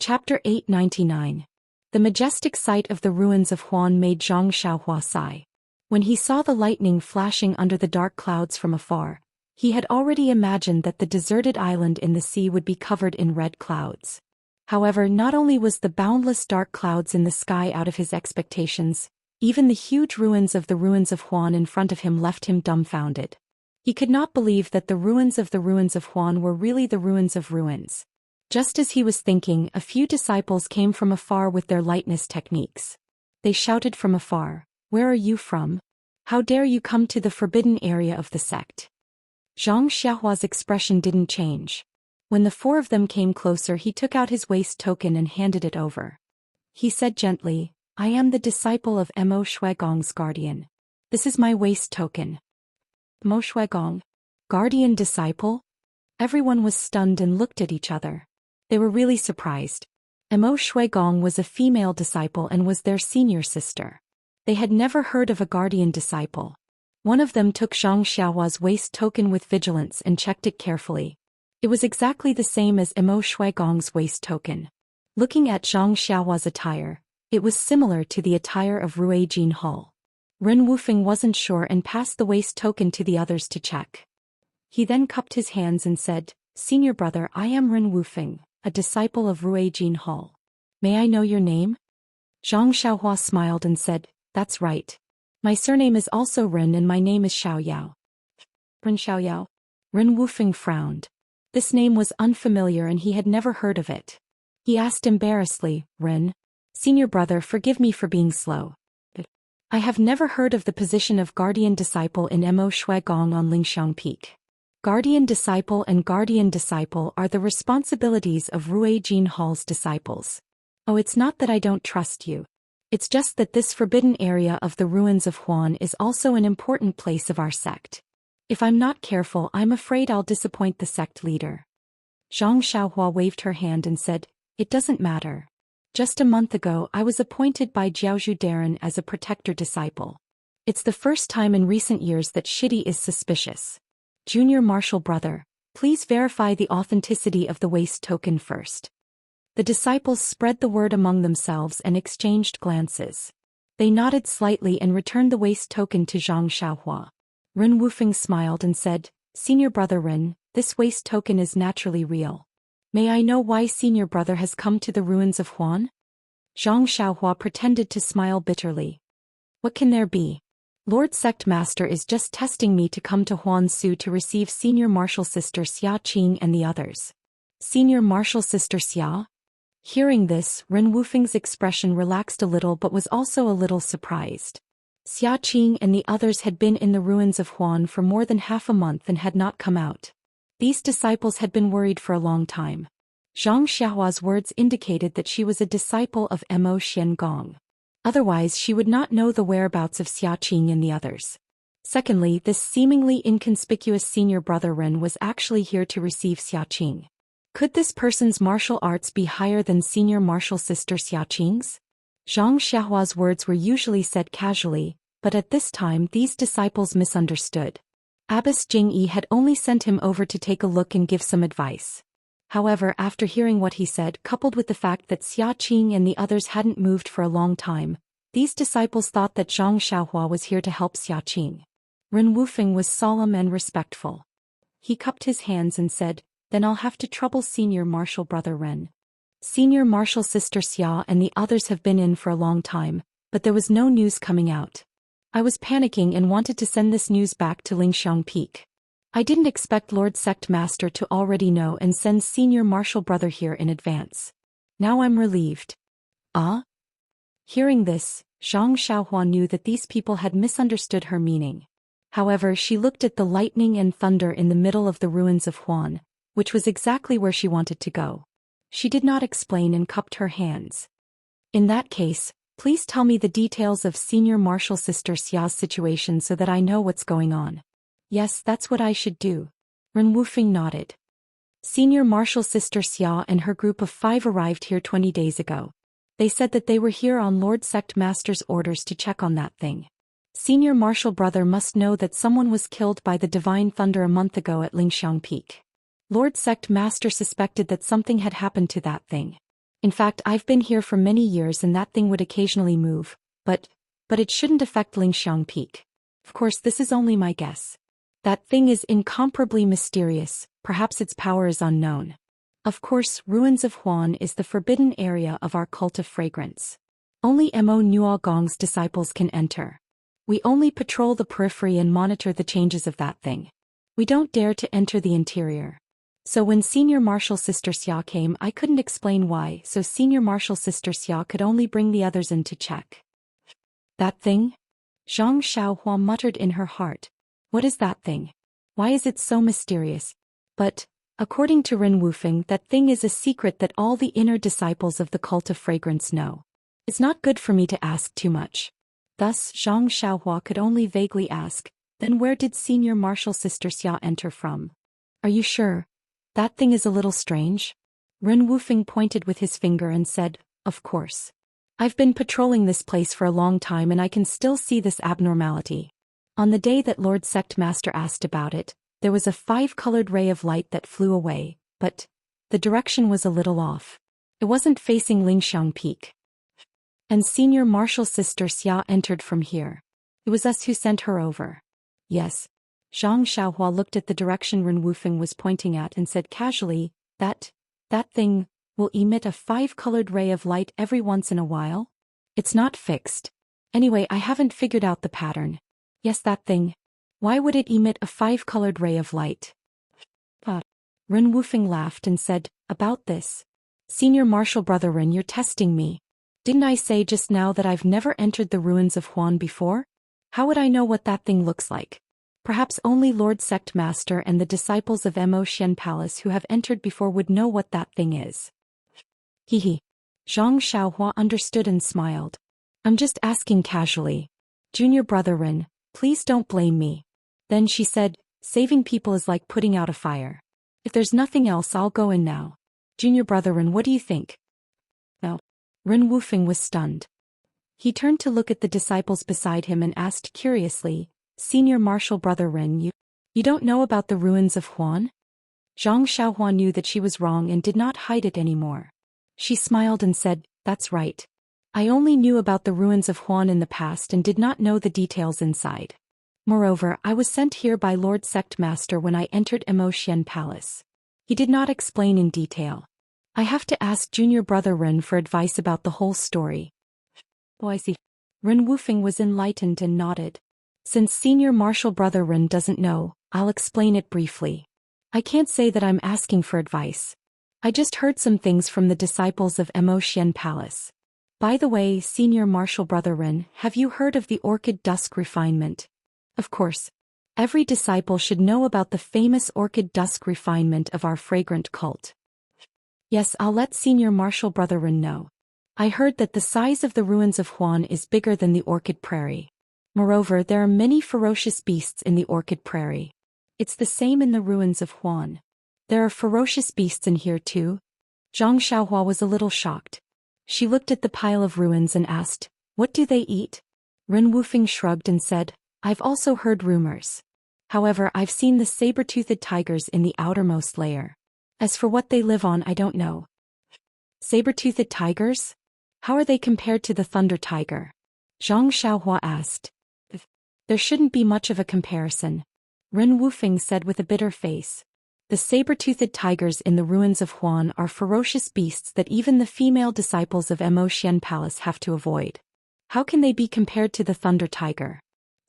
Chapter 899. The majestic sight of the ruins of Huan made Zhang Xiaohua sigh. When he saw the lightning flashing under the dark clouds from afar, he had already imagined that the deserted island in the sea would be covered in red clouds. However, not only was the boundless dark clouds in the sky out of his expectations, even the huge ruins of Huan in front of him left him dumbfounded. He could not believe that the ruins of Huan were really the ruins of ruins. Just as he was thinking, a few disciples came from afar with their lightness techniques. They shouted from afar, "Where are you from? How dare you come to the forbidden area of the sect?" Zhang Xiaohua's expression didn't change. When the four of them came closer, he took out his waist token and handed it over. He said gently, "I am the disciple of Mo Shuigong's guardian. This is my waist token." Mo Shuigong? Guardian disciple? Everyone was stunned and looked at each other. They were really surprised. Mo Shuigong was a female disciple and was their senior sister. They had never heard of a guardian disciple. One of them took Zhang Xiaohua's waist token with vigilance and checked it carefully. It was exactly the same as Mo Shuigong's waist token. Looking at Zhang Xiaohua's attire, it was similar to the attire of Ruijin Hull. Ren Wufeng wasn't sure and passed the waist token to the others to check. He then cupped his hands and said, "Senior brother, I am Ren Wufeng, a disciple of Ruijin Hull. May I know your name?" Zhang Xiaohua smiled and said, "That's right. My surname is also Ren and my name is Xiaoyao." Ren Xiaoyao? Ren Wufeng frowned. This name was unfamiliar and he had never heard of it. He asked embarrassedly, "Ren? Senior brother, forgive me for being slow. I have never heard of the position of guardian disciple in Mo Shuigong on Lingxiang Peak. Guardian disciple and guardian disciple are the responsibilities of Ruijin Hull's disciples. Oh, it's not that I don't trust you. It's just that this forbidden area of the ruins of Huan is also an important place of our sect. If I'm not careful, I'm afraid I'll disappoint the sect leader." Zhang Xiaohua waved her hand and said, "It doesn't matter. Just a month ago I was appointed by Jiaozhu Darren as a protector disciple. It's the first time in recent years that Shidi is suspicious. Junior Marshal brother, please verify the authenticity of the waist token first." The disciples spread the word among themselves and exchanged glances. They nodded slightly and returned the waist token to Zhang Xiaohua. Ren Wufeng smiled and said, "Senior brother Ren, this waist token is naturally real. May I know why senior brother has come to the ruins of Huan?" Zhang Xiaohua pretended to smile bitterly. "What can there be? Lord Sect Master is just testing me to come to Huansu to receive Senior Marshal Sister Xia Qing and the others." Senior Marshal Sister Xia? Hearing this, Ren Wufeng's expression relaxed a little but was also a little surprised. Xia Qing and the others had been in the ruins of Huan for more than half a month and had not come out. These disciples had been worried for a long time. Zhang Xiaohua's words indicated that she was a disciple of Mo Xiangong. Otherwise she would not know the whereabouts of Xia Qing and the others. Secondly, this seemingly inconspicuous senior brother Ren was actually here to receive Xia Qing. Could this person's martial arts be higher than senior martial sister Xia Qing's? Zhang Xiaohua's words were usually said casually, but at this time these disciples misunderstood. Abbess Jingyi had only sent him over to take a look and give some advice. However, after hearing what he said, coupled with the fact that Xia Qing and the others hadn't moved for a long time, these disciples thought that Zhang Xiaohua was here to help Xia Qing. Ren Wufeng was solemn and respectful. He cupped his hands and said, "Then I'll have to trouble Senior Marshal brother Ren. Senior Marshal Sister Xia and the others have been in for a long time, but there was no news coming out. I was panicking and wanted to send this news back to Lingxiang Peak. I didn't expect Lord Sect Master to already know and send Senior Marshal brother here in advance. Now I'm relieved." "Ah?" Hearing this, Zhang Xiaohua knew that these people had misunderstood her meaning. However, she looked at the lightning and thunder in the middle of the ruins of Huan, which was exactly where she wanted to go. She did not explain and cupped her hands. "In that case, please tell me the details of Senior Marshal Sister Xia's situation so that I know what's going on." "Yes, that's what I should do." Ren Wufeng nodded. "Senior Marshal Sister Xia and her group of 5 arrived here 20 days ago. They said that they were here on Lord Sect Master's orders to check on that thing. Senior Marshal brother must know that someone was killed by the Divine Thunder a month ago at Lingxiang Peak. Lord Sect Master suspected that something had happened to that thing. In fact, I've been here for many years and that thing would occasionally move, but it shouldn't affect Lingxiang Peak. Of course, this is only my guess. That thing is incomparably mysterious, perhaps its power is unknown. Of course, Ruins of Huan is the forbidden area of our cult of fragrance. Only Mo Nuogong's disciples can enter. We only patrol the periphery and monitor the changes of that thing. We don't dare to enter the interior. So when Senior Marshal Sister Xia came, I couldn't explain why, so Senior Marshal Sister Xia could only bring the others in to check. That thing? Zhang Xiaohua muttered in her heart. What is that thing? Why is it so mysterious? But, according to Ren Wufeng, that thing is a secret that all the inner disciples of the cult of fragrance know. It's not good for me to ask too much. Thus, Zhang Xiaohua could only vaguely ask, then where did Senior Marshal Sister Xia enter from? Are you sure? That thing is a little strange. Ren Wufeng pointed with his finger and said, of course. I've been patrolling this place for a long time and I can still see this abnormality. On the day that Lord Sect Master asked about it, there was a 5-colored ray of light that flew away, but the direction was a little off. It wasn't facing Lingxiang Peak. And Senior Marshal Sister Xia entered from here. It was us who sent her over. Yes. Zhang Xiaohua looked at the direction Ren Wufeng was pointing at and said casually, that thing will emit a 5-colored ray of light every once in a while? It's not fixed. Anyway, I haven't figured out the pattern. Yes, that thing. Why would it emit a 5-colored ray of light? Ren Wufeng laughed and said, about this. Senior Marshal Brother Ren, you're testing me. Didn't I say just now that I've never entered the ruins of Huan before? How would I know what that thing looks like? Perhaps only Lord Sect Master and the disciples of Mo Xian Palace who have entered before would know what that thing is. Hehe. Zhang Xiaohua understood and smiled. I'm just asking casually. Junior Brother Ren, please don't blame me. Then she said, saving people is like putting out a fire. If there's nothing else, I'll go in now. Junior Brother Ren, what do you think? No. Ren Wufeng was stunned. He turned to look at the disciples beside him and asked curiously, Senior Marshal Brother Ren, you don't know about the ruins of Huan? Zhang Xiaohua knew that she was wrong and did not hide it anymore. She smiled and said, that's right. I only knew about the ruins of Huan in the past and did not know the details inside. Moreover, I was sent here by Lord Sect Master when I entered Mo Xian Palace. He did not explain in detail. I have to ask Junior Brother Ren for advice about the whole story. Oh, I see. Ren Wufeng was enlightened and nodded. Since Senior Marshal Brother Ren doesn't know, I'll explain it briefly. I can't say that I'm asking for advice. I just heard some things from the disciples of Mo Xian Palace. By the way, Senior Marshal Brother Ren, have you heard of the Orchid Dusk refinement? Of course. Every disciple should know about the famous Orchid Dusk refinement of our fragrant cult. Yes, I'll let Senior Marshal Brother Ren know. I heard that the size of the ruins of Huan is bigger than the Orchid Prairie. Moreover, there are many ferocious beasts in the Orchid Prairie. It's the same in the ruins of Huan. There are ferocious beasts in here too? Zhang Xiaohua was a little shocked. She looked at the pile of ruins and asked, what do they eat? Ren Wufeng shrugged and said, I've also heard rumors. However, I've seen the saber-toothed tigers in the outermost layer. As for what they live on, I don't know. Saber-toothed tigers? How are they compared to the thunder tiger? Zhang Xiaohua asked. There shouldn't be much of a comparison. Ren Wufeng said with a bitter face. The saber-toothed tigers in the ruins of Huan are ferocious beasts that even the female disciples of Mo Xian Palace have to avoid. How can they be compared to the thunder tiger?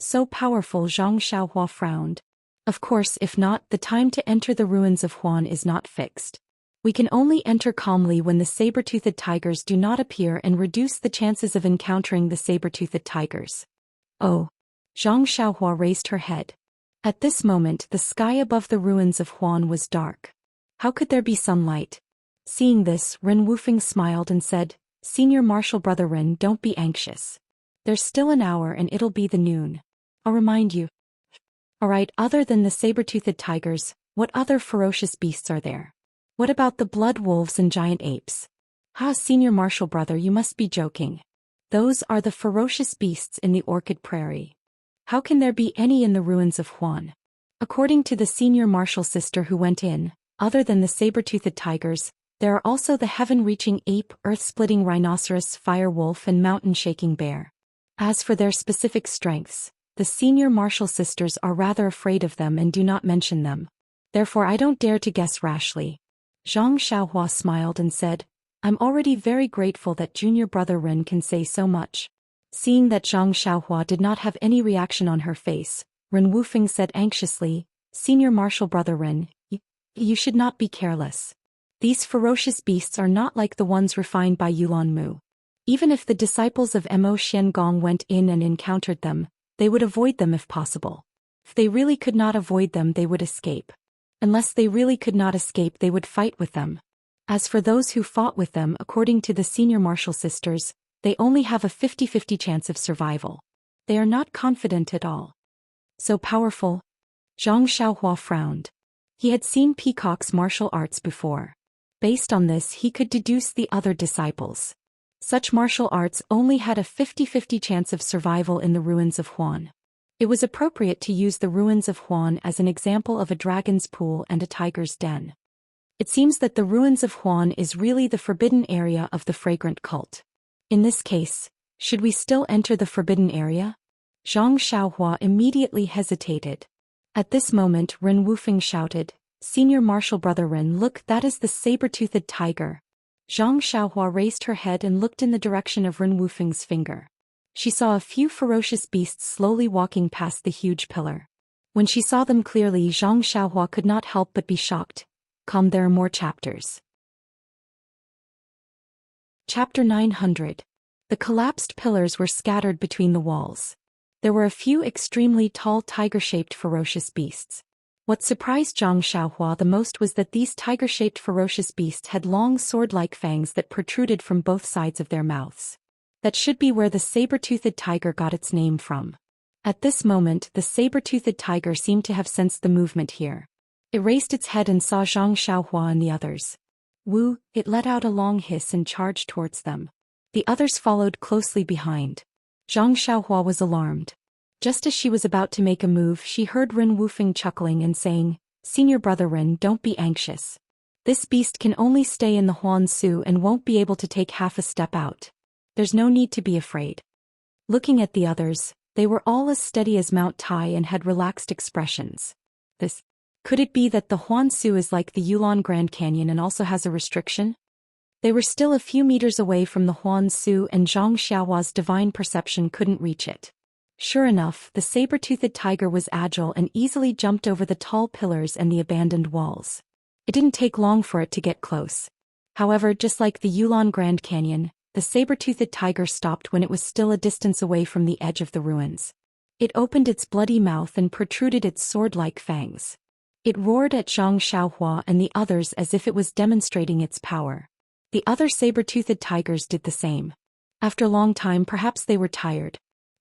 So powerful, Zhang Xiaohua frowned. Of course, if not, the time to enter the ruins of Huan is not fixed. We can only enter calmly when the saber-toothed tigers do not appear and reduce the chances of encountering the saber-toothed tigers. Oh. Zhang Xiaohua raised her head. At this moment, the sky above the ruins of Huan was dark. How could there be sunlight? Seeing this, Ren Wufeng smiled and said, Senior Marshal Brother Ren, don't be anxious. There's still an hour and it'll be the noon. I'll remind you. Alright, other than the saber-toothed tigers, what other ferocious beasts are there? What about the blood wolves and giant apes? Senior Marshal Brother, you must be joking. Those are the ferocious beasts in the Orchid Prairie. How can there be any in the ruins of Huan? According to the Senior Marshal Sister who went in, other than the saber-toothed tigers, There are also the heaven-reaching ape, earth-splitting rhinoceros, fire wolf and mountain-shaking bear. As for their specific strengths, the senior martial sisters are rather afraid of them and do not mention them. Therefore I don't dare to guess rashly. Zhang Xiaohua smiled and said, I'm already very grateful that junior brother Ren can say so much. Seeing that Zhang Xiaohua did not have any reaction on her face, Ren Wufeng said anxiously, Senior martial brother Ren, you should not be careless. These ferocious beasts are not like the ones refined by Yulan Mu. Even if the disciples of Mo Xiangong went in and encountered them, they would avoid them if possible. If they really could not avoid them, they would escape. Unless they really could not escape, they would fight with them. As for those who fought with them, according to the senior martial sisters, they only have a 50-50 chance of survival. They are not confident at all. So powerful? Zhang Xiaohua frowned. He had seen Peacock's martial arts before. Based on this, he could deduce the other disciples. Such martial arts only had a 50-50 chance of survival in the ruins of Huan. It was appropriate to use the ruins of Huan as an example of a dragon's pool and a tiger's den. It seems that the ruins of Huan is really the forbidden area of the fragrant cult. In this case, should we still enter the forbidden area? Zhang Xiaohua immediately hesitated. At this moment Ren Wufeng shouted, Senior martial brother Ren, look, that is the saber-toothed tiger. Zhang Xiaohua raised her head and looked in the direction of Ren Wufeng's finger. She saw a few ferocious beasts slowly walking past the huge pillar. When she saw them clearly, Zhang Xiaohua could not help but be shocked. There are more chapters. Chapter 900. The collapsed pillars were scattered between the walls. There were a few extremely tall tiger-shaped ferocious beasts. What surprised Zhang Xiaohua the most was that these tiger-shaped ferocious beasts had long sword-like fangs that protruded from both sides of their mouths. That should be where the saber-toothed tiger got its name from. At this moment, the saber-toothed tiger seemed to have sensed the movement here. It raised its head and saw Zhang Xiaohua and the others. Woo, it let out a long hiss and charged towards them. The others followed closely behind. Zhang Xiaohua was alarmed. Just as she was about to make a move, she heard Ren Wufeng chuckling and saying, Senior brother Ren, don't be anxious. This beast can only stay in the Huan Su and won't be able to take half a step out. There's no need to be afraid. Looking at the others, they were all as steady as Mount Tai and had relaxed expressions. Could it be that the Huan Su is like the Yulon Grand Canyon and also has a restriction? They were still a few meters away from the Huan Su and Zhang Xiaohua's divine perception couldn't reach it. Sure enough, the saber-toothed tiger was agile and easily jumped over the tall pillars and the abandoned walls. It didn't take long for it to get close. However, just like the Yulon Grand Canyon, the saber-toothed tiger stopped when it was still a distance away from the edge of the ruins. It opened its bloody mouth and protruded its sword-like fangs. It roared at Zhang Xiaohua and the others as if it was demonstrating its power. The other saber-toothed tigers did the same. After a long time, perhaps they were tired.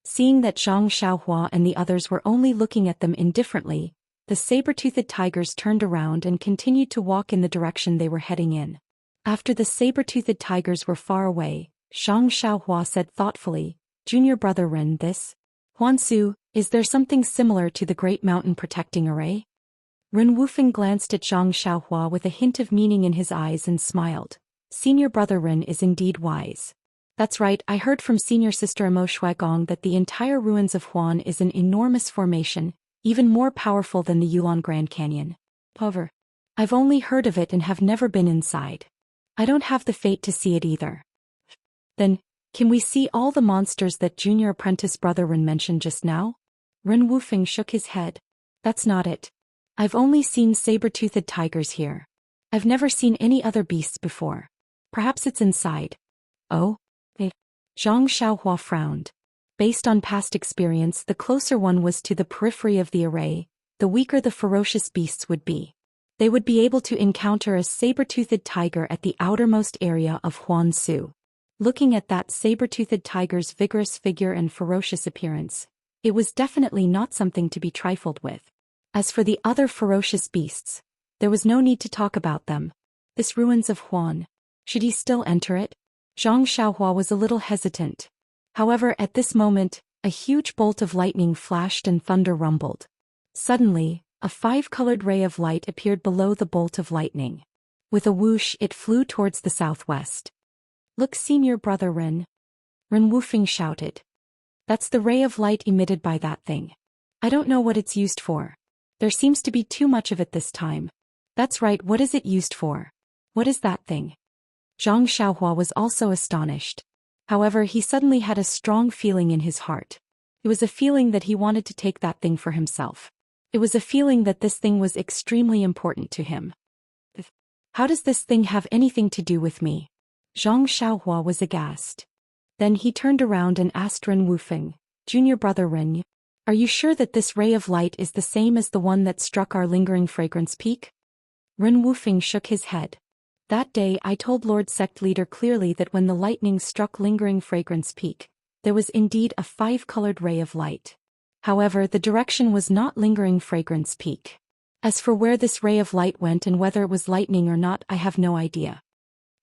Seeing that Zhang Xiaohua and the others were only looking at them indifferently, the saber-toothed tigers turned around and continued to walk in the direction they were heading in. After the saber-toothed tigers were far away, Zhang Xiaohua said thoughtfully, Junior brother Ren, this Huansu, is there something similar to the Great Mountain Protecting Array? Ren Wufeng glanced at Zhang Xiaohua with a hint of meaning in his eyes and smiled. Senior brother Ren is indeed wise. That's right, I heard from senior sister Mo Shuigong that the entire ruins of Huan is an enormous formation, even more powerful than the Yulon Grand Canyon. However, I've only heard of it and have never been inside. I don't have the fate to see it either. Then, can we see all the monsters that junior apprentice brother Ren mentioned just now? Ren Wufeng shook his head. That's not it. I've only seen saber-toothed tigers here. I've never seen any other beasts before. Perhaps it's inside. Oh? Zhang Xiaohua frowned. Based on past experience, the closer one was to the periphery of the array, the weaker the ferocious beasts would be. They would be able to encounter a saber-toothed tiger at the outermost area of Huan Su. Looking at that saber-toothed tiger's vigorous figure and ferocious appearance, it was definitely not something to be trifled with. As for the other ferocious beasts, there was no need to talk about them. This ruins of Huan. Should he still enter it? Zhang Xiaohua was a little hesitant. However, at this moment, a huge bolt of lightning flashed and thunder rumbled. Suddenly, a 5-colored ray of light appeared below the bolt of lightning. With a whoosh, it flew towards the southwest. "Look, senior brother Ren," Ren Wufeng shouted. "That's the ray of light emitted by that thing. I don't know what it's used for. There seems to be too much of it this time." "That's right, what is it used for? What is that thing?" Zhang Xiaohua was also astonished. However, he suddenly had a strong feeling in his heart. It was a feeling that he wanted to take that thing for himself. It was a feeling that this thing was extremely important to him. "How does this thing have anything to do with me?" Zhang Xiaohua was aghast. Then he turned around and asked Ren Wufeng, "Junior brother Ren, are you sure that this ray of light is the same as the one that struck our lingering fragrance peak?" Ren Wufeng shook his head. "That day I told Lord Sect Leader clearly that when the lightning struck lingering fragrance peak, there was indeed a 5-colored ray of light. However, the direction was not lingering fragrance peak. As for where this ray of light went and whether it was lightning or not, I have no idea."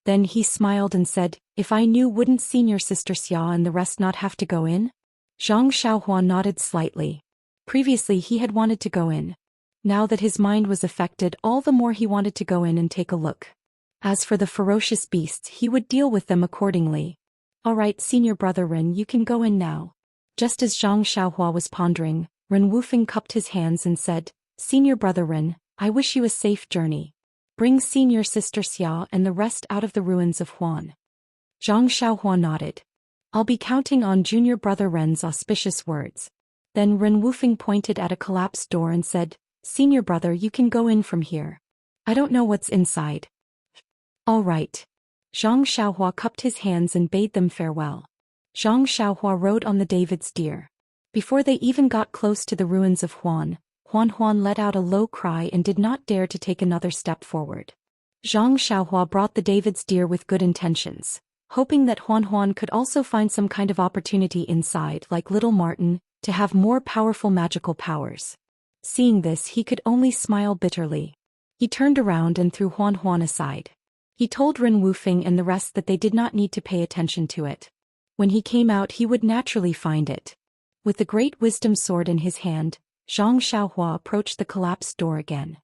Then he smiled and said, "If I knew, wouldn't senior sister Xia and the rest not have to go in?" Zhang Xiaohua nodded slightly. Previously he had wanted to go in. Now that his mind was affected, all the more he wanted to go in and take a look. As for the ferocious beasts, he would deal with them accordingly. "All right, senior brother Ren, you can go in now." Just as Zhang Xiaohua was pondering, Ren Wufeng cupped his hands and said, "Senior brother Ren, I wish you a safe journey. Bring senior sister Xia and the rest out of the ruins of Huan." Zhang Xiaohua nodded. "I'll be counting on junior brother Ren's auspicious words." Then Ren Wufeng pointed at a collapsed door and said, "Senior brother, you can go in from here. I don't know what's inside." "All right." Zhang Xiaohua cupped his hands and bade them farewell. Zhang Xiaohua rode on the David's deer. Before they even got close to the ruins of Huan let out a low cry and did not dare to take another step forward. Zhang Xiaohua brought the David's deer with good intentions, hoping that Huan could also find some kind of opportunity inside, like Little Martin, to have more powerful magical powers. Seeing this, he could only smile bitterly. He turned around and threw Huan aside. He told Ren Wufeng and the rest that they did not need to pay attention to it. When he came out, he would naturally find it. With the great wisdom sword in his hand, Zhang Xiaohua approached the collapsed door again.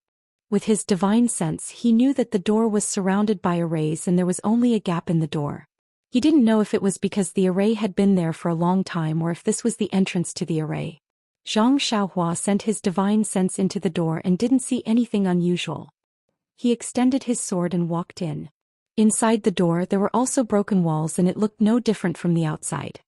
With his divine sense, he knew that the door was surrounded by arrays and there was only a gap in the door. He didn't know if it was because the array had been there for a long time or if this was the entrance to the array. Zhang Xiaohua sent his divine sense into the door and didn't see anything unusual. He extended his sword and walked in. Inside the door there were also broken walls and it looked no different from the outside.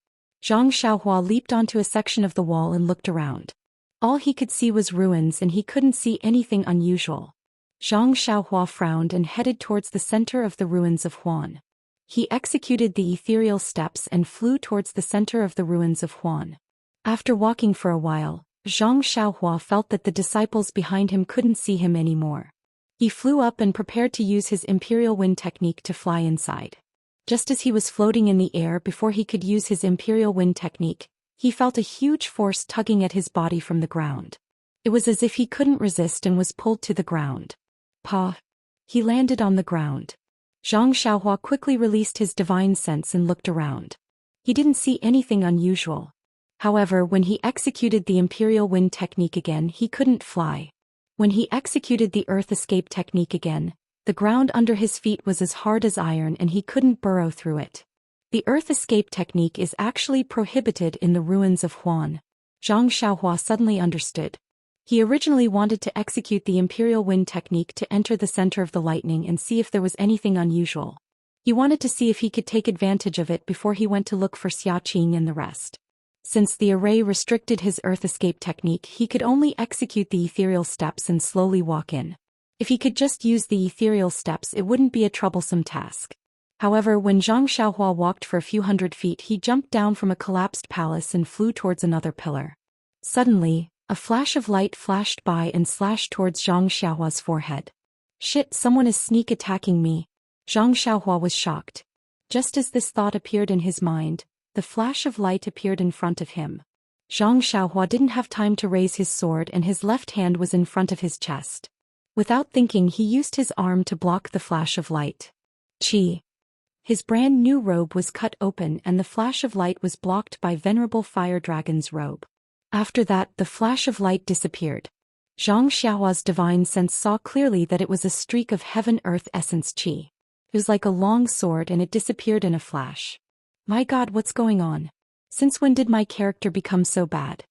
Zhang Xiaohua leaped onto a section of the wall and looked around. All he could see was ruins and he couldn't see anything unusual. Zhang Xiaohua frowned and headed towards the center of the ruins of Huan. He executed the ethereal steps and flew towards the center of the ruins of Huan. After walking for a while, Zhang Xiaohua felt that the disciples behind him couldn't see him anymore. He flew up and prepared to use his Imperial Wind technique to fly inside. Just as he was floating in the air before he could use his Imperial Wind technique, he felt a huge force tugging at his body from the ground. It was as if he couldn't resist and was pulled to the ground. "Pa!" He landed on the ground. Zhang Xiaohua quickly released his divine sense and looked around. He didn't see anything unusual. However, when he executed the Imperial Wind technique again, he couldn't fly. When he executed the Earth Escape technique again, the ground under his feet was as hard as iron and he couldn't burrow through it. The Earth Escape technique is actually prohibited in the ruins of Huan. Zhang Xiaohua suddenly understood. He originally wanted to execute the Imperial Wind technique to enter the center of the lightning and see if there was anything unusual. He wanted to see if he could take advantage of it before he went to look for Xia Qing and the rest. Since the array restricted his Earth Escape technique, he could only execute the ethereal steps and slowly walk in. If he could just use the ethereal steps, it wouldn't be a troublesome task. However, when Zhang Xiaohua walked for a few hundred feet, he jumped down from a collapsed palace and flew towards another pillar. Suddenly, a flash of light flashed by and slashed towards Zhang Xiaohua's forehead. "Shit, someone is sneak attacking me." Zhang Xiaohua was shocked. Just as this thought appeared in his mind, the flash of light appeared in front of him. Zhang Xiaohua didn't have time to raise his sword and his left hand was in front of his chest. Without thinking, he used his arm to block the flash of light. Chi! His brand new robe was cut open and the flash of light was blocked by Venerable Fire Dragon's robe. After that, the flash of light disappeared. Zhang Xiaohua's divine sense saw clearly that it was a streak of heaven-earth essence qi. It was like a long sword and it disappeared in a flash. My God, what's going on? Since when did my character become so bad?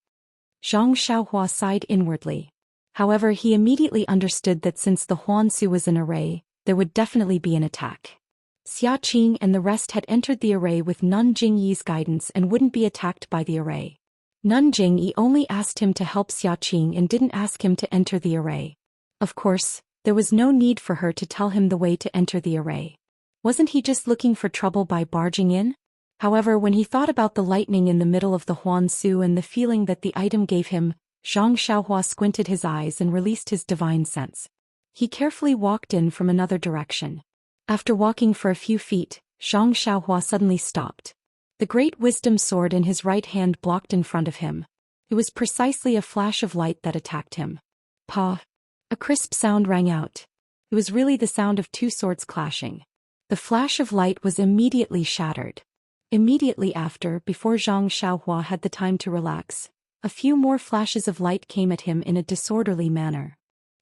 Zhang Xiaohua sighed inwardly. However, he immediately understood that since the Huansu was an array, there would definitely be an attack. Xia Qing and the rest had entered the array with Nun Jingyi's guidance and wouldn't be attacked by the array. Nun Jingyi only asked him to help Xia Qing and didn't ask him to enter the array. Of course, there was no need for her to tell him the way to enter the array. Wasn't he just looking for trouble by barging in? However, when he thought about the lightning in the middle of the Huansu and the feeling that the item gave him, Zhang Xiaohua squinted his eyes and released his divine sense. He carefully walked in from another direction. After walking for a few feet, Zhang Xiaohua suddenly stopped. The great wisdom sword in his right hand blocked in front of him. It was precisely a flash of light that attacked him. Pa! A crisp sound rang out. It was really the sound of two swords clashing. The flash of light was immediately shattered. Immediately after, before Zhang Xiaohua had the time to relax, a few more flashes of light came at him in a disorderly manner.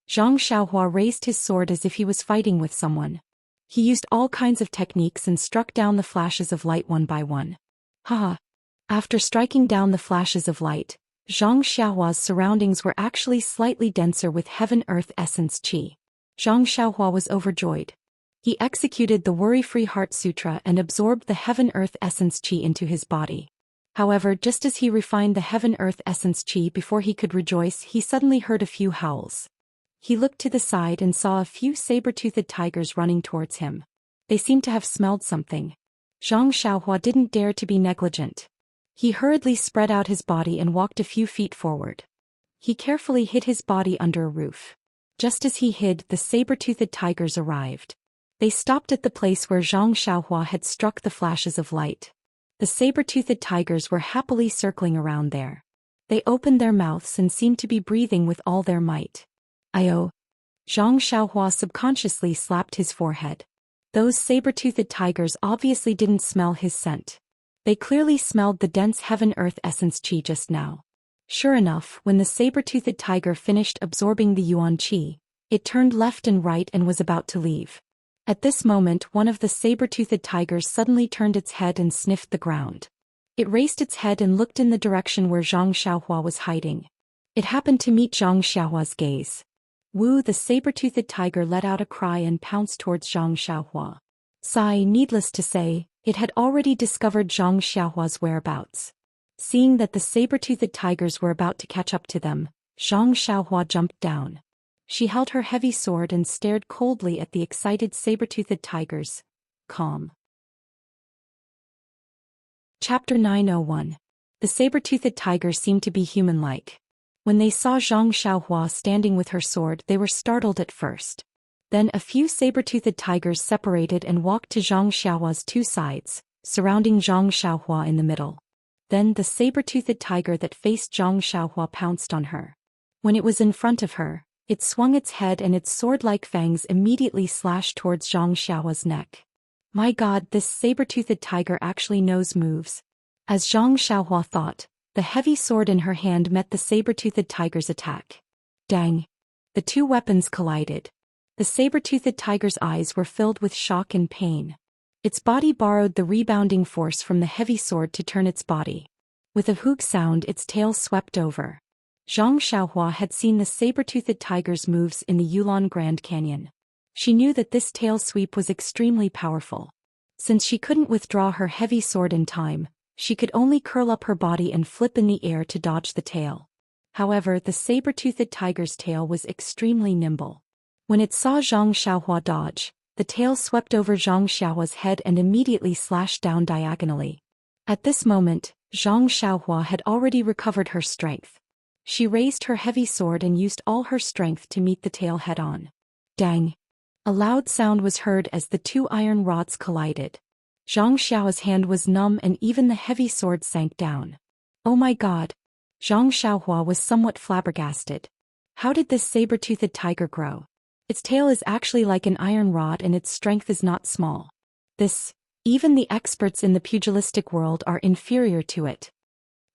Zhang Xiaohua raised his sword as if he was fighting with someone. He used all kinds of techniques and struck down the flashes of light one by one. Haha! After striking down the flashes of light, Zhang Xiaohua's surroundings were actually slightly denser with heaven-earth essence qi. Zhang Xiaohua was overjoyed. He executed the Worry-Free Heart Sutra and absorbed the heaven-earth essence qi into his body. However, just as he refined the heaven-earth essence qi before he could rejoice, he suddenly heard a few howls. He looked to the side and saw a few saber-toothed tigers running towards him. They seemed to have smelled something. Zhang Xiaohua didn't dare to be negligent. He hurriedly spread out his body and walked a few feet forward. He carefully hid his body under a roof. Just as he hid, the saber-toothed tigers arrived. They stopped at the place where Zhang Xiaohua had struck the flashes of light. The saber-toothed tigers were happily circling around there. They opened their mouths and seemed to be breathing with all their might. Ayo! Zhang Xiaohua subconsciously slapped his forehead. Those saber-toothed tigers obviously didn't smell his scent. They clearly smelled the dense heaven-earth essence qi just now. Sure enough, when the saber-toothed tiger finished absorbing the yuan qi, it turned left and right and was about to leave. At this moment, one of the saber-toothed tigers suddenly turned its head and sniffed the ground. It raised its head and looked in the direction where Zhang Xiaohua was hiding. It happened to meet Zhang Xiaohua's gaze. Wu, the saber-toothed tiger, let out a cry and pounced towards Zhang Xiaohua. Sigh, needless to say, it had already discovered Zhang Xiaohua's whereabouts. Seeing that the saber-toothed tigers were about to catch up to them, Zhang Xiaohua jumped down. She held her heavy sword and stared coldly at the excited saber-toothed tigers. Calm. Chapter 901. The saber-toothed tigers seemed to be human-like. When they saw Zhang Xiaohua standing with her sword, they were startled at first. Then a few saber-toothed tigers separated and walked to Zhang Xiaohua's two sides, surrounding Zhang Xiaohua in the middle. Then the saber-toothed tiger that faced Zhang Xiaohua pounced on her. When it was in front of her, it swung its head and its sword-like fangs immediately slashed towards Zhang Xiaohua's neck. My God, this saber-toothed tiger actually knows moves. As Zhang Xiaohua thought, the heavy sword in her hand met the saber-toothed tiger's attack. Dang! The two weapons collided. The saber-toothed tiger's eyes were filled with shock and pain. Its body borrowed the rebounding force from the heavy sword to turn its body. With a hoog sound, its tail swept over. Zhang Xiaohua had seen the saber-toothed tiger's moves in the Yulon Grand Canyon. She knew that this tail sweep was extremely powerful. Since she couldn't withdraw her heavy sword in time, she could only curl up her body and flip in the air to dodge the tail. However, the saber-toothed tiger's tail was extremely nimble. When it saw Zhang Xiaohua dodge, the tail swept over Zhang Xiaohua's head and immediately slashed down diagonally. At this moment, Zhang Xiaohua had already recovered her strength. She raised her heavy sword and used all her strength to meet the tail head-on. Dang! A loud sound was heard as the two iron rods collided. Zhang Xiaohua's hand was numb and even the heavy sword sank down. Oh my God! Zhang Xiaohua was somewhat flabbergasted. How did this saber-toothed tiger grow? Its tail is actually like an iron rod and its strength is not small. Even the experts in the pugilistic world are inferior to it.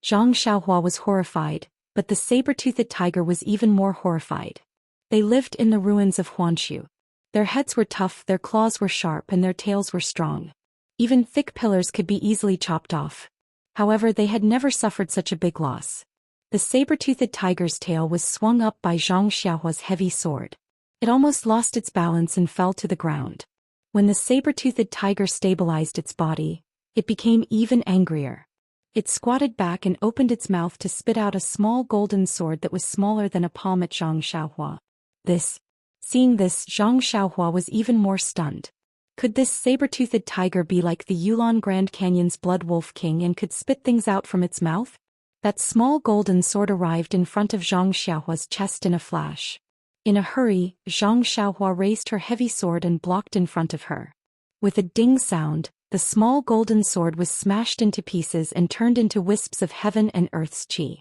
Zhang Xiaohua was horrified. But the saber-toothed tiger was even more horrified. They lived in the ruins of Huanshu. Their heads were tough, their claws were sharp, and their tails were strong. Even thick pillars could be easily chopped off. However, they had never suffered such a big loss. The saber-toothed tiger's tail was swung up by Zhang Xiaohua's heavy sword. It almost lost its balance and fell to the ground. When the saber-toothed tiger stabilized its body, it became even angrier. It squatted back and opened its mouth to spit out a small golden sword that was smaller than a palm at Zhang Xiaohua. Seeing this, Zhang Xiaohua was even more stunned. Could this saber-toothed tiger be like the Yulon Grand Canyon's Blood Wolf King and could spit things out from its mouth? That small golden sword arrived in front of Zhang Xiaohua's chest in a flash. In a hurry, Zhang Xiaohua raised her heavy sword and blocked in front of her. With a ding sound, the small golden sword was smashed into pieces and turned into wisps of heaven and earth's qi.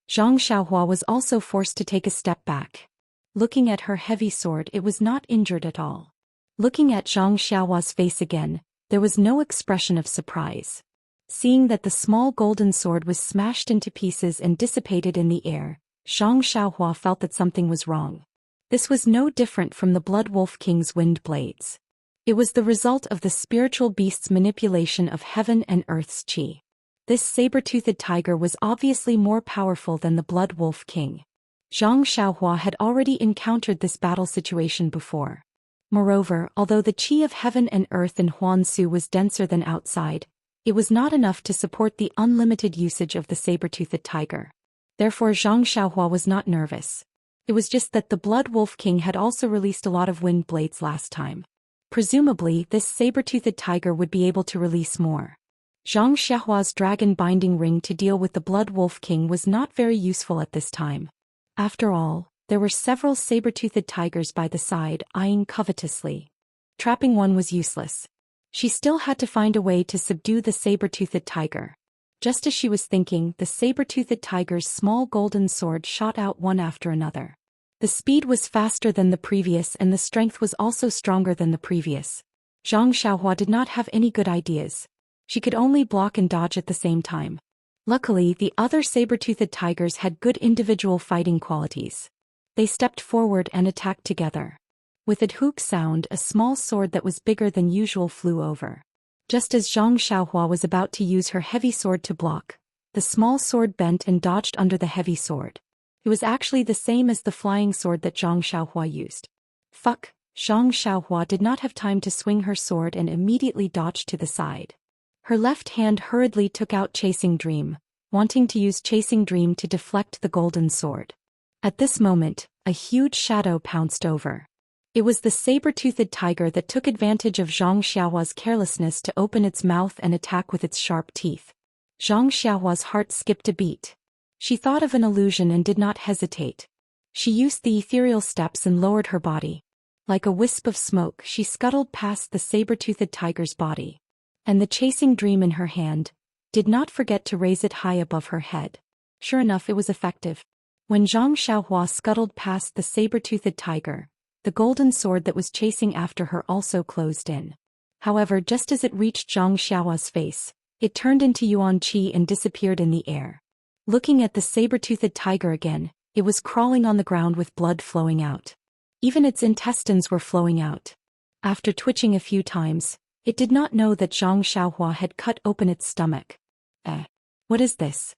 Zhang Xiaohua was also forced to take a step back. Looking at her heavy sword, it was not injured at all. Looking at Zhang Xiaohua's face again, there was no expression of surprise. Seeing that the small golden sword was smashed into pieces and dissipated in the air, Zhang Xiaohua felt that something was wrong. This was no different from the Blood Wolf King's wind blades. It was the result of the spiritual beast's manipulation of heaven and earth's qi. This saber-toothed tiger was obviously more powerful than the Blood Wolf King. Zhang Xiaohua had already encountered this battle situation before. Moreover, although the qi of heaven and earth in Huansu was denser than outside, it was not enough to support the unlimited usage of the saber-toothed tiger. Therefore Zhang Xiaohua was not nervous. It was just that the Blood Wolf King had also released a lot of wind blades last time. Presumably, this saber-toothed tiger would be able to release more. Zhang Xiaohua's dragon binding ring to deal with the Blood Wolf King was not very useful at this time. After all, there were several saber-toothed tigers by the side, eyeing covetously. Trapping one was useless. She still had to find a way to subdue the saber-toothed tiger. Just as she was thinking, the saber-toothed tiger's small golden sword shot out one after another. The speed was faster than the previous and the strength was also stronger than the previous. Zhang Xiaohua did not have any good ideas. She could only block and dodge at the same time. Luckily, the other saber-toothed tigers had good individual fighting qualities. They stepped forward and attacked together. With a hook sound, a small sword that was bigger than usual flew over. Just as Zhang Xiaohua was about to use her heavy sword to block, the small sword bent and dodged under the heavy sword. It was actually the same as the flying sword that Zhang Xiaohua used. Fuck! Zhang Xiaohua did not have time to swing her sword and immediately dodged to the side. Her left hand hurriedly took out Chasing Dream, wanting to use Chasing Dream to deflect the golden sword. At this moment, a huge shadow pounced over. It was the saber-toothed tiger that took advantage of Zhang Xiaohua's carelessness to open its mouth and attack with its sharp teeth. Zhang Xiaohua's heart skipped a beat. She thought of an illusion and did not hesitate. She used the ethereal steps and lowered her body. Like a wisp of smoke, she scuttled past the saber-toothed tiger's body. And the Chasing Dream in her hand did not forget to raise it high above her head. Sure enough, it was effective. When Zhang Xiaohua scuttled past the saber-toothed tiger, the golden sword that was chasing after her also closed in. However, just as it reached Zhang Xiaohua's face, it turned into Yuan Qi and disappeared in the air. Looking at the saber-toothed tiger again, it was crawling on the ground with blood flowing out. Even its intestines were flowing out. After twitching a few times, it did not know that Zhang Xiaohua had cut open its stomach. What is this?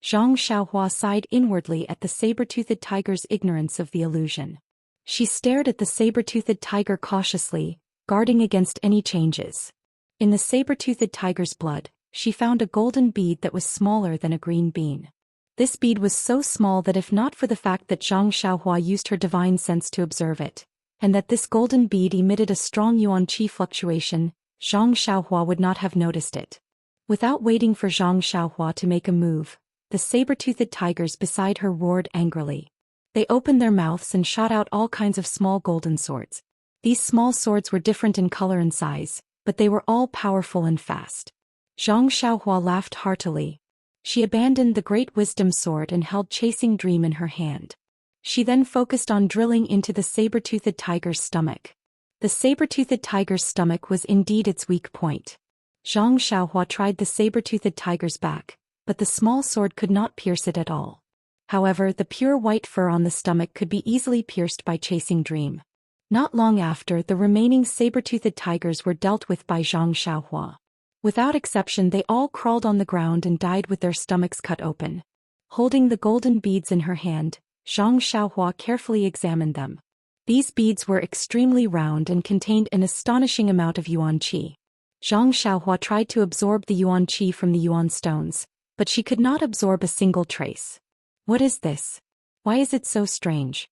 Zhang Xiaohua sighed inwardly at the saber-toothed tiger's ignorance of the illusion. She stared at the saber-toothed tiger cautiously, guarding against any changes. In the saber-toothed tiger's blood, she found a golden bead that was smaller than a green bean. This bead was so small that if not for the fact that Zhang Xiaohua used her divine sense to observe it, and that this golden bead emitted a strong yuan qi fluctuation, Zhang Xiaohua would not have noticed it. Without waiting for Zhang Xiaohua to make a move, the saber-toothed tigers beside her roared angrily. They opened their mouths and shot out all kinds of small golden swords. These small swords were different in color and size, but they were all powerful and fast. Zhang Xiaohua laughed heartily. She abandoned the Great Wisdom Sword and held Chasing Dream in her hand. She then focused on drilling into the saber-toothed tiger's stomach. The saber-toothed tiger's stomach was indeed its weak point. Zhang Xiaohua tried the saber-toothed tiger's back, but the small sword could not pierce it at all. However, the pure white fur on the stomach could be easily pierced by Chasing Dream. Not long after, the remaining saber-toothed tigers were dealt with by Zhang Xiaohua. Without exception, they all crawled on the ground and died with their stomachs cut open. Holding the golden beads in her hand, Zhang Xiaohua carefully examined them. These beads were extremely round and contained an astonishing amount of yuan qi. Zhang Xiaohua tried to absorb the yuan qi from the yuan stones, but she could not absorb a single trace. What is this? Why is it so strange?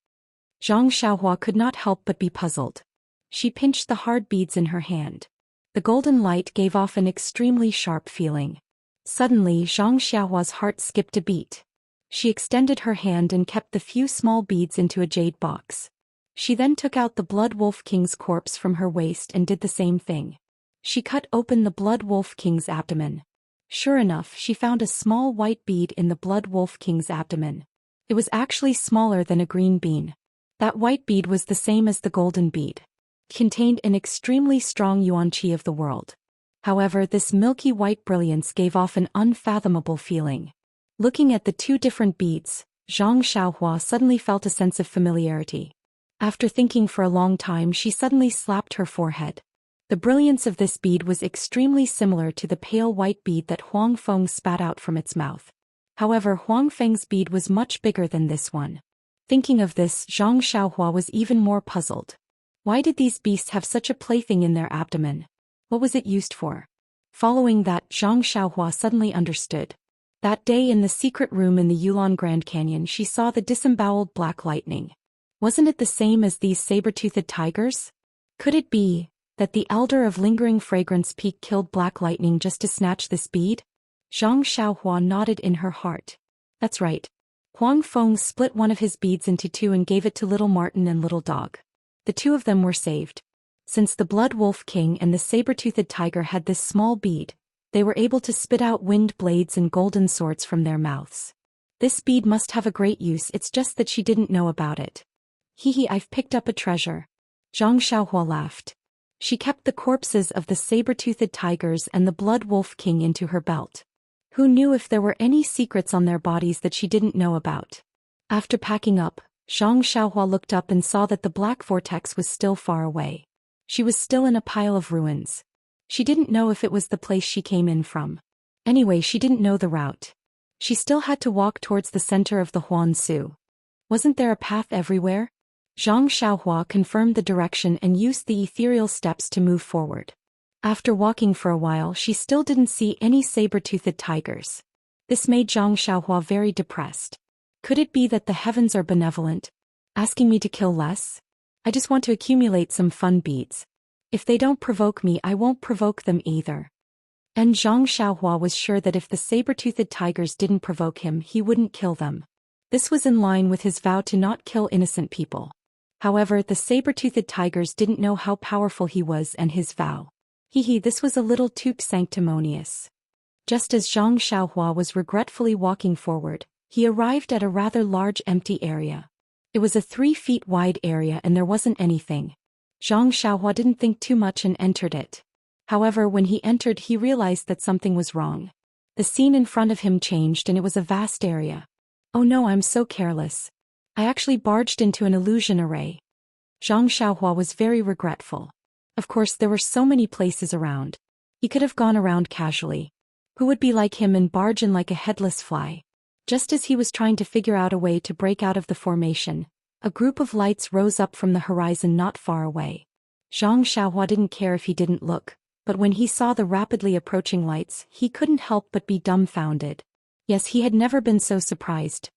Zhang Xiaohua could not help but be puzzled. She pinched the hard beads in her hand. The golden light gave off an extremely sharp feeling. Suddenly, Zhang Xiaohua's heart skipped a beat. She extended her hand and kept the few small beads into a jade box. She then took out the Blood Wolf King's corpse from her waist and did the same thing. She cut open the Blood Wolf King's abdomen. Sure enough, she found a small white bead in the Blood Wolf King's abdomen. It was actually smaller than a green bean. That white bead was the same as the golden bead. It contained an extremely strong yuan qi of the world. However, this milky white brilliance gave off an unfathomable feeling. Looking at the two different beads, Zhang Xiaohua suddenly felt a sense of familiarity. After thinking for a long time, she suddenly slapped her forehead. The brilliance of this bead was extremely similar to the pale white bead that Huang Feng spat out from its mouth. However, Huang Feng's bead was much bigger than this one. Thinking of this, Zhang Xiaohua was even more puzzled. Why did these beasts have such a plaything in their abdomen? What was it used for? Following that, Zhang Xiaohua suddenly understood. That day in the secret room in the Yulon Grand Canyon, she saw the disemboweled black lightning. Wasn't it the same as these saber-toothed tigers? Could it be that the elder of Lingering Fragrance Peak killed Black Lightning just to snatch this bead? Zhang Xiaohua nodded in her heart. That's right. Huang Feng split one of his beads into two and gave it to Little Martin and Little Dog. The two of them were saved. Since the Blood Wolf King and the saber-toothed tiger had this small bead, they were able to spit out wind blades and golden swords from their mouths. This bead must have a great use, it's just that she didn't know about it. Hee, I've picked up a treasure. Zhang Xiaohua laughed. She kept the corpses of the saber-toothed tigers and the Blood Wolf King into her belt. Who knew if there were any secrets on their bodies that she didn't know about? After packing up, Zhang Xiaohua looked up and saw that the black vortex was still far away. She was still in a pile of ruins. She didn't know if it was the place she came in from. Anyway, she didn't know the route. She still had to walk towards the center of the Huansu. Wasn't there a path everywhere? Zhang Xiaohua confirmed the direction and used the ethereal steps to move forward. After walking for a while, she still didn't see any saber-toothed tigers. This made Zhang Xiaohua very depressed. Could it be that the heavens are benevolent, asking me to kill less? I just want to accumulate some fun beads. If they don't provoke me, I won't provoke them either. And Zhang Xiaohua was sure that if the saber-toothed tigers didn't provoke him, he wouldn't kill them. This was in line with his vow to not kill innocent people. However, the saber-toothed tigers didn't know how powerful he was and his vow. This was a little too sanctimonious. Just as Zhang Xiaohua was regretfully walking forward, he arrived at a rather large empty area. It was a 3 feet wide area and there wasn't anything. Zhang Xiaohua didn't think too much and entered it. However, when he entered, he realized that something was wrong. The scene in front of him changed and it was a vast area. Oh no, I'm so careless. I actually barged into an illusion array. Zhang Xiaohua was very regretful. Of course, there were so many places around. He could have gone around casually. Who would be like him and barge in like a headless fly? Just as he was trying to figure out a way to break out of the formation, a group of lights rose up from the horizon not far away. Zhang Xiaohua didn't care if he didn't look, but when he saw the rapidly approaching lights, he couldn't help but be dumbfounded. Yes, he had never been so surprised.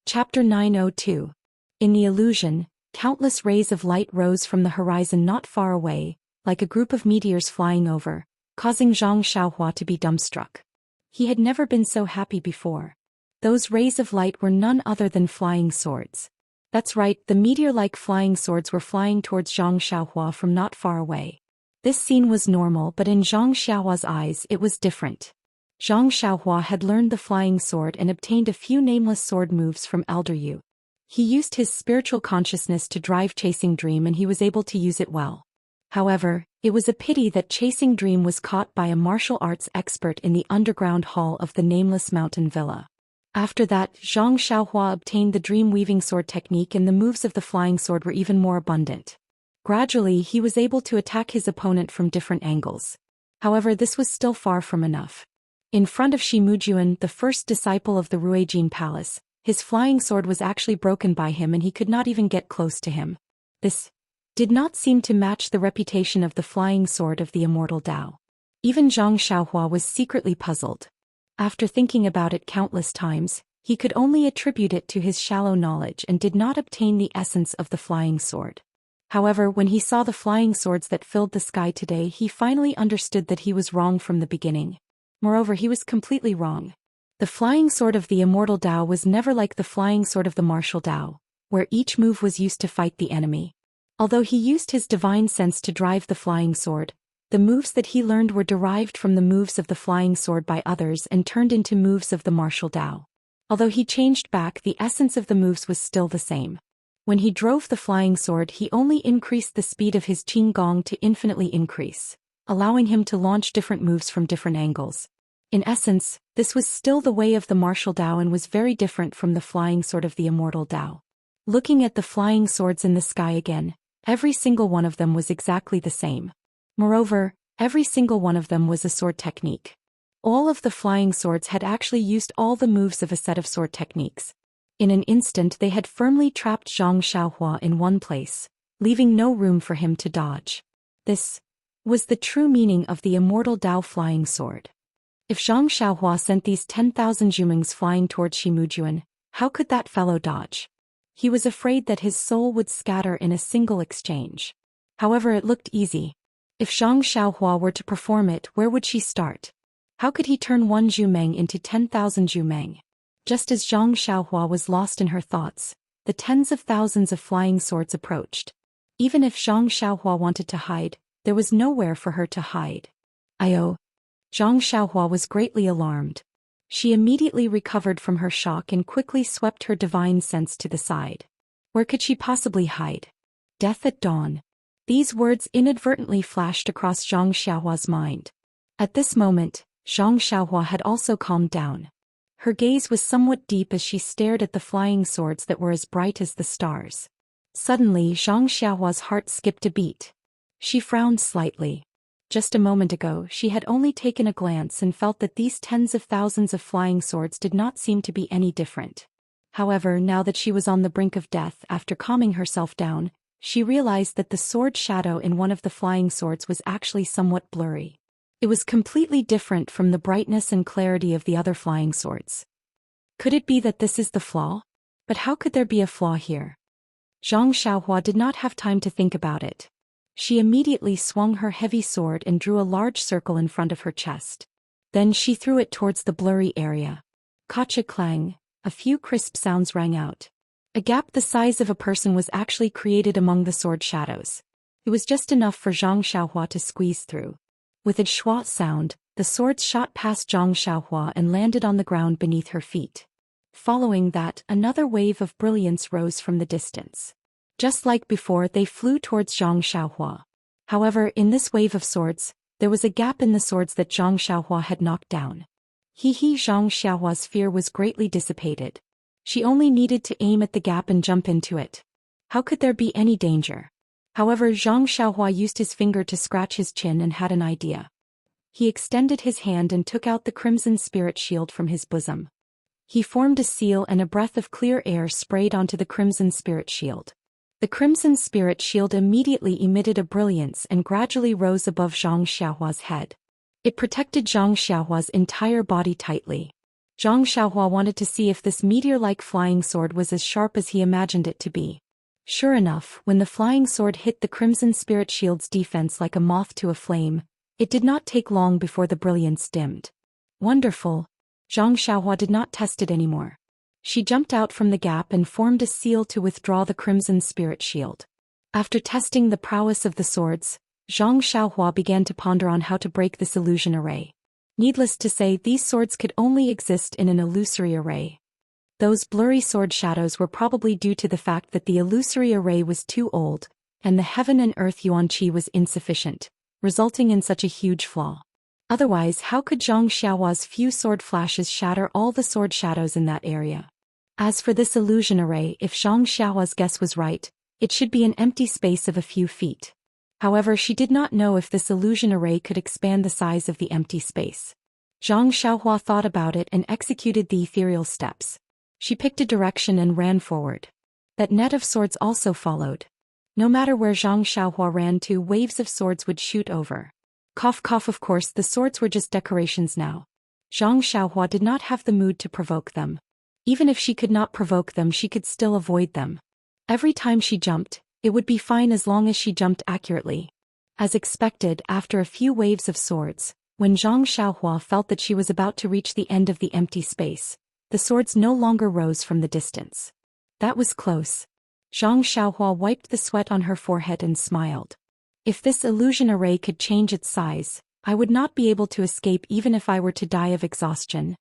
Chapter 902. In the illusion, countless rays of light rose from the horizon not far away, like a group of meteors flying over, causing Zhang Xiaohua to be dumbstruck. He had never been so happy before. Those rays of light were none other than flying swords. That's right, the meteor-like flying swords were flying towards Zhang Xiaohua from not far away. This scene was normal, but in Zhang Xiaohua's eyes it was different. Zhang Xiaohua had learned the flying sword and obtained a few nameless sword moves from Elder Yu. He used his spiritual consciousness to drive Chasing Dream and he was able to use it well. However, it was a pity that Chasing Dream was caught by a martial arts expert in the underground hall of the nameless mountain villa. After that, Zhang Xiaohua obtained the dream-weaving sword technique, and the moves of the flying sword were even more abundant. Gradually, he was able to attack his opponent from different angles. However, this was still far from enough. In front of Shimujuan, the first disciple of the Ruijin Palace, his flying sword was actually broken by him and he could not even get close to him. This did not seem to match the reputation of the flying sword of the immortal Dao. Even Zhang Xiaohua was secretly puzzled. After thinking about it countless times, he could only attribute it to his shallow knowledge and did not obtain the essence of the flying sword. However, when he saw the flying swords that filled the sky today, he finally understood that he was wrong from the beginning. Moreover, he was completely wrong. The flying sword of the immortal Dao was never like the flying sword of the martial Dao, where each move was used to fight the enemy. Although he used his divine sense to drive the flying sword, the moves that he learned were derived from the moves of the flying sword by others and turned into moves of the martial Dao. Although he changed back, the essence of the moves was still the same. When he drove the flying sword, he only increased the speed of his Qinggong to infinitely increase, allowing him to launch different moves from different angles. In essence, this was still the way of the martial Dao and was very different from the flying sword of the immortal Dao. Looking at the flying swords in the sky again, every single one of them was exactly the same. Moreover, every single one of them was a sword technique. All of the flying swords had actually used all the moves of a set of sword techniques. In an instant they had firmly trapped Zhang Xiaohua in one place, leaving no room for him to dodge. This was the true meaning of the immortal Dao flying sword. If Zhang Xiaohua sent these 10,000 Jumongs flying towards Shimujuan, how could that fellow dodge? He was afraid that his soul would scatter in a single exchange. However, it looked easy. If Zhang Xiaohua were to perform it, where would she start? How could he turn one Jumeng into 10,000 Jumeng? Just as Zhang Xiaohua was lost in her thoughts, the tens of thousands of flying swords approached. Even if Zhang Xiaohua wanted to hide, there was nowhere for her to hide. Zhang Xiaohua was greatly alarmed. She immediately recovered from her shock and quickly swept her divine sense to the side. Where could she possibly hide? Death at dawn. These words inadvertently flashed across Zhang Xiaohua's mind. At this moment, Zhang Xiaohua had also calmed down. Her gaze was somewhat deep as she stared at the flying swords that were as bright as the stars. Suddenly, Zhang Xiaohua's heart skipped a beat. She frowned slightly. Just a moment ago, she had only taken a glance and felt that these tens of thousands of flying swords did not seem to be any different. However, now that she was on the brink of death, after calming herself down, she realized that the sword shadow in one of the flying swords was actually somewhat blurry. It was completely different from the brightness and clarity of the other flying swords. Could it be that this is the flaw? But how could there be a flaw here? Zhang Xiaohua did not have time to think about it. She immediately swung her heavy sword and drew a large circle in front of her chest. Then she threw it towards the blurry area. Ka-cha-clang, a few crisp sounds rang out. A gap the size of a person was actually created among the sword shadows. It was just enough for Zhang Xiaohua to squeeze through. With a schwa sound, the swords shot past Zhang Xiaohua and landed on the ground beneath her feet. Following that, another wave of brilliance rose from the distance. Just like before, they flew towards Zhang Xiaohua. However, in this wave of swords, there was a gap in the swords that Zhang Xiaohua had knocked down. Zhang Xiaohua's fear was greatly dissipated. She only needed to aim at the gap and jump into it. How could there be any danger? However, Zhang Xiaohua used his finger to scratch his chin and had an idea. He extended his hand and took out the crimson spirit shield from his bosom. He formed a seal and a breath of clear air sprayed onto the crimson spirit shield. The crimson spirit shield immediately emitted a brilliance and gradually rose above Zhang Xiaohua's head. It protected Zhang Xiaohua's entire body tightly. Zhang Xiaohua wanted to see if this meteor-like flying sword was as sharp as he imagined it to be. Sure enough, when the flying sword hit the crimson spirit shield's defense like a moth to a flame, it did not take long before the brilliance dimmed. Wonderful! Zhang Xiaohua did not test it anymore. She jumped out from the gap and formed a seal to withdraw the crimson spirit shield. After testing the prowess of the swords, Zhang Xiaohua began to ponder on how to break this illusion array. Needless to say, these swords could only exist in an illusory array. Those blurry sword shadows were probably due to the fact that the illusory array was too old, and the heaven and earth yuan qi was insufficient, resulting in such a huge flaw. Otherwise, how could Zhang Xiaohua's few sword flashes shatter all the sword shadows in that area? As for this illusion array, if Zhang Xiaohua's guess was right, it should be an empty space of a few feet. However, she did not know if this illusion array could expand the size of the empty space. Zhang Xiaohua thought about it and executed the ethereal steps. She picked a direction and ran forward. That net of swords also followed. No matter where Zhang Xiaohua ran to, waves of swords would shoot over. Cough cough, of course the swords were just decorations now. Zhang Xiaohua did not have the mood to provoke them. Even if she could not provoke them, she could still avoid them. Every time she jumped, it would be fine as long as she jumped accurately. As expected, after a few waves of swords, when Zhang Xiaohua felt that she was about to reach the end of the empty space, the swords no longer rose from the distance. That was close. Zhang Xiaohua wiped the sweat on her forehead and smiled. If this illusion array could change its size, I would not be able to escape even if I were to die of exhaustion.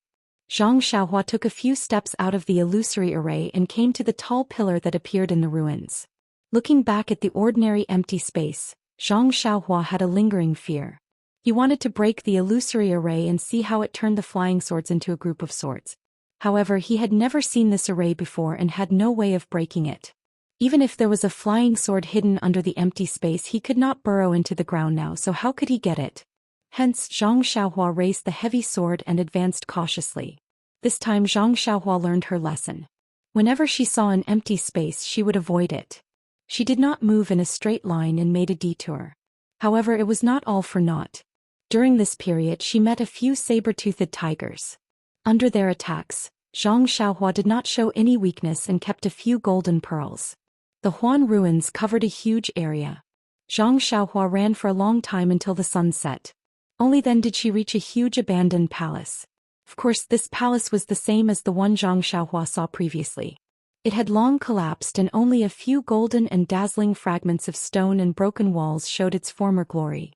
Zhang Xiaohua took a few steps out of the illusory array and came to the tall pillar that appeared in the ruins. Looking back at the ordinary empty space, Zhang Xiaohua had a lingering fear. He wanted to break the illusory array and see how it turned the flying swords into a group of swords. However, he had never seen this array before and had no way of breaking it. Even if there was a flying sword hidden under the empty space, he could not burrow into the ground now, so how could he get it? Hence, Zhang Xiaohua raised the heavy sword and advanced cautiously. This time Zhang Xiaohua learned her lesson. Whenever she saw an empty space, she would avoid it. She did not move in a straight line and made a detour. However, it was not all for naught. During this period she met a few saber-toothed tigers. Under their attacks, Zhang Xiaohua did not show any weakness and kept a few golden pearls. The Huan ruins covered a huge area. Zhang Xiaohua ran for a long time until the sun set. Only then did she reach a huge abandoned palace. Of course, this palace was the same as the one Zhang Xiaohua saw previously. It had long collapsed and only a few golden and dazzling fragments of stone and broken walls showed its former glory.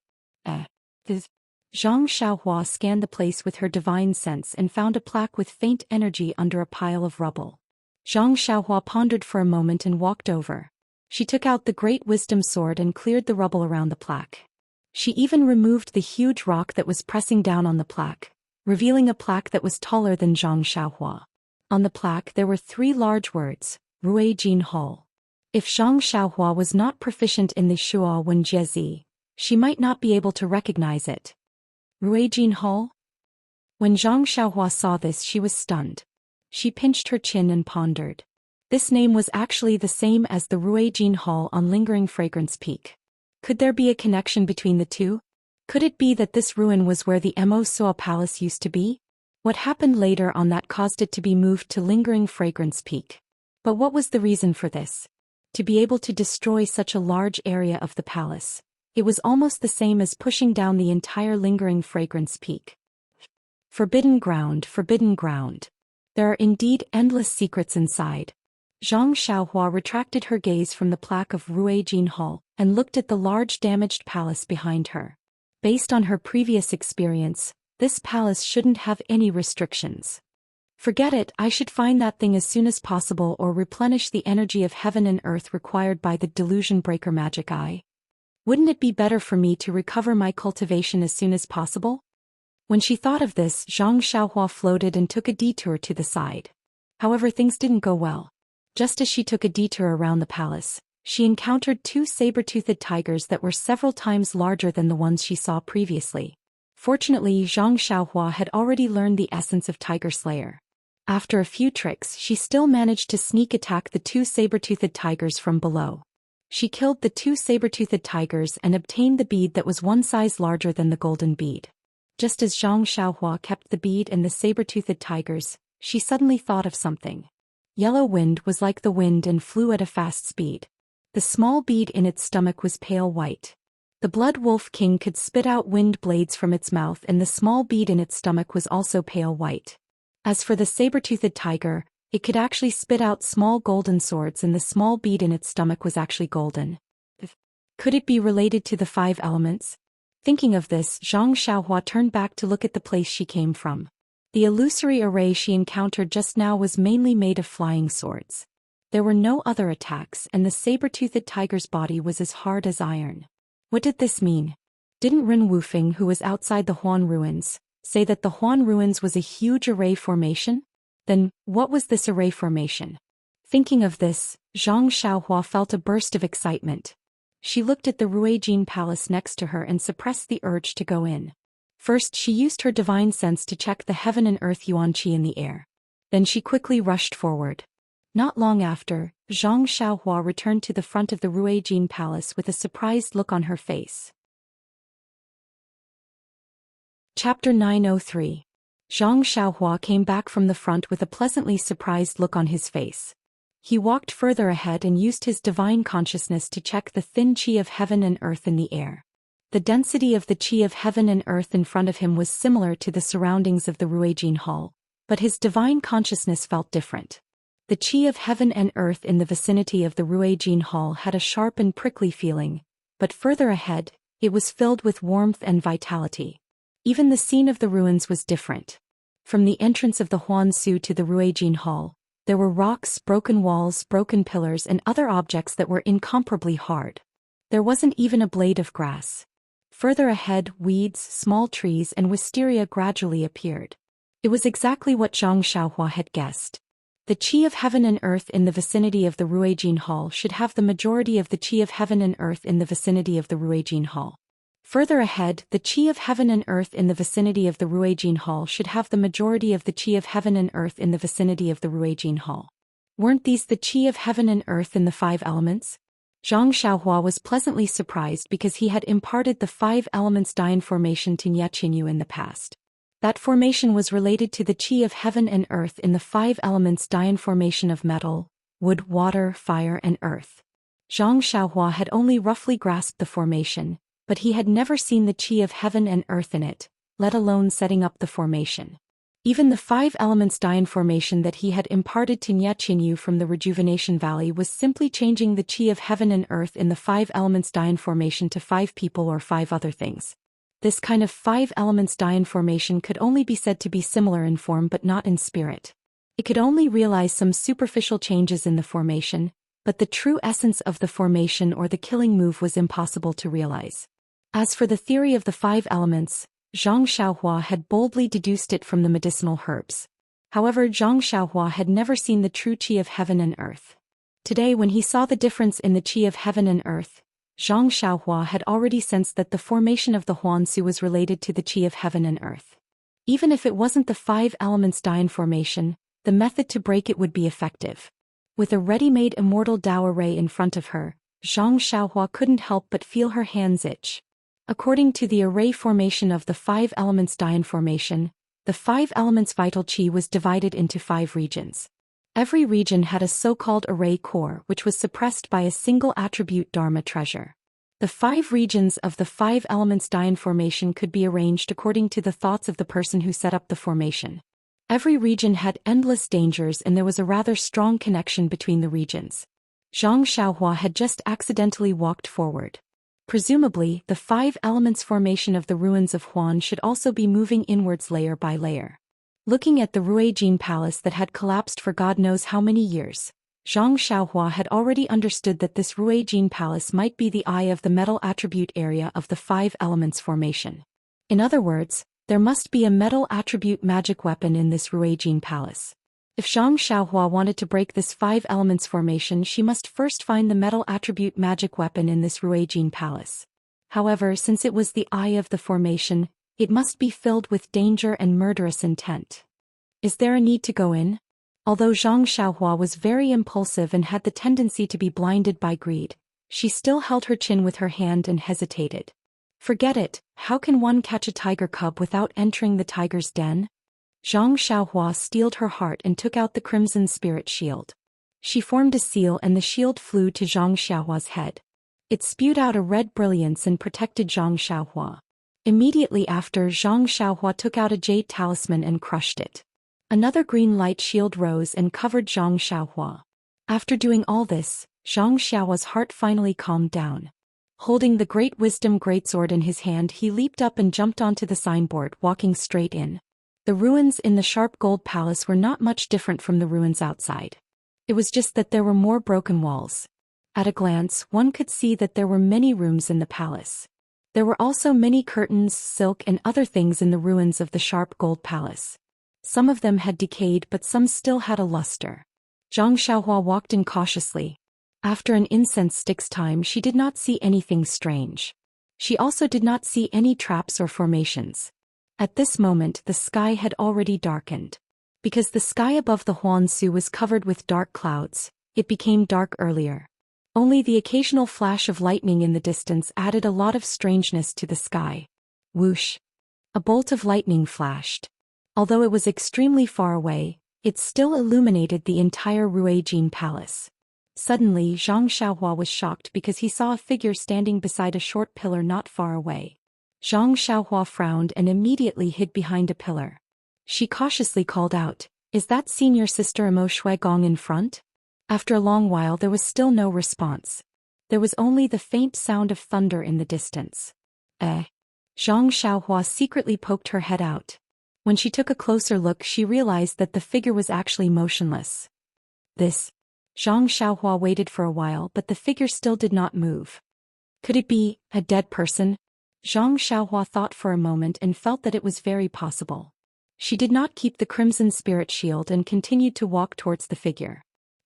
Zhang Xiaohua scanned the place with her divine sense and found a plaque with faint energy under a pile of rubble. Zhang Xiaohua pondered for a moment and walked over. She took out the great wisdom sword and cleared the rubble around the plaque. She even removed the huge rock that was pressing down on the plaque, revealing a plaque that was taller than Zhang Xiaohua. On the plaque there were 3 large words, Rui Jin Hall. If Zhang Xiaohua was not proficient in the Shuo Wen Jiezi, she might not be able to recognize it. Rui Jin Hall? When Zhang Xiaohua saw this, she was stunned. She pinched her chin and pondered. This name was actually the same as the Rui Jin Hall on Lingering Fragrance Peak. Could there be a connection between the two? Could it be that this ruin was where the Mo Suo Palace used to be? What happened later on that caused it to be moved to Lingering Fragrance Peak? But what was the reason for this? To be able to destroy such a large area of the palace. It was almost the same as pushing down the entire Lingering Fragrance Peak. Forbidden ground, forbidden ground. There are indeed endless secrets inside. Zhang Xiaohua retracted her gaze from the plaque of Rui Jin Hall and looked at the large damaged palace behind her. Based on her previous experience, this palace shouldn't have any restrictions. Forget it, I should find that thing as soon as possible or replenish the energy of heaven and earth required by the delusion breaker magic eye. Wouldn't it be better for me to recover my cultivation as soon as possible? When she thought of this, Zhang Xiaohua floated and took a detour to the side. However, things didn't go well. Just as she took a detour around the palace, she encountered 2 saber-toothed tigers that were several times larger than the ones she saw previously. Fortunately, Zhang Xiaohua had already learned the essence of Tiger Slayer. After a few tricks, she still managed to sneak attack the 2 saber-toothed tigers from below. She killed the 2 saber-toothed tigers and obtained the bead that was 1 size larger than the golden bead. Just as Zhang Xiaohua kept the bead and the saber-toothed tigers, she suddenly thought of something. Yellow wind was like the wind and flew at a fast speed. The small bead in its stomach was pale white. The Blood Wolf King could spit out wind blades from its mouth, and the small bead in its stomach was also pale white. As for the saber-toothed tiger, it could actually spit out small golden swords, and the small bead in its stomach was actually golden. Could it be related to the 5 elements? Thinking of this, Zhang Xiaohua turned back to look at the place she came from. The illusory array she encountered just now was mainly made of flying swords. There were no other attacks, and the saber-toothed tiger's body was as hard as iron. What did this mean? Didn't Ren Wufeng, who was outside the Huan ruins, say that the Huan ruins was a huge array formation? Then, what was this array formation? Thinking of this, Zhang Xiaohua felt a burst of excitement. She looked at the Ruijin palace next to her and suppressed the urge to go in. First she used her divine sense to check the heaven and earth yuan qi in the air. Then she quickly rushed forward. Not long after, Zhang Xiaohua returned to the front of the Ruijin palace with a surprised look on her face. Chapter 903. Zhang Xiaohua came back from the front with a pleasantly surprised look on his face. He walked further ahead and used his divine consciousness to check the thin qi of heaven and earth in the air. The density of the qi of heaven and earth in front of him was similar to the surroundings of the Ruijin hall, but his divine consciousness felt different. The qi of heaven and earth in the vicinity of the Ruijin hall had a sharp and prickly feeling, but further ahead, it was filled with warmth and vitality. Even the scene of the ruins was different. From the entrance of the Huan Su to the Ruijin hall, there were rocks, broken walls, broken pillars, and other objects that were incomparably hard. There wasn't even a blade of grass. Further ahead, weeds, small trees, and wisteria gradually appeared. It was exactly what Zhang Xiaohua had guessed. The qi of heaven and earth in the vicinity of the Ruijin hall should have the majority of the qi of heaven and earth in the vicinity of the Ruijin hall. Further ahead, the qi of heaven and earth in the vicinity of the Ruijin hall should have the majority of the qi of heaven and earth in the vicinity of the Ruijin hall. Weren't these the qi of heaven and earth in the 5 elements? Zhang Xiaohua was pleasantly surprised because he had imparted the 5 elements Dian formation to Nie Qinyu in the past. That formation was related to the qi of heaven and earth in the 5 elements Dian formation of metal, wood, water, fire, and earth. Zhang Xiaohua had only roughly grasped the formation, but he had never seen the qi of heaven and earth in it, let alone setting up the formation. Even the 5 elements Dian formation that he had imparted to Nie Qinyu from the Rejuvenation Valley was simply changing the qi of heaven and earth in the 5 elements Dian formation to 5 people or 5 other things. This kind of 5 elements Dian formation could only be said to be similar in form but not in spirit. It could only realize some superficial changes in the formation, but the true essence of the formation or the killing move was impossible to realize. As for the theory of the 5 elements, Zhang Xiaohua had boldly deduced it from the medicinal herbs. However, Zhang Xiaohua had never seen the true qi of heaven and earth. Today, when he saw the difference in the qi of heaven and earth, Zhang Xiaohua had already sensed that the formation of the Huan Su was related to the qi of heaven and earth. Even if it wasn't the 5 elements Dian formation, the method to break it would be effective. With a ready-made immortal Dao array in front of her, Zhang Xiaohua couldn't help but feel her hands itch. According to the array formation of the 5 elements Dian formation, the 5 elements vital qi was divided into 5 regions. Every region had a so-called array core which was suppressed by a single attribute Dharma treasure. The 5 regions of the 5 elements Dian formation could be arranged according to the thoughts of the person who set up the formation. Every region had endless dangers and there was a rather strong connection between the regions. Zhang Xiaohua had just accidentally walked forward. Presumably, the 5 elements formation of the ruins of Huan should also be moving inwards layer by layer. Looking at the Ruijin palace that had collapsed for God knows how many years, Zhang Xiaohua had already understood that this Ruijin palace might be the eye of the metal attribute area of the 5 elements formation. In other words, there must be a metal attribute magic weapon in this Ruijin palace. If Zhang Xiaohua wanted to break this 5 elements formation, she must first find the metal attribute magic weapon in this Ruijin palace. However, since it was the eye of the formation, it must be filled with danger and murderous intent. Is there a need to go in? Although Zhang Xiaohua was very impulsive and had the tendency to be blinded by greed, she still held her chin with her hand and hesitated. Forget it, how can one catch a tiger cub without entering the tiger's den? Zhang Xiaohua steeled her heart and took out the crimson spirit shield. She formed a seal and the shield flew to Zhang Xiaohua's head. It spewed out a red brilliance and protected Zhang Xiaohua. Immediately after, Zhang Xiaohua took out a jade talisman and crushed it. Another green light shield rose and covered Zhang Xiaohua. After doing all this, Zhang Xiaohua's heart finally calmed down. Holding the Great Wisdom Greatsword in his hand, he leaped up and jumped onto the signboard, walking straight in. The ruins in the Sharp Gold Palace were not much different from the ruins outside. It was just that there were more broken walls. At a glance, one could see that there were many rooms in the palace. There were also many curtains, silk and other things in the ruins of the sharp gold palace. Some of them had decayed but some still had a luster. Zhang Xiaohua walked in cautiously. After an incense stick's time she did not see anything strange. She also did not see any traps or formations. At this moment the sky had already darkened. Because the sky above the Huansu was covered with dark clouds, it became dark earlier. Only the occasional flash of lightning in the distance added a lot of strangeness to the sky. Whoosh! A bolt of lightning flashed. Although it was extremely far away, it still illuminated the entire Ruijin Palace. Suddenly Zhang Xiaohua was shocked because he saw a figure standing beside a short pillar not far away. Zhang Xiaohua frowned and immediately hid behind a pillar. She cautiously called out, "Is that senior sister Imo Shuigong in front?" After a long while there was still no response. There was only the faint sound of thunder in the distance. Zhang Xiaohua secretly poked her head out. When she took a closer look she realized that the figure was actually motionless. Zhang Xiaohua waited for a while but the figure still did not move. Could it be a dead person? Zhang Xiaohua thought for a moment and felt that it was very possible. She did not keep the crimson spirit shield and continued to walk towards the figure.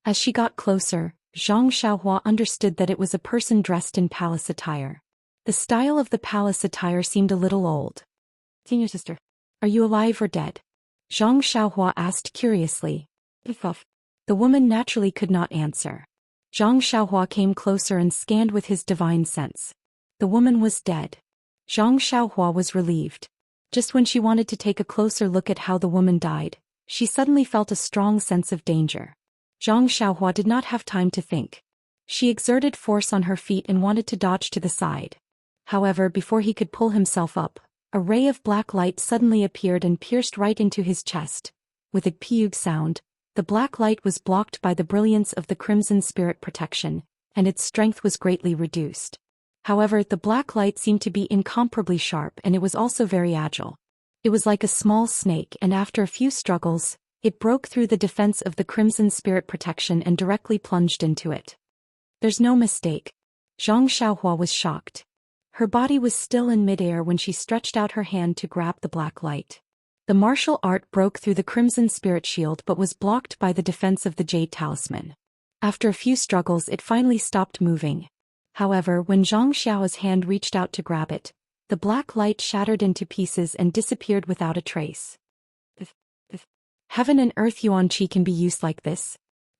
As she got closer, Zhang Xiaohua understood that it was a person dressed in palace attire. The style of the palace attire seemed a little old. "Senior sister, are you alive or dead?" Zhang Xiaohua asked curiously. The woman naturally could not answer. Zhang Xiaohua came closer and scanned with his divine sense. The woman was dead. Zhang Xiaohua was relieved. Just when she wanted to take a closer look at how the woman died, she suddenly felt a strong sense of danger. Zhang Xiaohua did not have time to think. She exerted force on her feet and wanted to dodge to the side. However, before he could pull himself up, a ray of black light suddenly appeared and pierced right into his chest. With a peug sound, the black light was blocked by the brilliance of the crimson spirit protection, and its strength was greatly reduced. However, the black light seemed to be incomparably sharp and it was also very agile. It was like a small snake and after a few struggles, it broke through the defense of the crimson spirit protection and directly plunged into it. There's no mistake. Zhang Xiaohua was shocked. Her body was still in midair when she stretched out her hand to grab the black light. The martial art broke through the crimson spirit shield but was blocked by the defense of the jade talisman. After a few struggles it finally stopped moving. However, when Zhang Xiao's hand reached out to grab it, the black light shattered into pieces and disappeared without a trace. Heaven and earth yuan qi can be used like this?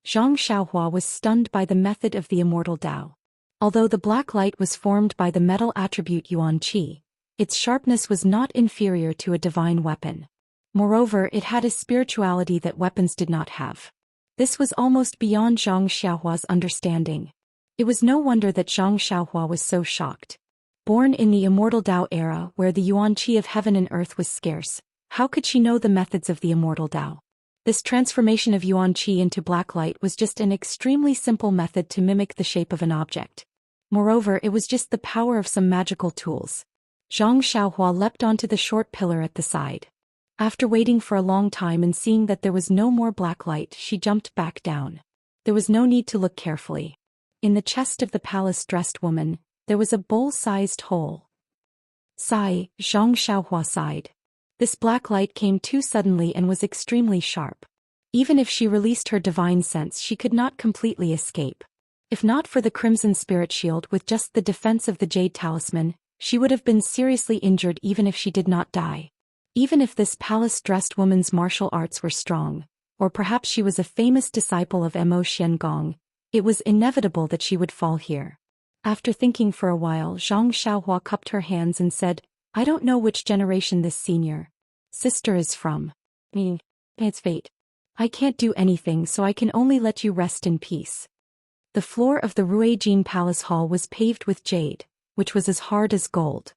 Zhang Xiaohua was stunned by the method of the immortal Tao. Although the black light was formed by the metal attribute yuan qi, its sharpness was not inferior to a divine weapon. Moreover, it had a spirituality that weapons did not have. This was almost beyond Zhang Xiaohua's understanding. It was no wonder that Zhang Xiaohua was so shocked. Born in the immortal Tao era where the yuan qi of heaven and earth was scarce, how could she know the methods of the immortal Tao? This transformation of yuan qi into black light was just an extremely simple method to mimic the shape of an object. Moreover, it was just the power of some magical tools. Zhang Xiaohua leapt onto the short pillar at the side. After waiting for a long time and seeing that there was no more black light, she jumped back down. There was no need to look carefully. In the chest of the palace-dressed woman, there was a bowl-sized hole. Sigh, Zhang Xiaohua sighed. This black light came too suddenly and was extremely sharp. Even if she released her divine sense she could not completely escape. If not for the crimson spirit shield with just the defense of the jade talisman, she would have been seriously injured even if she did not die. Even if this palace-dressed woman's martial arts were strong, or perhaps she was a famous disciple of Mo Xiangong, it was inevitable that she would fall here. After thinking for a while, Zhang Xiaohua cupped her hands and said, "I don't know which generation this senior sister is from. It's fate. I can't do anything so I can only let you rest in peace." The floor of the Ruijin Palace Hall was paved with jade, which was as hard as gold.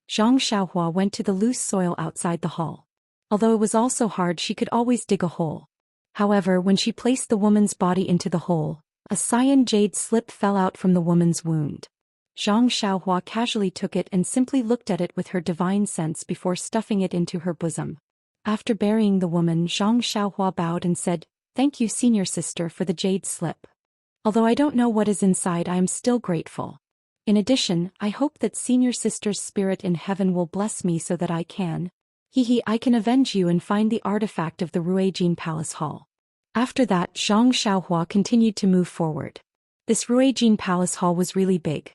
Zhang Xiaohua went to the loose soil outside the hall. Although it was also hard, she could always dig a hole. However, when she placed the woman's body into the hole, a cyan jade slip fell out from the woman's wound. Zhang Xiaohua casually took it and simply looked at it with her divine sense before stuffing it into her bosom. After burying the woman, Zhang Xiaohua bowed and said, Thank you, senior sister, for the jade slip. Although I don't know what is inside, I am still grateful. In addition, I hope that senior sister's spirit in heaven will bless me so that I can avenge you and find the artifact of the Ruijin Palace Hall. After that, Zhang Xiaohua continued to move forward. This Ruijin Palace Hall was really big.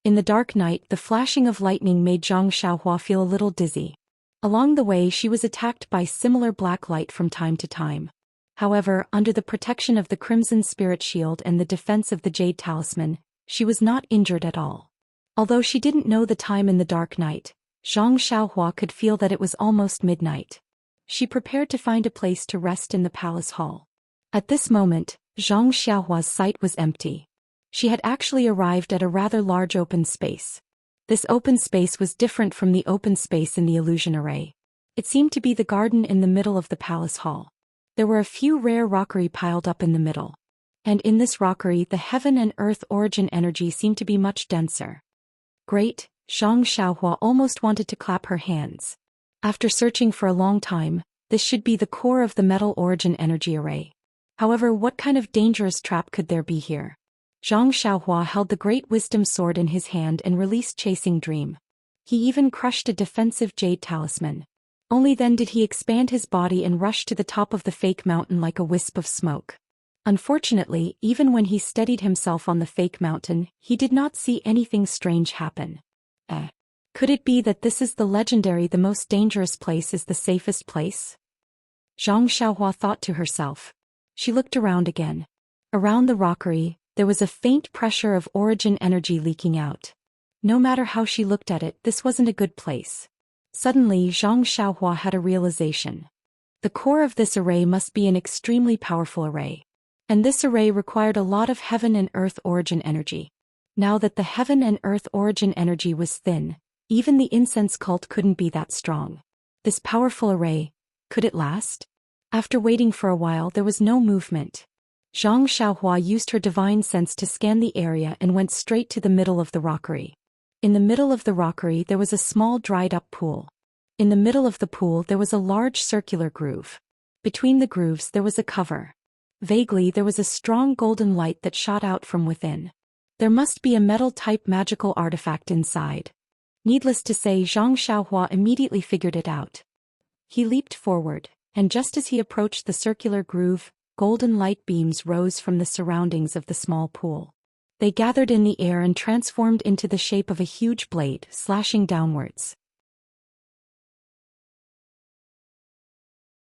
In the dark night, the flashing of lightning made Zhang Xiaohua feel a little dizzy. Along the way, she was attacked by similar black light from time to time. However, under the protection of the Crimson Spirit Shield and the defense of the Jade Talisman, she was not injured at all. Although she didn't know the time in the dark night, Zhang Xiaohua could feel that it was almost midnight. She prepared to find a place to rest in the palace hall. At this moment, Zhang Xiaohua's sight was empty. She had actually arrived at a rather large open space. This open space was different from the open space in the illusion array. It seemed to be the garden in the middle of the palace hall. There were a few rare rockery piled up in the middle. And in this rockery, the heaven and earth origin energy seemed to be much denser. Great, Zhang Xiaohua almost wanted to clap her hands. After searching for a long time, this should be the core of the metal origin energy array. However, what kind of dangerous trap could there be here? Zhang Xiaohua held the great wisdom sword in his hand and released Chasing Dream. He even crushed a defensive jade talisman. Only then did he expand his body and rush to the top of the fake mountain like a wisp of smoke. Unfortunately, even when he steadied himself on the fake mountain, he did not see anything strange happen. Could it be that this is the legendary the most dangerous place is the safest place? Zhang Xiaohua thought to herself. She looked around again. Around the rockery, there was a faint pressure of origin energy leaking out. No matter how she looked at it, this wasn't a good place. Suddenly, Zhang Xiaohua had a realization. The core of this array must be an extremely powerful array. And this array required a lot of heaven and earth origin energy. Now that the heaven and earth origin energy was thin, even the incense cult couldn't be that strong. This powerful array, could it last? After waiting for a while, there was no movement. Zhang Xiaohua used her divine sense to scan the area and went straight to the middle of the rockery. In the middle of the rockery there was a small dried-up pool. In the middle of the pool there was a large circular groove. Between the grooves there was a cover. Vaguely there was a strong golden light that shot out from within. There must be a metal-type magical artifact inside. Needless to say, Zhang Xiaohua immediately figured it out. He leaped forward, and just as he approached the circular groove, golden light beams rose from the surroundings of the small pool. They gathered in the air and transformed into the shape of a huge blade, slashing downwards.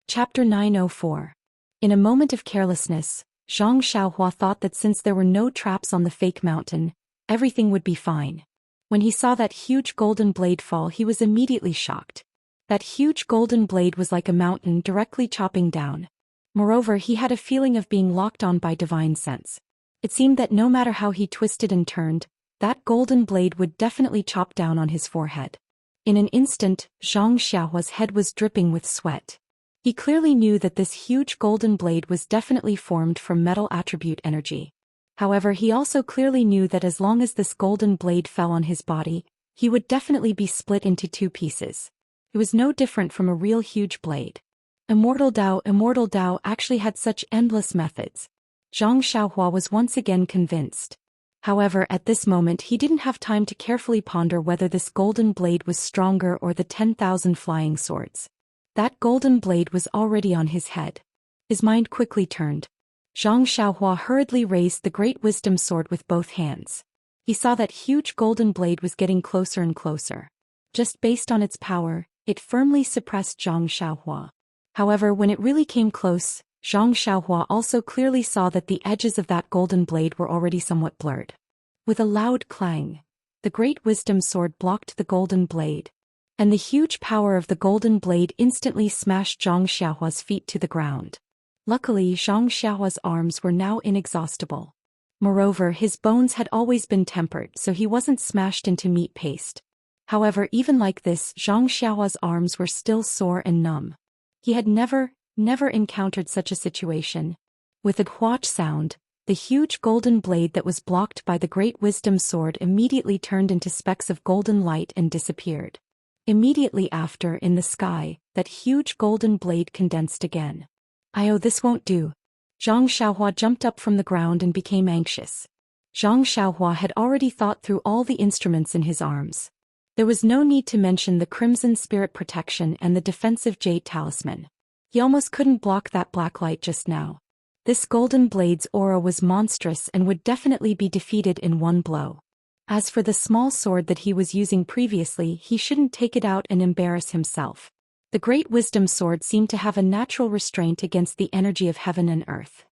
Chapter 904. In a moment of carelessness, Zhang Xiaohua thought that since there were no traps on the fake mountain, everything would be fine. When he saw that huge golden blade fall, he was immediately shocked. That huge golden blade was like a mountain directly chopping down. Moreover, he had a feeling of being locked on by divine sense. It seemed that no matter how he twisted and turned, that golden blade would definitely chop down on his forehead. In an instant, Zhang Xiaohua's head was dripping with sweat. He clearly knew that this huge golden blade was definitely formed from metal attribute energy. However, he also clearly knew that as long as this golden blade fell on his body, he would definitely be split into two pieces. It was no different from a real huge blade. Immortal Dao actually had such endless methods. Zhang Xiaohua was once again convinced. However, at this moment he didn't have time to carefully ponder whether this golden blade was stronger or the 10,000 flying swords. That golden blade was already on his head. His mind quickly turned. Zhang Xiaohua hurriedly raised the great wisdom sword with both hands. He saw that huge golden blade was getting closer and closer. Just based on its power, it firmly suppressed Zhang Xiaohua. However, when it really came close, Zhang Xiaohua also clearly saw that the edges of that golden blade were already somewhat blurred. With a loud clang, the great wisdom sword blocked the golden blade, and the huge power of the golden blade instantly smashed Zhang Xiaohua's feet to the ground. Luckily, Zhang Xiaohua's arms were now inexhaustible. Moreover, his bones had always been tempered, so he wasn't smashed into meat paste. However, even like this, Zhang Xiaohua's arms were still sore and numb. He had never encountered such a situation. With a whoosh sound, the huge golden blade that was blocked by the great wisdom sword immediately turned into specks of golden light and disappeared. Immediately after, in the sky, that huge golden blade condensed again. "Oh, this won't do." Zhang Xiaohua jumped up from the ground and became anxious. Zhang Xiaohua had already thought through all the instruments in his arms. There was no need to mention the Crimson Spirit Protection and the defensive Jade Talisman. He almost couldn't block that black light just now. This Golden Blade's aura was monstrous and would definitely be defeated in one blow. As for the small sword that he was using previously, he shouldn't take it out and embarrass himself. The Great Wisdom Sword seemed to have a natural restraint against the energy of heaven and earth.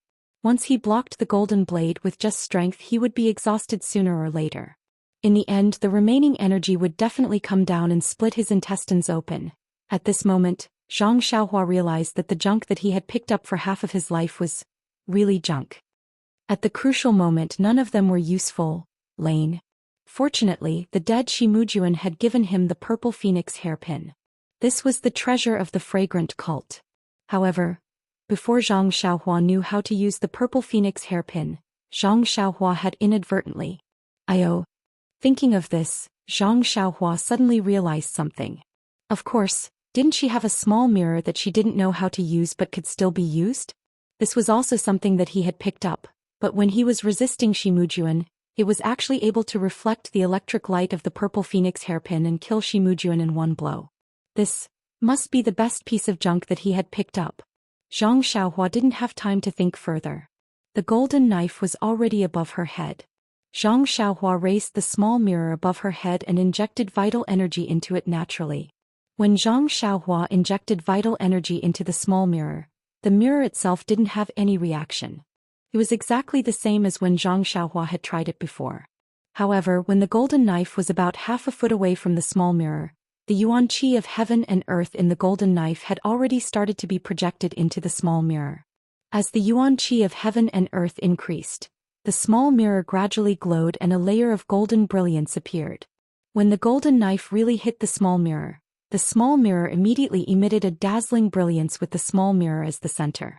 Once he blocked the Golden Blade with just strength, he would be exhausted sooner or later. In the end, the remaining energy would definitely come down and split his intestines open. At this moment, Zhang Xiaohua realized that the junk that he had picked up for half of his life was really junk. At the crucial moment, none of them were useful. Lane. Fortunately, the dead Shimujuan had given him the purple phoenix hairpin. This was the treasure of the fragrant cult. However, before Zhang Xiaohua knew how to use the purple phoenix hairpin, Zhang Xiaohua had inadvertently. Thinking of this, Zhang Xiaohua suddenly realized something. Of course, didn't she have a small mirror that she didn't know how to use but could still be used? This was also something that he had picked up, but when he was resisting Shimujuan, it was actually able to reflect the electric light of the purple phoenix hairpin and kill Shimujuan in one blow. This must be the best piece of junk that he had picked up. Zhang Xiaohua didn't have time to think further. The golden knife was already above her head. Zhang Xiaohua raised the small mirror above her head and injected vital energy into it naturally. When Zhang Xiaohua injected vital energy into the small mirror, the mirror itself didn't have any reaction. It was exactly the same as when Zhang Xiaohua had tried it before. However, when the golden knife was about half a foot away from the small mirror, the yuan qi of heaven and earth in the golden knife had already started to be projected into the small mirror. As the yuan qi of heaven and earth increased, the small mirror gradually glowed and a layer of golden brilliance appeared. When the golden knife really hit the small mirror immediately emitted a dazzling brilliance with the small mirror as the center.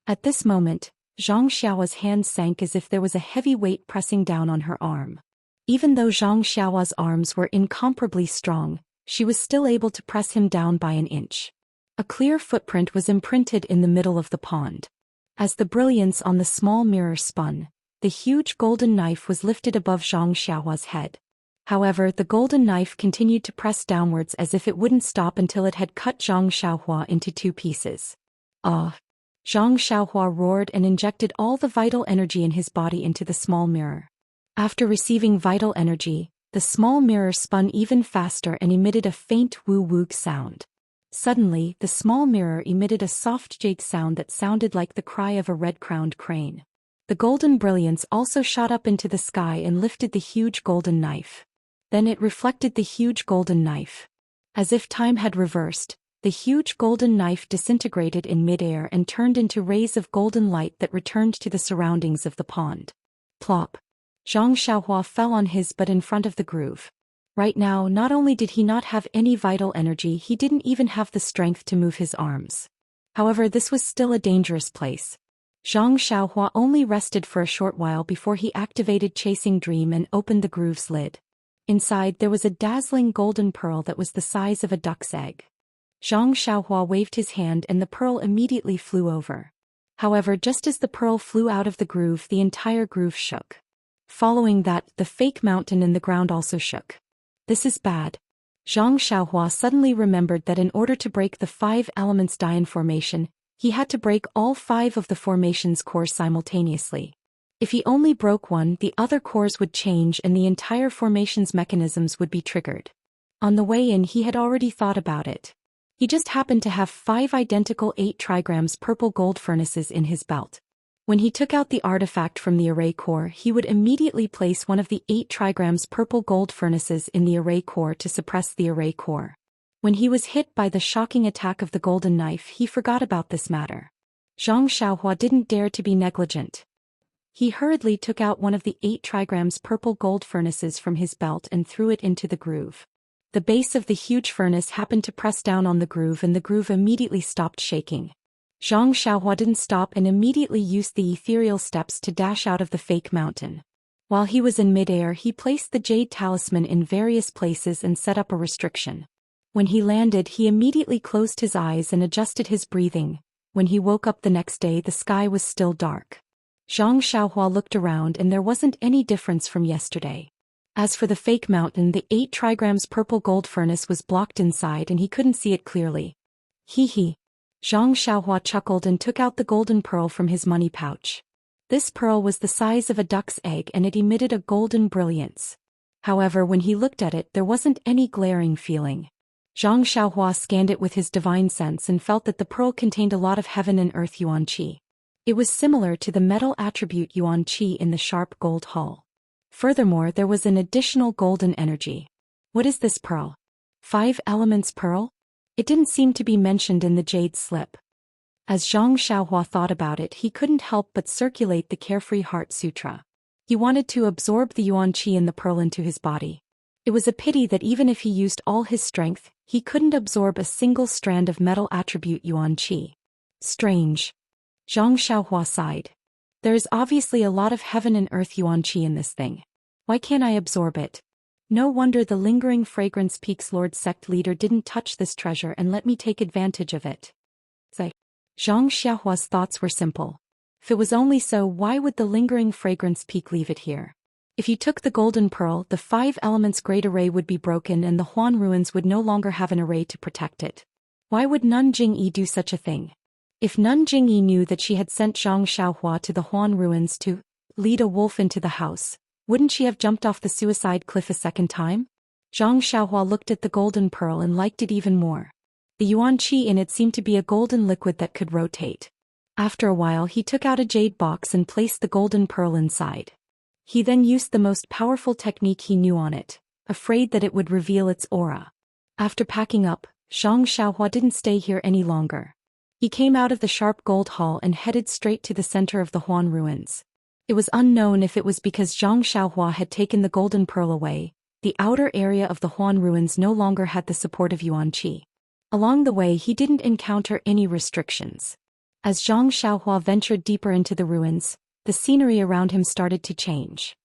At this moment, Zhang Xiaohua's hand sank as if there was a heavy weight pressing down on her arm. Even though Zhang Xiaohua's arms were incomparably strong, she was still able to press him down by an inch. A clear footprint was imprinted in the middle of the pond. As the brilliance on the small mirror spun, the huge golden knife was lifted above Zhang Xiaohua's head. However, the golden knife continued to press downwards as if it wouldn't stop until it had cut Zhang Xiaohua into two pieces. Zhang Xiaohua roared and injected all the vital energy in his body into the small mirror. After receiving vital energy, the small mirror spun even faster and emitted a faint woo-woo sound. Suddenly, the small mirror emitted a soft jade sound that sounded like the cry of a red-crowned crane. The golden brilliance also shot up into the sky and lifted the huge golden knife. Then it reflected the huge golden knife. As if time had reversed, the huge golden knife disintegrated in midair and turned into rays of golden light that returned to the surroundings of the pond. Plop! Zhang Xiaohua fell on his butt in front of the groove. Right now, not only did he not have any vital energy, he didn't even have the strength to move his arms. However, this was still a dangerous place. Zhang Xiaohua only rested for a short while before he activated Chasing Dream and opened the groove's lid. Inside there was a dazzling golden pearl that was the size of a duck's egg. Zhang Xiaohua waved his hand and the pearl immediately flew over. However, just as the pearl flew out of the groove, the entire groove shook. Following that, the fake mountain in the ground also shook. This is bad. Zhang Xiaohua suddenly remembered that in order to break the 5 elements Dian formation, he had to break all 5 of the formation's cores simultaneously. If he only broke one, the other cores would change and the entire formation's mechanisms would be triggered. On the way in, he had already thought about it. He just happened to have 5 identical 8 trigrams purple gold furnaces in his belt. When he took out the artifact from the array core, he would immediately place one of the 8 trigrams purple gold furnaces in the array core to suppress the array core. When he was hit by the shocking attack of the golden knife, he forgot about this matter. Zhang Xiaohua didn't dare to be negligent. He hurriedly took out one of the 8 trigrams purple gold furnaces from his belt and threw it into the groove. The base of the huge furnace happened to press down on the groove and the groove immediately stopped shaking. Zhang Xiaohua didn't stop and immediately used the ethereal steps to dash out of the fake mountain. While he was in midair, he placed the jade talisman in various places and set up a restriction. When he landed, he immediately closed his eyes and adjusted his breathing, When he woke up the next day, the sky was still dark. Zhang Xiaohua looked around and there wasn't any difference from yesterday. As for the fake mountain, the 8 trigrams purple gold furnace was blocked inside and he couldn't see it clearly. Hee hee. Zhang Xiaohua chuckled and took out the golden pearl from his money pouch. This pearl was the size of a duck's egg and it emitted a golden brilliance. However, when he looked at it, there wasn't any glaring feeling. Zhang Xiaohua scanned it with his divine sense and felt that the pearl contained a lot of heaven and earth yuan qi. It was similar to the metal attribute yuan qi in the sharp gold hull. Furthermore, there was an additional golden energy. What is this pearl? 5 elements pearl? It didn't seem to be mentioned in the jade slip. As Zhang Xiaohua thought about it, he couldn't help but circulate the Carefree Heart Sutra. He wanted to absorb the yuan qi in the pearl into his body. It was a pity that even if he used all his strength, he couldn't absorb a single strand of metal attribute yuan qi. Strange. Zhang Xiaohua sighed. There is obviously a lot of heaven and earth yuan qi in this thing. Why can't I absorb it? No wonder the lingering fragrance peaks Lord sect leader didn't touch this treasure and let me take advantage of it. Zhang Xiaohua's thoughts were simple. If it was only so, why would the lingering fragrance peak leave it here? If you took the golden pearl, the 5 elements great array would be broken and the Huan ruins would no longer have an array to protect it. Why would Nun Jingyi do such a thing? If Nun Jingyi knew that she had sent Zhang Xiaohua to the Huan ruins to lead a wolf into the house, wouldn't she have jumped off the suicide cliff a second time? Zhang Xiaohua looked at the golden pearl and liked it even more. The yuan qi in it seemed to be a golden liquid that could rotate. After a while, he took out a jade box and placed the golden pearl inside. He then used the most powerful technique he knew on it, afraid that it would reveal its aura. After packing up, Zhang Xiaohua didn't stay here any longer. He came out of the sharp gold hall and headed straight to the center of the Huan ruins. It was unknown if it was because Zhang Xiaohua had taken the golden pearl away. The outer area of the Huan ruins no longer had the support of yuan qi. Along the way, he didn't encounter any restrictions. As Zhang Xiaohua ventured deeper into the ruins, the scenery around him started to change.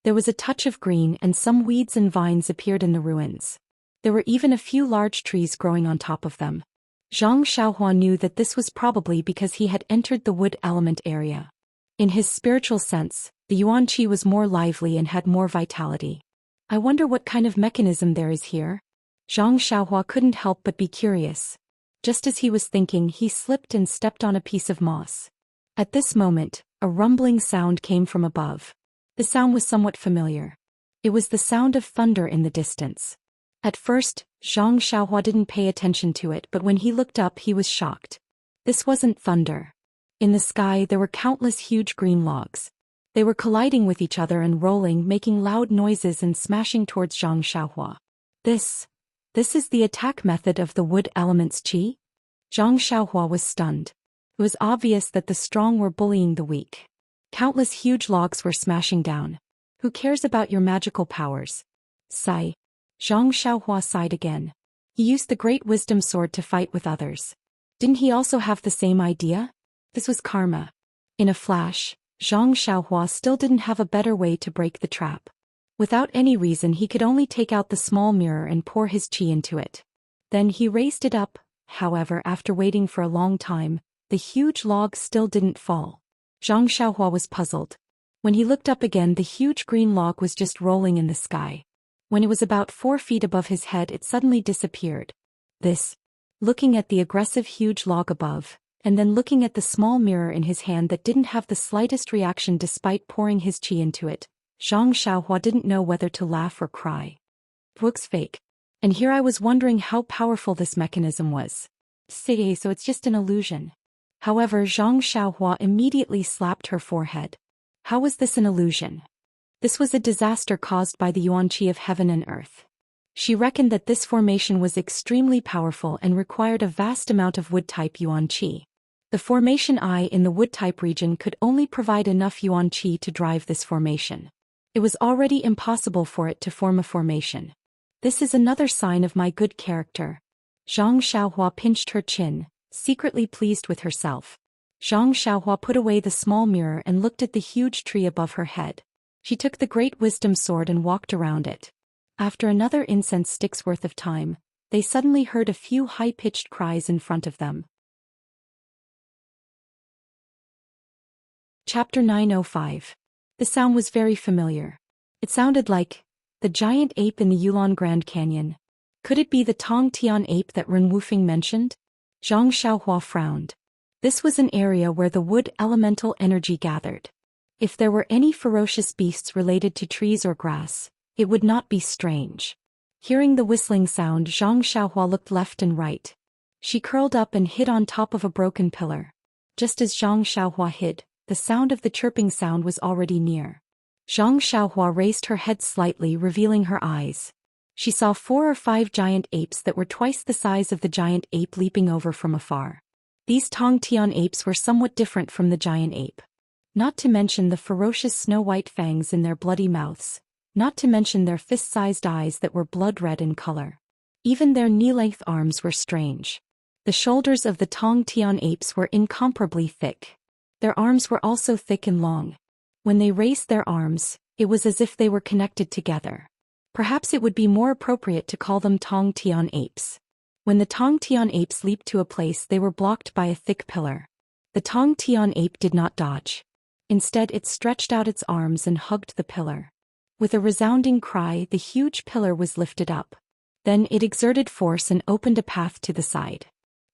There was a touch of green and some weeds and vines appeared in the ruins. There were even a few large trees growing on top of them. Zhang Xiaohua knew that this was probably because he had entered the wood element area. In his spiritual sense, the yuan qi was more lively and had more vitality. I wonder what kind of mechanism there is here? Zhang Xiaohua couldn't help but be curious. Just as he was thinking, he slipped and stepped on a piece of moss. At this moment, a rumbling sound came from above. The sound was somewhat familiar. It was the sound of thunder in the distance. At first, Zhang Xiaohua didn't pay attention to it, but when he looked up, he was shocked. This wasn't thunder. In the sky, there were countless huge green logs. They were colliding with each other and rolling, making loud noises and smashing towards Zhang Xiaohua. This is the attack method of the wood element's qi? Zhang Xiaohua was stunned. It was obvious that the strong were bullying the weak. Countless huge logs were smashing down. Who cares about your magical powers? Sigh. Zhang Xiaohua sighed again. He used the great wisdom sword to fight with others. Didn't he also have the same idea? This was karma. In a flash, Zhang Xiaohua still didn't have a better way to break the trap. Without any reason, he could only take out the small mirror and pour his qi into it. Then he raised it up. However, after waiting for a long time, the huge log still didn't fall. Zhang Xiaohua was puzzled. When he looked up again, the huge green log was just rolling in the sky. When it was about 4 feet above his head, it suddenly disappeared. Looking at the aggressive huge log above, and then looking at the small mirror in his hand that didn't have the slightest reaction despite pouring his qi into it, Zhang Xiaohua didn't know whether to laugh or cry. Looks fake. And here I was wondering how powerful this mechanism was. Say, so it's just an illusion. However, Zhang Xiaohua immediately slapped her forehead. How was this an illusion? This was a disaster caused by the yuan qi of heaven and earth. She reckoned that this formation was extremely powerful and required a vast amount of wood-type yuan qi. The formation I in the wood-type region could only provide enough yuan qi to drive this formation. It was already impossible for it to form a formation. This is another sign of my good character. Zhang Xiaohua pinched her chin, secretly pleased with herself. Zhang Xiaohua put away the small mirror and looked at the huge tree above her head. She took the great wisdom sword and walked around it. After another incense stick's worth of time, they suddenly heard a few high-pitched cries in front of them. Chapter 905. The sound was very familiar. It sounded like the giant ape in the Yulon Grand Canyon. Could it be the Tong Tian ape that Ren Wufeng mentioned? Zhang Xiaohua frowned. This was an area where the wood elemental energy gathered. If there were any ferocious beasts related to trees or grass, it would not be strange. Hearing the whistling sound, Zhang Xiaohua looked left and right. She curled up and hid on top of a broken pillar. Just as Zhang Xiaohua hid, the sound of the chirping sound was already near. Zhang Xiaohua raised her head slightly, revealing her eyes. She saw 4 or 5 giant apes that were twice the size of the giant ape leaping over from afar. These Tong Tian apes were somewhat different from the giant ape. Not to mention the ferocious snow-white fangs in their bloody mouths. Not to mention their fist-sized eyes that were blood-red in color. Even their knee-length arms were strange. The shoulders of the Tong Tian apes were incomparably thick. Their arms were also thick and long. When they raised their arms, it was as if they were connected together. Perhaps it would be more appropriate to call them Tong Tian apes. When the Tong Tian apes leaped to a place, they were blocked by a thick pillar. The Tong Tian ape did not dodge. Instead, it stretched out its arms and hugged the pillar. With a resounding cry, the huge pillar was lifted up. Then it exerted force and opened a path to the side.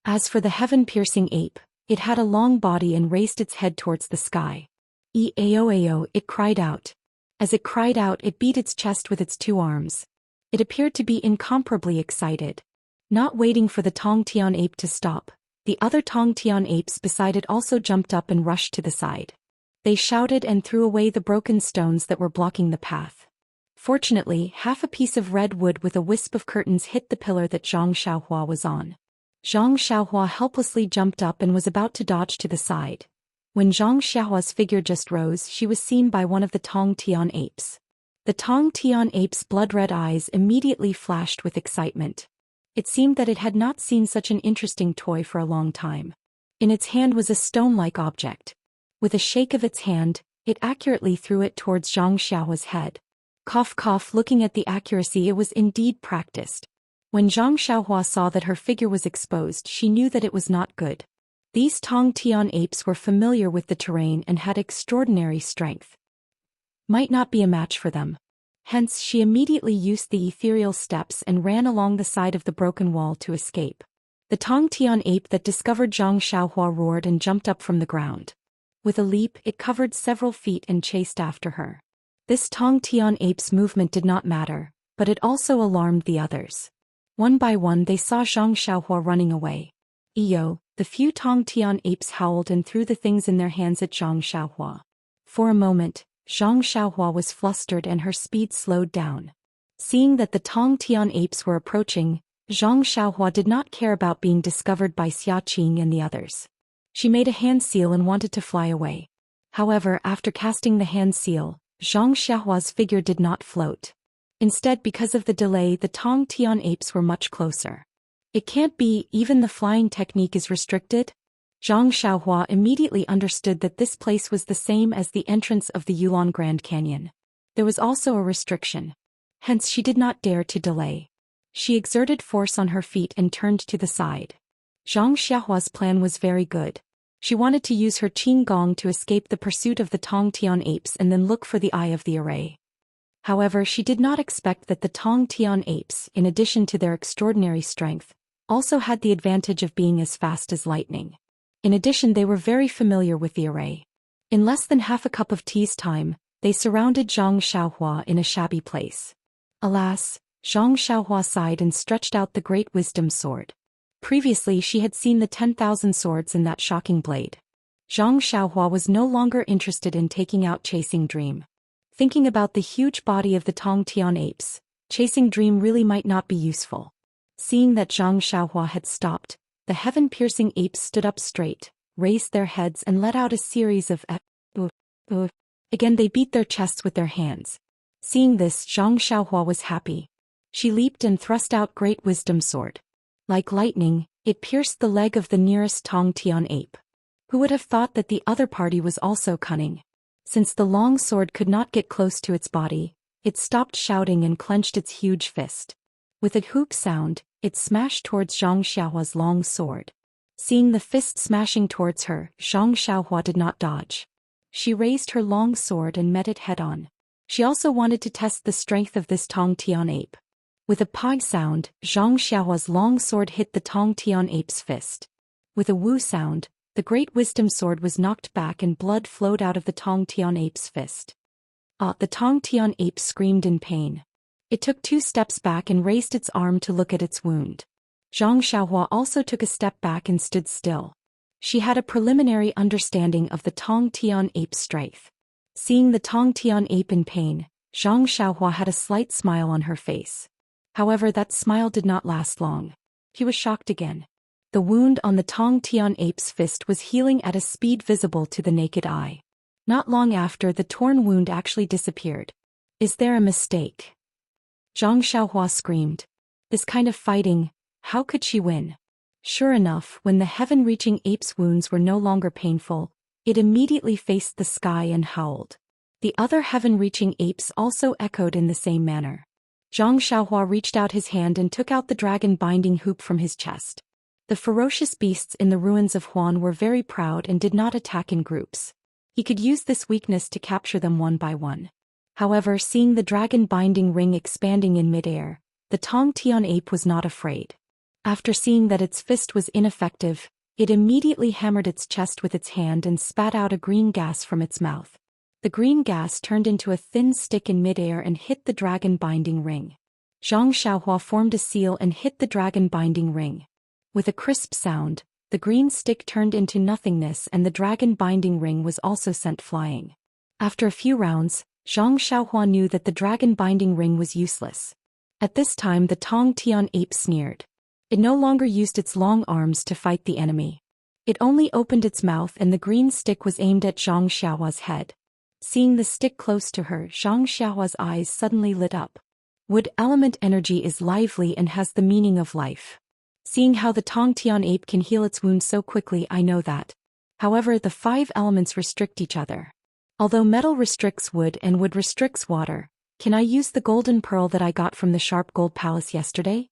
As for the heaven-piercing ape, it had a long body and raised its head towards the sky. E-ao-ao, it cried out. As it cried out, it beat its chest with its 2 arms. It appeared to be incomparably excited. Not waiting for the Tong Tian ape to stop, the other Tong Tian apes beside it also jumped up and rushed to the side. They shouted and threw away the broken stones that were blocking the path. Fortunately, half a piece of red wood with a wisp of curtains hit the pillar that Zhang Xiaohua was on. Zhang Xiaohua helplessly jumped up and was about to dodge to the side. When Zhang Xiaohua's figure just rose, she was seen by one of the Tong Tian apes. The Tong Tian ape's blood-red eyes immediately flashed with excitement. It seemed that it had not seen such an interesting toy for a long time. In its hand was a stone-like object. With a shake of its hand, it accurately threw it towards Zhang Xiaohua's head. Cough cough, looking at the accuracy, it was indeed practiced. When Zhang Xiaohua saw that her figure was exposed, she knew that it was not good. These Tong Tian apes were familiar with the terrain and had extraordinary strength. Might not be a match for them. Hence, she immediately used the ethereal steps and ran along the side of the broken wall to escape. The Tong Tian ape that discovered Zhang Xiaohua roared and jumped up from the ground. With a leap, it covered several feet and chased after her. This Tong Tian ape's movement did not matter, but it also alarmed the others. One by one they saw Zhang Xiaohua running away. Iyo, the few Tong Tian apes howled and threw the things in their hands at Zhang Xiaohua. For a moment, Zhang Xiaohua was flustered and her speed slowed down. Seeing that the Tong Tian apes were approaching, Zhang Xiaohua did not care about being discovered by Xia Qing and the others. She made a hand seal and wanted to fly away. However, after casting the hand seal, Zhang Xiaohua's figure did not float. Instead, because of the delay, the Tong Tian apes were much closer. It can't be, even the flying technique is restricted? Zhang Xiaohua immediately understood that this place was the same as the entrance of the Yulon Grand Canyon. There was also a restriction. Hence she did not dare to delay. She exerted force on her feet and turned to the side. Zhang Xiaohua's plan was very good. She wanted to use her qing gong to escape the pursuit of the Tong Tian apes and then look for the eye of the array. However, she did not expect that the Tong Tian apes, in addition to their extraordinary strength, also had the advantage of being as fast as lightning. In addition, they were very familiar with the array. In less than half a cup of tea's time, they surrounded Zhang Xiaohua in a shabby place. Alas, Zhang Xiaohua sighed and stretched out the great wisdom sword. Previously she had seen the 10,000 swords in that shocking blade. Zhang Xiaohua was no longer interested in taking out Chasing Dream. Thinking about the huge body of the Tong Tian apes, Chasing Dream really might not be useful. Seeing that Zhang Xiaohua had stopped, the heaven-piercing apes stood up straight, raised their heads and let out a series of Again they beat their chests with their hands. Seeing this, Zhang Xiaohua was happy. She leaped and thrust out great wisdom sword. Like lightning, it pierced the leg of the nearest Tong Tian ape. Who would have thought that the other party was also cunning? Since the long sword could not get close to its body, it stopped shouting and clenched its huge fist. With a hoop sound, it smashed towards Zhang Xiaohua's long sword. Seeing the fist smashing towards her, Zhang Xiaohua did not dodge. She raised her long sword and met it head-on. She also wanted to test the strength of this Tong Tian ape. With a pie sound, Zhang Xiaohua's long sword hit the Tong Tian ape's fist. With a woo sound, the great wisdom sword was knocked back and blood flowed out of the Tong Tian ape's fist. The Tong Tian ape screamed in pain. It took 2 steps back and raised its arm to look at its wound. Zhang Xiaohua also took a step back and stood still. She had a preliminary understanding of the Tong Tian ape's strength. Seeing the Tong Tian ape in pain, Zhang Xiaohua had a slight smile on her face. However, that smile did not last long. He was shocked again. The wound on the Tong Tian ape's fist was healing at a speed visible to the naked eye. Not long after, the torn wound actually disappeared. Is there a mistake? Zhang Xiaohua screamed. This kind of fighting, how could she win? Sure enough, when the heaven-reaching ape's wounds were no longer painful, it immediately faced the sky and howled. The other heaven-reaching apes also echoed in the same manner. Zhang Xiaohua reached out his hand and took out the dragon-binding hoop from his chest. The ferocious beasts in the ruins of Huan were very proud and did not attack in groups. He could use this weakness to capture them one by one. However, seeing the dragon-binding ring expanding in midair, the Tong Tian ape was not afraid. After seeing that its fist was ineffective, it immediately hammered its chest with its hand and spat out a green gas from its mouth. The green gas turned into a thin stick in midair and hit the dragon-binding ring. Zhang Xiaohua formed a seal and hit the dragon-binding ring. With a crisp sound, the green stick turned into nothingness and the dragon-binding ring was also sent flying. After a few rounds, Zhang Xiaohua knew that the dragon-binding ring was useless. At this time, the Tong Tian ape sneered. It no longer used its long arms to fight the enemy. It only opened its mouth and the green stick was aimed at Zhang Xiaohua's head. Seeing the stick close to her, Zhang Xiaohua's eyes suddenly lit up. Wood element energy is lively and has the meaning of life. Seeing how the Tong Tian ape can heal its wounds so quickly, I know that. However, the 5 elements restrict each other. Although metal restricts wood and wood restricts water, can I use the golden pearl that I got from the Sharp Gold Palace yesterday?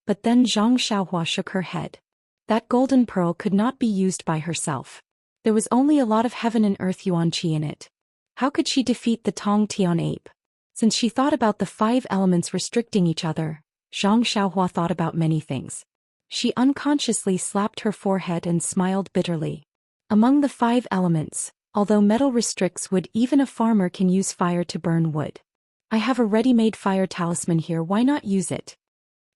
But then Zhang Xiaohua shook her head. That golden pearl could not be used by herself. There was only a lot of heaven and earth yuan qi in it. How could she defeat the Tong Tian ape? Since she thought about the 5 elements restricting each other, Zhang Xiaohua thought about many things. She unconsciously slapped her forehead and smiled bitterly. Among the 5 elements, although metal restricts wood, even a farmer can use fire to burn wood. I have a ready-made fire talisman here, why not use it?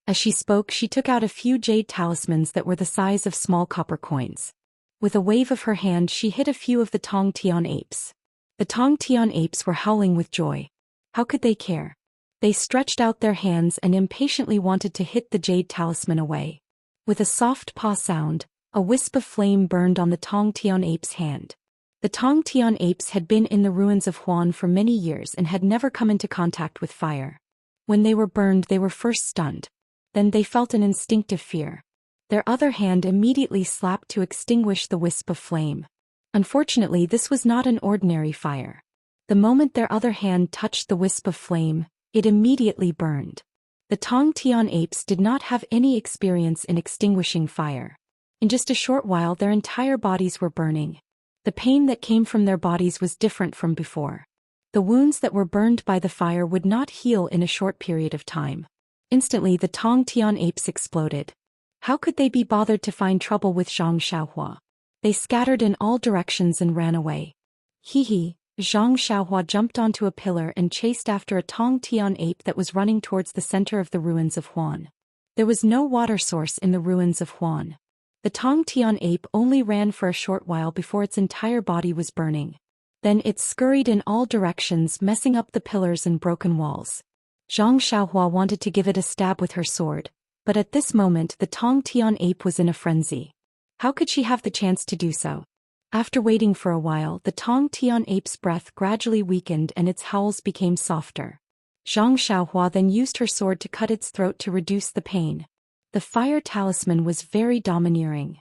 As she spoke, she took out a few jade talismans that were the size of small copper coins. With a wave of her hand, she hit a few of the Tong Tian apes. The Tong Tian apes were howling with joy. How could they care? They stretched out their hands and impatiently wanted to hit the jade talisman away. With a soft paw sound, a wisp of flame burned on the Tong Tian ape's hand. The Tong Tian apes had been in the ruins of Huan for many years and had never come into contact with fire. When they were burned, they were first stunned. Then they felt an instinctive fear. Their other hand immediately slapped to extinguish the wisp of flame. Unfortunately, this was not an ordinary fire. The moment their other hand touched the wisp of flame, it immediately burned. The Tong Tian apes did not have any experience in extinguishing fire. In just a short while, their entire bodies were burning. The pain that came from their bodies was different from before. The wounds that were burned by the fire would not heal in a short period of time. Instantly, the Tong Tian apes exploded. How could they be bothered to find trouble with Zhang Xiaohua? They scattered in all directions and ran away. Hee. Zhang Xiaohua jumped onto a pillar and chased after a Tong Tian ape that was running towards the center of the ruins of Huan. There was no water source in the ruins of Huan. The Tong Tian ape only ran for a short while before its entire body was burning. Then it scurried in all directions, messing up the pillars and broken walls. Zhang Xiaohua wanted to give it a stab with her sword, but at this moment the Tong Tian ape was in a frenzy. How could she have the chance to do so? After waiting for a while, the Tong Tian ape's breath gradually weakened and its howls became softer. Zhang Xiaohua then used her sword to cut its throat to reduce the pain. The fire talisman was very domineering.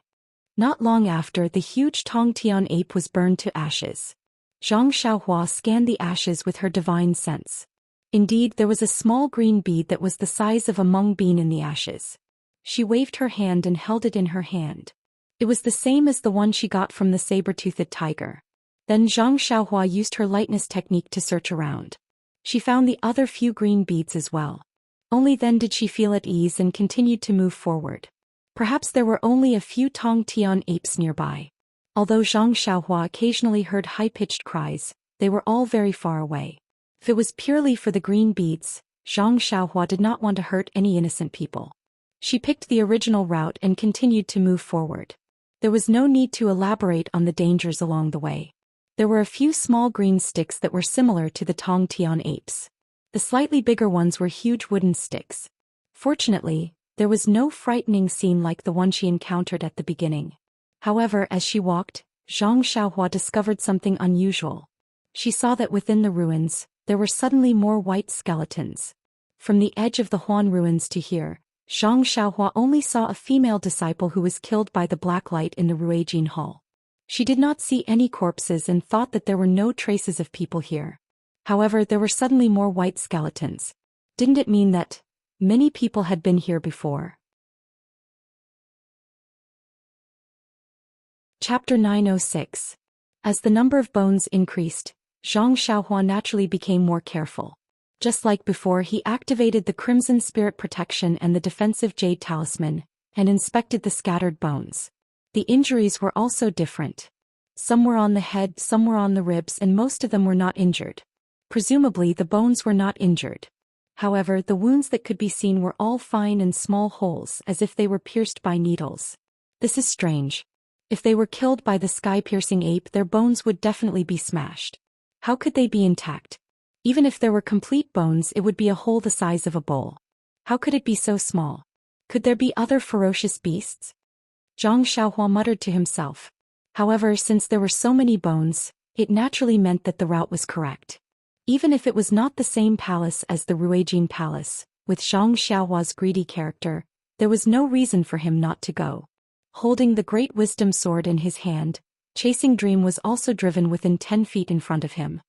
Not long after, the huge Tong Tian ape was burned to ashes. Zhang Xiaohua scanned the ashes with her divine sense. Indeed, there was a small green bead that was the size of a mung bean in the ashes. She waved her hand and held it in her hand. It was the same as the one she got from the saber-toothed tiger. Then Zhang Xiaohua used her lightness technique to search around. She found the other few green beads as well. Only then did she feel at ease and continued to move forward. Perhaps there were only a few Tong Tian apes nearby. Although Zhang Xiaohua occasionally heard high-pitched cries, they were all very far away. If it was purely for the green beads, Zhang Xiaohua did not want to hurt any innocent people. She picked the original route and continued to move forward. There was no need to elaborate on the dangers along the way. There were a few small green sticks that were similar to the Tong Tian apes. The slightly bigger ones were huge wooden sticks. Fortunately, there was no frightening scene like the one she encountered at the beginning. However, as she walked, Zhang Xiaohua discovered something unusual. She saw that within the ruins, there were suddenly more white skeletons. From the edge of the Huan ruins to here, Zhang Xiaohua only saw a female disciple who was killed by the black light in the Ruijin Hall. She did not see any corpses and thought that there were no traces of people here. However, there were suddenly more white skeletons. Didn't it mean that many people had been here before? Chapter 906. As the number of bones increased, Zhang Xiaohua naturally became more careful. Just like before, he activated the Crimson Spirit Protection and the defensive Jade Talisman, and inspected the scattered bones. The injuries were also different. Some were on the head, some were on the ribs, and most of them were not injured. Presumably the bones were not injured. However, the wounds that could be seen were all fine and small holes, as if they were pierced by needles. This is strange. If they were killed by the sky-piercing ape, their bones would definitely be smashed. How could they be intact? Even if there were complete bones, it would be a hole the size of a bowl. How could it be so small? Could there be other ferocious beasts? Zhang Xiaohua muttered to himself. However, since there were so many bones, it naturally meant that the route was correct. Even if it was not the same palace as the Ruijin Palace, with Zhang Xiaohua's greedy character, there was no reason for him not to go. Holding the Great Wisdom Sword in his hand, Chasing Dream was also driven within 10 feet in front of him.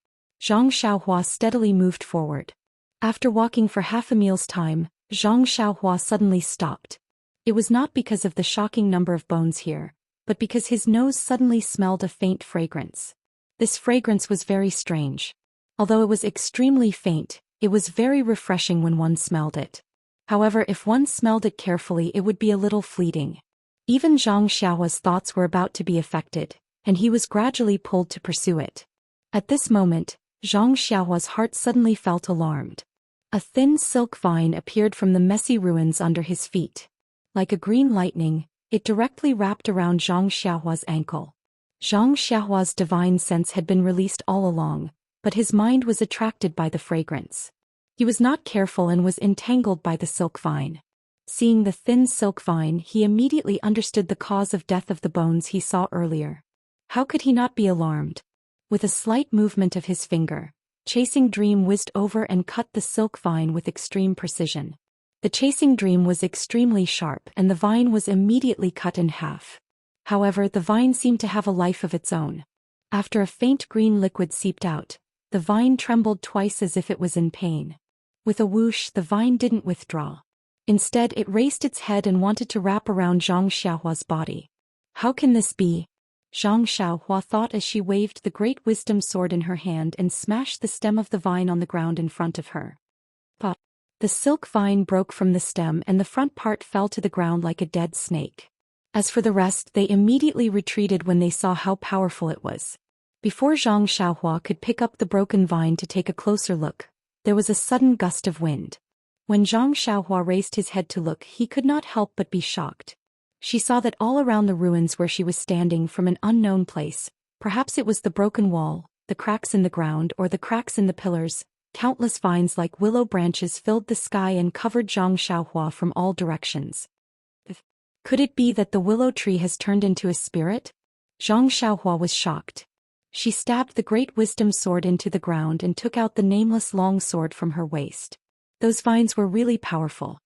Zhang Xiaohua steadily moved forward. After walking for half a meal's time, Zhang Xiaohua suddenly stopped. It was not because of the shocking number of bones here, but because his nose suddenly smelled a faint fragrance. This fragrance was very strange. Although it was extremely faint, it was very refreshing when one smelled it. However, if one smelled it carefully, it would be a little fleeting. Even Zhang Xiaohua's thoughts were about to be affected, and he was gradually pulled to pursue it. At this moment, Zhang Xiaohua's heart suddenly felt alarmed. A thin silk vine appeared from the messy ruins under his feet. Like a green lightning, it directly wrapped around Zhang Xiaohua's ankle. Zhang Xiaohua's divine sense had been released all along, but his mind was attracted by the fragrance. He was not careful and was entangled by the silk vine. Seeing the thin silk vine, he immediately understood the cause of death of the bones he saw earlier. How could he not be alarmed? With a slight movement of his finger, Chasing Dream whizzed over and cut the silk vine with extreme precision. The Chasing Dream was extremely sharp and the vine was immediately cut in half. However, the vine seemed to have a life of its own. After a faint green liquid seeped out, the vine trembled twice as if it was in pain. With a whoosh, the vine didn't withdraw. Instead, it raised its head and wanted to wrap around Zhang Xiaohua's body. How can this be? Zhang Xiaohua thought as she waved the Great Wisdom Sword in her hand and smashed the stem of the vine on the ground in front of her. Pop! The silk vine broke from the stem and the front part fell to the ground like a dead snake. As for the rest, they immediately retreated when they saw how powerful it was. Before Zhang Xiaohua could pick up the broken vine to take a closer look, there was a sudden gust of wind. When Zhang Xiaohua raised his head to look, he could not help but be shocked. She saw that all around the ruins where she was standing from an unknown place, perhaps it was the broken wall, the cracks in the ground, or the cracks in the pillars, countless vines like willow branches filled the sky and covered Zhang Xiaohua from all directions. Could it be that the willow tree has turned into a spirit? Zhang Xiaohua was shocked. She stabbed the Great Wisdom Sword into the ground and took out the nameless long sword from her waist. Those vines were really powerful.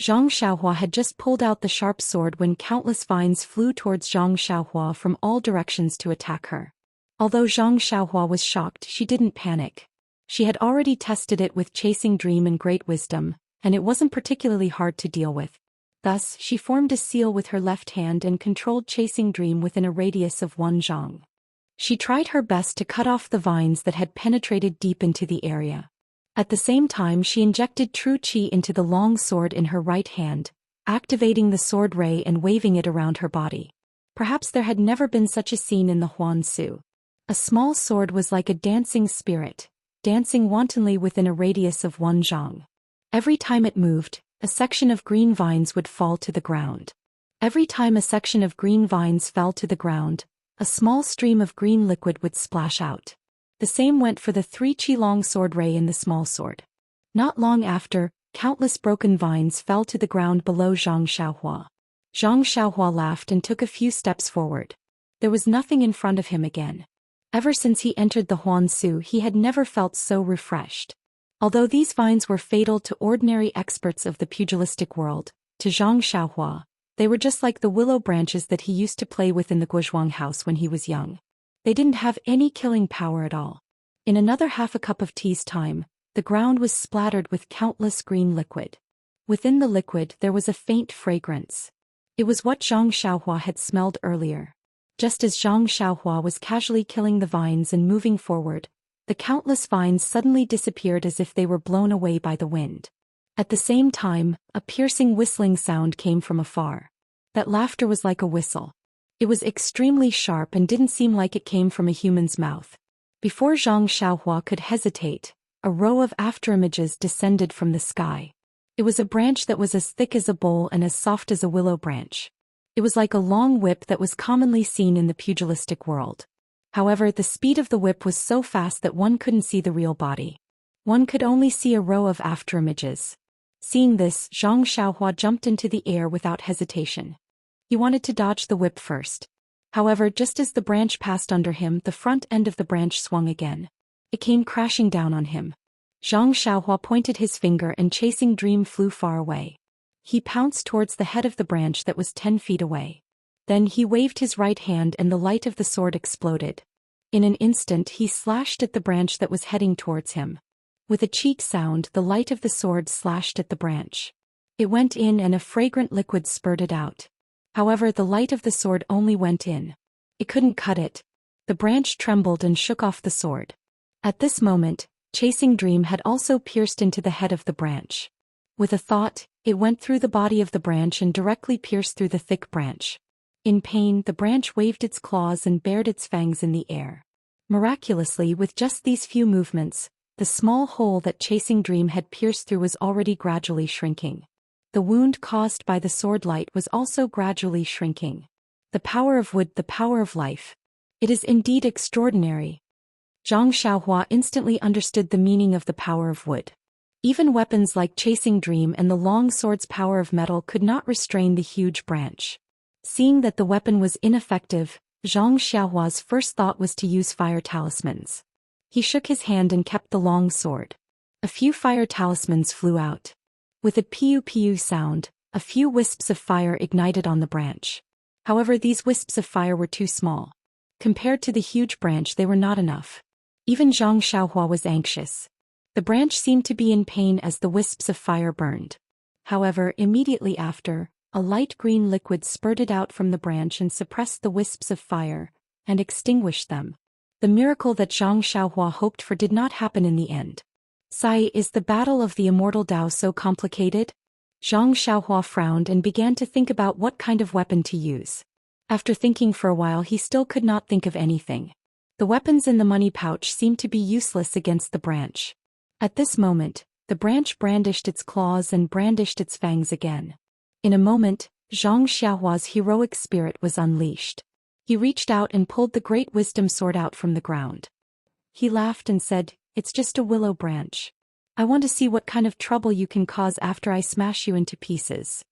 Zhang Xiaohua had just pulled out the sharp sword when countless vines flew towards Zhang Xiaohua from all directions to attack her. Although Zhang Xiaohua was shocked, she didn't panic. She had already tested it with Chasing Dream and Great Wisdom, and it wasn't particularly hard to deal with. Thus, she formed a seal with her left hand and controlled Chasing Dream within a radius of 1 zhang. She tried her best to cut off the vines that had penetrated deep into the area. At the same time, she injected true qi into the long sword in her right hand, activating the sword ray and waving it around her body. Perhaps there had never been such a scene in the Huan Su. A small sword was like a dancing spirit, dancing wantonly within a radius of 1 zhang. Every time it moved, a section of green vines would fall to the ground. Every time a section of green vines fell to the ground, a small stream of green liquid would splash out. The same went for the 3 qi-long sword ray in the small sword. Not long after, countless broken vines fell to the ground below Zhang Xiaohua. Zhang Xiaohua laughed and took a few steps forward. There was nothing in front of him again. Ever since he entered the Huan Su, he had never felt so refreshed. Although these vines were fatal to ordinary experts of the pugilistic world, to Zhang Xiaohua, they were just like the willow branches that he used to play with in the Guozhuang house when he was young. They didn't have any killing power at all. In another half a cup of tea's time, the ground was splattered with countless green liquid. Within the liquid there was a faint fragrance. It was what Zhang Xiaohua had smelled earlier. Just as Zhang Xiaohua was casually killing the vines and moving forward, the countless vines suddenly disappeared as if they were blown away by the wind. At the same time, a piercing whistling sound came from afar. That laughter was like a whistle. It was extremely sharp and didn't seem like it came from a human's mouth. Before Zhang Xiaohua could hesitate, a row of afterimages descended from the sky. It was a branch that was as thick as a bowl and as soft as a willow branch. It was like a long whip that was commonly seen in the pugilistic world. However, the speed of the whip was so fast that one couldn't see the real body. One could only see a row of afterimages. Seeing this, Zhang Xiaohua jumped into the air without hesitation. He wanted to dodge the whip first. However, just as the branch passed under him, the front end of the branch swung again. It came crashing down on him. Zhang Xiaohua pointed his finger and Chasing Dream flew far away. He pounced towards the head of the branch that was 10 feet away. Then he waved his right hand and the light of the sword exploded. In an instant he slashed at the branch that was heading towards him. With a cheek sound, the light of the sword slashed at the branch. It went in and a fragrant liquid spurted out. However, the light of the sword only went in. It couldn't cut it. The branch trembled and shook off the sword. At this moment, Chasing Dream had also pierced into the head of the branch. With a thought, it went through the body of the branch and directly pierced through the thick branch. In pain, the branch waved its claws and bared its fangs in the air. Miraculously, with just these few movements, the small hole that Chasing Dream had pierced through was already gradually shrinking. The wound caused by the sword light was also gradually shrinking. The power of wood, the power of life. It is indeed extraordinary. Zhang Xiaohua instantly understood the meaning of the power of wood. Even weapons like Chasing Dream and the long sword's power of metal could not restrain the huge branch. Seeing that the weapon was ineffective, Zhang Xiaohua's first thought was to use fire talismans. He shook his hand and kept the long sword. A few fire talismans flew out. With a piu-piu sound, a few wisps of fire ignited on the branch. However, these wisps of fire were too small. Compared to the huge branch, they were not enough. Even Zhang Xiaohua was anxious. The branch seemed to be in pain as the wisps of fire burned. However, immediately after, a light green liquid spurted out from the branch and suppressed the wisps of fire, and extinguished them. The miracle that Zhang Xiaohua hoped for did not happen in the end. Sai, is the battle of the immortal Dao so complicated? Zhang Xiaohua frowned and began to think about what kind of weapon to use. After thinking for a while, he still could not think of anything. The weapons in the money pouch seemed to be useless against the branch. At this moment, the branch brandished its claws and brandished its fangs again. In a moment, Zhang Xiaohua's heroic spirit was unleashed. He reached out and pulled the great wisdom sword out from the ground. He laughed and said, "It's just a willow branch. I want to see what kind of trouble you can cause after I smash you into pieces."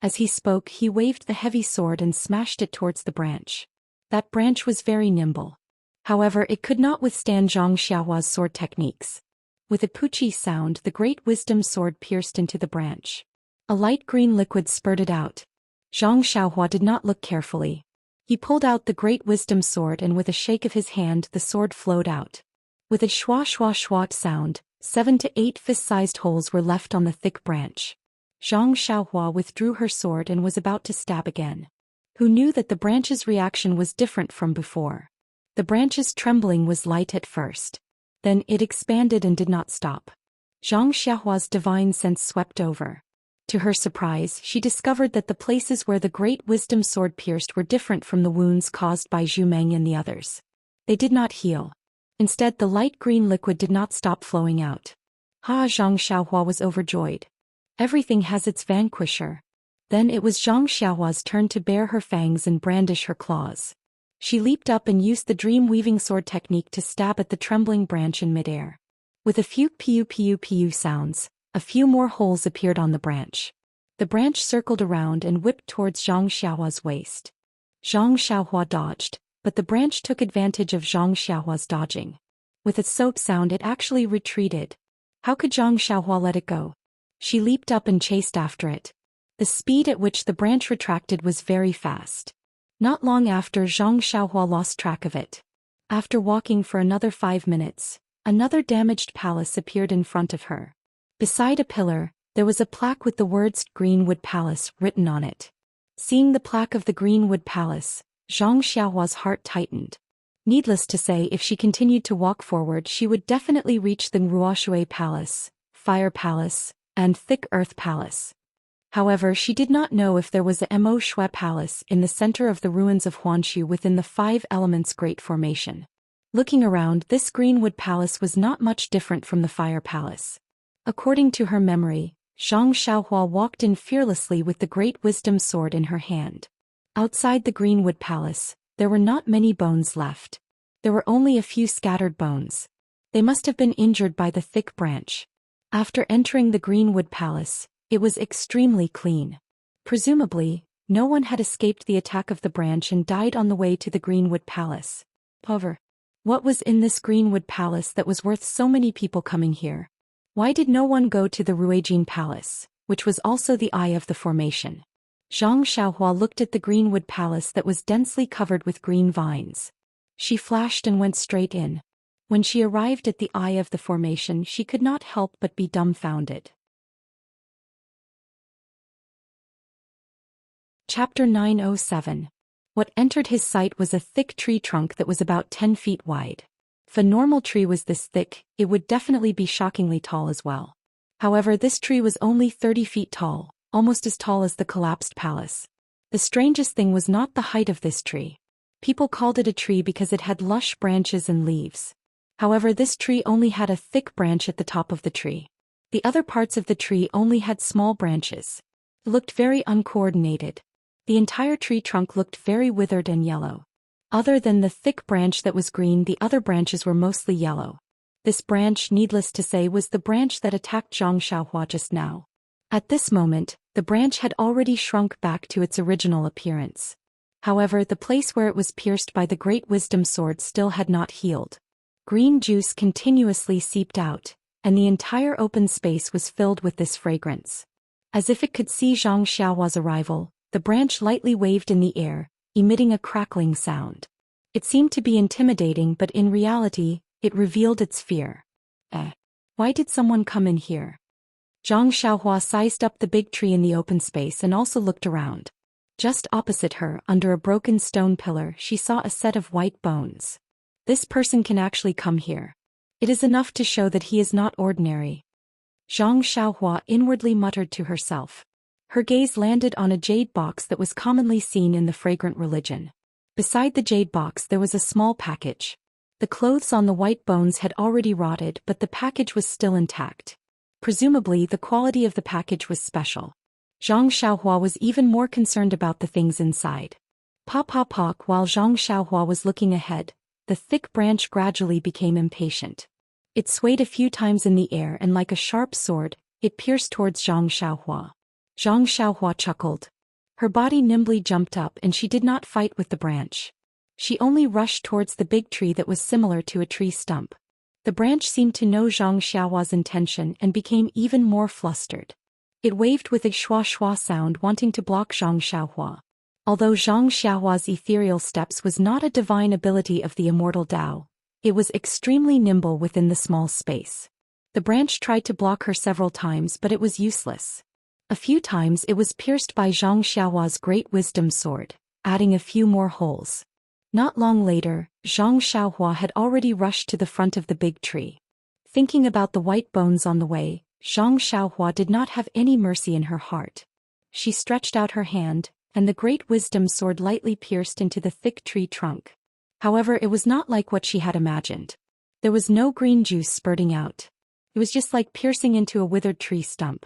As he spoke, he waved the heavy sword and smashed it towards the branch. That branch was very nimble. However, it could not withstand Zhang Xiaohua's sword techniques. With a poochie sound, the great wisdom sword pierced into the branch. A light green liquid spurted out. Zhang Xiaohua did not look carefully. He pulled out the great wisdom sword and with a shake of his hand the sword flowed out. With a shwa shwa shwa sound, 7 to 8 fist-sized holes were left on the thick branch. Zhang Xiaohua withdrew her sword and was about to stab again. Who knew that the branch's reaction was different from before? The branch's trembling was light at first. Then it expanded and did not stop. Zhang Xiaohua's divine sense swept over. To her surprise, she discovered that the places where the great wisdom sword pierced were different from the wounds caused by Zhu Meng and the others. They did not heal. Instead, the light green liquid did not stop flowing out. Zhang Xiaohua was overjoyed. Everything has its vanquisher. Then it was Zhang Xiaohua's turn to bare her fangs and brandish her claws. She leaped up and used the dream-weaving sword technique to stab at the trembling branch in midair. With a few piu sounds, a few more holes appeared on the branch. The branch circled around and whipped towards Zhang Xiaohua's waist. Zhang Xiaohua dodged, but the branch took advantage of Zhang Xiaohua's dodging. With a soap sound, it actually retreated. How could Zhang Xiaohua let it go? She leaped up and chased after it. The speed at which the branch retracted was very fast. Not long after, Zhang Xiaohua lost track of it. After walking for another 5 minutes, another damaged palace appeared in front of her. Beside a pillar, there was a plaque with the words Greenwood Palace written on it. Seeing the plaque of the Greenwood Palace, Zhang Xiaohua's heart tightened. Needless to say, if she continued to walk forward, she would definitely reach the Ruoshui Palace, Fire Palace, and Thick Earth Palace. However, she did not know if there was a Mo Shui Palace in the center of the ruins of Huanshu within the Five Elements Great Formation. Looking around, this Greenwood Palace was not much different from the Fire Palace. According to her memory, Zhang Xiaohua walked in fearlessly with the Great Wisdom Sword in her hand. Outside the Greenwood Palace, there were not many bones left. There were only a few scattered bones. They must have been injured by the thick branch. After entering the Greenwood Palace, it was extremely clean. Presumably, no one had escaped the attack of the branch and died on the way to the Greenwood Palace. However, what was in this Greenwood Palace that was worth so many people coming here? Why did no one go to the Ruijin Palace, which was also the eye of the formation? Zhang Xiaohua looked at the Greenwood Palace that was densely covered with green vines. She flashed and went straight in. When she arrived at the eye of the formation, she could not help but be dumbfounded. Chapter 907. What entered his sight was a thick tree trunk that was about 10 feet wide. If a normal tree was this thick, it would definitely be shockingly tall as well. However, this tree was only 30 feet tall, almost as tall as the collapsed palace. The strangest thing was not the height of this tree. People called it a tree because it had lush branches and leaves. However, this tree only had a thick branch at the top of the tree. The other parts of the tree only had small branches. It looked very uncoordinated. The entire tree trunk looked very withered and yellow. Other than the thick branch that was green, the other branches were mostly yellow. This branch, needless to say, was the branch that attacked Zhang Xiaohua just now. At this moment, the branch had already shrunk back to its original appearance. However, the place where it was pierced by the Great Wisdom Sword still had not healed. Green juice continuously seeped out, and the entire open space was filled with this fragrance. As if it could see Zhang Xiaohua's arrival, the branch lightly waved in the air, emitting a crackling sound. It seemed to be intimidating, but in reality, it revealed its fear. Why did someone come in here? Zhang Xiaohua sized up the big tree in the open space and also looked around. Just opposite her, under a broken stone pillar, she saw a set of white bones. This person can actually come here. It is enough to show that he is not ordinary. Zhang Xiaohua inwardly muttered to herself. Her gaze landed on a jade box that was commonly seen in the fragrant religion. Beside the jade box there was a small package. The clothes on the white bones had already rotted, but the package was still intact. Presumably, the quality of the package was special. Zhang Xiaohua was even more concerned about the things inside. While Zhang Xiaohua was looking ahead, the thick branch gradually became impatient. It swayed a few times in the air and like a sharp sword, it pierced towards Zhang Xiaohua. Zhang Xiaohua chuckled. Her body nimbly jumped up and she did not fight with the branch. She only rushed towards the big tree that was similar to a tree stump. The branch seemed to know Zhang Xiaohua's intention and became even more flustered. It waved with a schwa-schwa sound, wanting to block Zhang Xiaohua. Although Zhang Xiaohua's ethereal steps was not a divine ability of the immortal Tao, it was extremely nimble within the small space. The branch tried to block her several times, but it was useless. A few times it was pierced by Zhang Xiaohua's Great Wisdom Sword, adding a few more holes. Not long later, Zhang Xiaohua had already rushed to the front of the big tree. Thinking about the white bones on the way, Zhang Xiaohua did not have any mercy in her heart. She stretched out her hand, and the great wisdom sword lightly pierced into the thick tree trunk. However, it was not like what she had imagined. There was no green juice spurting out. It was just like piercing into a withered tree stump.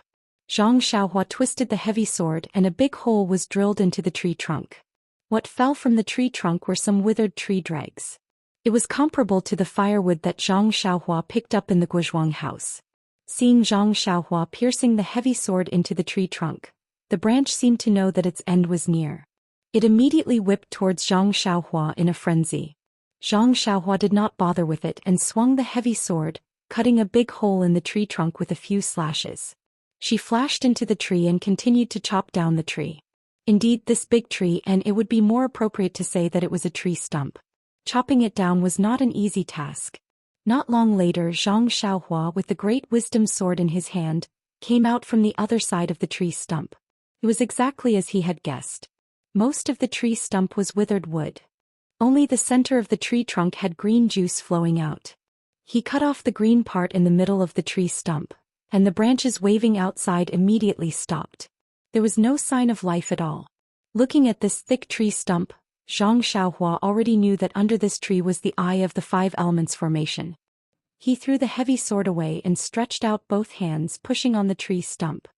Zhang Xiaohua twisted the heavy sword and a big hole was drilled into the tree trunk. What fell from the tree trunk were some withered tree dregs. It was comparable to the firewood that Zhang Xiaohua picked up in the Guozhuang house. Seeing Zhang Xiaohua piercing the heavy sword into the tree trunk, the branch seemed to know that its end was near. It immediately whipped towards Zhang Xiaohua in a frenzy. Zhang Xiaohua did not bother with it and swung the heavy sword, cutting a big hole in the tree trunk with a few slashes. She flashed into the tree and continued to chop down the tree. Indeed, this big tree, and it would be more appropriate to say that it was a tree stump. Chopping it down was not an easy task. Not long later, Zhang Xiaohua, with the great wisdom sword in his hand, came out from the other side of the tree stump. It was exactly as he had guessed. Most of the tree stump was withered wood. Only the center of the tree trunk had green juice flowing out. He cut off the green part in the middle of the tree stump, and the branches waving outside immediately stopped. There was no sign of life at all. Looking at this thick tree stump, Zhang Xiaohua already knew that under this tree was the eye of the five elements formation. He threw the heavy sword away and stretched out both hands, pushing on the tree stump.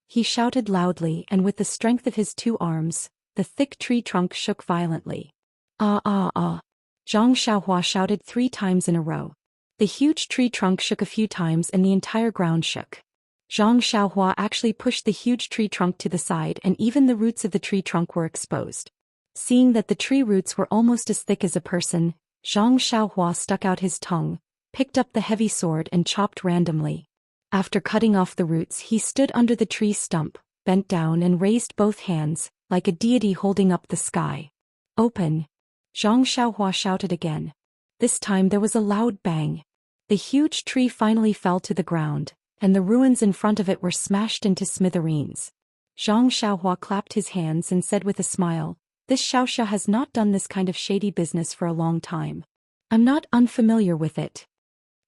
He shouted loudly, and with the strength of his two arms, the thick tree trunk shook violently. Ah ah ah! Zhang Xiaohua shouted 3 times in a row. The huge tree trunk shook a few times and the entire ground shook. Zhang Xiaohua actually pushed the huge tree trunk to the side and even the roots of the tree trunk were exposed. Seeing that the tree roots were almost as thick as a person, Zhang Xiaohua stuck out his tongue, picked up the heavy sword and chopped randomly. After cutting off the roots, he stood under the tree stump, bent down and raised both hands, like a deity holding up the sky. Open! Zhang Xiaohua shouted again. This time there was a loud bang. The huge tree finally fell to the ground, and the ruins in front of it were smashed into smithereens. Zhang Xiaohua clapped his hands and said with a smile, "This Xiaoxia has not done this kind of shady business for a long time. I'm not unfamiliar with it."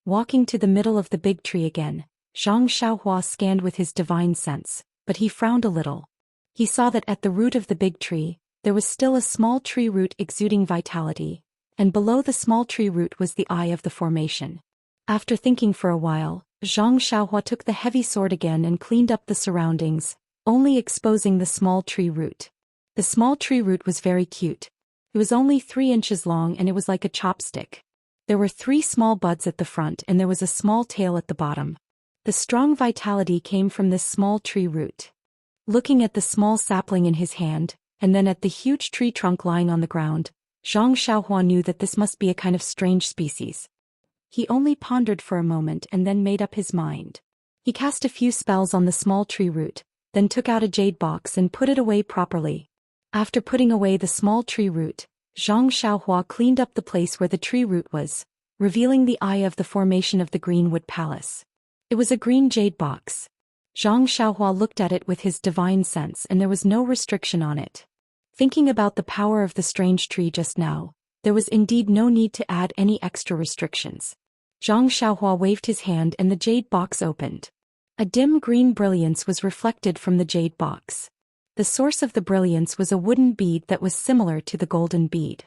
Walking to the middle of the big tree again, Zhang Xiaohua scanned with his divine sense, but he frowned a little. He saw that at the root of the big tree, there was still a small tree root exuding vitality, and below the small tree root was the eye of the formation. After thinking for a while, Zhang Xiaohua took the heavy sword again and cleaned up the surroundings, only exposing the small tree root. The small tree root was very cute. It was only 3 inches long and it was like a chopstick. There were 3 small buds at the front and there was a small tail at the bottom. The strong vitality came from this small tree root. Looking at the small sapling in his hand, and then at the huge tree trunk lying on the ground, Zhang Xiaohua knew that this must be a kind of strange species. He only pondered for a moment and then made up his mind. He cast a few spells on the small tree root, then took out a jade box and put it away properly. After putting away the small tree root, Zhang Xiaohua cleaned up the place where the tree root was, revealing the eye of the formation of the Greenwood Palace. It was a green jade box. Zhang Xiaohua looked at it with his divine sense and there was no restriction on it. Thinking about the power of the strange tree just now, there was indeed no need to add any extra restrictions. Zhang Xiaohua waved his hand and the jade box opened. A dim green brilliance was reflected from the jade box. The source of the brilliance was a wooden bead that was similar to the golden bead.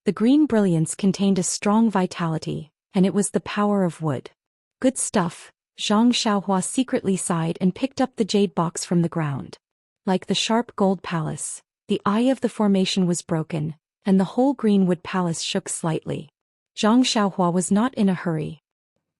The green brilliance contained a strong vitality, and it was the power of wood. Good stuff, Zhang Xiaohua secretly sighed and picked up the jade box from the ground. Like the sharp gold palace, the eye of the formation was broken, and the whole Greenwood Palace shook slightly. Zhang Xiaohua was not in a hurry.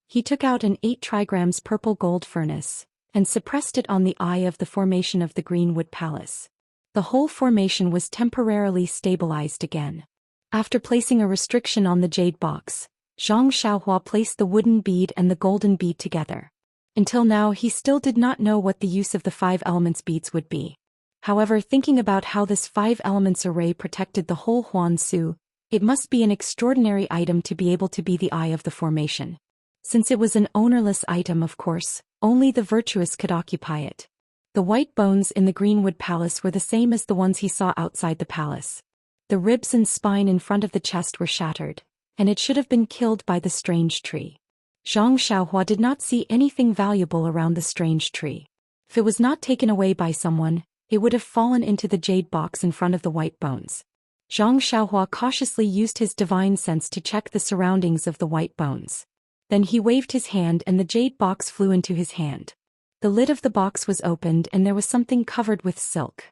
He took out an 8 trigrams purple gold furnace, and suppressed it on the eye of the formation of the Greenwood Palace. The whole formation was temporarily stabilized again. After placing a restriction on the jade box, Zhang Xiaohua placed the wooden bead and the golden bead together. Until now he still did not know what the use of the 5 elements beads would be. However, thinking about how this 5 elements array protected the whole Huan Su, it must be an extraordinary item to be able to be the eye of the formation. Since it was an ownerless item, of course, only the virtuous could occupy it. The white bones in the Greenwood Palace were the same as the ones he saw outside the palace. The ribs and spine in front of the chest were shattered, and it should have been killed by the strange tree. Zhang Xiaohua did not see anything valuable around the strange tree. If it was not taken away by someone, it would have fallen into the jade box in front of the white bones. Zhang Xiaohua cautiously used his divine sense to check the surroundings of the white bones. Then he waved his hand and the jade box flew into his hand. The lid of the box was opened and there was something covered with silk.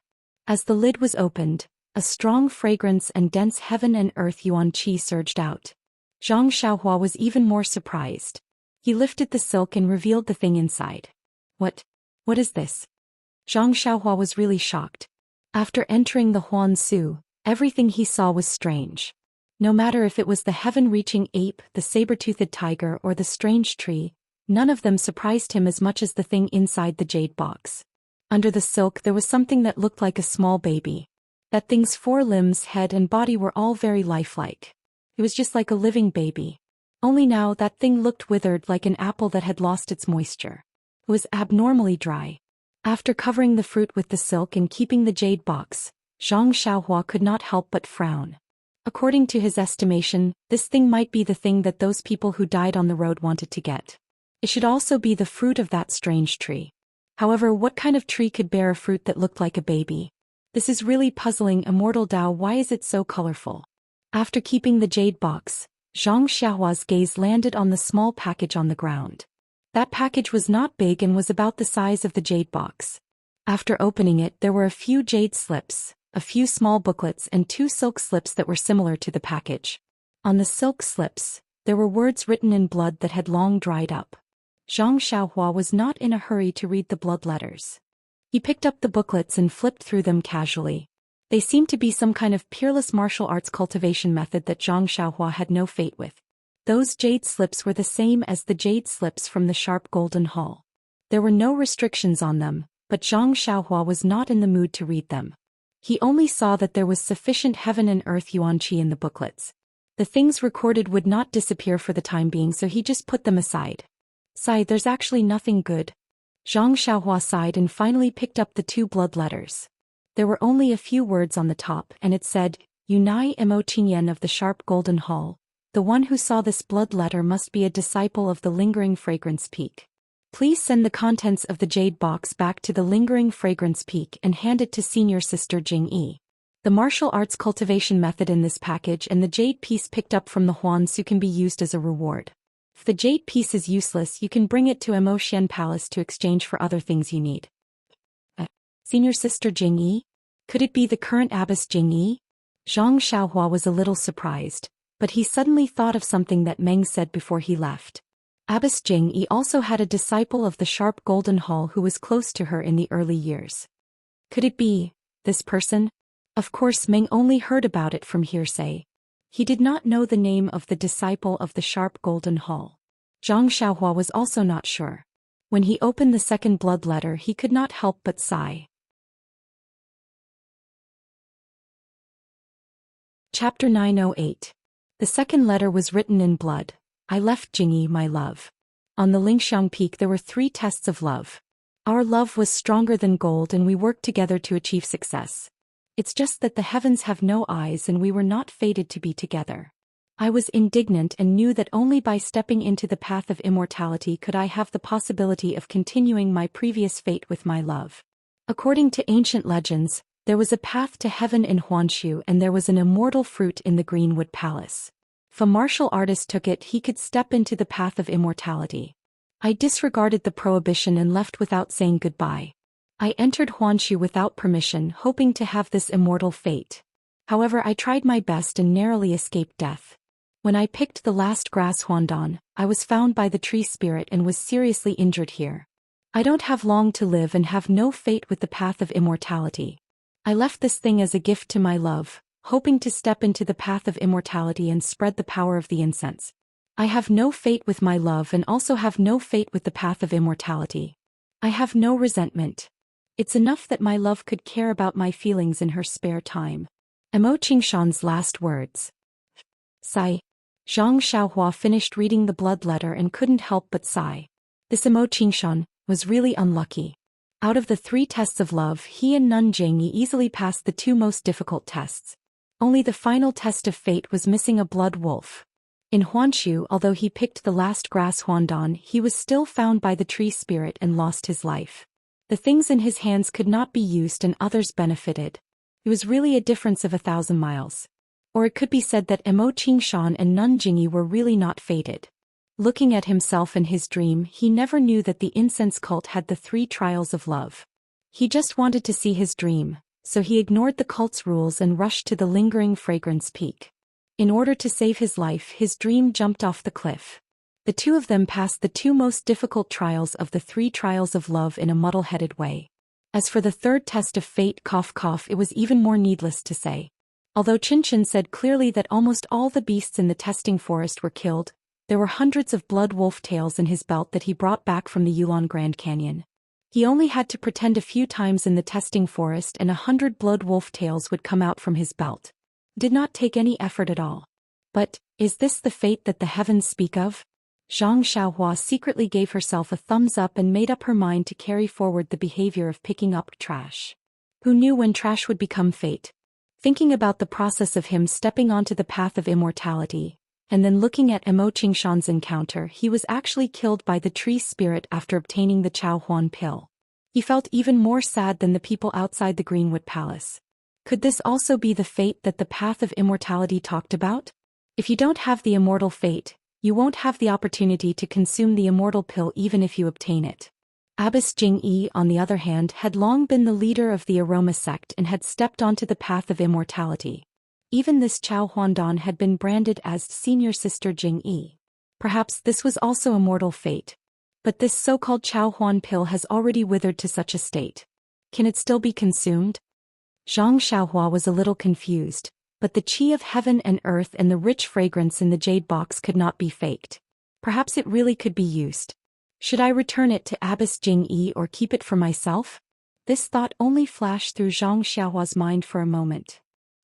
As the lid was opened, a strong fragrance and dense heaven and earth yuan qi surged out. Zhang Xiaohua was even more surprised. He lifted the silk and revealed the thing inside. What is this? Zhang Xiaohua was really shocked. After entering the Huan Su, everything he saw was strange. No matter if it was the heaven-reaching ape, the saber-toothed tiger or the strange tree, none of them surprised him as much as the thing inside the jade box. Under the silk there was something that looked like a small baby. That thing's 4 limbs, head and body were all very lifelike. It was just like a living baby. Only now that thing looked withered like an apple that had lost its moisture. It was abnormally dry. After covering the fruit with the silk and keeping the jade box, Zhang Xiaohua could not help but frown. According to his estimation, this thing might be the thing that those people who died on the road wanted to get. It should also be the fruit of that strange tree. However, what kind of tree could bear a fruit that looked like a baby? This is really puzzling. Immortal Tao, why is it so colorful? After keeping the jade box, Zhang Xiaohua's gaze landed on the small package on the ground. That package was not big and was about the size of the jade box. After opening it, there were a few jade slips, a few small booklets and 2 silk slips that were similar to the package. On the silk slips, there were words written in blood that had long dried up. Zhang Xiaohua was not in a hurry to read the blood letters. He picked up the booklets and flipped through them casually. They seemed to be some kind of peerless martial arts cultivation method that Zhang Xiaohua had no fate with. Those jade slips were the same as the jade slips from the sharp golden hall. There were no restrictions on them, but Zhang Xiaohua was not in the mood to read them. He only saw that there was sufficient heaven and earth yuan qi in the booklets. The things recorded would not disappear for the time being, so he just put them aside. Sigh, there's actually nothing good. Zhang Xiaohua sighed and finally picked up the 2 blood letters. There were only a few words on the top and it said, Yunai Mo Qingyan of the Sharp Golden Hall. The one who saw this blood letter must be a disciple of the Lingering Fragrance Peak. Please send the contents of the jade box back to the Lingering Fragrance Peak and hand it to senior sister Jing Yi. The martial arts cultivation method in this package and the jade piece picked up from the Huan Su can be used as a reward. If the jade piece is useless, you can bring it to Mo Xian Palace to exchange for other things you need. Senior sister Jing Yi? Could it be the current abbess Jing Yi? Zhang Xiaohua was a little surprised, but he suddenly thought of something that Meng said before he left. Abbess Jing Yi also had a disciple of the Sharp Golden Hall who was close to her in the early years. Could it be this person? Of course, Meng only heard about it from hearsay. He did not know the name of the disciple of the Sharp Golden Hall. Zhang Xiaohua was also not sure. When he opened the second blood letter, he could not help but sigh. Chapter 908. The second letter was written in blood. I left Jingyi, my love. On the Lingxiang Peak there were 3 tests of love. Our love was stronger than gold and we worked together to achieve success. It's just that the heavens have no eyes and we were not fated to be together. I was indignant and knew that only by stepping into the path of immortality could I have the possibility of continuing my previous fate with my love. According to ancient legends, there was a path to heaven in Huanshu and there was an immortal fruit in the Greenwood Palace. If a martial artist took it, he could step into the path of immortality. I disregarded the prohibition and left without saying goodbye. I entered Huanshu without permission, hoping to have this immortal fate. However, I tried my best and narrowly escaped death. When I picked the last grass Huandan, I was found by the tree spirit and was seriously injured here. I don't have long to live and have no fate with the path of immortality. I left this thing as a gift to my love, hoping to step into the path of immortality and spread the power of the incense. I have no fate with my love and also have no fate with the path of immortality. I have no resentment. It's enough that my love could care about my feelings in her spare time. Mo Qingshan's last words. Sigh. Zhang Xiaohua finished reading the blood letter and couldn't help but sigh. This Mo Qingshan was really unlucky. Out of the 3 tests of love, he and Nun Jingyi easily passed the 2 most difficult tests. Only the final test of fate was missing a blood wolf. In Huanshu, although he picked the last grass Huandon, he was still found by the tree spirit and lost his life. The things in his hands could not be used and others benefited. It was really a difference of 1,000 miles. Or it could be said that Emo Qingshan and Nun Jingyi were really not fated. Looking at himself in his dream, he never knew that the incense cult had the 3 trials of love. He just wanted to see his dream, so he ignored the cult's rules and rushed to the lingering fragrance peak. In order to save his life, his dream jumped off the cliff. The two of them passed the 2 most difficult trials of the 3 trials of love in a muddle-headed way. As for the 3rd test of fate, it was even more needless to say. Although Qinshan said clearly that almost all the beasts in the testing forest were killed, there were hundreds of blood wolf tails in his belt that he brought back from the Yulon Grand Canyon. He only had to pretend a few times in the testing forest and 100 blood wolf tails would come out from his belt. Did not take any effort at all. But, is this the fate that the heavens speak of? Zhang Xiaohua secretly gave herself a thumbs up and made up her mind to carry forward the behavior of picking up trash. Who knew when trash would become fate? Thinking about the process of him stepping onto the path of immortality, and then looking at Emo Qingshan's encounter, he was actually killed by the tree spirit after obtaining the Chao Huan pill. He felt even more sad than the people outside the Greenwood Palace. Could this also be the fate that the path of immortality talked about? If you don't have the immortal fate, you won't have the opportunity to consume the immortal pill even if you obtain it. Abbess Jing-yi, on the other hand, had long been the leader of the Aroma sect and had stepped onto the path of immortality. Even this Chao Huandon had been branded as senior sister Jing-yi. Perhaps this was also a mortal fate. But this so-called Chao Huan pill has already withered to such a state. Can it still be consumed? Zhang Xiaohua was a little confused, but the qi of heaven and earth and the rich fragrance in the jade box could not be faked. Perhaps it really could be used. Should I return it to Abbess Jing-yi or keep it for myself? This thought only flashed through Zhang Xiaohua's mind for a moment.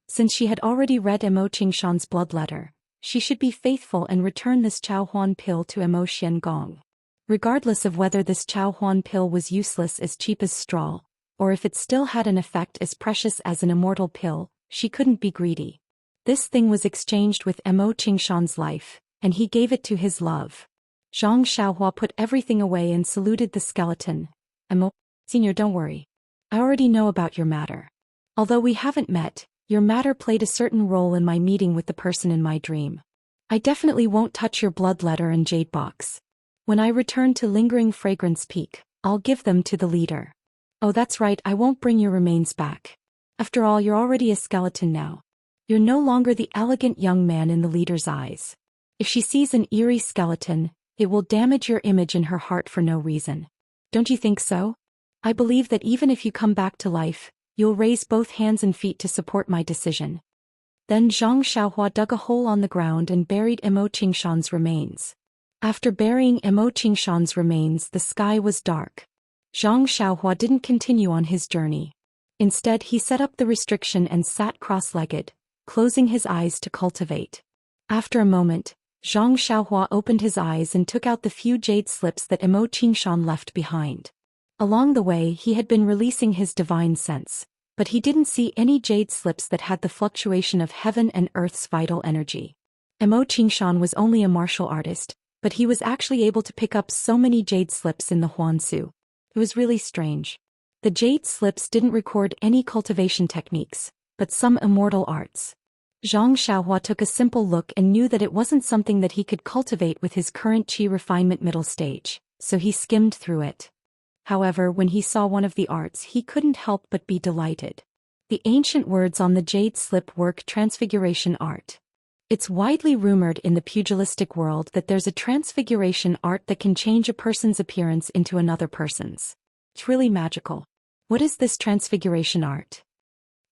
Since she had already read Emo Qingshan's blood letter, she should be faithful and return this Chao Huan pill to Emo Xiangong. Regardless of whether this Chao Huan pill was useless as cheap as straw, or if it still had an effect as precious as an immortal pill, she couldn't be greedy. This thing was exchanged with Emo Qingshan's life, and he gave it to his love. Zhang Xiaohua put everything away and saluted the skeleton. Emo, Senior, don't worry. I already know about your matter. Although we haven't met, your matter played a certain role in my meeting with the person in my dream. I definitely won't touch your blood letter and jade box. When I return to Lingering Fragrance Peak, I'll give them to the leader. Oh, that's right, I won't bring your remains back. After all, you're already a skeleton now. You're no longer the elegant young man in the leader's eyes. If she sees an eerie skeleton, it will damage your image in her heart for no reason. Don't you think so? I believe that even if you come back to life, you'll raise both hands and feet to support my decision. Then Zhang Xiaohua dug a hole on the ground and buried Emo Qingshan's remains. After burying Emo Qingshan's remains, the sky was dark. Zhang Xiaohua didn't continue on his journey. Instead, he set up the restriction and sat cross-legged, closing his eyes to cultivate. After a moment, Zhang Xiaohua opened his eyes and took out the few jade slips that Emo Qingshan left behind. Along the way, he had been releasing his divine sense, but he didn't see any jade slips that had the fluctuation of heaven and earth's vital energy. Emo Qingshan was only a martial artist, but he was actually able to pick up so many jade slips in the Huansu. It was really strange. The jade slips didn't record any cultivation techniques, but some immortal arts. Zhang Xiaohua took a simple look and knew that it wasn't something that he could cultivate with his current qi refinement middle stage, so he skimmed through it. However, when he saw one of the arts, he couldn't help but be delighted. The ancient words on the jade slip work transfiguration art. It's widely rumored in the pugilistic world that there's a transfiguration art that can change a person's appearance into another person's. It's really magical. What is this transfiguration art?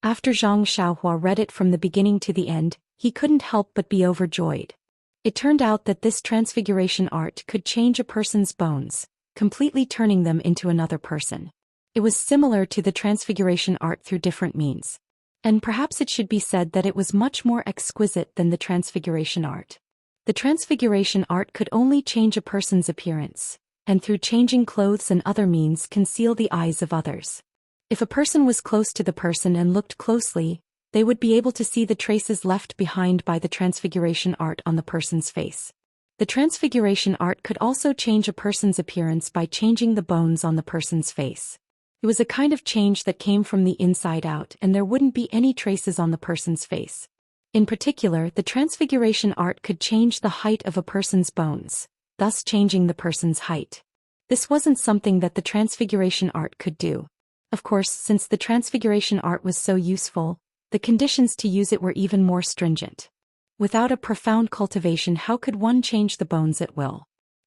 After Zhang Xiaohua read it from the beginning to the end, he couldn't help but be overjoyed. It turned out that this transfiguration art could change a person's bones, completely turning them into another person. It was similar to the transfiguration art through different means. And perhaps it should be said that it was much more exquisite than the transfiguration art. The transfiguration art could only change a person's appearance, and through changing clothes and other means conceal the eyes of others. If a person was close to the person and looked closely, They would be able to see the traces left behind by the transfiguration art on the person's face. The transfiguration art could also change a person's appearance by changing the bones on the person's face. It was a kind of change that came from the inside out, and there wouldn't be any traces on the person's face. In particular, the transfiguration art could change the height of a person's bones, thus changing the person's height. This wasn't something that the transfiguration art could do. Of course, since the transfiguration art was so useful, the conditions to use it were even more stringent. Without a profound cultivation, how could one change the bones at will?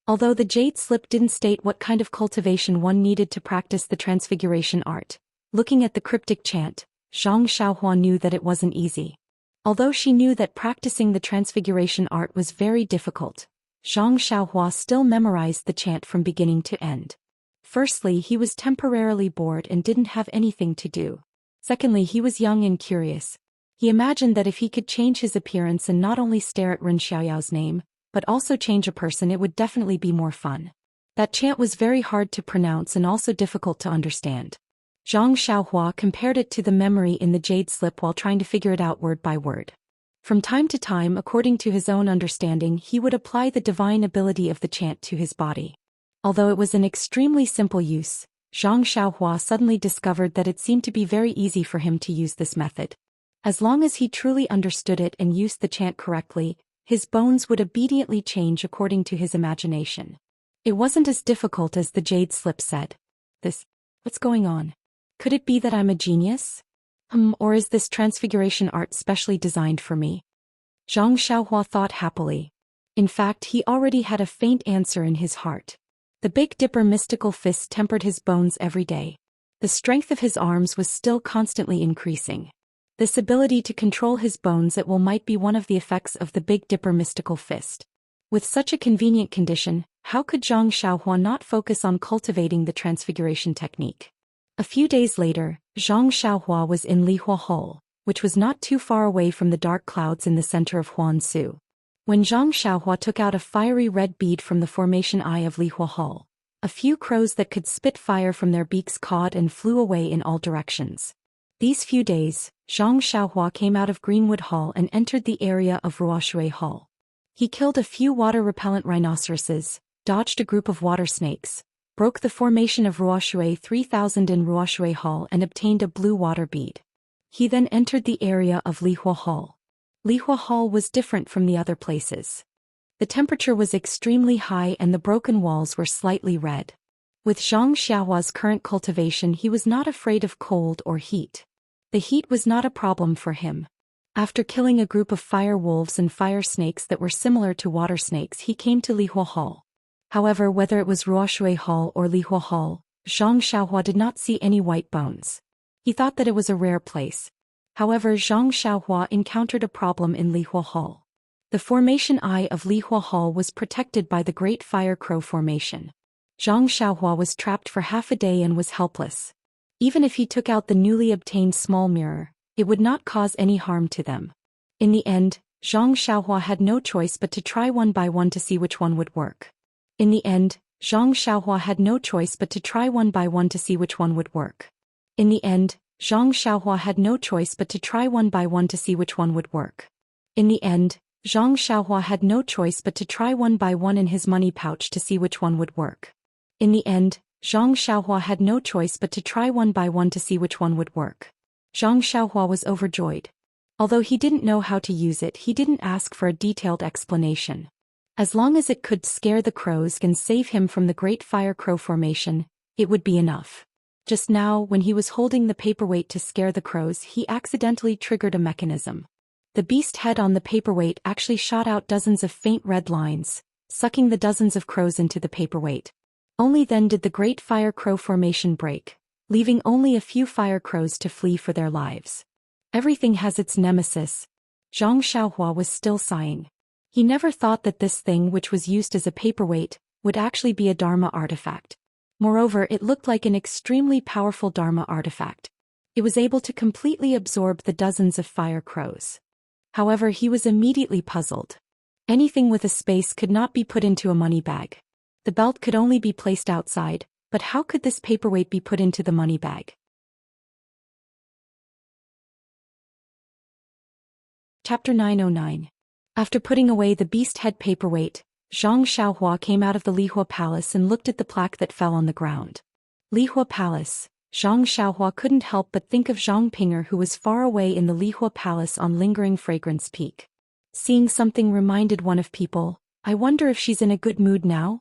Although the jade slip didn't state what kind of cultivation one needed to practice the transfiguration art, looking at the cryptic chant, Zhang Xiaohua knew that it wasn't easy. Although she knew that practicing the transfiguration art was very difficult, Zhang Xiaohua still memorized the chant from beginning to end. Firstly, he was temporarily bored and didn't have anything to do. Secondly, he was young and curious. He imagined that if he could change his appearance and not only stare at Ren Xiaoyao's name, but also change a person, it would definitely be more fun. That chant was very hard to pronounce and also difficult to understand. Zhang Xiaohua compared it to the memory in the jade slip while trying to figure it out word by word. From time to time, according to his own understanding, he would apply the divine ability of the chant to his body. Although it was an extremely simple use, Zhang Xiaohua suddenly discovered that it seemed to be very easy for him to use this method. As long as he truly understood it and used the chant correctly, his bones would obediently change according to his imagination. It wasn't as difficult as the jade slip said. What's going on? Could it be that I'm a genius? Or is this transfiguration art specially designed for me? Zhang Xiaohua thought happily. In fact, he already had a faint answer in his heart. The Big Dipper mystical fist tempered his bones every day. The strength of his arms was still constantly increasing. This ability to control his bones at will might be one of the effects of the Big Dipper mystical fist. With such a convenient condition, how could Zhang Xiaohua not focus on cultivating the transfiguration technique? A few days later, Zhang Xiaohua was in Lihua Hole, which was not too far away from the dark clouds in the center of Huansu. When Zhang Xiaohua took out a fiery red bead from the formation eye of Lihua Hole, a few crows that could spit fire from their beaks cawed and flew away in all directions. These few days, Zhang Xiaohua came out of Greenwood Hall and entered the area of Ruoshui Hall. He killed a few water-repellent rhinoceroses, dodged a group of water snakes, broke the formation of Ruoshui 3000 in Ruoshui Hall and obtained a blue water bead. He then entered the area of Lihua Hall. Lihua Hall was different from the other places. The temperature was extremely high and the broken walls were slightly red. With Zhang Xiaohua's current cultivation, he was not afraid of cold or heat. The heat was not a problem for him. After killing a group of fire wolves and fire snakes that were similar to water snakes, he came to Lihua Hall. However, whether it was Ruoshui Hall or Lihua Hall, Zhang Xiaohua did not see any white bones. He thought that it was a rare place. However, Zhang Xiaohua encountered a problem in Lihua Hall. The formation eye of Lihua Hall was protected by the Great Fire Crow Formation. Zhang Xiaohua was trapped for half a day and was helpless. Even if he took out the newly obtained small mirror, it would not cause any harm to them. In the end, Zhang Xiaohua had no choice but to try one by one to see which one would work. In the end, Zhang Xiaohua had no choice but to try one by one to see which one would work. In the end, Zhang Xiaohua had no choice but to try one by one to see which one would work. In the end, Zhang Xiaohua had no choice but to try one by one in his money pouch to see which one would work. In the end, Zhang Xiaohua had no choice but to try one by one to see which one would work. Zhang Xiaohua was overjoyed. Although he didn't know how to use it, he didn't ask for a detailed explanation. As long as it could scare the crows and save him from the Great Fire Crow Formation, it would be enough. Just now, when he was holding the paperweight to scare the crows, he accidentally triggered a mechanism. The beast head on the paperweight actually shot out dozens of faint red lines, sucking the dozens of crows into the paperweight. Only then did the Great Fire Crow Formation break, leaving only a few fire crows to flee for their lives. Everything has its nemesis. Zhang Xiaohua was still sighing. He never thought that this thing, which was used as a paperweight, would actually be a Dharma artifact. Moreover, it looked like an extremely powerful Dharma artifact. It was able to completely absorb the dozens of fire crows. However, he was immediately puzzled. Anything with a space could not be put into a money bag. The belt could only be placed outside, but how could this paperweight be put into the money bag? Chapter 909. After putting away the beast head paperweight, Zhang Xiaohua came out of the Lihua Palace and looked at the plaque that fell on the ground. Lihua Palace. Zhang Xiaohua couldn't help but think of Zhang Pinger, who was far away in the Lihua Palace on Lingering Fragrance Peak. Seeing something reminded one of people. I wonder if she's in a good mood now?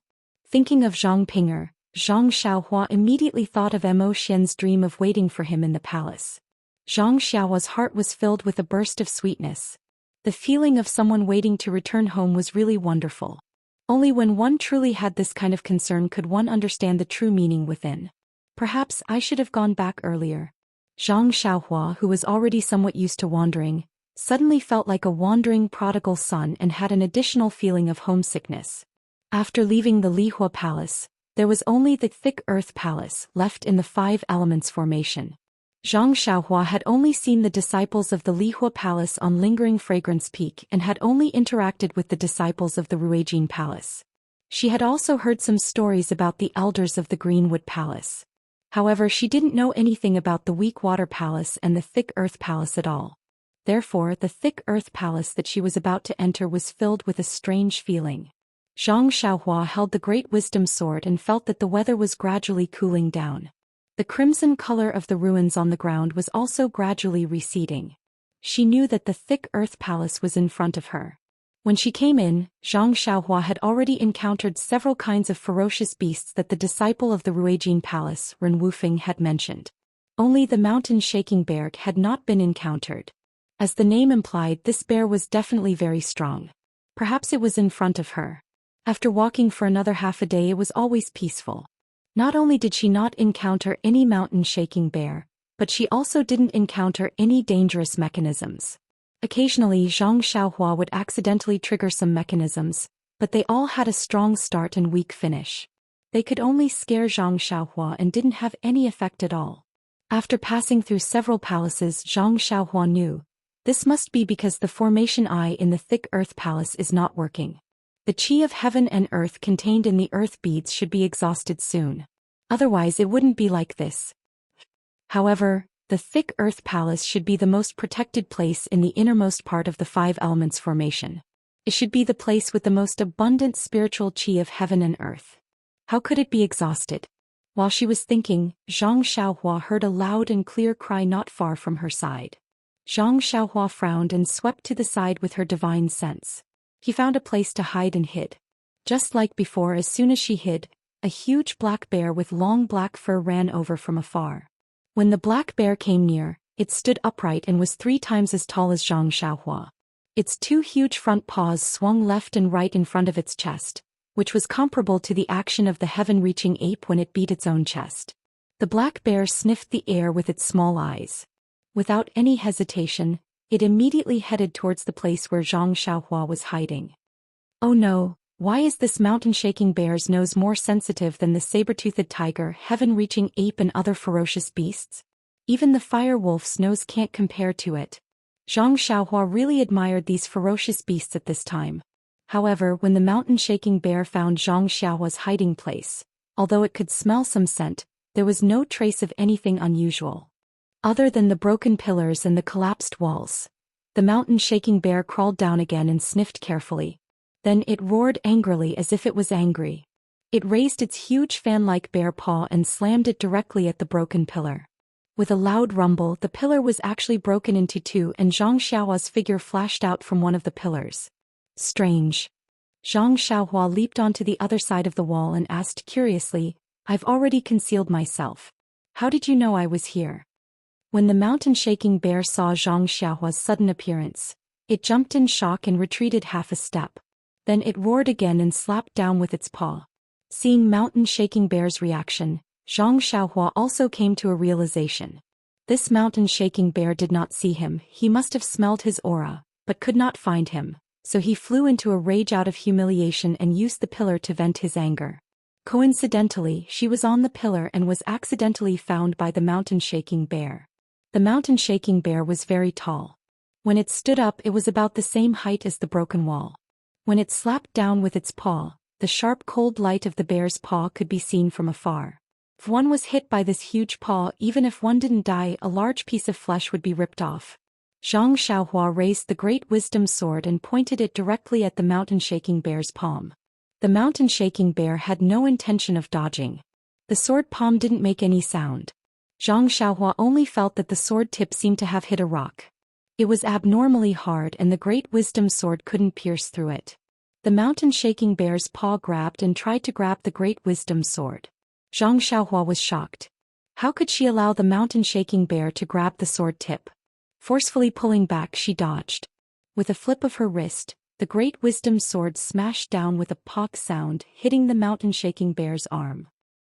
Thinking of Zhang Pinger, Zhang Xiaohua immediately thought of Mo Xian's dream of waiting for him in the palace. Zhang Xiaohua's heart was filled with a burst of sweetness. The feeling of someone waiting to return home was really wonderful. Only when one truly had this kind of concern could one understand the true meaning within. Perhaps I should have gone back earlier. Zhang Xiaohua, who was already somewhat used to wandering, suddenly felt like a wandering prodigal son and had an additional feeling of homesickness. After leaving the Lihua Palace, there was only the thick earth palace left in the 5 elements formation. Zhang Xiaohua had only seen the disciples of the Lihua Palace on Lingering Fragrance Peak and had only interacted with the disciples of the Ruijin Palace. She had also heard some stories about the elders of the Greenwood Palace. However, she didn't know anything about the Weak Water Palace and the Thick Earth Palace at all. Therefore, the Thick Earth Palace that she was about to enter was filled with a strange feeling. Zhang Xiaohua held the Great Wisdom Sword and felt that the weather was gradually cooling down. The crimson color of the ruins on the ground was also gradually receding. She knew that the Thick Earth Palace was in front of her. When she came in, Zhang Xiaohua had already encountered several kinds of ferocious beasts that the disciple of the Ruijin Palace, Ren Wufeng, had mentioned. Only the mountain-shaking bear had not been encountered. As the name implied, this bear was definitely very strong. Perhaps it was in front of her. After walking for another half a day, it was always peaceful. Not only did she not encounter any mountain-shaking bear, but she also didn't encounter any dangerous mechanisms. Occasionally, Zhang Xiaohua would accidentally trigger some mechanisms, but they all had a strong start and weak finish. They could only scare Zhang Xiaohua and didn't have any effect at all. After passing through several palaces, Zhang Xiaohua knew. This must be because the formation eye in the Thick Earth Palace is not working. The chi of heaven and earth contained in the earth beads should be exhausted soon. Otherwise it wouldn't be like this. However, the Thick Earth Palace should be the most protected place in the innermost part of the 5 elements formation. It should be the place with the most abundant spiritual chi of heaven and earth. How could it be exhausted? While she was thinking, Zhang Xiaohua heard a loud and clear cry not far from her side. Zhang Xiaohua frowned and swept to the side with her divine sense. He found a place to hide and hid. Just like before, as soon as she hid, a huge black bear with long black fur ran over from afar. When the black bear came near, it stood upright and was 3 times as tall as Zhang Xiaohua. Its 2 huge front paws swung left and right in front of its chest, which was comparable to the action of the heaven-reaching ape when it beat its own chest. The black bear sniffed the air with its small eyes. Without any hesitation, it immediately headed towards the place where Zhang Xiaohua was hiding. Oh no, why is this mountain-shaking bear's nose more sensitive than the saber-toothed tiger, heaven-reaching ape and other ferocious beasts? Even the fire wolf's nose can't compare to it. Zhang Xiaohua really admired these ferocious beasts at this time. However, when the mountain-shaking bear found Zhang Xiaohua's hiding place, although it could smell some scent, there was no trace of anything unusual. Other than the broken pillars and the collapsed walls. The mountain-shaking bear crawled down again and sniffed carefully. Then it roared angrily as if it was angry. It raised its huge fan-like bear paw and slammed it directly at the broken pillar. With a loud rumble, the pillar was actually broken into 2 and Zhang Xiaohua's figure flashed out from one of the pillars. Strange. Zhang Xiaohua leaped onto the other side of the wall and asked curiously, I've already concealed myself. How did you know I was here? When the mountain-shaking bear saw Zhang Xiaohua's sudden appearance, it jumped in shock and retreated half a step. Then it roared again and slapped down with its paw. Seeing mountain-shaking bear's reaction, Zhang Xiaohua also came to a realization. This mountain-shaking bear did not see him. He must have smelled his aura, but could not find him, so he flew into a rage out of humiliation and used the pillar to vent his anger. Coincidentally, she was on the pillar and was accidentally found by the mountain-shaking bear. The mountain-shaking bear was very tall. When it stood up, it was about the same height as the broken wall. When it slapped down with its paw, the sharp cold light of the bear's paw could be seen from afar. If one was hit by this huge paw, even if one didn't die, a large piece of flesh would be ripped off. Zhang Xiaohua raised the great wisdom sword and pointed it directly at the mountain-shaking bear's palm. The mountain-shaking bear had no intention of dodging. The sword palm didn't make any sound. Zhang Xiaohua only felt that the sword tip seemed to have hit a rock. It was abnormally hard and the great wisdom sword couldn't pierce through it. The mountain-shaking bear's paw grabbed and tried to grab the great wisdom sword. Zhang Xiaohua was shocked. How could she allow the mountain-shaking bear to grab the sword tip? Forcefully pulling back, she dodged. With a flip of her wrist, the great wisdom sword smashed down with a "pock" sound, hitting the mountain-shaking bear's arm.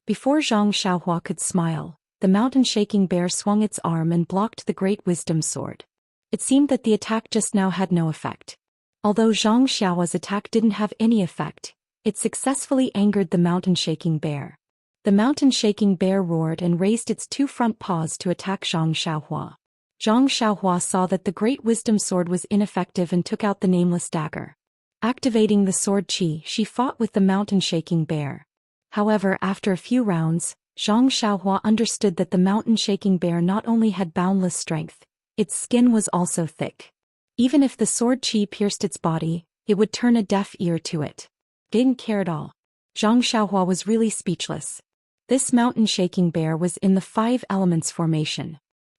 Before Zhang Xiaohua could smile, the mountain-shaking bear swung its arm and blocked the great wisdom sword. It seemed that the attack just now had no effect. Although Zhang Xiaohua's attack didn't have any effect, it successfully angered the mountain-shaking bear. The mountain-shaking bear roared and raised its two front paws to attack Zhang Xiaohua. Zhang Xiaohua saw that the great wisdom sword was ineffective and took out the nameless dagger. Activating the sword chi, she fought with the mountain-shaking bear. However, after a few rounds, Zhang Xiaohua understood that the mountain-shaking bear not only had boundless strength, its skin was also thick. Even if the sword chi pierced its body, it would turn a deaf ear to it. Didn't care at all. Zhang Xiaohua was really speechless. This mountain-shaking bear was in the 5 elements formation.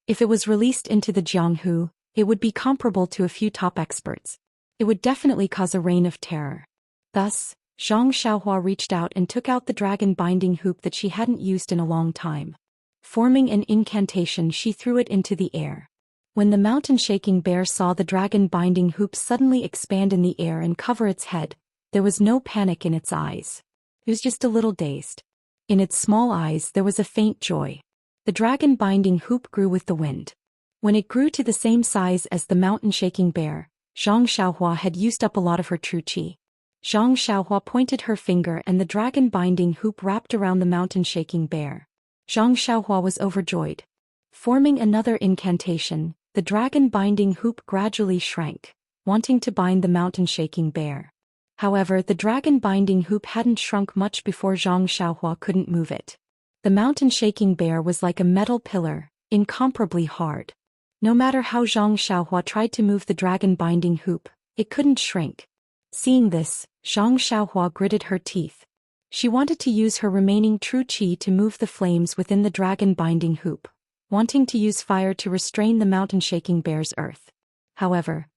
If it was released into the Jianghu, it would be comparable to a few top experts. It would definitely cause a reign of terror. Thus, Zhang Xiaohua reached out and took out the dragon binding hoop that she hadn't used in a long time. Forming an incantation, she threw it into the air. When the mountain-shaking bear saw the dragon binding hoop suddenly expand in the air and cover its head, there was no panic in its eyes. It was just a little dazed. In its small eyes there was a faint joy. The dragon binding hoop grew with the wind. When it grew to the same size as the mountain-shaking bear, Zhang Xiaohua had used up a lot of her true qi. Zhang Xiaohua pointed her finger and the dragon binding hoop wrapped around the mountain-shaking bear. Zhang Xiaohua was overjoyed. Forming another incantation, the dragon binding hoop gradually shrank, wanting to bind the mountain-shaking bear. However, the dragon binding hoop hadn't shrunk much before Zhang Xiaohua couldn't move it. The mountain-shaking bear was like a metal pillar, incomparably hard. No matter how Zhang Xiaohua tried to move the dragon binding hoop, it couldn't shrink. Seeing this, Zhang Xiaohua gritted her teeth. She wanted to use her remaining true qi to move the flames within the dragon binding hoop, wanting to use fire to restrain the mountain-shaking bear's earth. However,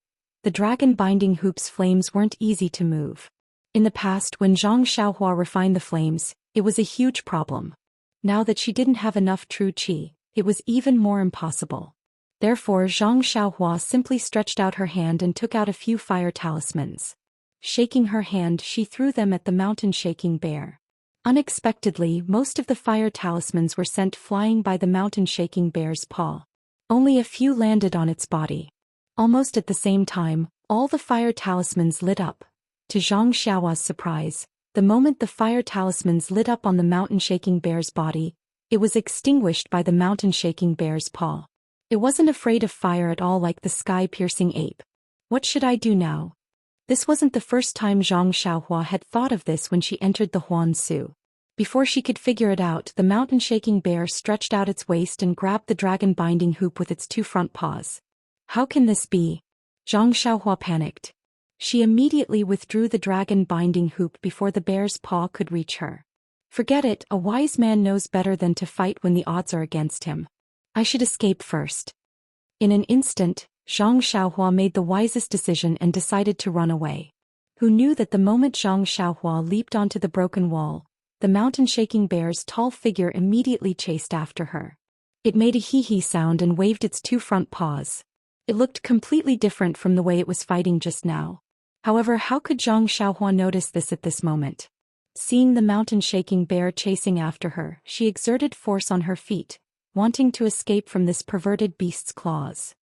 the dragon binding hoop's flames weren't easy to move. In the past, when Zhang Xiaohua refined the flames, it was a huge problem. Now that she didn't have enough true qi, it was even more impossible. Therefore, Zhang Xiaohua simply stretched out her hand and took out a few fire talismans. Shaking her hand, she threw them at the mountain-shaking bear. Unexpectedly, most of the fire talismans were sent flying by the mountain-shaking bear's paw. Only a few landed on its body. Almost at the same time, all the fire talismans lit up. To Zhang Xiaohua's surprise, the moment the fire talismans lit up on the mountain-shaking bear's body, it was extinguished by the mountain-shaking bear's paw. It wasn't afraid of fire at all like the sky-piercing ape. What should I do now? This wasn't the first time Zhang Xiaohua had thought of this when she entered the Huansu. Before she could figure it out, the mountain-shaking bear stretched out its waist and grabbed the dragon binding hoop with its two front paws. How can this be? Zhang Xiaohua panicked. She immediately withdrew the dragon binding hoop before the bear's paw could reach her. Forget it, a wise man knows better than to fight when the odds are against him. I should escape first. In an instant, Zhang Xiaohua made the wisest decision and decided to run away. Who knew that the moment Zhang Xiaohua leaped onto the broken wall, the mountain-shaking bear's tall figure immediately chased after her. It made a hee-hee sound and waved its two front paws. It looked completely different from the way it was fighting just now. However, how could Zhang Xiaohua notice this at this moment? Seeing the mountain-shaking bear chasing after her, she exerted force on her feet, wanting to escape from this perverted beast's claws.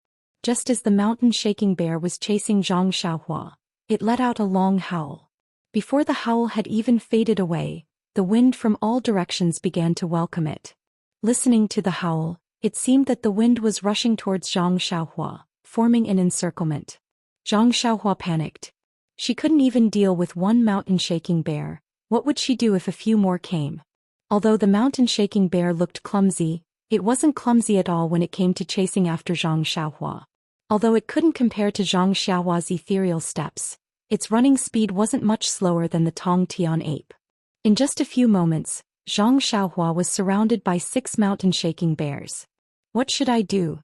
Just as the mountain-shaking bear was chasing Zhang Xiaohua, it let out a long howl. Before the howl had even faded away, the wind from all directions began to welcome it. Listening to the howl, it seemed that the wind was rushing towards Zhang Xiaohua, forming an encirclement. Zhang Xiaohua panicked. She couldn't even deal with one mountain-shaking bear. What would she do if a few more came? Although the mountain-shaking bear looked clumsy, it wasn't clumsy at all when it came to chasing after Zhang Xiaohua. Although it couldn't compare to Zhang Xiaohua's ethereal steps, its running speed wasn't much slower than the Tong Tian ape. In just a few moments, Zhang Xiaohua was surrounded by 6 mountain-shaking bears. What should I do?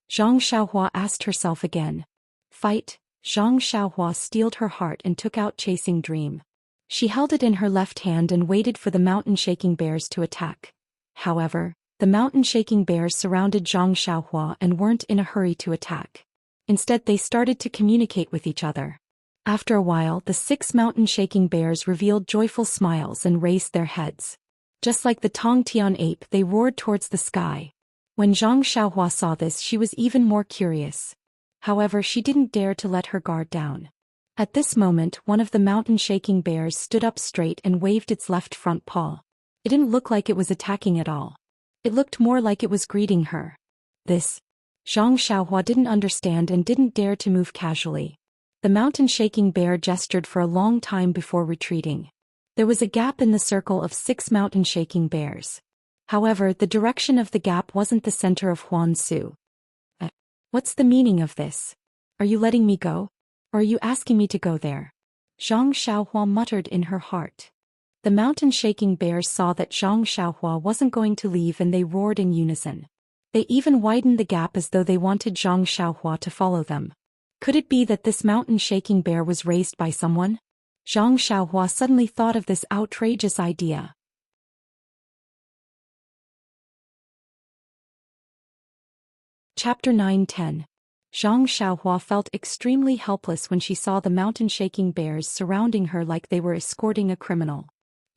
Zhang Xiaohua asked herself again. Fight. Zhang Xiaohua steeled her heart and took out Chasing Dream. She held it in her left hand and waited for the mountain-shaking bears to attack. However, the mountain-shaking bears surrounded Zhang Xiaohua and weren't in a hurry to attack. Instead, they started to communicate with each other. After a while, the 6 mountain-shaking bears revealed joyful smiles and raised their heads. Just like the Tong Tian ape, they roared towards the sky. When Zhang Xiaohua saw this, she was even more curious. However, she didn't dare to let her guard down. At this moment, one of the mountain-shaking bears stood up straight and waved its left front paw. It didn't look like it was attacking at all. It looked more like it was greeting her. This. Zhang Xiaohua didn't understand and didn't dare to move casually. The mountain-shaking bear gestured for a long time before retreating. There was a gap in the circle of 6 mountain-shaking bears. However, the direction of the gap wasn't the center of Huansu. What's the meaning of this? Are you letting me go? Or are you asking me to go there? Zhang Xiaohua muttered in her heart. The mountain-shaking bears saw that Zhang Xiaohua wasn't going to leave and they roared in unison. They even widened the gap as though they wanted Zhang Xiaohua to follow them. Could it be that this mountain-shaking bear was raised by someone? Zhang Xiaohua suddenly thought of this outrageous idea. Chapter 9-10. Zhang Xiaohua felt extremely helpless when she saw the mountain-shaking bears surrounding her like they were escorting a criminal.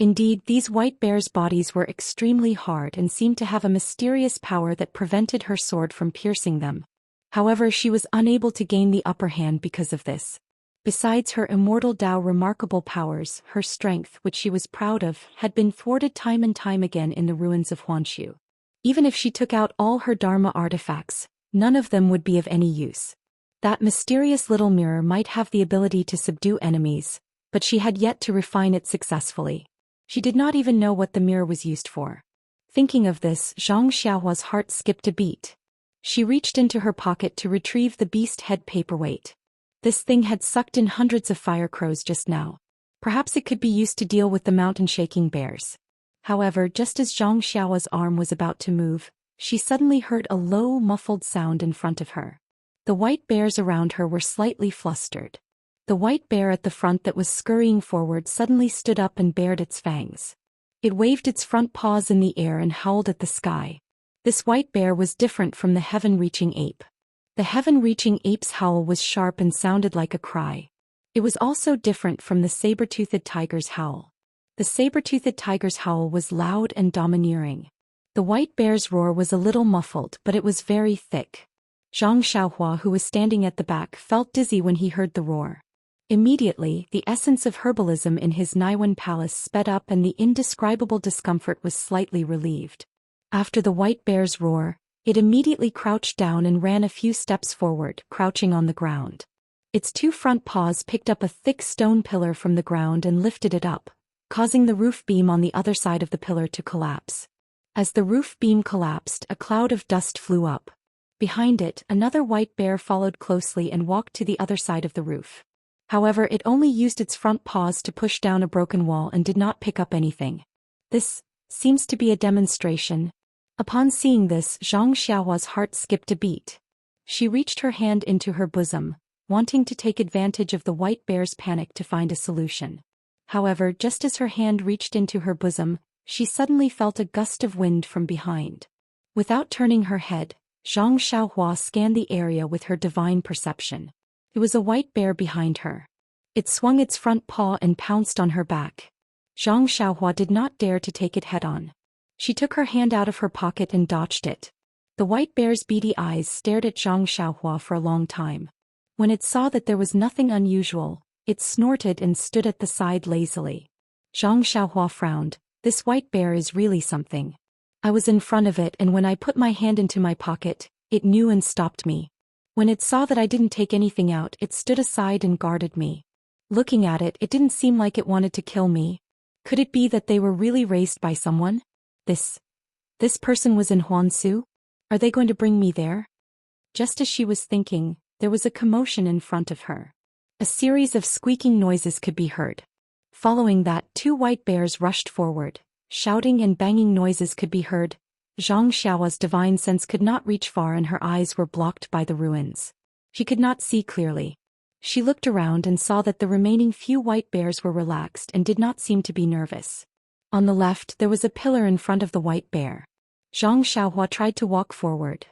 Indeed, these white bears' bodies were extremely hard and seemed to have a mysterious power that prevented her sword from piercing them. However, she was unable to gain the upper hand because of this. Besides her immortal Dao remarkable powers, her strength, which she was proud of, had been thwarted time and time again in the ruins of Huanshu. Even if she took out all her Dharma artifacts, none of them would be of any use. That mysterious little mirror might have the ability to subdue enemies, but she had yet to refine it successfully. She did not even know what the mirror was used for. Thinking of this, Zhang Xiaohua's heart skipped a beat. She reached into her pocket to retrieve the beast head paperweight. This thing had sucked in hundreds of fire crows just now. Perhaps it could be used to deal with the mountain-shaking bears. However, just as Zhang Xiaohua's arm was about to move, she suddenly heard a low, muffled sound in front of her. The white bears around her were slightly flustered. The white bear at the front that was scurrying forward suddenly stood up and bared its fangs. It waved its front paws in the air and howled at the sky. This white bear was different from the heaven-reaching ape. The heaven-reaching ape's howl was sharp and sounded like a cry. It was also different from the saber-toothed tiger's howl. The saber-toothed tiger's howl was loud and domineering. The white bear's roar was a little muffled, but it was very thick. Zhang Xiaohua, who was standing at the back, felt dizzy when he heard the roar. Immediately, the essence of herbalism in his Naiwan palace sped up and the indescribable discomfort was slightly relieved. After the white bear's roar, it immediately crouched down and ran a few steps forward, crouching on the ground. Its 2 front paws picked up a thick stone pillar from the ground and lifted it up, causing the roof beam on the other side of the pillar to collapse. As the roof beam collapsed, a cloud of dust flew up. Behind it, another white bear followed closely and walked to the other side of the roof. However, it only used its front paws to push down a broken wall and did not pick up anything. This seems to be a demonstration. Upon seeing this, Zhang Xiaohua's heart skipped a beat. She reached her hand into her bosom, wanting to take advantage of the white bear's panic to find a solution. However, just as her hand reached into her bosom, she suddenly felt a gust of wind from behind. Without turning her head, Zhang Xiaohua scanned the area with her divine perception. It was a white bear behind her. It swung its front paw and pounced on her back. Zhang Xiaohua did not dare to take it head-on. She took her hand out of her pocket and dodged it. The white bear's beady eyes stared at Zhang Xiaohua for a long time. When it saw that there was nothing unusual, it snorted and stood at the side lazily. Zhang Xiaohua frowned. This white bear is really something. I was in front of it and when I put my hand into my pocket, it knew and stopped me. When it saw that I didn't take anything out, it stood aside and guarded me. Looking at it, it didn't seem like it wanted to kill me. Could it be that they were really raised by someone? This person was in Huansu? Are they going to bring me there? Just as she was thinking, there was a commotion in front of her. A series of squeaking noises could be heard. Following that, 2 white bears rushed forward. Shouting and banging noises could be heard. Zhang Xiaohua's divine sense could not reach far and her eyes were blocked by the ruins. She could not see clearly. She looked around and saw that the remaining few white bears were relaxed and did not seem to be nervous. On the left, there was a pillar in front of the white bear. Zhang Xiaohua tried to walk forward.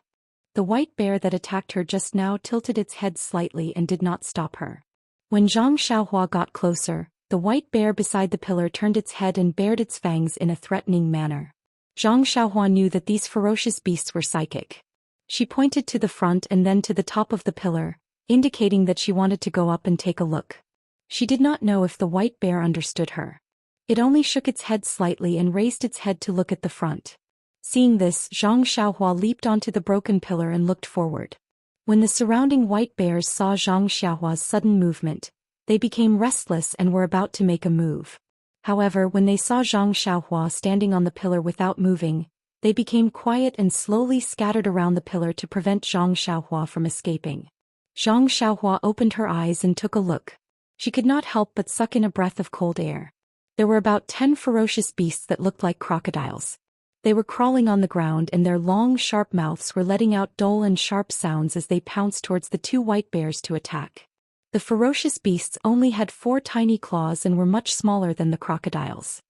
The white bear that attacked her just now tilted its head slightly and did not stop her. When Zhang Xiaohua got closer, the white bear beside the pillar turned its head and bared its fangs in a threatening manner. Zhang Xiaohua knew that these ferocious beasts were psychic. She pointed to the front and then to the top of the pillar, indicating that she wanted to go up and take a look. She did not know if the white bear understood her. It only shook its head slightly and raised its head to look at the front. Seeing this, Zhang Xiaohua leaped onto the broken pillar and looked forward. When the surrounding white bears saw Zhang Xiaohua's sudden movement, they became restless and were about to make a move. However, when they saw Zhang Xiaohua standing on the pillar without moving, they became quiet and slowly scattered around the pillar to prevent Zhang Xiaohua from escaping. Zhang Xiaohua opened her eyes and took a look. She could not help but suck in a breath of cold air. There were about 10 ferocious beasts that looked like crocodiles. They were crawling on the ground and their long, sharp mouths were letting out dull and sharp sounds as they pounced towards the 2 white bears to attack. The ferocious beasts only had 4 tiny claws and were much smaller than the crocodiles.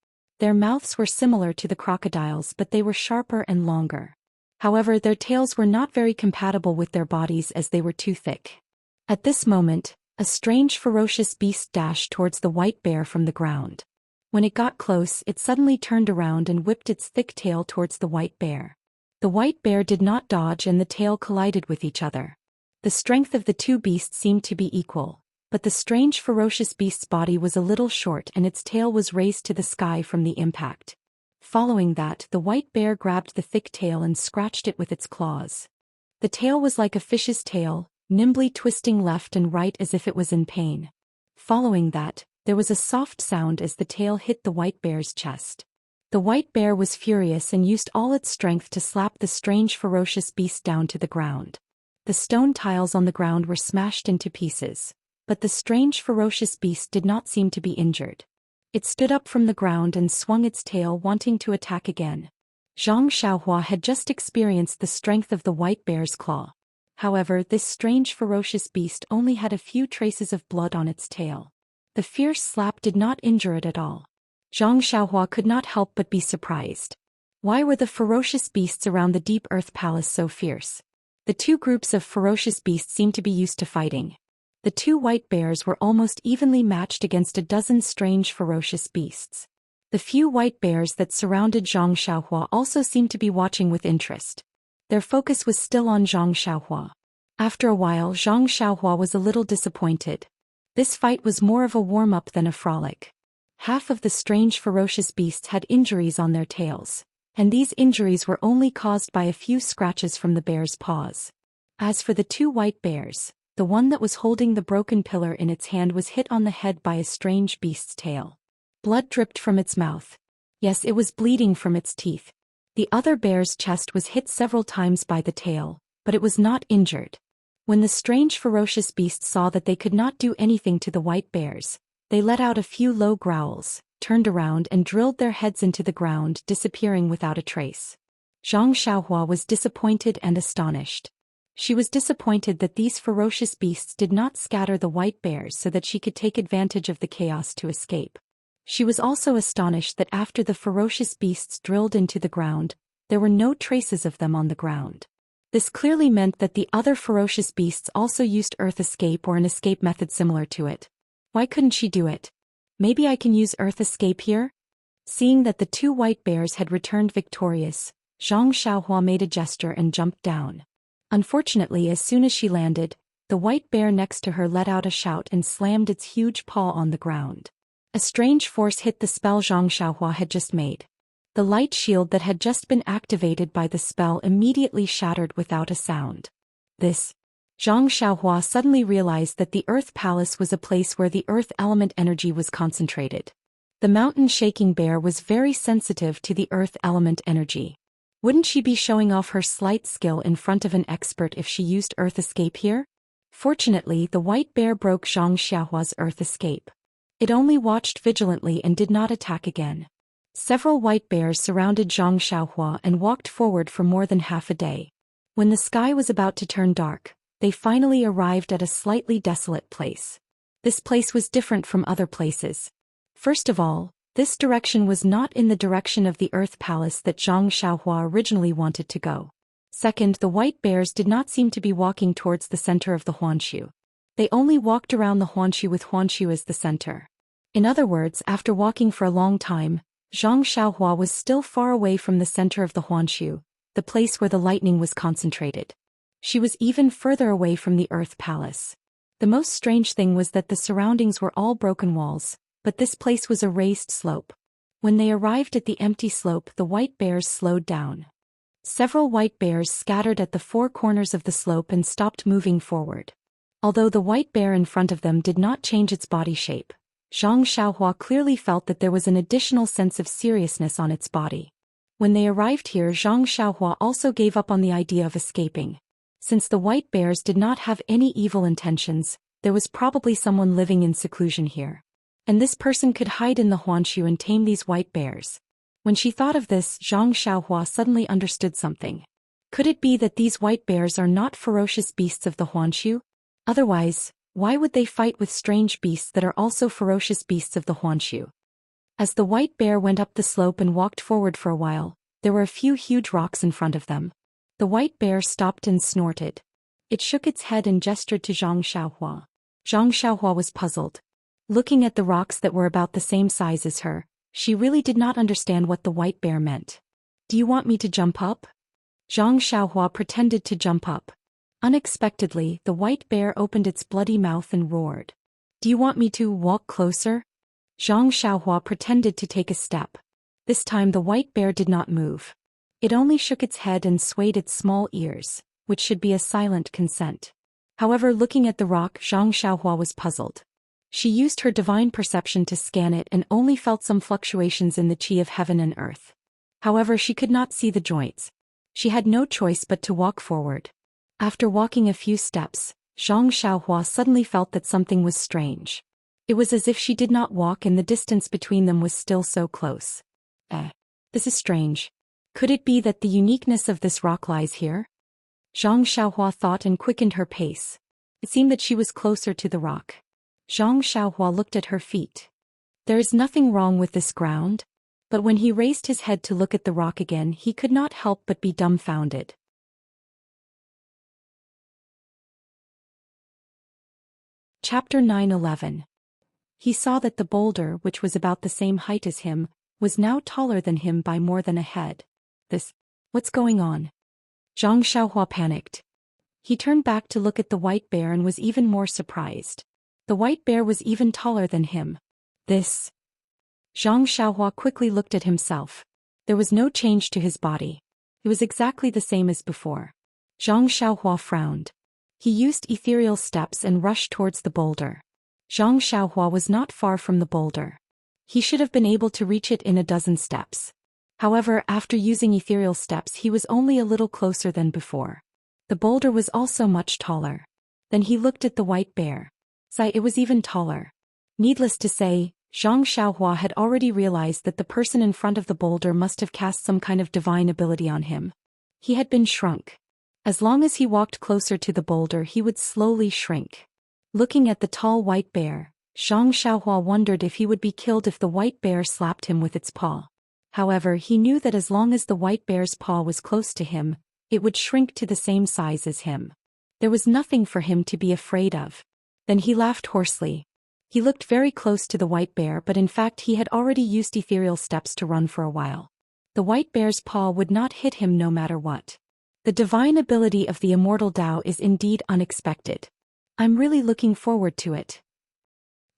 Their mouths were similar to the crocodiles, but they were sharper and longer. However, their tails were not very compatible with their bodies as they were too thick. At this moment, a strange ferocious beast dashed towards the white bear from the ground. When it got close, it suddenly turned around and whipped its thick tail towards the white bear. The white bear did not dodge and the tail collided with each other. The strength of the 2 beasts seemed to be equal, but the strange ferocious beast's body was a little short and its tail was raised to the sky from the impact. Following that, the white bear grabbed the thick tail and scratched it with its claws. The tail was like a fish's tail, nimbly twisting left and right as if it was in pain. Following that, there was a soft sound as the tail hit the white bear's chest. The white bear was furious and used all its strength to slap the strange ferocious beast down to the ground. The stone tiles on the ground were smashed into pieces, but the strange ferocious beast did not seem to be injured. It stood up from the ground and swung its tail, wanting to attack again. Zhang Xiaohua had just experienced the strength of the white bear's claw. However, this strange ferocious beast only had a few traces of blood on its tail. The fierce slap did not injure it at all. Zhang Xiaohua could not help but be surprised. Why were the ferocious beasts around the Deep Earth Palace so fierce? The 2 groups of ferocious beasts seemed to be used to fighting. The 2 white bears were almost evenly matched against a dozen strange ferocious beasts. The few white bears that surrounded Zhang Xiaohua also seemed to be watching with interest. Their focus was still on Zhang Xiaohua. After a while, Zhang Xiaohua was a little disappointed. This fight was more of a warm-up than a frolic. Half of the strange ferocious beasts had injuries on their tails, and these injuries were only caused by a few scratches from the bear's paws. As for the 2 white bears, the one that was holding the broken pillar in its hand was hit on the head by a strange beast's tail. Blood dripped from its mouth. Yes, it was bleeding from its teeth. The other bear's chest was hit several times by the tail, but it was not injured. When the strange ferocious beasts saw that they could not do anything to the white bears, they let out a few low growls, turned around and drilled their heads into the ground, disappearing without a trace. Zhang Xiaohua was disappointed and astonished. She was disappointed that these ferocious beasts did not scatter the white bears so that she could take advantage of the chaos to escape. She was also astonished that after the ferocious beasts drilled into the ground, there were no traces of them on the ground. This clearly meant that the other ferocious beasts also used earth escape or an escape method similar to it. Why couldn't she do it? Maybe I can use earth escape here? Seeing that the 2 white bears had returned victorious, Zhang Xiaohua made a gesture and jumped down. Unfortunately, as soon as she landed, the white bear next to her let out a shout and slammed its huge paw on the ground. A strange force hit the spell Zhang Xiaohua had just made. The light shield that had just been activated by the spell immediately shattered without a sound. Zhang Xiaohua suddenly realized that the Earth Palace was a place where the earth element energy was concentrated. The mountain-shaking bear was very sensitive to the earth element energy. Wouldn't she be showing off her slight skill in front of an expert if she used earth escape here? Fortunately, the white bear broke Zhang Xiaohua's earth escape. It only watched vigilantly and did not attack again. Several white bears surrounded Zhang Xiaohua and walked forward for more than half a day. When the sky was about to turn dark, they finally arrived at a slightly desolate place. This place was different from other places. First of all, this direction was not in the direction of the Earth Palace that Zhang Xiaohua originally wanted to go. Second, the white bears did not seem to be walking towards the center of the Huanshu. They only walked around the Huanshu with Huanshu as the center. In other words, after walking for a long time, Zhang Xiaohua was still far away from the center of the Huanshu, the place where the lightning was concentrated. She was even further away from the Earth Palace. The most strange thing was that the surroundings were all broken walls, but this place was a raised slope. When they arrived at the empty slope, the white bears slowed down. Several white bears scattered at the four corners of the slope and stopped moving forward. Although the white bear in front of them did not change its body shape, Zhang Xiaohua clearly felt that there was an additional sense of seriousness on its body. When they arrived here, Zhang Xiaohua also gave up on the idea of escaping. Since the white bears did not have any evil intentions, there was probably someone living in seclusion here. And this person could hide in the Huanshu and tame these white bears. When she thought of this, Zhang Xiaohua suddenly understood something. Could it be that these white bears are not ferocious beasts of the Huanshu? Otherwise, why would they fight with strange beasts that are also ferocious beasts of the Huanshu? As the white bear went up the slope and walked forward for a while, there were a few huge rocks in front of them. The white bear stopped and snorted. It shook its head and gestured to Zhang Xiaohua. Zhang Xiaohua was puzzled. Looking at the rocks that were about the same size as her, she really did not understand what the white bear meant. "Do you want me to jump up?" Zhang Xiaohua pretended to jump up. Unexpectedly, the white bear opened its bloody mouth and roared. "Do you want me to walk closer?" Zhang Xiaohua pretended to take a step. This time the white bear did not move. It only shook its head and swayed its small ears, which should be a silent consent. However, looking at the rock, Zhang Xiaohua was puzzled. She used her divine perception to scan it and only felt some fluctuations in the qi of heaven and earth. However, she could not see the joints. She had no choice but to walk forward. After walking a few steps, Zhang Xiaohua suddenly felt that something was strange. It was as if she did not walk and the distance between them was still so close. This is strange. Could it be that the uniqueness of this rock lies here? Zhang Xiaohua thought and quickened her pace. It seemed that she was closer to the rock. Zhang Xiaohua looked at her feet. There is nothing wrong with this ground. But when he raised his head to look at the rock again, he could not help but be dumbfounded. Chapter 9:11. He saw that the boulder, which was about the same height as him, was now taller than him by more than a head. What's going on? Zhang Xiaohua panicked. He turned back to look at the white bear and was even more surprised. The white bear was even taller than him. Zhang Xiaohua quickly looked at himself. There was no change to his body. It was exactly the same as before. Zhang Xiaohua frowned. He used ethereal steps and rushed towards the boulder. Zhang Xiaohua was not far from the boulder. He should have been able to reach it in a dozen steps. However, after using ethereal steps, he was only a little closer than before. The boulder was also much taller. Then he looked at the white bear. It was even taller. Needless to say, Zhang Xiaohua had already realized that the person in front of the boulder must have cast some kind of divine ability on him. He had been shrunk. As long as he walked closer to the boulder, he would slowly shrink. Looking at the tall white bear, Zhang Xiaohua wondered if he would be killed if the white bear slapped him with its paw. However, he knew that as long as the white bear's paw was close to him, it would shrink to the same size as him. There was nothing for him to be afraid of. Then he laughed hoarsely. He looked very close to the white bear, but in fact he had already used ethereal steps to run for a while. The white bear's paw would not hit him no matter what. The divine ability of the immortal Tao is indeed unexpected. I'm really looking forward to it.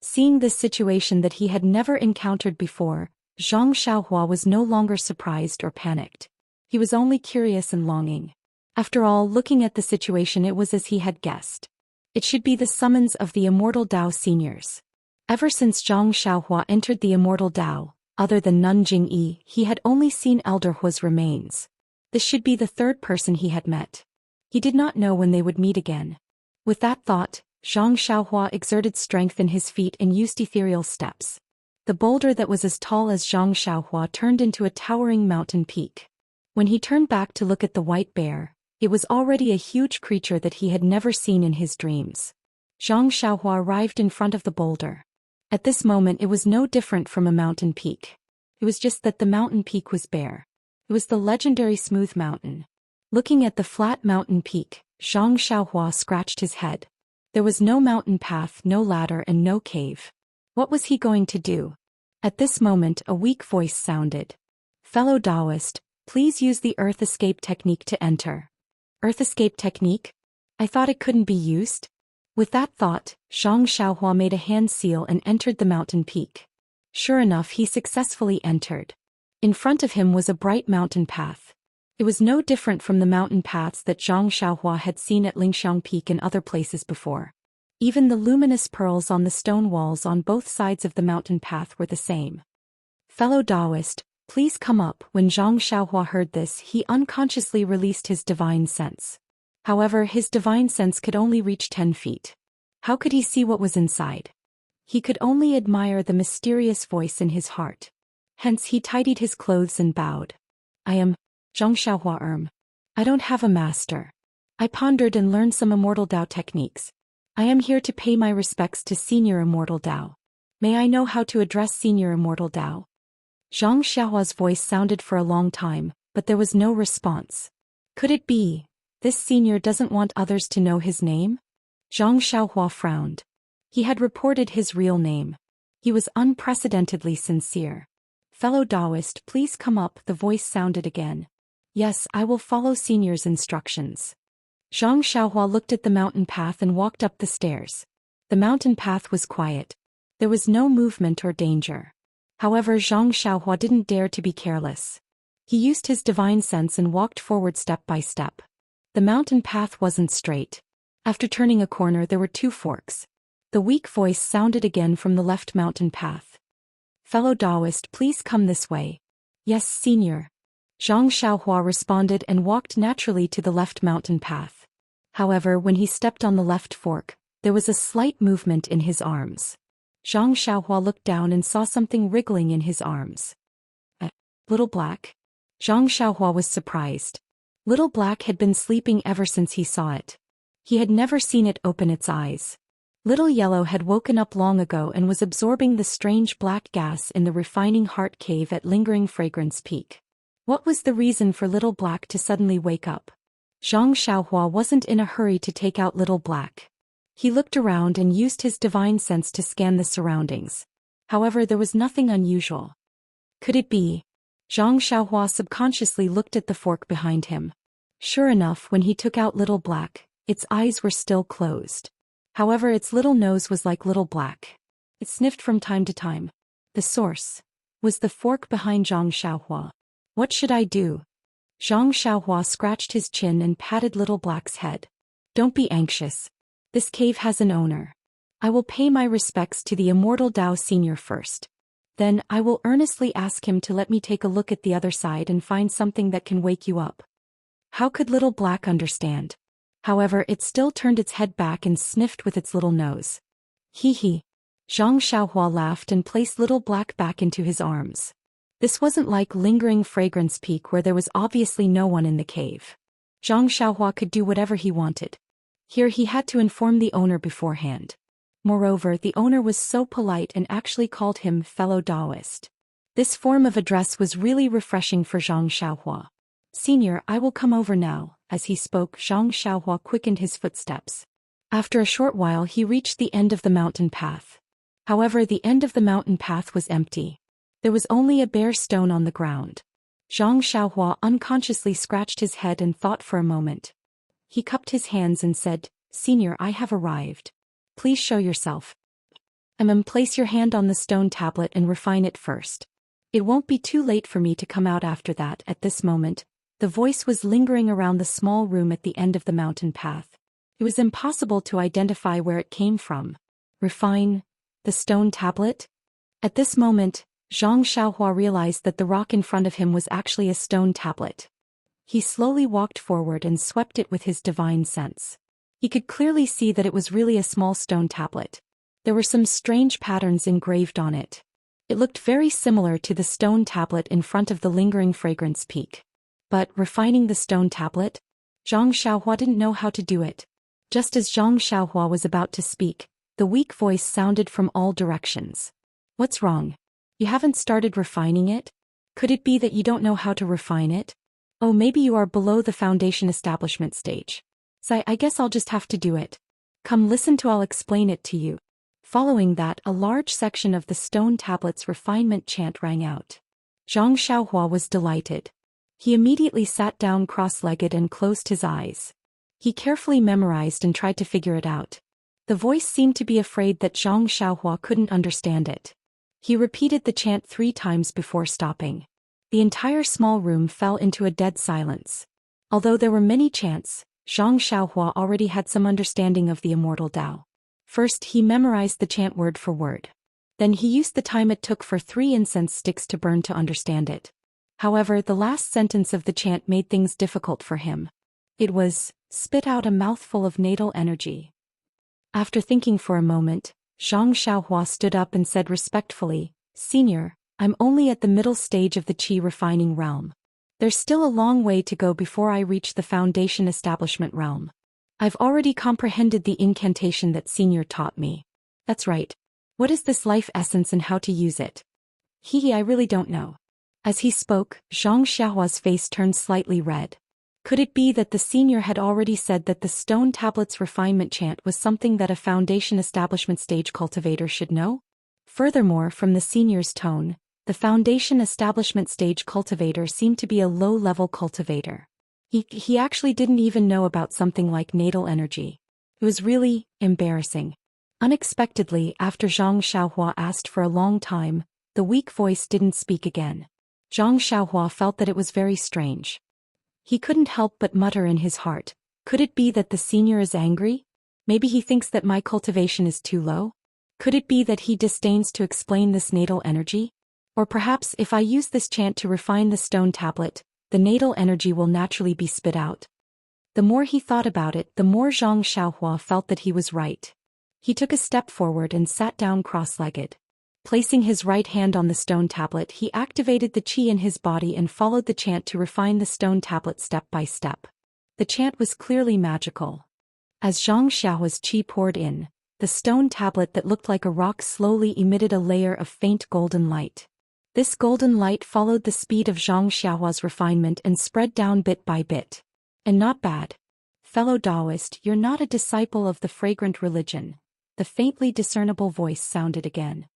Seeing this situation that he had never encountered before, Zhang Xiaohua was no longer surprised or panicked. He was only curious and longing. After all, looking at the situation, it was as he had guessed. It should be the summons of the immortal Tao seniors. Ever since Zhang Xiaohua entered the immortal Tao, other than Nun Jingyi, he had only seen Elder Hua's remains. This should be the third person he had met. He did not know when they would meet again. With that thought, Zhang Xiaohua exerted strength in his feet and used ethereal steps. The boulder that was as tall as Zhang Xiaohua turned into a towering mountain peak. When he turned back to look at the white bear, it was already a huge creature that he had never seen in his dreams. Zhang Xiaohua arrived in front of the boulder. At this moment it was no different from a mountain peak. It was just that the mountain peak was bare. It was the legendary smooth mountain. Looking at the flat mountain peak, Zhang Xiaohua scratched his head. There was no mountain path, no ladder and no cave. What was he going to do? At this moment a weak voice sounded. Fellow Taoist, please use the Earth Escape technique to enter. Earth Escape technique? I thought it couldn't be used? With that thought, Zhang Xiaohua made a hand seal and entered the mountain peak. Sure enough, he successfully entered. In front of him was a bright mountain path. It was no different from the mountain paths that Zhang Xiaohua had seen at Lingxiang Peak and other places before. Even the luminous pearls on the stone walls on both sides of the mountain path were the same. Fellow Taoist, please come up. When Zhang Xiaohua heard this, he unconsciously released his divine sense. However, his divine sense could only reach 10 feet. How could he see what was inside? He could only admire the mysterious voice in his heart. Hence he tidied his clothes and bowed. I am Zhang Xiaohua. I don't have a master. I pondered and learned some immortal Tao techniques. I am here to pay my respects to Senior Immortal Tao. May I know how to address Senior Immortal Tao? Zhang Xiaohua's voice sounded for a long time, but there was no response. Could it be this senior doesn't want others to know his name? Zhang Xiaohua frowned. He had reported his real name. He was unprecedentedly sincere. Fellow Taoist, please come up, the voice sounded again. Yes, I will follow Senior's instructions. Zhang Xiaohua looked at the mountain path and walked up the stairs. The mountain path was quiet. There was no movement or danger. However, Zhang Xiaohua didn't dare to be careless. He used his divine sense and walked forward step by step. The mountain path wasn't straight. After turning a corner there were 2 forks. The weak voice sounded again from the left mountain path. Fellow Taoist, please come this way. Yes, Senior. Zhang Xiaohua responded and walked naturally to the left mountain path. However, when he stepped on the left fork, there was a slight movement in his arms. Zhang Xiaohua looked down and saw something wriggling in his arms. Little Black? Zhang Xiaohua was surprised. Little Black had been sleeping ever since he saw it. He had never seen it open its eyes. Little Yellow had woken up long ago and was absorbing the strange black gas in the refining heart cave at Lingering Fragrance Peak. What was the reason for Little Black to suddenly wake up? Zhang Xiaohua wasn't in a hurry to take out Little Black. He looked around and used his divine sense to scan the surroundings. However, there was nothing unusual. Could it be? Zhang Xiaohua subconsciously looked at the fork behind him. Sure enough, when he took out Little Black, its eyes were still closed. However, its little nose was like Little Black. It sniffed from time to time. The source was the fork behind Zhang Xiaohua. What should I do? Zhang Xiaohua scratched his chin and patted Little Black's head. Don't be anxious. This cave has an owner. I will pay my respects to the Immortal Tao Senior first. Then I will earnestly ask him to let me take a look at the other side and find something that can wake you up. How could Little Black understand? However, it still turned its head back and sniffed with its little nose. Hee hee. Zhang Xiaohua laughed and placed Little Black back into his arms. This wasn't like Lingering Fragrance Peak where there was obviously no one in the cave. Zhang Xiaohua could do whatever he wanted. Here he had to inform the owner beforehand. Moreover, the owner was so polite and actually called him fellow Taoist. This form of address was really refreshing for Zhang Xiaohua. Senior, I will come over now. As he spoke, Zhang Xiaohua quickened his footsteps. After a short while he reached the end of the mountain path. However, the end of the mountain path was empty. There was only a bare stone on the ground. Zhang Xiaohua unconsciously scratched his head and thought for a moment. He cupped his hands and said, Senior, I have arrived. Please show yourself. Place your hand on the stone tablet and refine it first. It won't be too late for me to come out after that. At this moment, the voice was lingering around the small room at the end of the mountain path. It was impossible to identify where it came from. Refine the stone tablet? At this moment, Zhang Xiaohua realized that the rock in front of him was actually a stone tablet. He slowly walked forward and swept it with his divine sense. He could clearly see that it was really a small stone tablet. There were some strange patterns engraved on it. It looked very similar to the stone tablet in front of the lingering fragrance peak. But refining the stone tablet? Zhang Xiaohua didn't know how to do it. Just as Zhang Xiaohua was about to speak, the weak voice sounded from all directions. What's wrong? You haven't started refining it? Could it be that you don't know how to refine it? Oh, maybe you are below the foundation establishment stage. So I guess I'll just have to do it. Come listen to I'll explain it to you. Following that, a large section of the stone tablet's refinement chant rang out. Zhang Xiaohua was delighted. He immediately sat down cross-legged and closed his eyes. He carefully memorized and tried to figure it out. The voice seemed to be afraid that Zhang Xiaohua couldn't understand it. He repeated the chant 3 times before stopping. The entire small room fell into a dead silence. Although there were many chants, Zhang Xiaohua already had some understanding of the immortal Tao. First, he memorized the chant word for word. Then he used the time it took for 3 incense sticks to burn to understand it. However, the last sentence of the chant made things difficult for him. It was, spit out a mouthful of natal energy. After thinking for a moment, Zhang Xiaohua stood up and said respectfully, Senior, I'm only at the middle stage of the qi refining realm. There's still a long way to go before I reach the foundation establishment realm. I've already comprehended the incantation that Senior taught me. That's right. What is this life essence and how to use it? I really don't know. As he spoke, Zhang Xiaohua's face turned slightly red. Could it be that the senior had already said that the stone tablet's refinement chant was something that a foundation establishment stage cultivator should know? Furthermore, from the senior's tone, the foundation establishment stage cultivator seemed to be a low-level cultivator. He actually didn't even know about something like natal energy. It was really embarrassing. Unexpectedly, after Zhang Xiaohua asked for a long time, the weak voice didn't speak again. Zhang Xiaohua felt that it was very strange. He couldn't help but mutter in his heart, could it be that the senior is angry? Maybe he thinks that my cultivation is too low? Could it be that he disdains to explain this natal energy? Or perhaps if I use this chant to refine the stone tablet, the natal energy will naturally be spit out. The more he thought about it, the more Zhang Xiaohua felt that he was right. He took a step forward and sat down cross-legged. Placing his right hand on the stone tablet, he activated the qi in his body and followed the chant to refine the stone tablet step by step. The chant was clearly magical. As Zhang Xiaohua's qi poured in, the stone tablet that looked like a rock slowly emitted a layer of faint golden light. This golden light followed the speed of Zhang Xiaohua's refinement and spread down bit by bit. And not bad. Fellow Taoist, you're not a disciple of the fragrant religion. The faintly discernible voice sounded again.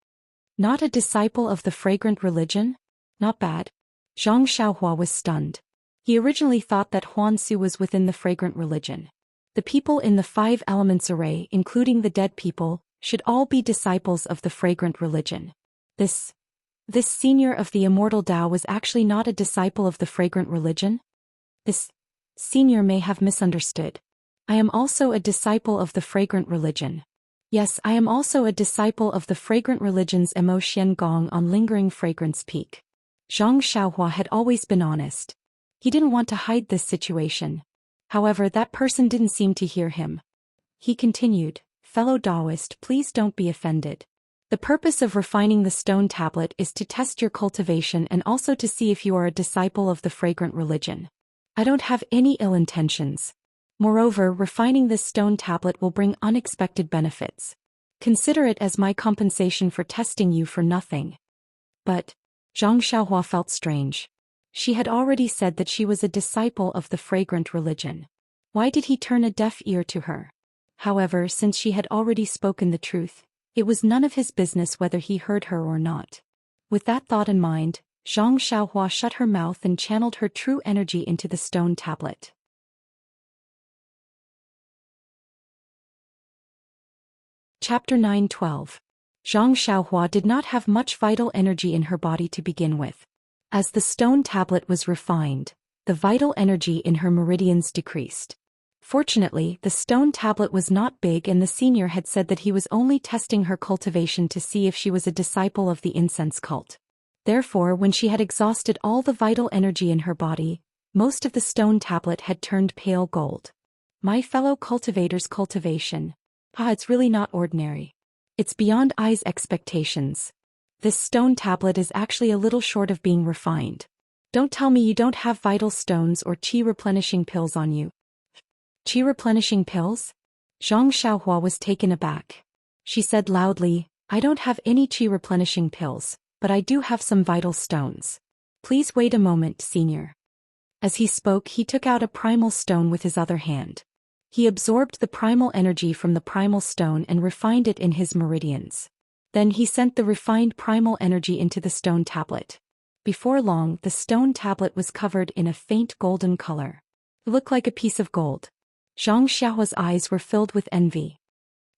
Not a disciple of the fragrant religion? Not bad. Zhang Xiaohua was stunned. He originally thought that Huansu was within the fragrant religion. The people in the 5 elements array, including the dead people, should all be disciples of the fragrant religion. This senior of the immortal Tao was actually not a disciple of the fragrant religion? This senior may have misunderstood. I am also a disciple of the fragrant religion. Yes, I am also a disciple of the fragrant religion's Emo Xian Gong on lingering fragrance peak. Zhang Xiaohua had always been honest. He didn't want to hide this situation. However, that person didn't seem to hear him. He continued, fellow Taoist, please don't be offended. The purpose of refining the stone tablet is to test your cultivation and also to see if you are a disciple of the fragrant religion. I don't have any ill intentions. Moreover, refining this stone tablet will bring unexpected benefits. Consider it as my compensation for testing you for nothing. But Zhang Xiaohua felt strange. She had already said that she was a disciple of the fragrant religion. Why did he turn a deaf ear to her? However, since she had already spoken the truth, it was none of his business whether he heard her or not. With that thought in mind, Zhang Xiaohua shut her mouth and channeled her true energy into the stone tablet. Chapter 9:12. Zhang Xiaohua did not have much vital energy in her body to begin with. As the stone tablet was refined, the vital energy in her meridians decreased. Fortunately, the stone tablet was not big and the senior had said that he was only testing her cultivation to see if she was a disciple of the incense cult. Therefore, when she had exhausted all the vital energy in her body, most of the stone tablet had turned pale gold. My fellow cultivators' cultivation. Ah, it's really not ordinary. It's beyond I's expectations. This stone tablet is actually a little short of being refined. Don't tell me you don't have vital stones or qi replenishing pills on you. Qi replenishing pills? Zhang Xiaohua was taken aback. She said loudly, I don't have any qi replenishing pills, but I do have some vital stones. Please wait a moment, senior. As he spoke, he took out a primal stone with his other hand. He absorbed the primal energy from the primal stone and refined it in his meridians. Then he sent the refined primal energy into the stone tablet. Before long, the stone tablet was covered in a faint golden color. It looked like a piece of gold. Zhang Xiaohua's eyes were filled with envy.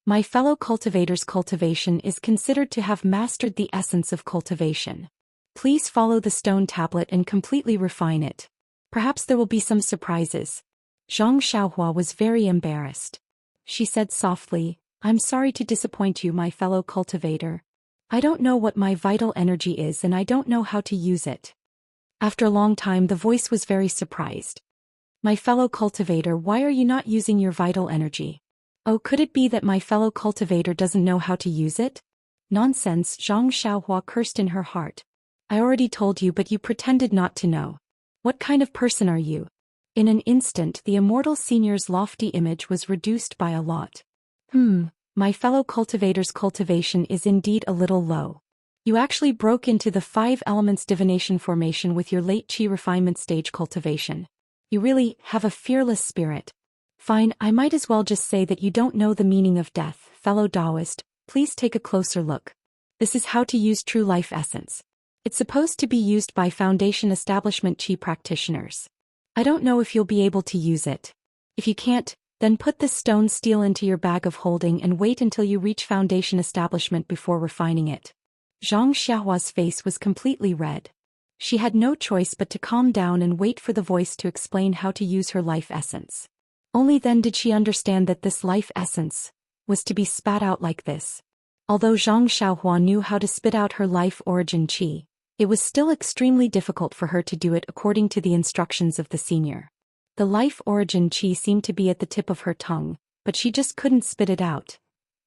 My fellow cultivator's cultivation is considered to have mastered the essence of cultivation. Please follow the stone tablet and completely refine it. Perhaps there will be some surprises. Zhang Xiaohua was very embarrassed. She said softly, I'm sorry to disappoint you, my fellow cultivator. I don't know what my vital energy is and I don't know how to use it. After a long time, the voice was very surprised. My fellow cultivator, why are you not using your vital energy? Oh, could it be that my fellow cultivator doesn't know how to use it? Nonsense, Zhang Xiaohua cursed in her heart. I already told you, but you pretended not to know. What kind of person are you? In an instant, the immortal senior's lofty image was reduced by a lot. My fellow cultivator's cultivation is indeed a little low. You actually broke into the 5 elements divination formation with your late qi refinement stage cultivation. You really have a fearless spirit. Fine, I might as well just say that you don't know the meaning of death, fellow Taoist. Please take a closer look. This is how to use true life essence. It's supposed to be used by foundation establishment qi practitioners. I don't know if you'll be able to use it. If you can't, then put this stone steel into your bag of holding and wait until you reach foundation establishment before refining it. Zhang Xiaohua's face was completely red. She had no choice but to calm down and wait for the voice to explain how to use her life essence. Only then did she understand that this life essence was to be spat out like this. Although Zhang Xiaohua knew how to spit out her life origin qi, it was still extremely difficult for her to do it according to the instructions of the senior. The life origin qi seemed to be at the tip of her tongue, but she just couldn't spit it out.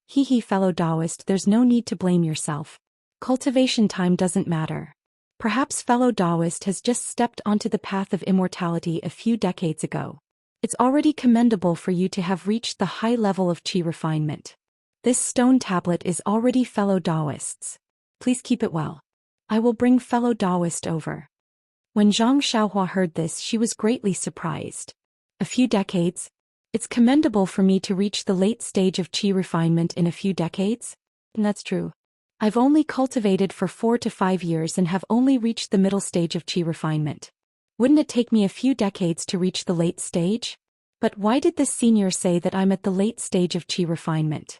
Hee fellow Taoist, there's no need to blame yourself. Cultivation time doesn't matter. Perhaps fellow Taoist has just stepped onto the path of immortality a few decades ago. It's already commendable for you to have reached the high level of qi refinement. This stone tablet is already fellow Taoists. Please keep it well. I will bring fellow Taoist over. When Zhang Xiaohua heard this, she was greatly surprised. A few decades? It's commendable for me to reach the late stage of qi refinement in a few decades? And that's true. I've only cultivated for 4 to 5 years and have only reached the middle stage of qi refinement. Wouldn't it take me a few decades to reach the late stage? But why did this senior say that I'm at the late stage of qi refinement?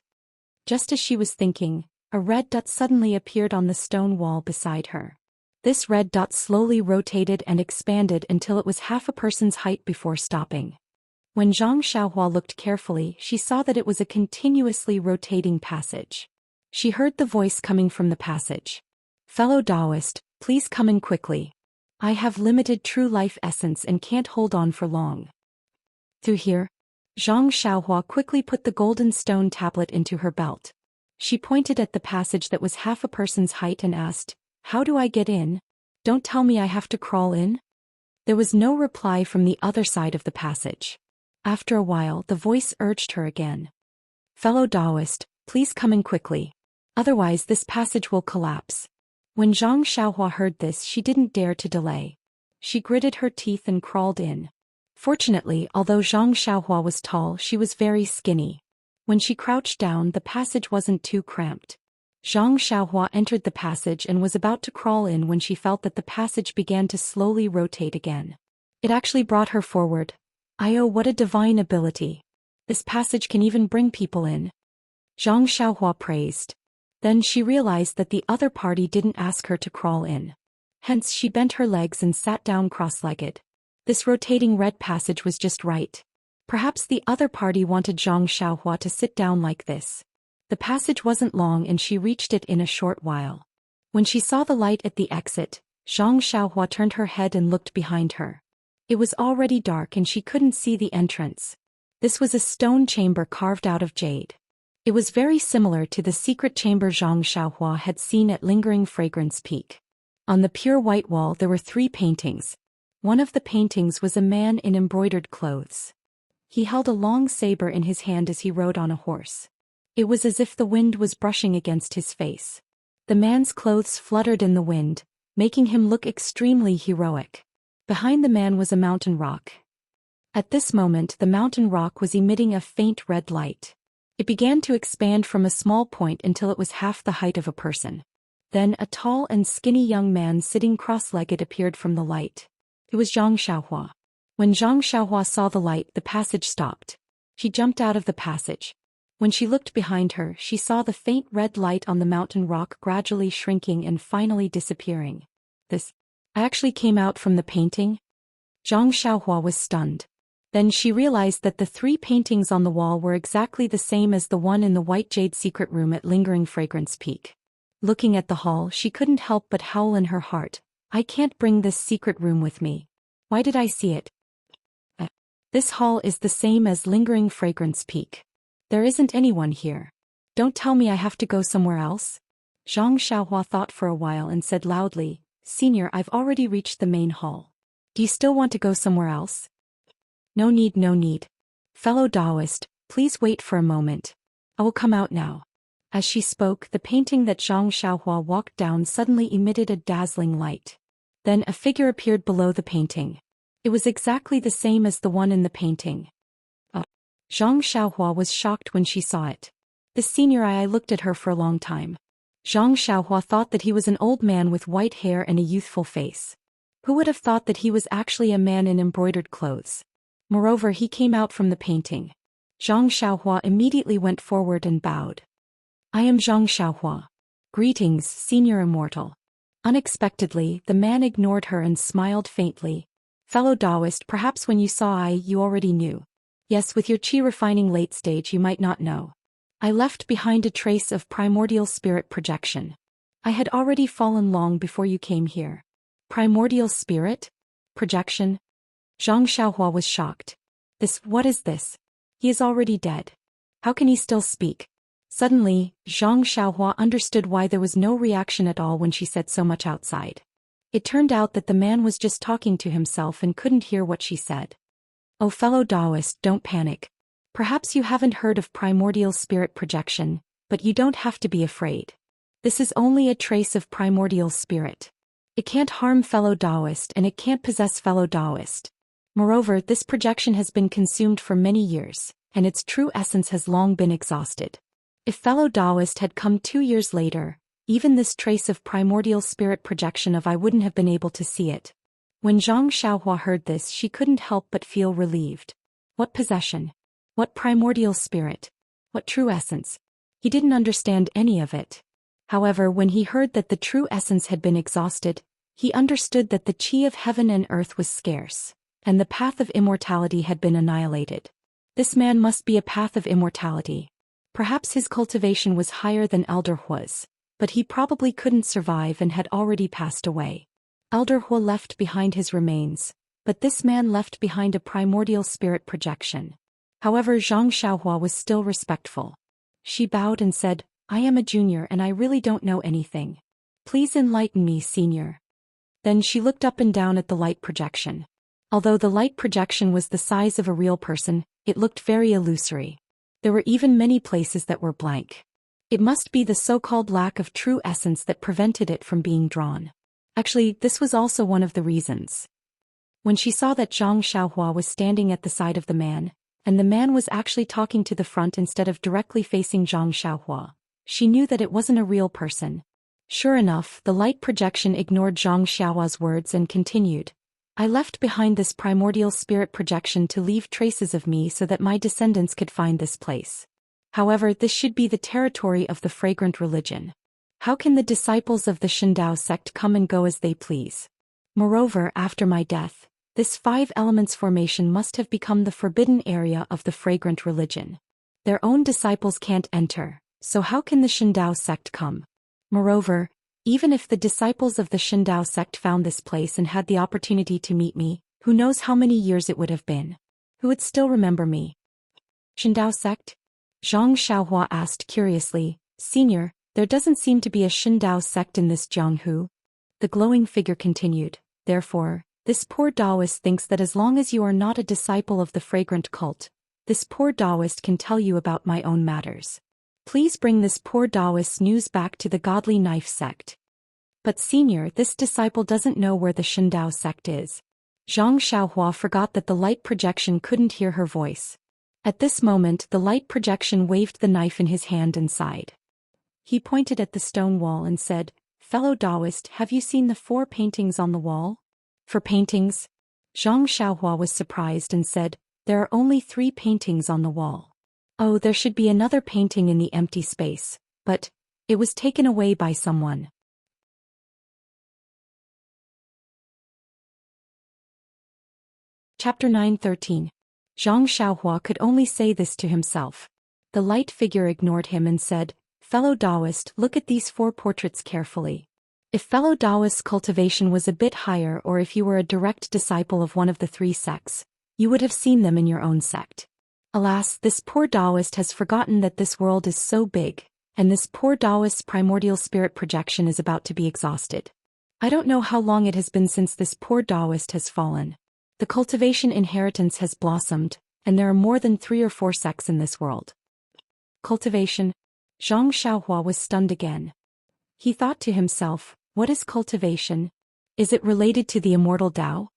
Just as she was thinking, a red dot suddenly appeared on the stone wall beside her. This red dot slowly rotated and expanded until it was half a person's height before stopping. When Zhang Xiaohua looked carefully, she saw that it was a continuously rotating passage. She heard the voice coming from the passage. Fellow Taoist, please come in quickly. I have limited true life essence and can't hold on for long. Through here? Zhang Xiaohua quickly put the golden stone tablet into her belt. She pointed at the passage that was half a person's height and asked, How do I get in? Don't tell me I have to crawl in? There was no reply from the other side of the passage. After a while, the voice urged her again. Fellow Taoist, please come in quickly. Otherwise this passage will collapse. When Zhang Xiaohua heard this, she didn't dare to delay. She gritted her teeth and crawled in. Fortunately, although Zhang Xiaohua was tall, she was very skinny. When she crouched down, the passage wasn't too cramped. Zhang Xiaohua entered the passage and was about to crawl in when she felt that the passage began to slowly rotate again. It actually brought her forward. Oh, what a divine ability. This passage can even bring people in. Zhang Xiaohua praised. Then she realized that the other party didn't ask her to crawl in. Hence she bent her legs and sat down cross-legged. This rotating red passage was just right. Perhaps the other party wanted Zhang Xiaohua to sit down like this. The passage wasn't long and she reached it in a short while. When she saw the light at the exit, Zhang Xiaohua turned her head and looked behind her. It was already dark and she couldn't see the entrance. This was a stone chamber carved out of jade. It was very similar to the secret chamber Zhang Xiaohua had seen at Lingering Fragrance Peak. On the pure white wall there were 3 paintings. One of the paintings was a man in embroidered clothes. He held a long saber in his hand as he rode on a horse. It was as if the wind was brushing against his face. The man's clothes fluttered in the wind, making him look extremely heroic. Behind the man was a mountain rock. At this moment the mountain rock was emitting a faint red light. It began to expand from a small point until it was half the height of a person. Then a tall and skinny young man sitting cross-legged appeared from the light. It was Zhang Xiaohua. When Zhang Xiaohua saw the light, the passage stopped. She jumped out of the passage. When she looked behind her, she saw the faint red light on the mountain rock gradually shrinking and finally disappearing. I actually came out from the painting? Zhang Xiaohua was stunned. Then she realized that the 3 paintings on the wall were exactly the same as the one in the white jade secret room at Lingering Fragrance Peak. Looking at the hall, she couldn't help but howl in her heart. I can't bring this secret room with me. Why did I see it? This hall is the same as Lingering Fragrance Peak. There isn't anyone here. Don't tell me I have to go somewhere else? Zhang Xiaohua thought for a while and said loudly, Senior, I've already reached the main hall. Do you still want to go somewhere else? No need, no need. Fellow Taoist, please wait for a moment. I will come out now. As she spoke, the painting that Zhang Xiaohua walked down suddenly emitted a dazzling light. Then a figure appeared below the painting. It was exactly the same as the one in the painting. Zhang Xiaohua was shocked when she saw it. The senior I looked at her for a long time. Zhang Xiaohua thought that he was an old man with white hair and a youthful face. Who would have thought that he was actually a man in embroidered clothes? Moreover, he came out from the painting. Zhang Xiaohua immediately went forward and bowed. I am Zhang Xiaohua. Greetings, Senior Immortal. Unexpectedly, the man ignored her and smiled faintly. Fellow Taoist, perhaps when you saw you already knew. Yes, with your chi refining late stage you might not know. I left behind a trace of primordial spirit projection. I had already fallen long before you came here. Primordial spirit? Projection? Zhang Xiaohua was shocked. What is this? He is already dead. How can he still speak? Suddenly, Zhang Xiaohua understood why there was no reaction at all when she said so much outside. It turned out that the man was just talking to himself and couldn't hear what she said. Oh, fellow Taoist, don't panic. Perhaps you haven't heard of primordial spirit projection, but you don't have to be afraid. This is only a trace of primordial spirit. It can't harm fellow Taoist and it can't possess fellow Taoist. Moreover, this projection has been consumed for many years, and its true essence has long been exhausted. If fellow Taoist had come 2 years later, even this trace of primordial spirit projection I wouldn't have been able to see it. When Zhang Xiaohua heard this, she couldn't help but feel relieved. What possession? What primordial spirit? What true essence? He didn't understand any of it. However, when he heard that the true essence had been exhausted, he understood that the chi of heaven and earth was scarce, and the path of immortality had been annihilated. This man must be a path of immortality. Perhaps his cultivation was higher than Elder Hua's, but he probably couldn't survive and had already passed away. Elder Hua left behind his remains, but this man left behind a primordial spirit projection. However, Zhang Xiaohua was still respectful. She bowed and said, I am a junior and I really don't know anything. Please enlighten me, senior. Then she looked up and down at the light projection. Although the light projection was the size of a real person, it looked very illusory. There were even many places that were blank. It must be the so-called lack of true essence that prevented it from being drawn. Actually, this was also one of the reasons. When she saw that Zhang Xiaohua was standing at the side of the man, and the man was actually talking to the front instead of directly facing Zhang Xiaohua, she knew that it wasn't a real person. Sure enough, the light projection ignored Zhang Xiaohua's words and continued. I left behind this primordial spirit projection to leave traces of me so that my descendants could find this place. However, this should be the territory of the fragrant religion. How can the disciples of the Shindao sect come and go as they please? Moreover, after my death, this 5 elements formation must have become the forbidden area of the fragrant religion. Their own disciples can't enter, so how can the Shindao sect come? Moreover, even if the disciples of the Shindao sect found this place and had the opportunity to meet me, who knows how many years it would have been? Who would still remember me? Shindao sect? Zhang Xiaohua asked curiously. Senior, there doesn't seem to be a Shindao sect in this Jianghu. The glowing figure continued. Therefore, this poor Taoist thinks that as long as you are not a disciple of the fragrant cult, this poor Taoist can tell you about my own matters. Please bring this poor Taoist's news back to the Godly Knife sect. But senior, this disciple doesn't know where the Shindao sect is. Zhang Xiaohua forgot that the light projection couldn't hear her voice. At this moment the light projection waved the knife in his hand and sighed. He pointed at the stone wall and said, Fellow Taoist, have you seen the 4 paintings on the wall? 4 paintings? Zhang Xiaohua was surprised and said, There are only 3 paintings on the wall. Oh, there should be another painting in the empty space, but it was taken away by someone. Chapter 9:13. Zhang Xiaohua could only say this to himself. The light figure ignored him and said, Fellow Taoist, look at these 4 portraits carefully. If fellow Taoist's cultivation was a bit higher, or if you were a direct disciple of one of the 3 sects, you would have seen them in your own sect. Alas, this poor Taoist has forgotten that this world is so big, and this poor Taoist's primordial spirit projection is about to be exhausted. I don't know how long it has been since this poor Taoist has fallen. The cultivation inheritance has blossomed, and there are more than 3 or 4 sects in this world. Cultivation? Zhang Xiaohua was stunned again. He thought to himself, what is cultivation? Is it related to the immortal Tao?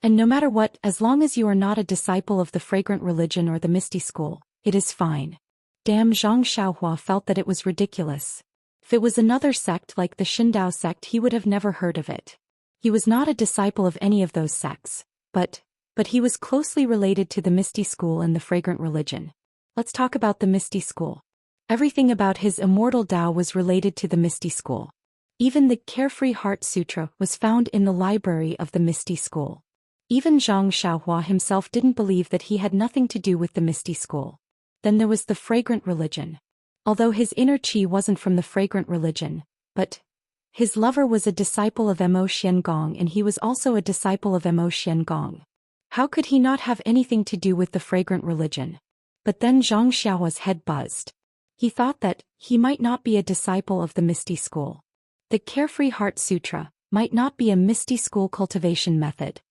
And no matter what, as long as you are not a disciple of the fragrant religion or the misty school, it is fine. Damn, Zhang Xiaohua felt that it was ridiculous. If it was another sect like the Shindao sect, he would have never heard of it. He was not a disciple of any of those sects, but he was closely related to the misty school and the fragrant religion. Let's talk about the misty school. Everything about his immortal Tao was related to the misty school. Even the Carefree Heart Sutra was found in the library of the misty school. Even Zhang Xiaohua himself didn't believe that he had nothing to do with the misty school. Then there was the fragrant religion. Although his inner chi wasn't from the fragrant religion, but his lover was a disciple of Mo Xiangong and he was also a disciple of Mo Xiangong. How could he not have anything to do with the fragrant religion? But then Zhang Xiaohua's head buzzed. He thought that he might not be a disciple of the misty school. The Carefree Heart Sutra might not be a misty school cultivation method.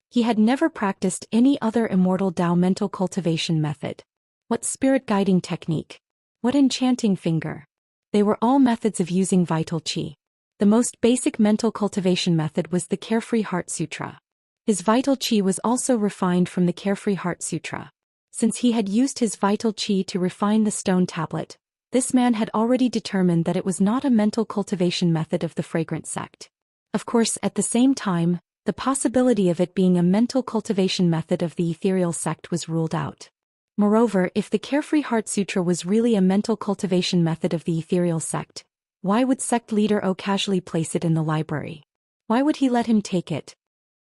He had never practiced any other immortal Tao mental cultivation method. What spirit guiding technique? What enchanting finger? They were all methods of using vital chi. The most basic mental cultivation method was the Carefree Heart Sutra. His vital chi was also refined from the Carefree Heart Sutra. Since he had used his vital chi to refine the stone tablet, this man had already determined that it was not a mental cultivation method of the fragrant sect. Of course, at the same time, the possibility of it being a mental cultivation method of the ethereal sect was ruled out. Moreover, if the Carefree Heart Sutra was really a mental cultivation method of the ethereal sect, why would sect leader O casually place it in the library? Why would he let him take it?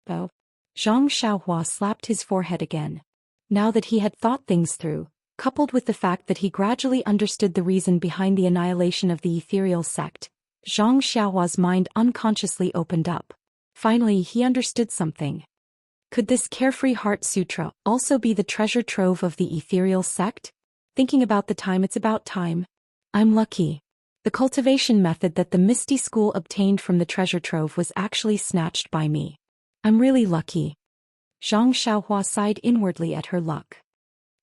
Oh. Zhang Xiaohua slapped his forehead again. Now that he had thought things through, coupled with the fact that he gradually understood the reason behind the annihilation of the ethereal sect, Zhang Xiaohua's mind unconsciously opened up. Finally, he understood something. Could this Carefree Heart Sutra also be the treasure trove of the ethereal sect? Thinking about the time, it's about time. I'm lucky. The cultivation method that the Misty School obtained from the treasure trove was actually snatched by me. I'm really lucky. Zhang Xiaohua sighed inwardly at her luck.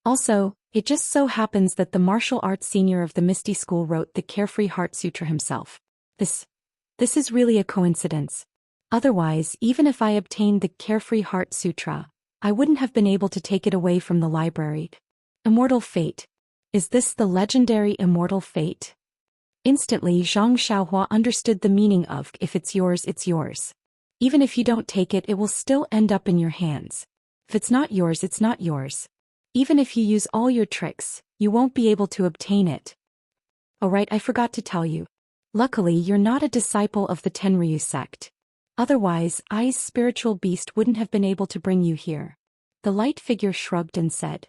Also, it just so happens that the martial arts senior of the Misty School wrote the Carefree Heart Sutra himself. This is really a coincidence. Otherwise, even if I obtained the Carefree Heart Sutra, I wouldn't have been able to take it away from the library. Immortal fate. Is this the legendary immortal fate? Instantly, Zhang Xiaohua understood the meaning of if it's yours, it's yours. Even if you don't take it, it will still end up in your hands. If it's not yours, it's not yours. Even if you use all your tricks, you won't be able to obtain it. Oh right, I forgot to tell you. Luckily, you're not a disciple of the Tenryu sect. Otherwise, I's spiritual beast wouldn't have been able to bring you here. The light figure shrugged and said.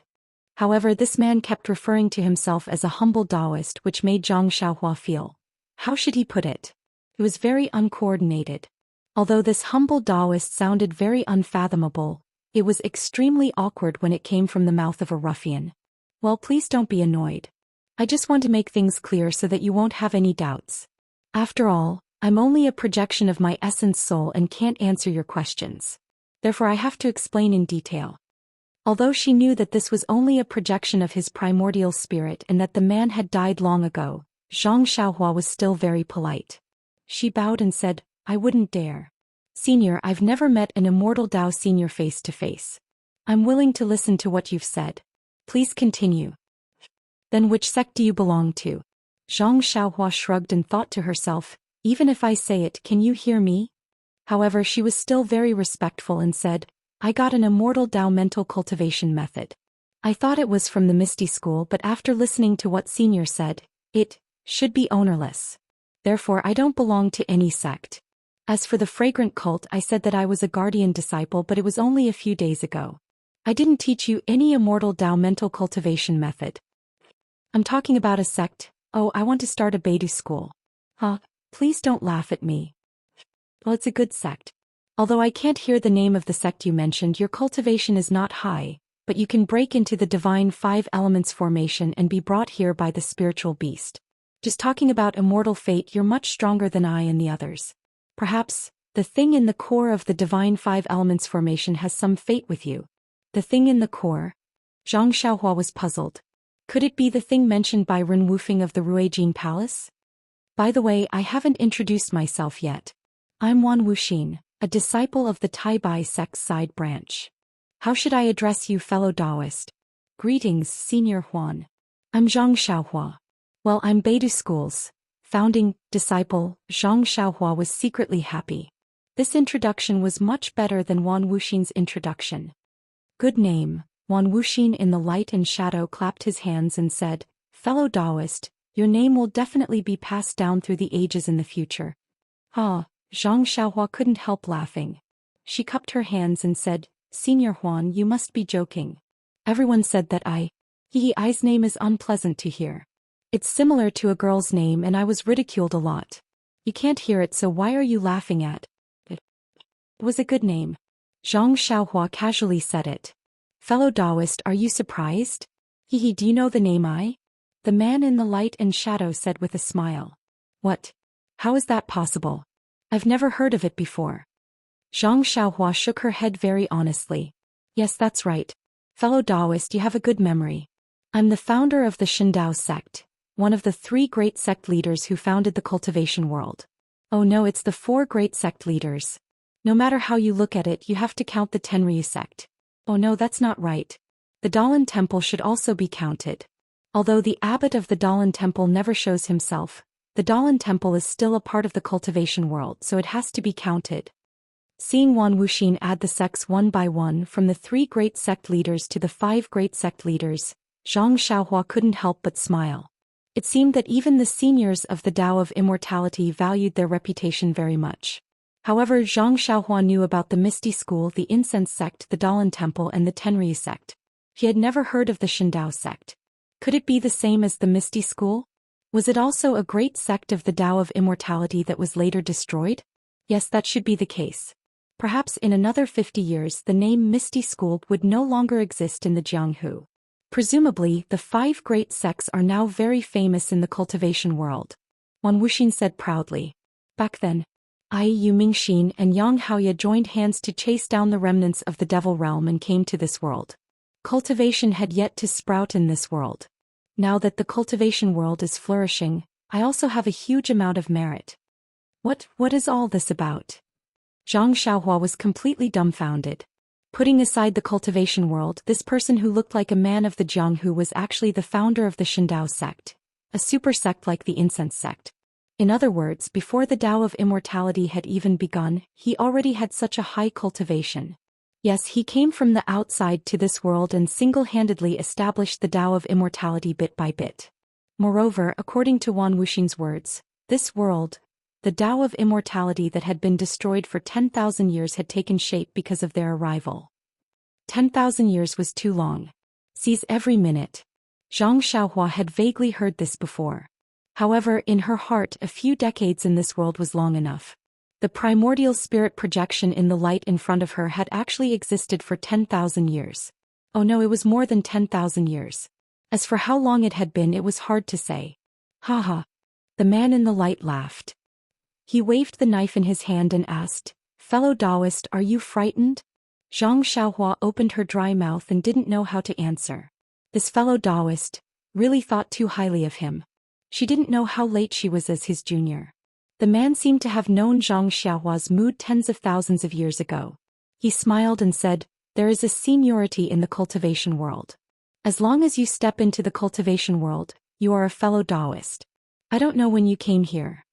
However, this man kept referring to himself as a humble Taoist, which made Zhang Xiaohua feel. How should he put it? It was very uncoordinated. Although this humble Taoist sounded very unfathomable, it was extremely awkward when it came from the mouth of a ruffian. Well, please don't be annoyed. I just want to make things clear so that you won't have any doubts. After all, I'm only a projection of my essence soul and can't answer your questions. Therefore I have to explain in detail. Although she knew that this was only a projection of his primordial spirit and that the man had died long ago, Zhang Xiaohua was still very polite. She bowed and said, I wouldn't dare. Senior, I've never met an immortal Dao senior face to face. I'm willing to listen to what you've said. Please continue. Then which sect do you belong to? Zhang Xiaohua shrugged and thought to herself, even if I say it, can you hear me? However, she was still very respectful and said, I got an immortal Dao mental cultivation method. I thought it was from the Misty School, but after listening to what Senior said, it should be ownerless. Therefore I don't belong to any sect. As for the fragrant cult, I said that I was a guardian disciple, but it was only a few days ago. I didn't teach you any immortal Dao mental cultivation method. I'm talking about a sect. Oh, I want to start a Beidou school. Huh? Please don't laugh at me. Well, it's a good sect. Although I can't hear the name of the sect you mentioned, your cultivation is not high, but you can break into the divine 5 elements formation and be brought here by the spiritual beast. Just talking about immortal fate, you're much stronger than I and the others. Perhaps, the thing in the core of the divine 5 elements formation has some fate with you. The thing in the core? Zhang Xiaohua was puzzled. Could it be the thing mentioned by Ren Wufeng of the Ruijin Palace? By the way, I haven't introduced myself yet. I'm Wan Wuxin, a disciple of the Tai-Bai sect's side branch. How should I address you, fellow Taoist? Greetings, Senior Huan. I'm Zhang Xiaohua. Well, I'm Beidou School's founding disciple. Zhang Xiaohua was secretly happy. This introduction was much better than Wan Wuxin's introduction. Good name. Wan Wuxin in the light and shadow clapped his hands and said, Fellow Taoist, your name will definitely be passed down through the ages in the future. Ah, Zhang Xiaohua couldn't help laughing. She cupped her hands and said, Senior Huan, you must be joking. Everyone said that I's name is unpleasant to hear. It's similar to a girl's name and I was ridiculed a lot. You can't hear it, so why are you laughing at it? It was a good name. Zhang Xiaohua casually said it. Fellow Taoist, are you surprised? Do you know the name I? The man in the light and shadow said with a smile. What? How is that possible? I've never heard of it before. Zhang Xiaohua shook her head very honestly. Yes, that's right. Fellow Taoist, you have a good memory. I'm the founder of the Shindao sect, one of the 3 great sect leaders who founded the cultivation world. Oh no, it's the 4 great sect leaders. No matter how you look at it, you have to count the Tenryu sect. Oh no, that's not right. The Dalan Temple should also be counted. Although the abbot of the Dalan Temple never shows himself, the Dalan Temple is still a part of the cultivation world, so it has to be counted. Seeing Wan Wuxin add the sects one by one from the 3 great sect leaders to the 5 great sect leaders, Zhang Xiaohua couldn't help but smile. It seemed that even the seniors of the Tao of Immortality valued their reputation very much. However, Zhang Xiaohua knew about the Misty School, the Incense sect, the Dalan Temple and the Tenryu sect. He had never heard of the Shindao sect. Could it be the same as the Misty School? Was it also a great sect of the Tao of Immortality that was later destroyed? Yes, that should be the case. Perhaps in another 50 years the name Misty School would no longer exist in the Jianghu. Presumably, the 5 great sects are now very famous in the cultivation world. Wan Wuxin said proudly. Back then, Yu Mingxin and Yang Haoya joined hands to chase down the remnants of the Devil Realm and came to this world. Cultivation had yet to sprout in this world. Now that the cultivation world is flourishing, I also have a huge amount of merit. What is all this about? Zhang Xiaohua was completely dumbfounded. Putting aside the cultivation world, this person who looked like a man of the Jianghu was actually the founder of the Shindao sect, a super sect like the Incense sect. In other words, before the Tao of Immortality had even begun, he already had such a high cultivation. Yes, he came from the outside to this world and single-handedly established the Tao of Immortality bit by bit. Moreover, according to Wan Wuxin's words, this world, the Tao of Immortality that had been destroyed for 10,000 years had taken shape because of their arrival. 10,000 years was too long. Seize every minute. Zhang Xiaohua had vaguely heard this before. However, in her heart, a few decades in this world was long enough. The primordial spirit projection in the light in front of her had actually existed for 10,000 years. Oh no, it was more than 10,000 years. As for how long it had been, it was hard to say. Haha. The man in the light laughed. He waved the knife in his hand and asked, "Fellow Taoist, are you frightened?" Zhang Xiaohua opened her dry mouth and didn't know how to answer. This fellow Taoist really thought too highly of him. She didn't know how late she was as his junior. The man seemed to have known Zhang Xiaohua's mood tens of thousands of years ago. He smiled and said, "There is a seniority in the cultivation world. As long as you step into the cultivation world, you are a fellow Taoist. I don't know when you came here.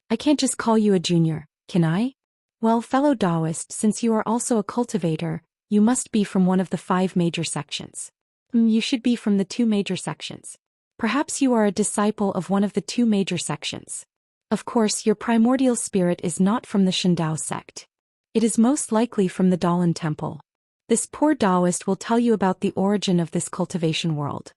I can't just call you a junior, can I? Well, fellow Taoist, since you are also a cultivator, you must be from one of the 5 major sections. You should be from the 2 major sections. Perhaps you are a disciple of one of the 2 major sections. Of course, your primordial spirit is not from the Shindao sect. It is most likely from the Dalan temple. This poor Taoist will tell you about the origin of this cultivation world."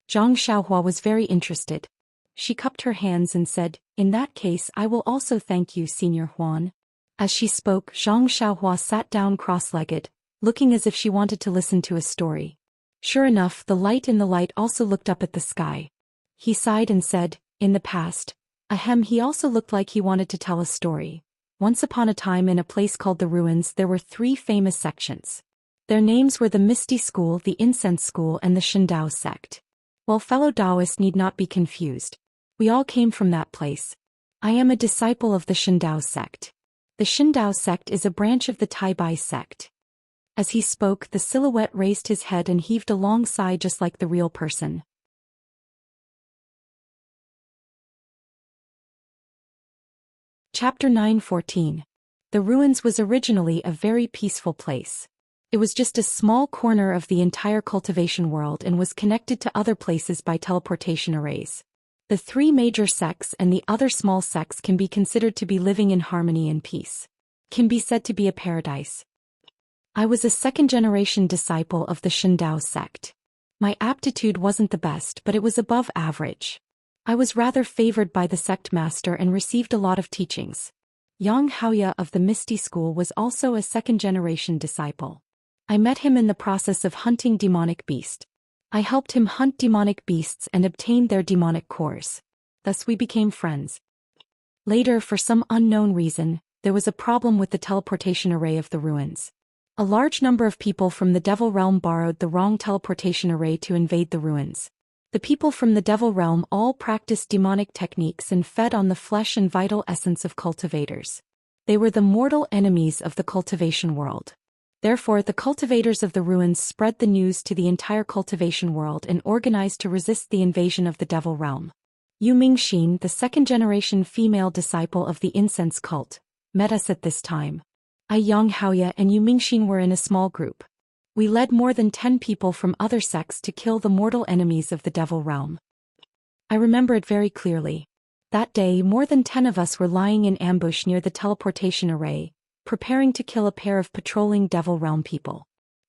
Zhang Xiaohua was very interested. She cupped her hands and said, "In that case, I will also thank you, Senior Huan." As she spoke, Zhang Xiaohua sat down cross-legged, looking as if she wanted to listen to a story. Sure enough, the light in the light also looked up at the sky. He sighed and said, "In the past, he also looked like he wanted to tell a story. Once upon a time in a place called the Ruins there were 3 famous sections. Their names were the Misty School, the Incense School and the Shindao sect. Well, fellow Taoists need not be confused. We all came from that place. I am a disciple of the Shindao sect. The Shindao sect is a branch of the Taibai sect." As he spoke, the silhouette raised his head and heaved a long sigh just like the real person. Chapter 9:14. The Ruins was originally a very peaceful place. It was just a small corner of the entire cultivation world and was connected to other places by teleportation arrays. The 3 major sects and the other small sects can be considered to be living in harmony and peace. Can be said to be a paradise. I was a 2nd-generation disciple of the Shindao sect. My aptitude wasn't the best, but it was above average. I was rather favored by the sect master and received a lot of teachings. Yang Haoya of the Misty School was also a 2nd-generation disciple. I met him in the process of hunting demonic beasts. I helped him hunt demonic beasts and obtained their demonic cores. Thus we became friends. Later, for some unknown reason, there was a problem with the teleportation array of the Ruins. A large number of people from the Devil Realm borrowed the wrong teleportation array to invade the Ruins. The people from the Devil Realm all practiced demonic techniques and fed on the flesh and vital essence of cultivators. They were the mortal enemies of the cultivation world. Therefore, the cultivators of the Ruins spread the news to the entire cultivation world and organized to resist the invasion of the Devil Realm. Yu Mingxin, the 2nd-generation female disciple of the incense cult, met us at this time. Yang Haoya and Yu Mingxin were in a small group. We led more than 10 people from other sects to kill the mortal enemies of the Devil Realm. I remember it very clearly. That day, more than 10 of us were lying in ambush near the teleportation array, preparing to kill a pair of patrolling Devil Realm people.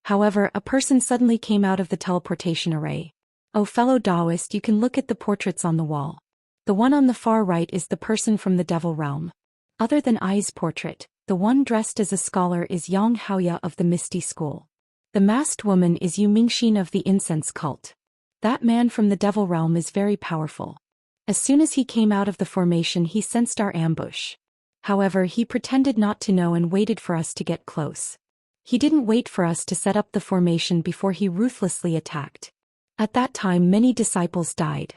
However, a person suddenly came out of the teleportation array. "Oh, fellow Taoist, you can look at the portraits on the wall. The one on the far right is the person from the Devil Realm. Other than Ai's portrait, the one dressed as a scholar is Yang Haoya of the Misty School. The masked woman is Yu Mingxin of the Incense Cult. That man from the Devil Realm is very powerful. As soon as he came out of the formation, he sensed our ambush. However, he pretended not to know and waited for us to get close. He didn't wait for us to set up the formation before he ruthlessly attacked. At that time, many disciples died.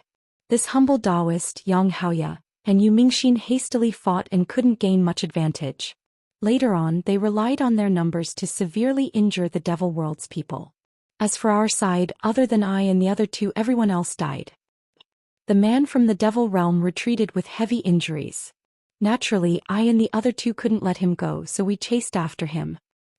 This humble Taoist, Yang Haoya, and Yu Mingxin hastily fought and couldn't gain much advantage. Later on, they relied on their numbers to severely injure the Devil World's people. As for our side, other than I and the other 2, everyone else died. The man from the Devil Realm retreated with heavy injuries. Naturally, I and the other 2 couldn't let him go, so we chased after him.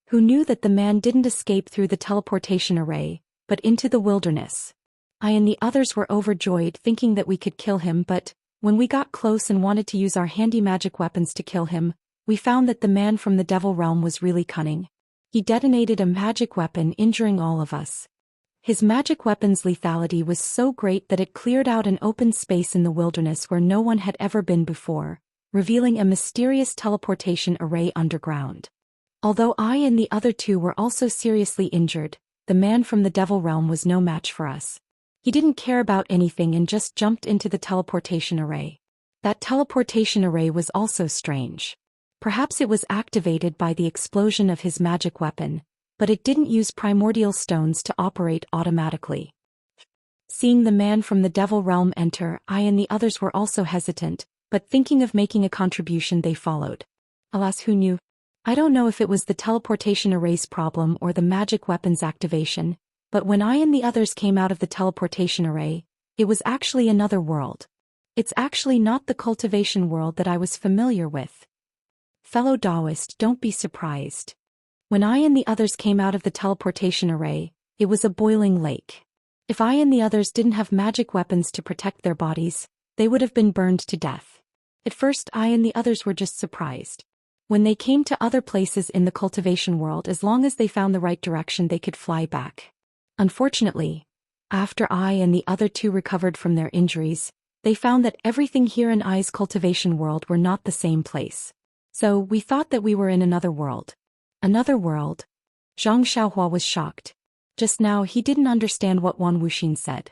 Who knew that the man didn't escape through the teleportation array, but into the wilderness. I and the others were overjoyed, thinking that we could kill him, but when we got close and wanted to use our handy magic weapons to kill him, we found that the man from the Devil Realm was really cunning. He detonated a magic weapon, injuring all of us. His magic weapon's lethality was so great that it cleared out an open space in the wilderness where no one had ever been before, revealing a mysterious teleportation array underground. Although I and the other 2 were also seriously injured, the man from the Devil Realm was no match for us. He didn't care about anything and just jumped into the teleportation array. That teleportation array was also strange. Perhaps it was activated by the explosion of his magic weapon, but it didn't use primordial stones to operate automatically. Seeing the man from the devil realm enter, I and the others were also hesitant, but thinking of making a contribution they followed. Alas, who knew? I don't know if it was the teleportation array's problem or the magic weapon's activation, but when I and the others came out of the teleportation array, it was actually another world. It's actually not the cultivation world that I was familiar with. Fellow Taoist, don't be surprised. When I and the others came out of the teleportation array, it was a boiling lake. If I and the others didn't have magic weapons to protect their bodies, they would have been burned to death. At first I and the others were just surprised. When they came to other places in the cultivation world, as long as they found the right direction, they could fly back. Unfortunately, after I and the other two recovered from their injuries, they found that everything here in I's cultivation world were not the same place. So we thought that we were in another world. Another world? Zhang Xiaohua was shocked. Just now he didn't understand what Wan Wuxin said.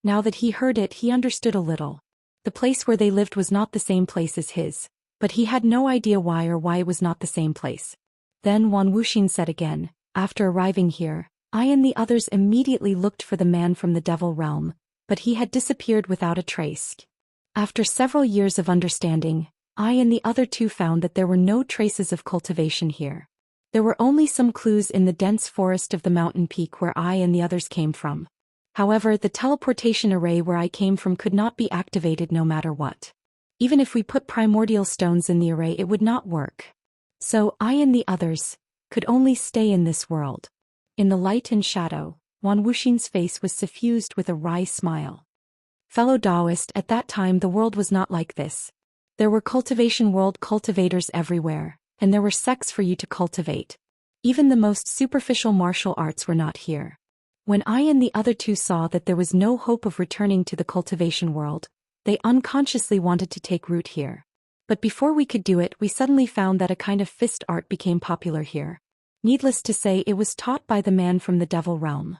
Now that he heard it, he understood a little. The place where they lived was not the same place as his, but he had no idea why it was not the same place. Then Wan Wuxin said again, after arriving here, I and the others immediately looked for the man from the devil realm, but he had disappeared without a trace. After several years of understanding, I and the other two found that there were no traces of cultivation here. There were only some clues in the dense forest of the mountain peak where I and the others came from. However, the teleportation array where I came from could not be activated no matter what. Even if we put primordial stones in the array, it would not work. So I and the others could only stay in this world. In the light and shadow, Wan Wuxin's face was suffused with a wry smile. Fellow Taoist, at that time the world was not like this. There were cultivation world cultivators everywhere, and there were sects for you to cultivate. Even the most superficial martial arts were not here. When I and the other two saw that there was no hope of returning to the cultivation world, they unconsciously wanted to take root here. But before we could do it, we suddenly found that a kind of fist art became popular here. Needless to say, it was taught by the man from the devil realm.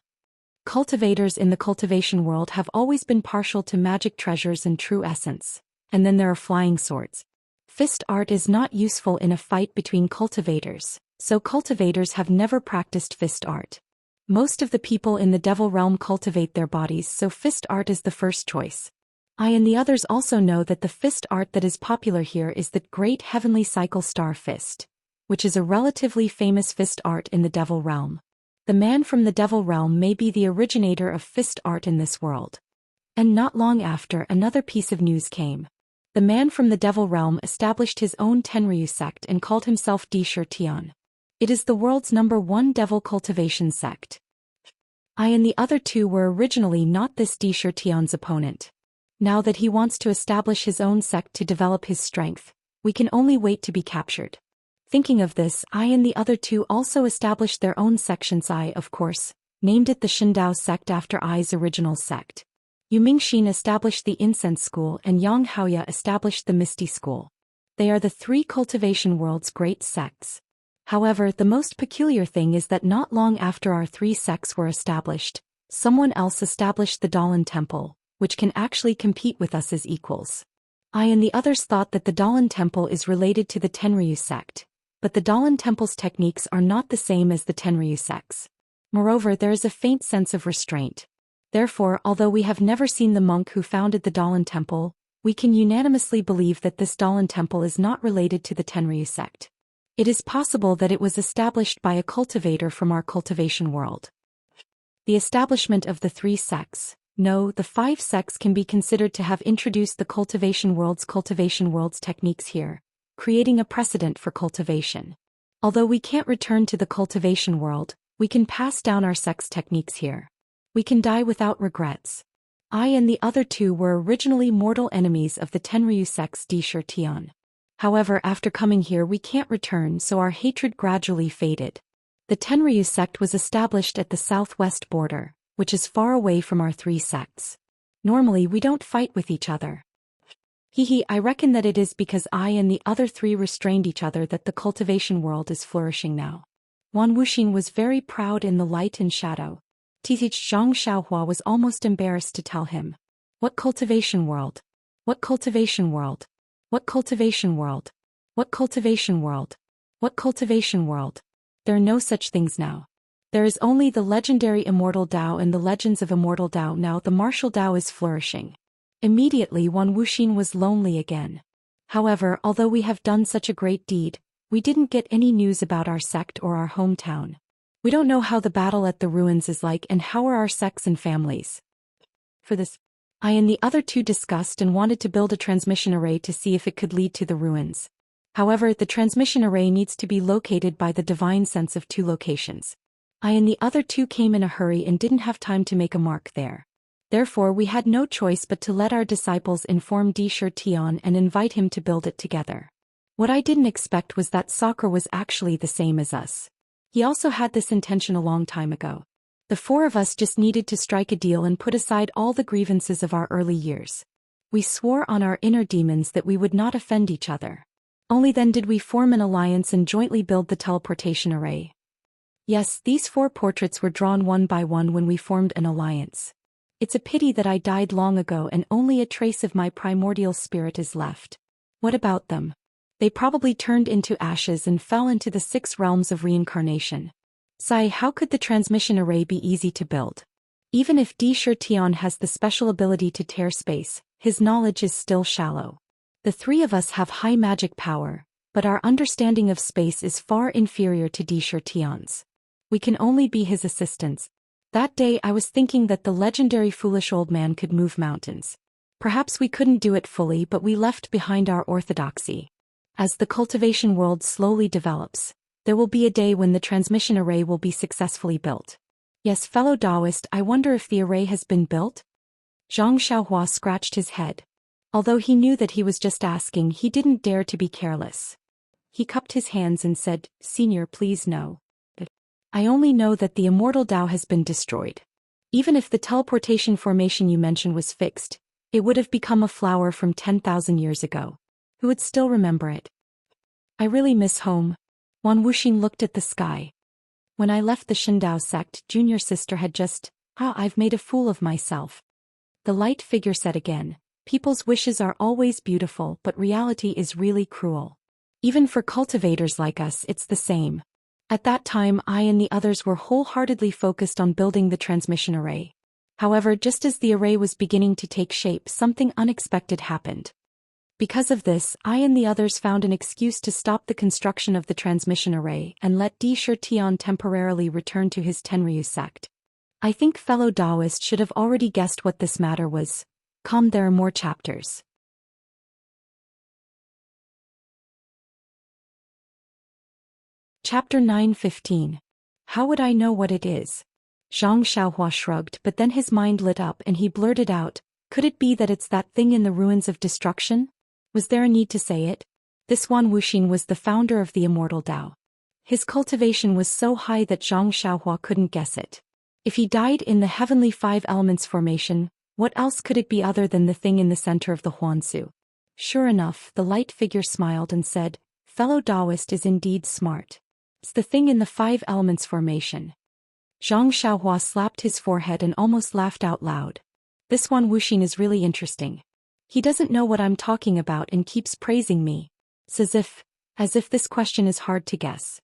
Cultivators in the cultivation world have always been partial to magic treasures and true essence. And then there are flying swords. Fist art is not useful in a fight between cultivators, so cultivators have never practiced fist art. Most of the people in the devil realm cultivate their bodies, so fist art is the first choice. I and the others also know that the fist art that is popular here is the Great Heavenly Cycle Star Fist, which is a relatively famous fist art in the devil realm. The man from the devil realm may be the originator of fist art in this world. And not long after, another piece of news came. The man from the devil realm established his own Tenryu sect and called himself Dishir Tian. It is the world's #1 devil cultivation sect. I and the other two were originally not this Dishir Tian's opponent. Now that he wants to establish his own sect to develop his strength, we can only wait to be captured. Thinking of this, I and the other two also established their own sections. I, of course, named it the Shindao sect after I's original sect. Yu Mingxin established the Incense School and Yang Haoya established the Misty School. They are the three cultivation world's great sects. However, the most peculiar thing is that not long after our three sects were established, someone else established the Dalan Temple, which can actually compete with us as equals. I and the others thought that the Dalan Temple is related to the Tenryu sect, but the Dalan Temple's techniques are not the same as the Tenryu sects. Moreover, there is a faint sense of restraint. Therefore, although we have never seen the monk who founded the Dalan Temple, we can unanimously believe that this Dalan Temple is not related to the Tenryu sect. It is possible that it was established by a cultivator from our cultivation world. The establishment of the three sects, no, the 5 sects can be considered to have introduced the cultivation world's techniques here, creating a precedent for cultivation. Although we can't return to the cultivation world, we can pass down our sect's techniques here. We can die without regrets. I and the other two were originally mortal enemies of the Tenryu sect's Dishir Tian. However, after coming here we can't return, so our hatred gradually faded. The Tenryu sect was established at the southwest border, which is far away from our three sects. Normally we don't fight with each other. I reckon that it is because I and the other three restrained each other that the cultivation world is flourishing now. Wan Wuxin was very proud in the light and shadow. Teach Zhang Xiaohua was almost embarrassed to tell him. What cultivation world? What cultivation world? What cultivation world? What cultivation world? What cultivation world? There are no such things now. There is only the legendary Immortal Tao and the legends of Immortal Tao. Now the martial Tao is flourishing. Immediately Wan Wuxin was lonely again. However, although we have done such a great deed, we didn't get any news about our sect or our hometown. We don't know how the battle at the ruins is like and how are our sects and families. For this, I and the other two discussed and wanted to build a transmission array to see if it could lead to the ruins. However, the transmission array needs to be located by the divine sense of two locations. I and the other two came in a hurry and didn't have time to make a mark there. Therefore we had no choice but to let our disciples inform Di Tian and invite him to build it together. What I didn't expect was that Saga was actually the same as us. He also had this intention a long time ago. The four of us just needed to strike a deal and put aside all the grievances of our early years. We swore on our inner demons that we would not offend each other. Only then did we form an alliance and jointly build the teleportation array. Yes, these four portraits were drawn one by one when we formed an alliance. It's a pity that I died long ago and only a trace of my primordial spirit is left. What about them? They probably turned into ashes and fell into the 6 realms of reincarnation. Sai, how could the transmission array be easy to build? Even if Di Tian has the special ability to tear space, his knowledge is still shallow. The three of us have high magic power, but our understanding of space is far inferior to Di Tian's. We can only be his assistants. That day I was thinking that the legendary foolish old man could move mountains. Perhaps we couldn't do it fully, but we left behind our orthodoxy. As the cultivation world slowly develops, there will be a day when the transmission array will be successfully built. Yes, fellow Taoist, I wonder if the array has been built? Zhang Xiaohua scratched his head. Although he knew that he was just asking, he didn't dare to be careless. He cupped his hands and said, Senior, please no. I only know that the immortal Tao has been destroyed. Even if the teleportation formation you mentioned was fixed, it would have become a flower from 10,000 years ago. Who would still remember it? I really miss home. Wan Wuxin looked at the sky. When I left the Shindao sect, junior sister had just, I've made a fool of myself. The light figure said again, people's wishes are always beautiful, but reality is really cruel. Even for cultivators like us, it's the same. At that time, I and the others were wholeheartedly focused on building the transmission array. However, just as the array was beginning to take shape, something unexpected happened. Because of this, I and the others found an excuse to stop the construction of the transmission array and let Di Tian temporarily return to his Tenryu sect. I think fellow Taoist should have already guessed what this matter was. There are more chapters. Chapter 9:15. How would I know what it is? Zhang Xiaohua shrugged, but then his mind lit up and he blurted out, could it be that it's that thing in the ruins of destruction? Was there a need to say it? This Wan Wuxin was the founder of the Immortal Tao. His cultivation was so high that Zhang Xiaohua couldn't guess it. If he died in the heavenly 5 elements formation, what else could it be other than the thing in the center of the Huansu? Sure enough, the light figure smiled and said, fellow Taoist is indeed smart. It's the thing in the 5 elements formation. Zhang Xiaohua slapped his forehead and almost laughed out loud. This Wan Wuxin is really interesting. He doesn't know what I'm talking about and keeps praising me. It's as if this question is hard to guess.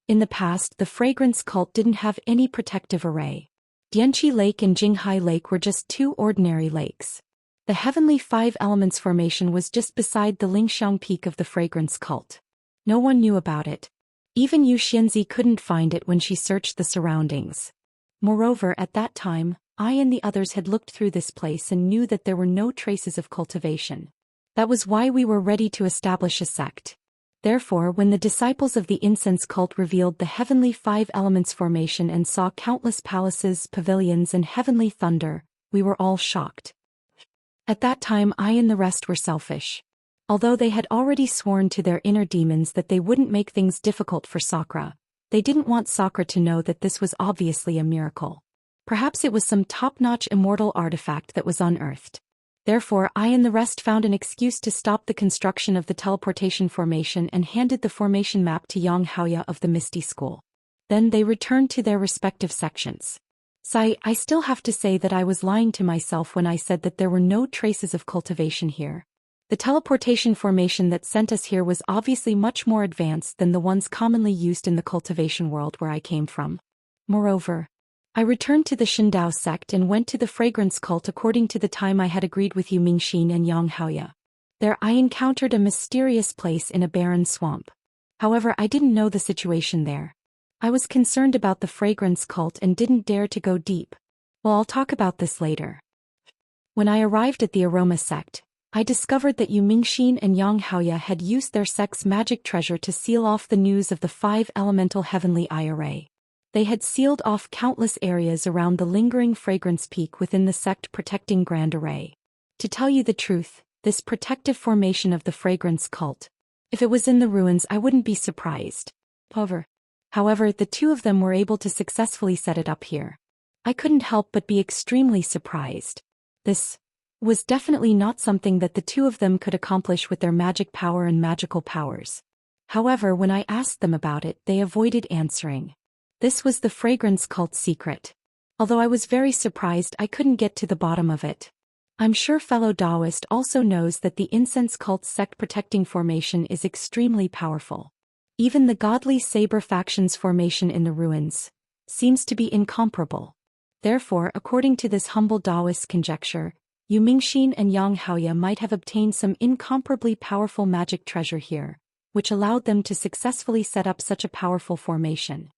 In the past, the fragrance cult didn't have any protective array. Dianqi Lake and Jinghai Lake were just 2 ordinary lakes. The heavenly 5 elements formation was just beside the Lingxiang peak of the fragrance cult. No one knew about it. Even Yu Xianzi couldn't find it when she searched the surroundings. Moreover, at that time, I and the others had looked through this place and knew that there were no traces of cultivation. That was why we were ready to establish a sect. Therefore, when the disciples of the incense cult revealed the heavenly 5 elements formation and saw countless palaces, pavilions, and heavenly thunder, we were all shocked. At that time, I and the rest were selfish. Although they had already sworn to their inner demons that they wouldn't make things difficult for Saga, they didn't want Saga to know that this was obviously a miracle. Perhaps it was some top-notch immortal artifact that was unearthed. Therefore, I and the rest found an excuse to stop the construction of the teleportation formation and handed the formation map to Yang Haoya of the Misty School. Then they returned to their respective sections. I still have to say that I was lying to myself when I said that there were no traces of cultivation here. The teleportation formation that sent us here was obviously much more advanced than the ones commonly used in the cultivation world where I came from. Moreover, I returned to the Shindao sect and went to the fragrance cult according to the time I had agreed with Yu Mingxin and Yang Haoya. There I encountered a mysterious place in a barren swamp. However, I didn't know the situation there. I was concerned about the fragrance cult and didn't dare to go deep. Well, I'll talk about this later. When I arrived at the aroma sect, I discovered that Yu Mingxin and Yang Haoya had used their sect's magic treasure to seal off the news of the 5 elemental heavenly eye array. They had sealed off countless areas around the lingering fragrance peak within the sect protecting Grand Array. To tell you the truth, this protective formation of the fragrance cult, if it was in the ruins I wouldn't be surprised. However, the two of them were able to successfully set it up here. I couldn't help but be extremely surprised. This was definitely not something that the two of them could accomplish with their magic power and magical powers. However, when I asked them about it, they avoided answering. This was the fragrance cult's secret. Although I was very surprised, I couldn't get to the bottom of it. I'm sure fellow Taoist also knows that the incense cult's sect protecting formation is extremely powerful. Even the godly saber faction's formation in the ruins seems to be incomparable. Therefore, according to this humble Taoist conjecture, Yu Mingxin and Yang Haoya might have obtained some incomparably powerful magic treasure here, which allowed them to successfully set up such a powerful formation.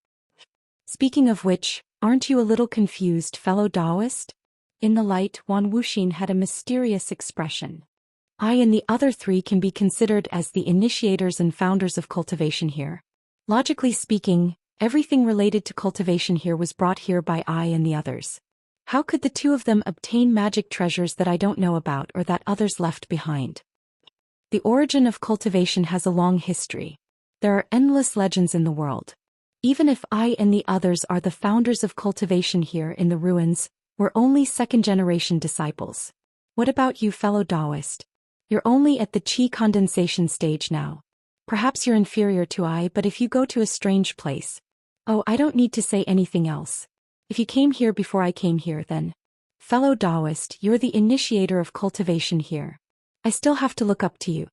Speaking of which, aren't you a little confused, fellow Taoist? In the light, Wan Wuxin had a mysterious expression. I and the other 3 can be considered as the initiators and founders of cultivation here. Logically speaking, everything related to cultivation here was brought here by I and the others. How could the two of them obtain magic treasures that I don't know about or that others left behind? The origin of cultivation has a long history. There are endless legends in the world. Even if I and the others are the founders of cultivation here in the ruins, we're only second-generation disciples. What about you, fellow Taoist? You're only at the qi condensation stage now. Perhaps you're inferior to I, but if you go to a strange place... Oh, I don't need to say anything else. If you came here before I came here, then... Fellow Taoist, you're the initiator of cultivation here. I still have to look up to you.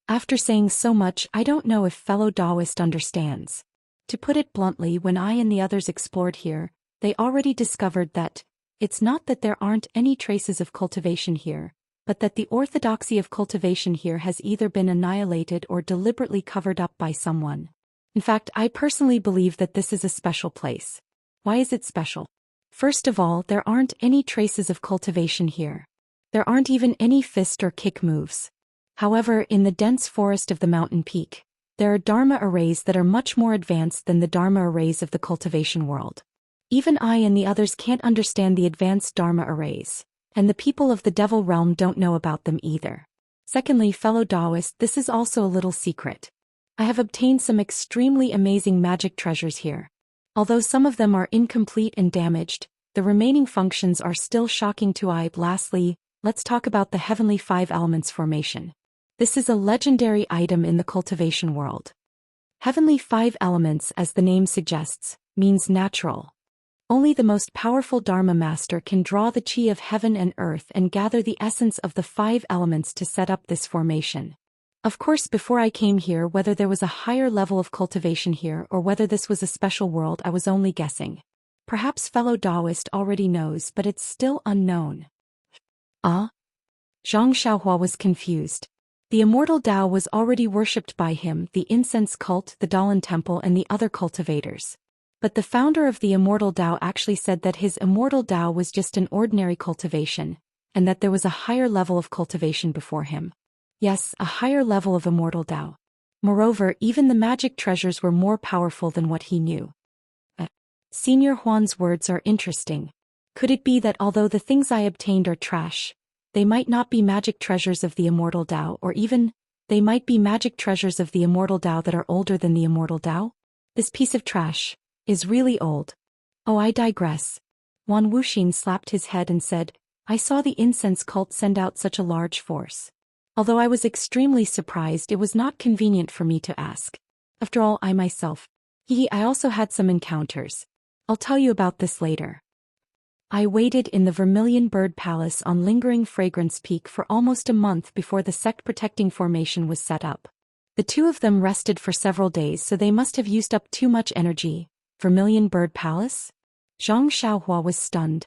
After saying so much, I don't know if fellow Taoist understands. To put it bluntly, when I and the others explored here, they already discovered that it's not that there aren't any traces of cultivation here, but that the orthodoxy of cultivation here has either been annihilated or deliberately covered up by someone. In fact, I personally believe that this is a special place. Why is it special? First of all, there aren't any traces of cultivation here. There aren't even any fist or kick moves. However, in the dense forest of the mountain peak, there are Dharma arrays that are much more advanced than the Dharma arrays of the cultivation world. Even I and the others can't understand the advanced Dharma arrays, and the people of the Devil Realm don't know about them either. Secondly, fellow Taoist, this is also a little secret. I have obtained some extremely amazing magic treasures here. Although some of them are incomplete and damaged, the remaining functions are still shocking to I. Lastly, let's talk about the Heavenly 5 Elements formation. This is a legendary item in the cultivation world. Heavenly 5 Elements, as the name suggests, means natural. Only the most powerful Dharma master can draw the chi of heaven and earth and gather the essence of the 5 elements to set up this formation. Of course, before I came here, whether there was a higher level of cultivation here or whether this was a special world, I was only guessing. Perhaps fellow Taoist already knows, but it's still unknown. Zhang Xiaohua was confused. The immortal Tao was already worshipped by him, the incense cult, the Dalan temple, and the other cultivators. But the founder of the immortal Tao actually said that his immortal Tao was just an ordinary cultivation, and that there was a higher level of cultivation before him. Yes, a higher level of immortal Tao. Moreover, even the magic treasures were more powerful than what he knew. Senior Huan's words are interesting. Could it be that although the things I obtained are trash, they might not be magic treasures of the immortal Tao, or even, they might be magic treasures of the immortal Tao that are older than the immortal Tao? This piece of trash is really old. Oh, I digress. Wan Wuxin slapped his head and said, I saw the incense cult send out such a large force. Although I was extremely surprised, it was not convenient for me to ask. After all, I myself. I also had some encounters. I'll tell you about this later. I waited in the Vermilion Bird Palace on Lingering Fragrance Peak for almost a month before the sect-protecting formation was set up. The two of them rested for several days, so they must have used up too much energy. Vermilion Bird Palace? Zhang Xiaohua was stunned.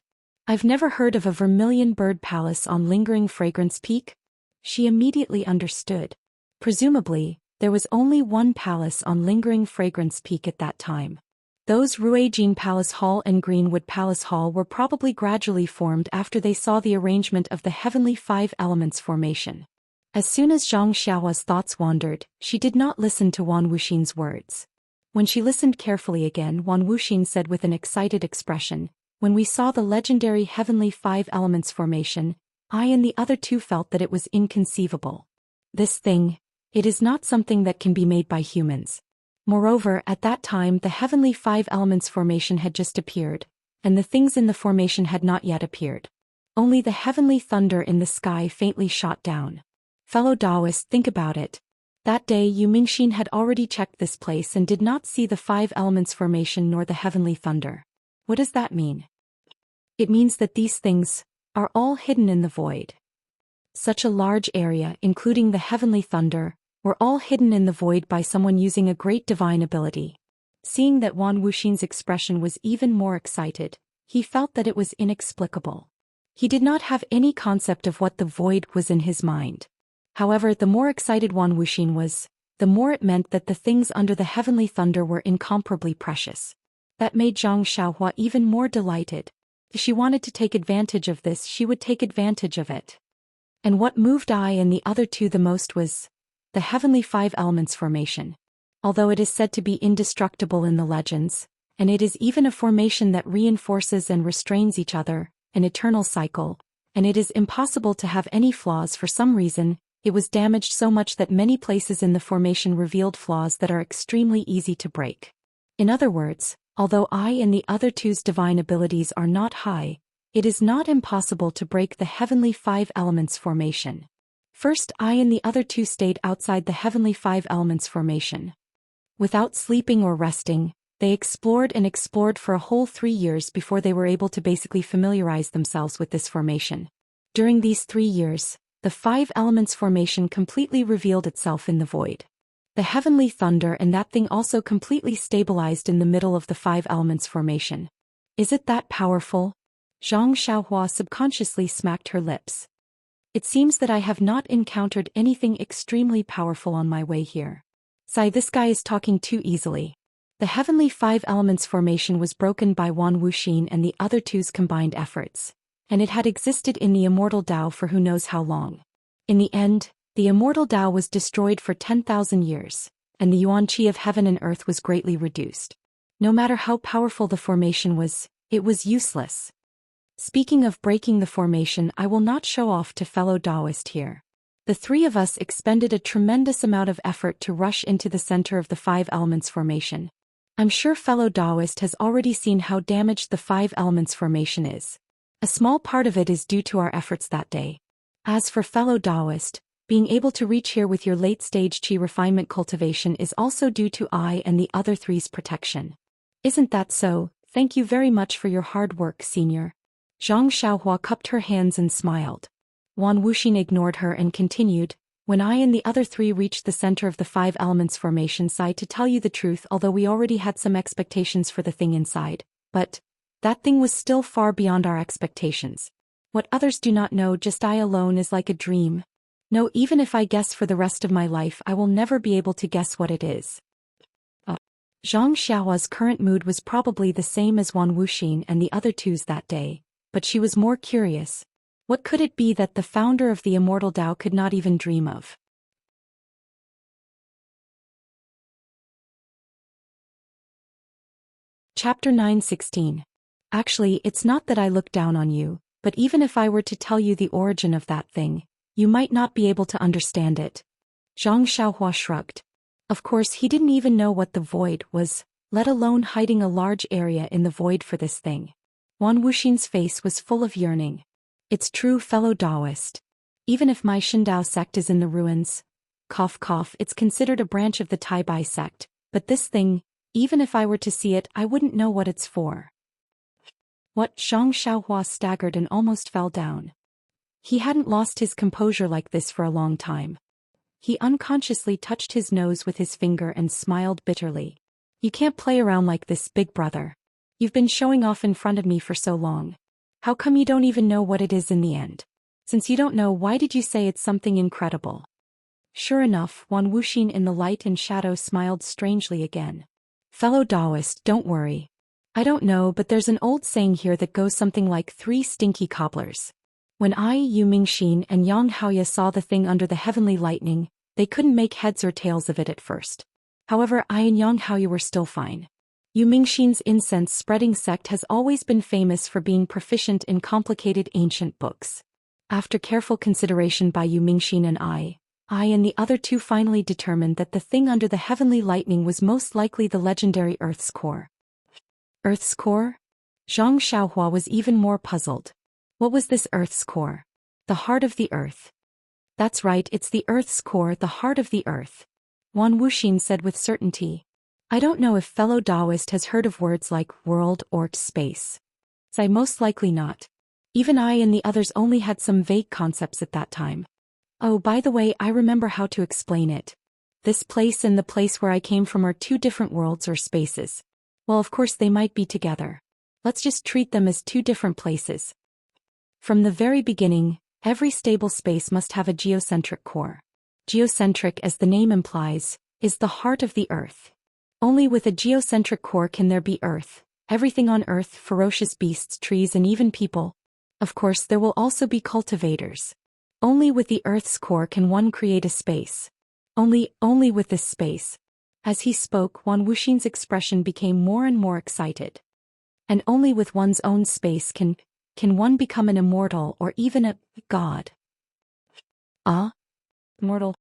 I've never heard of a Vermilion Bird Palace on Lingering Fragrance Peak? She immediately understood. Presumably, there was only one palace on Lingering Fragrance Peak at that time. Those Ruijin Palace Hall and Greenwood Palace Hall were probably gradually formed after they saw the arrangement of the Heavenly Five Elements formation. As soon as Zhang Xiaohua's thoughts wandered, she did not listen to Wan Wuxin's words. When she listened carefully again, Wan Wuxin said with an excited expression, "When we saw the legendary Heavenly Five Elements formation, I and the other two felt that it was inconceivable. This thing, it is not something that can be made by humans." Moreover, at that time the Heavenly Five Elements formation had just appeared, and the things in the formation had not yet appeared. Only the heavenly thunder in the sky faintly shot down. Fellow Taoist, think about it. That day Yu Mingxin had already checked this place and did not see the Five Elements formation nor the heavenly thunder. What does that mean? It means that these things are all hidden in the void. Such a large area, including the heavenly thunder, were all hidden in the void by someone using a great divine ability. Seeing that Wan Wuxin's expression was even more excited, he felt that it was inexplicable. He did not have any concept of what the void was in his mind. However, the more excited Wan Wuxin was, the more it meant that the things under the heavenly thunder were incomparably precious. That made Zhang Xiaohua even more delighted. If she wanted to take advantage of this, she would take advantage of it. And what moved I and the other two the most was the Heavenly Five Elements formation. Although it is said to be indestructible in the legends, and it is even a formation that reinforces and restrains each other, an eternal cycle, and it is impossible to have any flaws for some reason, it was damaged so much that many places in the formation revealed flaws that are extremely easy to break. In other words, although I and the other two's divine abilities are not high, it is not impossible to break the Heavenly Five Elements formation. First, I and the other two stayed outside the Heavenly Five Elements formation. Without sleeping or resting, they explored and explored for a whole 3 years before they were able to basically familiarize themselves with this formation. During these 3 years, the Five Elements formation completely revealed itself in the void. The heavenly thunder and that thing also completely stabilized in the middle of the Five Elements formation. Is it that powerful? Zhang Xiaohua subconsciously smacked her lips. It seems that I have not encountered anything extremely powerful on my way here. Sigh, this guy is talking too easily. The Heavenly Five Elements formation was broken by Wan Wuxin and the other two's combined efforts, and it had existed in the Immortal Tao for who knows how long. In the end, the Immortal Tao was destroyed for 10,000 years, and the Yuan Qi of heaven and earth was greatly reduced. No matter how powerful the formation was, it was useless. Speaking of breaking the formation, I will not show off to fellow Taoist here. The three of us expended a tremendous amount of effort to rush into the center of the Five Elements formation. I'm sure fellow Taoist has already seen how damaged the Five Elements formation is. A small part of it is due to our efforts that day. As for fellow Taoist, being able to reach here with your late-stage Qi refinement cultivation is also due to I and the other three's protection. Isn't that so? Thank you very much for your hard work, senior. Zhang Xiaohua cupped her hands and smiled. Wan Wuxin ignored her and continued, when I and the other three reached the center of the Five Elements formation side, to tell you the truth, although we already had some expectations for the thing inside, but that thing was still far beyond our expectations. What others do not know, just I alone, is like a dream. No, even if I guess for the rest of my life, I will never be able to guess what it is. Zhang Xiaohua's current mood was probably the same as Wan Wuxin and the other two's that day, but she was more curious. What could it be that the founder of the Immortal Tao could not even dream of? Chapter 9:16. Actually, it's not that I look down on you, but even if I were to tell you the origin of that thing, you might not be able to understand it. Zhang Xiaohua shrugged. Of course, he didn't even know what the void was, let alone hiding a large area in the void for this thing. Wan Wuxin's face was full of yearning. It's true, fellow Taoist. Even if my Shindao sect is in the ruins, it's considered a branch of the Tai Bai sect, but this thing, even if I were to see it, I wouldn't know what it's for. What? Zhang Xiaohua staggered and almost fell down. He hadn't lost his composure like this for a long time. He unconsciously touched his nose with his finger and smiled bitterly. You can't play around like this, big brother. You've been showing off in front of me for so long. How come you don't even know what it is in the end? Since you don't know, why did you say it's something incredible? Sure enough, Wan Wuxin in the light and shadow smiled strangely again. Fellow Taoist, don't worry. I don't know, but there's an old saying here that goes something like 3 stinky cobblers. When I, Yu Mingxin, and Yang Haoya saw the thing under the heavenly lightning, they couldn't make heads or tails of it at first. However, I and Yang Haoya were still fine. Yu Mingxin's incense-spreading sect has always been famous for being proficient in complicated ancient books. After careful consideration by Yu Mingxin and I and the other two finally determined that the thing under the heavenly lightning was most likely the legendary Earth's core. Earth's core? Zhang Xiaohua was even more puzzled. What was this Earth's core? The heart of the Earth. That's right, it's the Earth's core, the heart of the Earth. Wan Wuxin said with certainty. I don't know if fellow Taoist has heard of words like world or space. I most likely not. Even I and the others only had some vague concepts at that time. Oh, by the way, I remember how to explain it. This place and the place where I came from are 2 different worlds or spaces. Well, of course they might be together. Let's just treat them as 2 different places. From the very beginning, every stable space must have a geocentric core. Geocentric, as the name implies, is the heart of the Earth. Only with a geocentric core can there be Earth, everything on Earth, ferocious beasts, trees, and even people. Of course, there will also be cultivators. Only with the Earth's core can one create a space. Only with this space. As he spoke, Wan Wuxin's expression became more and more excited. And only with one's own space can one become an immortal or even a god. Immortal?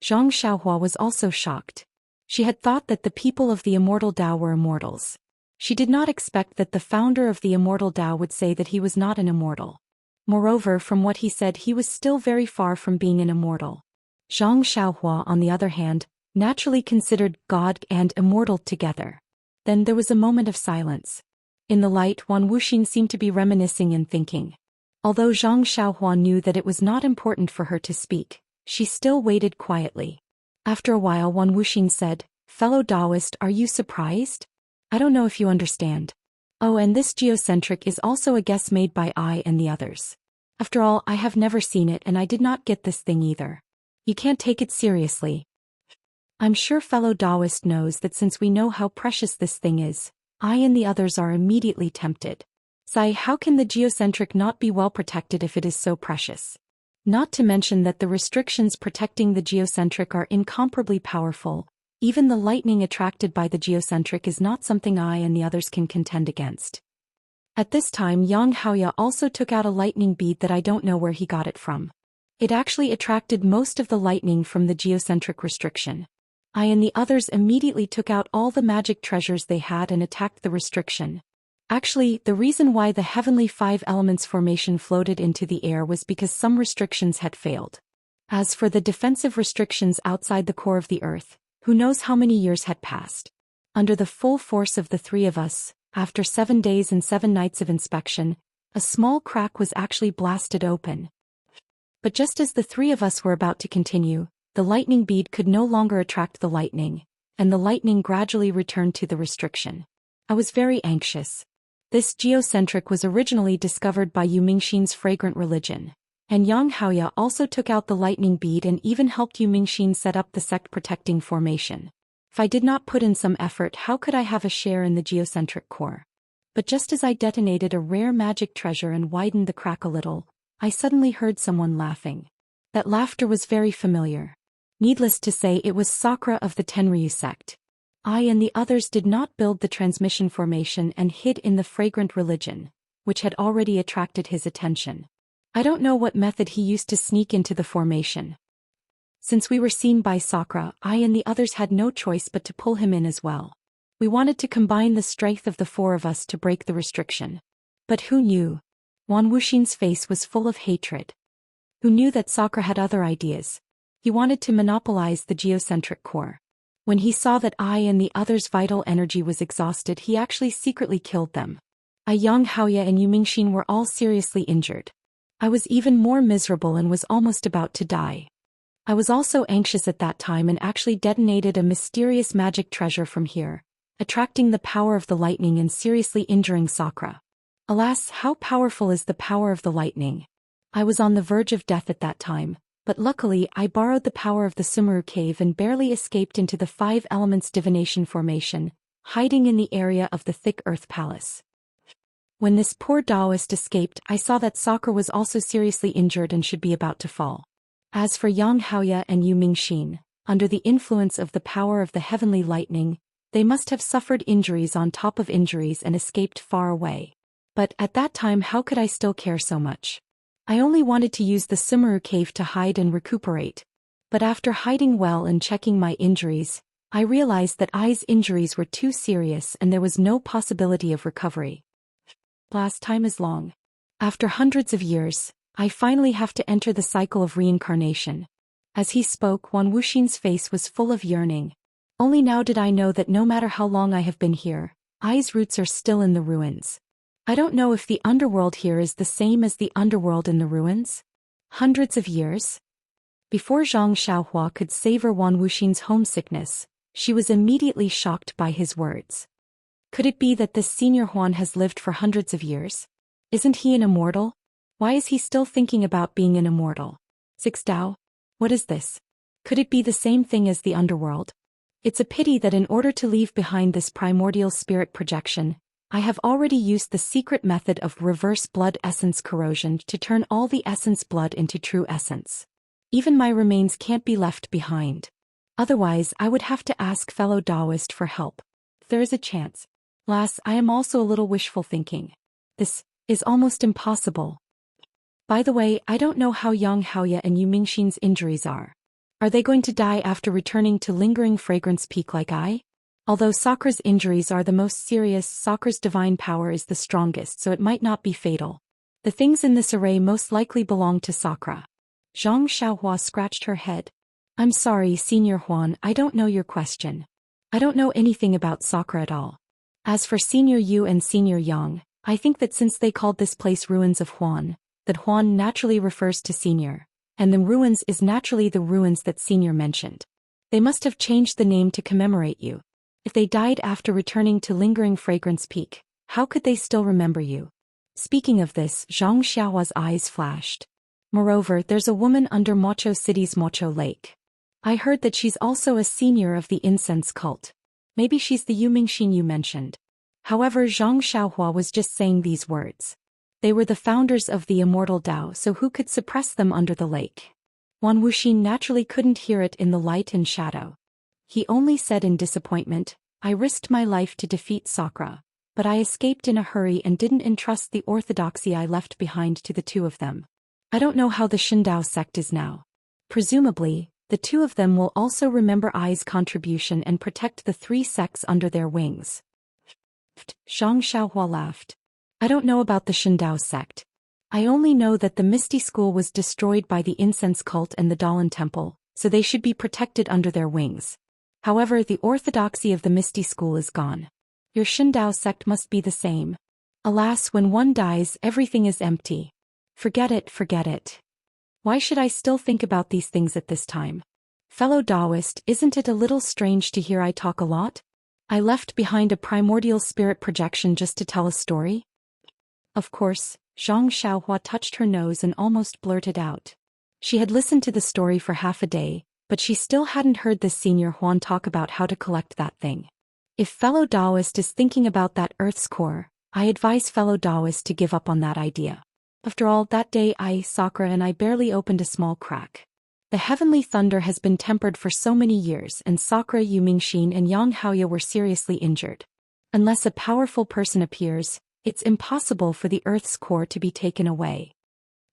Zhang Xiaohua was also shocked. She had thought that the people of the immortal Tao were immortals. She did not expect that the founder of the immortal Tao would say that he was not an immortal. Moreover, from what he said, he was still very far from being an immortal. Zhang Xiaohua, on the other hand, naturally considered God and immortal together. Then there was a moment of silence. In the light, Wan Wuxin seemed to be reminiscing and thinking. Although Zhang Xiaohua knew that it was not important for her to speak, she still waited quietly. After a while, Wan Wuxin said, Fellow Taoist, are you surprised? I don't know if you understand. Oh, and this geocentric is also a guess made by I and the others. After all, I have never seen it and I did not get this thing either. You can't take it seriously. I'm sure fellow Taoist knows that since we know how precious this thing is, I and the others are immediately tempted. Sai, how can the geocentric not be well protected if it is so precious? Not to mention that the restrictions protecting the geocentric are incomparably powerful. Even the lightning attracted by the geocentric is not something I and the others can contend against. At this time, Yang Haoya also took out a lightning bead that I don't know where he got it from. It actually attracted most of the lightning from the geocentric restriction. I and the others immediately took out all the magic treasures they had and attacked the restriction. Actually, the reason why the heavenly 5 elements formation floated into the air was because some restrictions had failed. As for the defensive restrictions outside the core of the Earth, who knows how many years had passed. Under the full force of the 3 of us, after 7 days and 7 nights of inspection, a small crack was actually blasted open. But just as the 3 of us were about to continue, the lightning bead could no longer attract the lightning, and the lightning gradually returned to the restriction. I was very anxious. This geocentric was originally discovered by Yu Mingxin's fragrant religion, and Yang Haoya also took out the lightning bead and even helped Yu Mingxin set up the sect-protecting formation. If I did not put in some effort, how could I have a share in the geocentric core? But just as I detonated a rare magic treasure and widened the crack a little, I suddenly heard someone laughing. That laughter was very familiar. Needless to say, it was Sakura of the Tenryu sect. I and the others did not build the transmission formation and hid in the fragrant religion, which had already attracted his attention. I don't know what method he used to sneak into the formation. Since we were seen by Sakura, I and the others had no choice but to pull him in as well. We wanted to combine the strength of the 4 of us to break the restriction. But who knew? Wan Wuxin's face was full of hatred. Who knew that Sakura had other ideas? He wanted to monopolize the geocentric core. When he saw that I and the others' vital energy was exhausted, he actually secretly killed them. Yang Haoya and Yu Mingxin were all seriously injured. I was even more miserable and was almost about to die. I was also anxious at that time and actually detonated a mysterious magic treasure from here, attracting the power of the lightning and seriously injuring Sakura. Alas, how powerful is the power of the lightning? I was on the verge of death at that time, but luckily I borrowed the power of the Sumeru cave and barely escaped into the 5 elements divination formation, hiding in the area of the thick earth palace. When this poor Taoist escaped, I saw that Sakura was also seriously injured and should be about to fall. As for Yang Haoya and Yu Mingxin, under the influence of the power of the heavenly lightning, they must have suffered injuries on top of injuries and escaped far away. But at that time, how could I still care so much? I only wanted to use the Sumeru cave to hide and recuperate. But after hiding well and checking my injuries, I realized that Ai's injuries were too serious and there was no possibility of recovery. Last time is long. After hundreds of years, I finally have to enter the cycle of reincarnation. As he spoke, Wan Wuxin's face was full of yearning. Only now did I know that no matter how long I have been here, Ai's roots are still in the ruins. I don't know if the underworld here is the same as the underworld in the ruins. Hundreds of years? Before Zhang Xiaohua could savor Wan Wuxin's homesickness, she was immediately shocked by his words. Could it be that this senior Huan has lived for hundreds of years? Isn't he an immortal? Why is he still thinking about being an immortal? Six Dao? What is this? Could it be the same thing as the underworld? It's a pity that in order to leave behind this primordial spirit projection, I have already used the secret method of reverse blood essence corrosion to turn all the essence blood into true essence. Even my remains can't be left behind. Otherwise, I would have to ask fellow Taoist for help. There is a chance. Alas, I am also a little wishful thinking. This is almost impossible. By the way, I don't know how Yang Haoya and Yu Mingxin's injuries are. Are they going to die after returning to Lingering Fragrance Peak like I? Although Sakura's injuries are the most serious, Sakura's divine power is the strongest, so it might not be fatal. The things in this array most likely belong to Sakura. Zhang Xiaohua scratched her head. I'm sorry, Senior Huan, I don't know your question. I don't know anything about Sakura at all. As for Senior Yu and Senior Yang, I think that since they called this place Ruins of Huan, that Huan naturally refers to Senior, and the ruins is naturally the ruins that Senior mentioned. They must have changed the name to commemorate you. If they died after returning to Lingering Fragrance Peak, how could they still remember you? Speaking of this, Zhang Xiaohua's eyes flashed. Moreover, there's a woman under Mocho City's Mocho Lake. I heard that she's also a senior of the incense cult. Maybe she's the Yu Mingxin you mentioned. However, Zhang Xiaohua was just saying these words. They were the founders of the immortal Dao, so who could suppress them under the lake? Wan Wuxin naturally couldn't hear it in the light and shadow. He only said in disappointment, I risked my life to defeat Sakura, but I escaped in a hurry and didn't entrust the orthodoxy I left behind to the two of them. I don't know how the Shindao sect is now. Presumably, the two of them will also remember Ai's contribution and protect the 3 sects under their wings. Zhang Xiaohua laughed. I don't know about the Shindao sect. I only know that the Misty School was destroyed by the incense cult and the Dalan Temple, so they should be protected under their wings. However, the orthodoxy of the Misty School is gone. Your Shindao sect must be the same. Alas, when one dies, everything is empty. Forget it, forget it. Why should I still think about these things at this time? Fellow Taoist, isn't it a little strange to hear I talk a lot? I left behind a primordial spirit projection just to tell a story? Of course, Zhang Xiaohua touched her nose and almost blurted out. She had listened to the story for half a day, but she still hadn't heard this senior Huan talk about how to collect that thing. If fellow Taoist is thinking about that Earth's core, I advise fellow Taoist to give up on that idea. After all, that day Sakura and I barely opened a small crack. The heavenly thunder has been tempered for so many years and Sakura, Yu Mingxin and Yang Haoya were seriously injured. Unless a powerful person appears, it's impossible for the Earth's core to be taken away.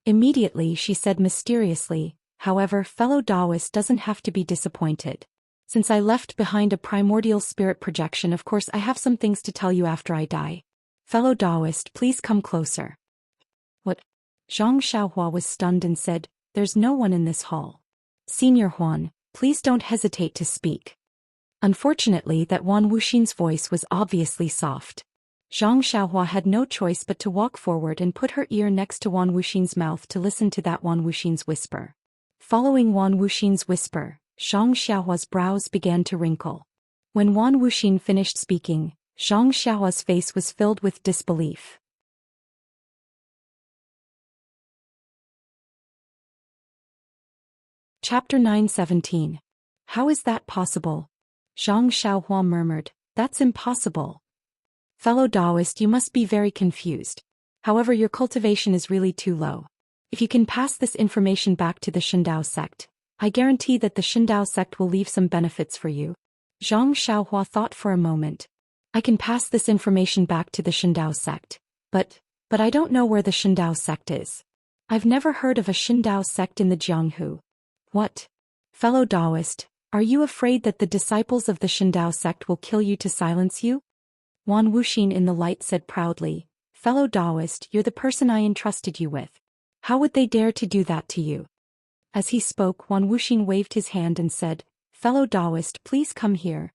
Immediately she said mysteriously, however, fellow Taoist doesn't have to be disappointed. Since I left behind a primordial spirit projection, of course I have some things to tell you after I die. Fellow Taoist, please come closer. What? Zhang Xiaohua was stunned and said, there's no one in this hall. Senior Huan, please don't hesitate to speak. Unfortunately, that Wan Wuxin's voice was obviously soft. Zhang Xiaohua had no choice but to walk forward and put her ear next to Wan Wuxin's mouth to listen to that Wan Wuxin's whisper. Following Wan Wuxin's whisper, Zhang Xiaohua's brows began to wrinkle. When Wan Wuxin finished speaking, Zhang Xiaohua's face was filled with disbelief. Chapter 9:17. How is that possible? Zhang Xiaohua murmured, That's impossible. Fellow Taoist, you must be very confused. However, your cultivation is really too low. If you can pass this information back to the Shindao sect, I guarantee that the Shindao sect will leave some benefits for you. Zhang Xiaohua thought for a moment. I can pass this information back to the Shindao sect, but I don't know where the Shindao sect is. I've never heard of a Shindao sect in the Jianghu. What? Fellow Taoist, are you afraid that the disciples of the Shindao sect will kill you to silence you? Wan Wuxin in the light said proudly, Fellow Taoist, you're the person I entrusted you with. How would they dare to do that to you? As he spoke, Wan Wuxin waved his hand and said, Fellow Taoist, please come here.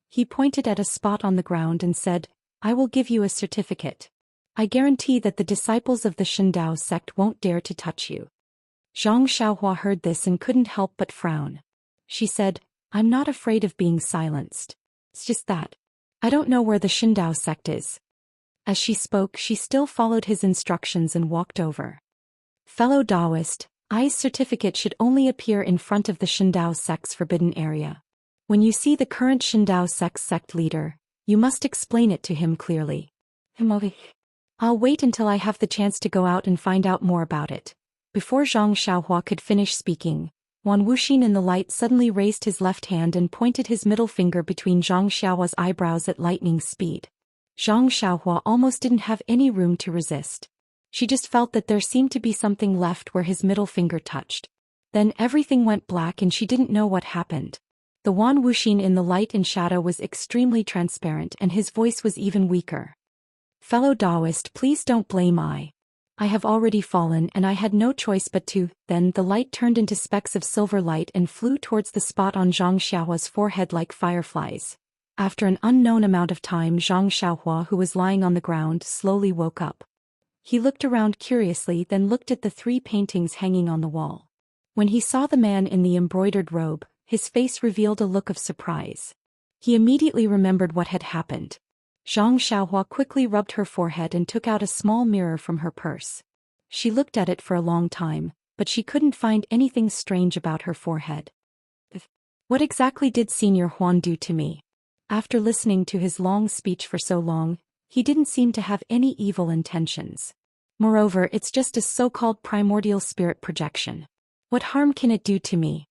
He pointed at a spot on the ground and said, I will give you a certificate. I guarantee that the disciples of the Shindao sect won't dare to touch you. Zhang Xiaohua heard this and couldn't help but frown. She said, I'm not afraid of being silenced. It's just that I don't know where the Shindao sect is. As she spoke, she still followed his instructions and walked over. Fellow Taoist, I's certificate should only appear in front of the Shindao sect's forbidden area. When you see the current Shindao sect's sect leader, you must explain it to him clearly. I'll wait until I have the chance to go out and find out more about it. Before Zhang Xiaohua could finish speaking, Wan Wuxin in the light suddenly raised his left hand and pointed his middle finger between Zhang Xiaohua's eyebrows at lightning speed. Zhang Xiaohua almost didn't have any room to resist. She just felt that there seemed to be something left where his middle finger touched. Then everything went black and she didn't know what happened. The Wan Wuxin in the light and shadow was extremely transparent and his voice was even weaker. Fellow Taoist, please don't blame I have already fallen and I had no choice but to. Then the light turned into specks of silver light and flew towards the spot on Zhang Xiaohua's forehead like fireflies. After an unknown amount of time, Zhang Xiaohua, who was lying on the ground, slowly woke up. He looked around curiously, then looked at the 3 paintings hanging on the wall. When he saw the man in the embroidered robe, his face revealed a look of surprise. He immediately remembered what had happened. Zhang Xiaohua quickly rubbed her forehead and took out a small mirror from her purse. She looked at it for a long time, but she couldn't find anything strange about her forehead. What exactly did Senior Huan do to me? After listening to his long speech for so long, he didn't seem to have any evil intentions. Moreover, it's just a so-called primordial spirit projection. What harm can it do to me?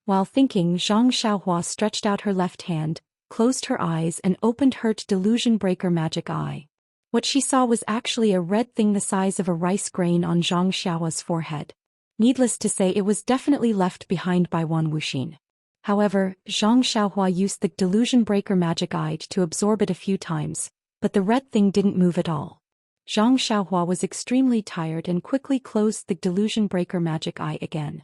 While thinking, Zhang Xiaohua stretched out her left hand, closed her eyes and opened her delusion breaker magic eye. What she saw was actually a red thing the size of a rice grain on Zhang Xiaohua's forehead. Needless to say, it was definitely left behind by Wan Wuxin. However, Zhang Xiaohua used the delusion breaker magic eye to absorb it a few times, but the red thing didn't move at all. Zhang Xiaohua was extremely tired and quickly closed the delusion breaker magic eye again.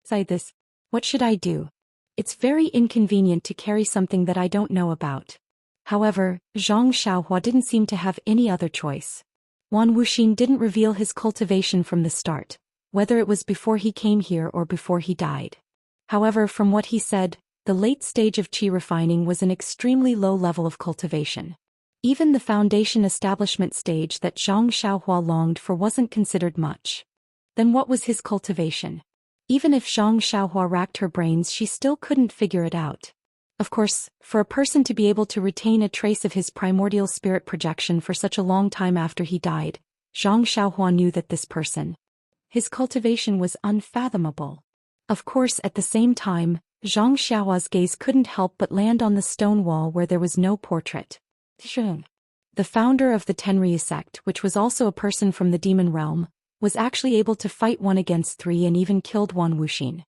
Besides this, what should I do? It's very inconvenient to carry something that I don't know about. However, Zhang Xiaohua didn't seem to have any other choice. Wan Wuxin didn't reveal his cultivation from the start, whether it was before he came here or before he died. However, from what he said, the late stage of qi refining was an extremely low level of cultivation. Even the foundation establishment stage that Zhang Xiaohua longed for wasn't considered much. Then what was his cultivation? Even if Zhang Xiaohua racked her brains, she still couldn't figure it out. Of course, for a person to be able to retain a trace of his primordial spirit projection for such a long time after he died, Zhang Xiaohua knew that this person, his cultivation was unfathomable. Of course, at the same time, Zhang Xiaohua's gaze couldn't help but land on the stone wall where there was no portrait. The founder of the Tenryu sect, which was also a person from the demon realm, was actually able to fight 1 against 3 and even killed Wan Wuxin.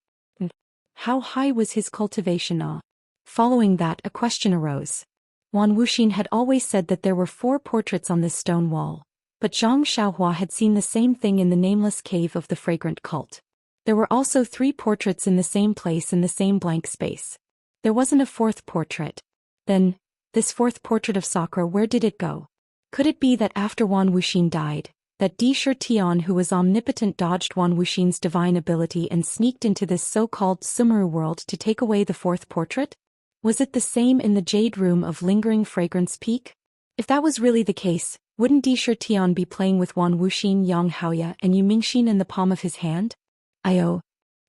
How high was his cultivation? Following that, a question arose. Wan Wuxin had always said that there were 4 portraits on this stone wall, but Zhang Xiaohua had seen the same thing in the nameless cave of the fragrant cult. There were also 3 portraits in the same place in the same blank space. There wasn't a 4th portrait. Then, this 4th portrait of Sakura, where did it go? Could it be that after Wan Wuxin died, that Di Tian who was omnipotent dodged Wan Wuxin's divine ability and sneaked into this so-called Sumeru world to take away the fourth portrait? Was it the same in the Jade Room of Lingering Fragrance Peak? If that was really the case, wouldn't Di Tian be playing with Wan Wuxin, Yang Haoya and Yu Mingxin in the palm of his hand?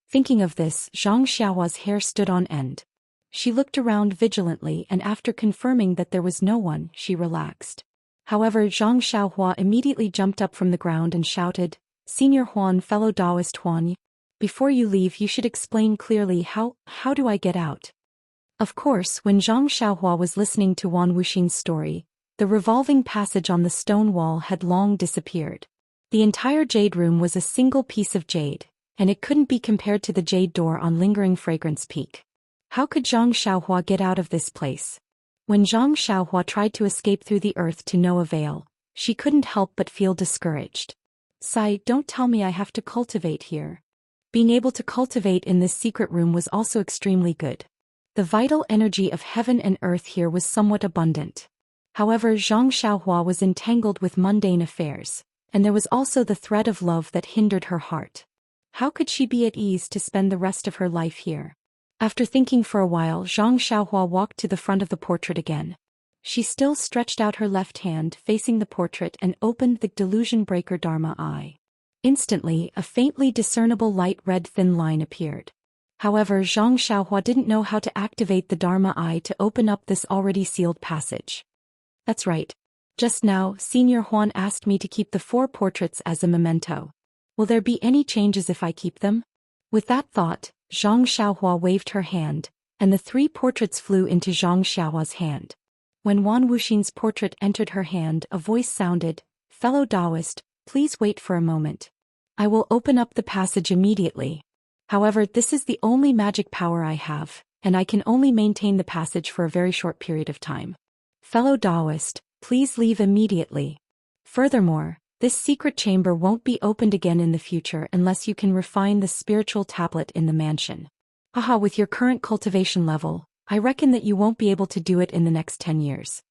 Thinking of this, Zhang Xiaohua's hair stood on end. She looked around vigilantly and after confirming that there was no one, she relaxed. However, Zhang Xiaohua immediately jumped up from the ground and shouted, "Senior Huan, fellow Taoist Huan, before you leave you should explain clearly how do I get out?" Of course, when Zhang Xiaohua was listening to Wan Wuxin's story, the revolving passage on the stone wall had long disappeared. The entire jade room was a single piece of jade, and it couldn't be compared to the jade door on Lingering Fragrance Peak. How could Zhang Xiaohua get out of this place? When Zhang Xiaohua tried to escape through the earth to no avail, she couldn't help but feel discouraged. "Sai, don't tell me I have to cultivate here." Being able to cultivate in this secret room was also extremely good. The vital energy of heaven and earth here was somewhat abundant. However, Zhang Xiaohua was entangled with mundane affairs, and there was also the thread of love that hindered her heart. How could she be at ease to spend the rest of her life here? After thinking for a while, Zhang Xiaohua walked to the front of the portrait again. She still stretched out her left hand facing the portrait and opened the delusion breaker Dharma eye. Instantly, a faintly discernible light red thin line appeared. However, Zhang Xiaohua didn't know how to activate the Dharma eye to open up this already sealed passage. "That's right. Just now, Senior Huan asked me to keep the 4 portraits as a memento. Will there be any changes if I keep them?" With that thought, Zhang Xiaohua waved her hand, and the 3 portraits flew into Zhang Xiaohua's hand. When Wan Wuxin's portrait entered her hand, a voice sounded, "Fellow Taoist, please wait for a moment. I will open up the passage immediately. However, this is the only magic power I have, and I can only maintain the passage for a very short period of time. Fellow Taoist, please leave immediately. Furthermore, this secret chamber won't be opened again in the future unless you can refine the spiritual tablet in the mansion. Haha, with your current cultivation level, I reckon that you won't be able to do it in the next 10 years.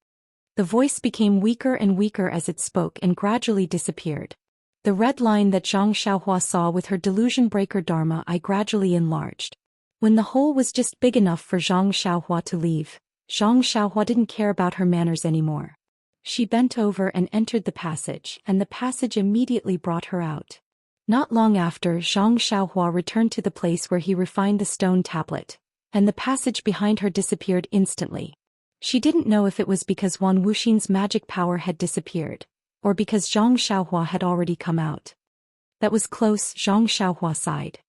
The voice became weaker and weaker as it spoke and gradually disappeared. The red line that Zhang Xiaohua saw with her delusion breaker Dharma eye gradually enlarged. When the hole was just big enough for Zhang Xiaohua to leave, Zhang Xiaohua didn't care about her manners anymore. She bent over and entered the passage, and the passage immediately brought her out. Not long after, Zhang Xiaohua returned to the place where he refined the stone tablet, and the passage behind her disappeared instantly. She didn't know if it was because Wan Wuxin's magic power had disappeared, or because Zhang Xiaohua had already come out. That was close, Zhang Xiaohua sighed.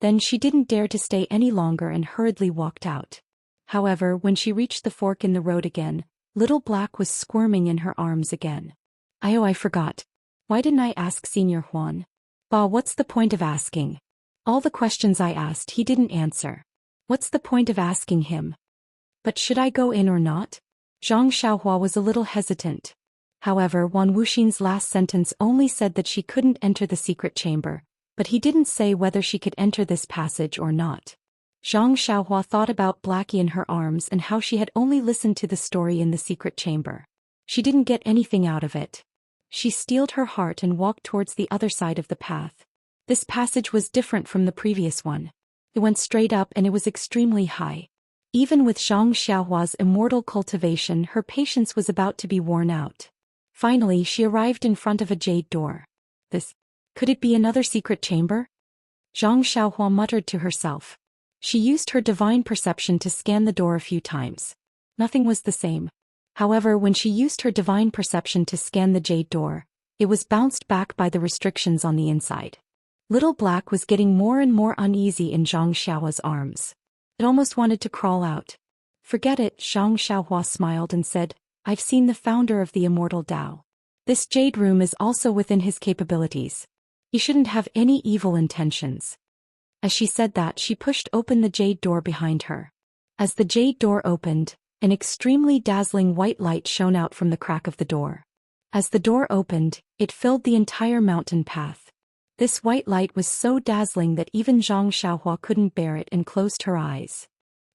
Then she didn't dare to stay any longer and hurriedly walked out. However, when she reached the fork in the road again, Little Black was squirming in her arms again. I forgot. Why didn't I ask Senior Huan? Bah, what's the point of asking? All the questions I asked he didn't answer. What's the point of asking him? But should I go in or not? Zhang Xiaohua was a little hesitant. However, Wan Wuxin's last sentence only said that she couldn't enter the secret chamber, but he didn't say whether she could enter this passage or not. Zhang Xiaohua thought about Blackie in her arms and how she had only listened to the story in the secret chamber. She didn't get anything out of it. She steeled her heart and walked towards the other side of the path. This passage was different from the previous one. It went straight up and it was extremely high. Even with Zhang Xiaohua's immortal cultivation, her patience was about to be worn out. Finally, she arrived in front of a jade door. Could it be another secret chamber? Zhang Xiaohua muttered to herself. She used her divine perception to scan the door a few times. Nothing was the same. However, when she used her divine perception to scan the jade door, it was bounced back by the restrictions on the inside. Little Black was getting more and more uneasy in Zhang Xiaohua's arms. It almost wanted to crawl out. "Forget it," Zhang Xiaohua smiled and said, "I've seen the founder of the immortal Tao. This jade room is also within his capabilities. He shouldn't have any evil intentions." As she said that, she pushed open the jade door behind her. As the jade door opened, an extremely dazzling white light shone out from the crack of the door. As the door opened, it filled the entire mountain path. This white light was so dazzling that even Zhang Xiaohua couldn't bear it and closed her eyes.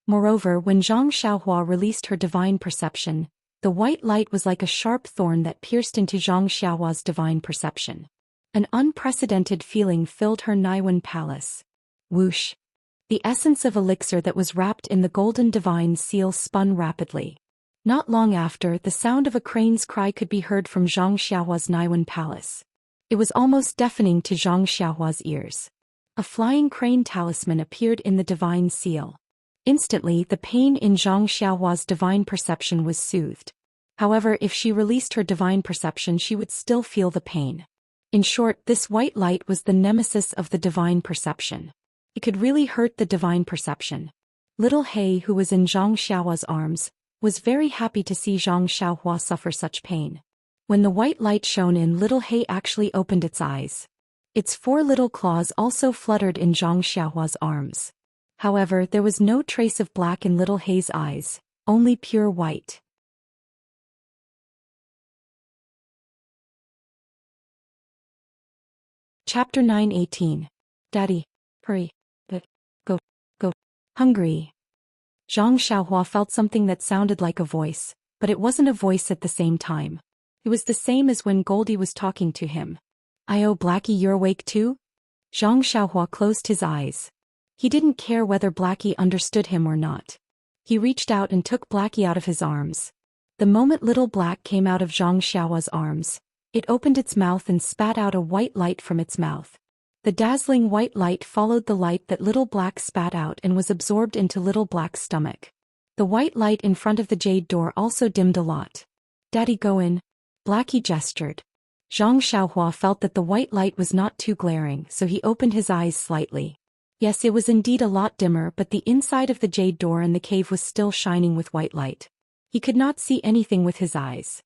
Moreover, when Zhang Xiaohua released her divine perception, The white light was like a sharp thorn that pierced into Zhang Xiaohua's divine perception. An unprecedented feeling filled her Naiwen palace. Whoosh! The essence of elixir that was wrapped in the golden divine seal spun rapidly. Not long after, the sound of a crane's cry could be heard from Zhang Xiaohua's Naiwen palace. It was almost deafening to Zhang Xiaohua's ears. A flying crane talisman appeared in the divine seal. Instantly, the pain in Zhang Xiaohua's divine perception was soothed. However, if she released her divine perception, she would still feel the pain. In short, this white light was the nemesis of the divine perception. It could really hurt the divine perception. Little He, who was in Zhang Xiaohua's arms, was very happy to see Zhang Xiaohua suffer such pain. When the white light shone in, Little He actually opened its eyes. Its 4 little claws also fluttered in Zhang Xiaohua's arms. However, there was no trace of black in Little He's eyes, only pure white. Chapter 9:18. Daddy, hurry, go, hungry. Zhang Xiaohua felt something that sounded like a voice, but it wasn't a voice at the same time. It was the same as when Goldie was talking to him. "Oh, Blackie, you're awake too?" Zhang Xiaohua closed his eyes. He didn't care whether Blackie understood him or not. He reached out and took Blackie out of his arms. The moment Little Black came out of Zhang Xiaohua's arms, it opened its mouth and spat out a white light from its mouth. The dazzling white light followed the light that Little Black spat out and was absorbed into Little Black's stomach. The white light in front of the jade door also dimmed a lot. "Daddy, go in." Blackie gestured. Zhang Xiaohua felt that the white light was not too glaring, so he opened his eyes slightly. Yes, it was indeed a lot dimmer, but the inside of the jade door and the cave was still shining with white light. He could not see anything with his eyes.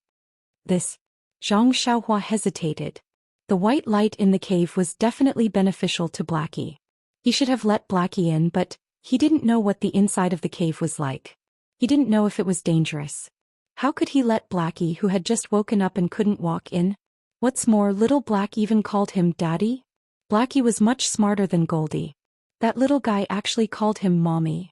Zhang Xiaohua hesitated. The white light in the cave was definitely beneficial to Blackie. He should have let Blackie in, but he didn't know what the inside of the cave was like. He didn't know if it was dangerous. How could he let Blackie, who had just woken up and couldn't walk, in? What's more, Little Black even called him Daddy? Blackie was much smarter than Goldie. That little guy actually called him Mommy.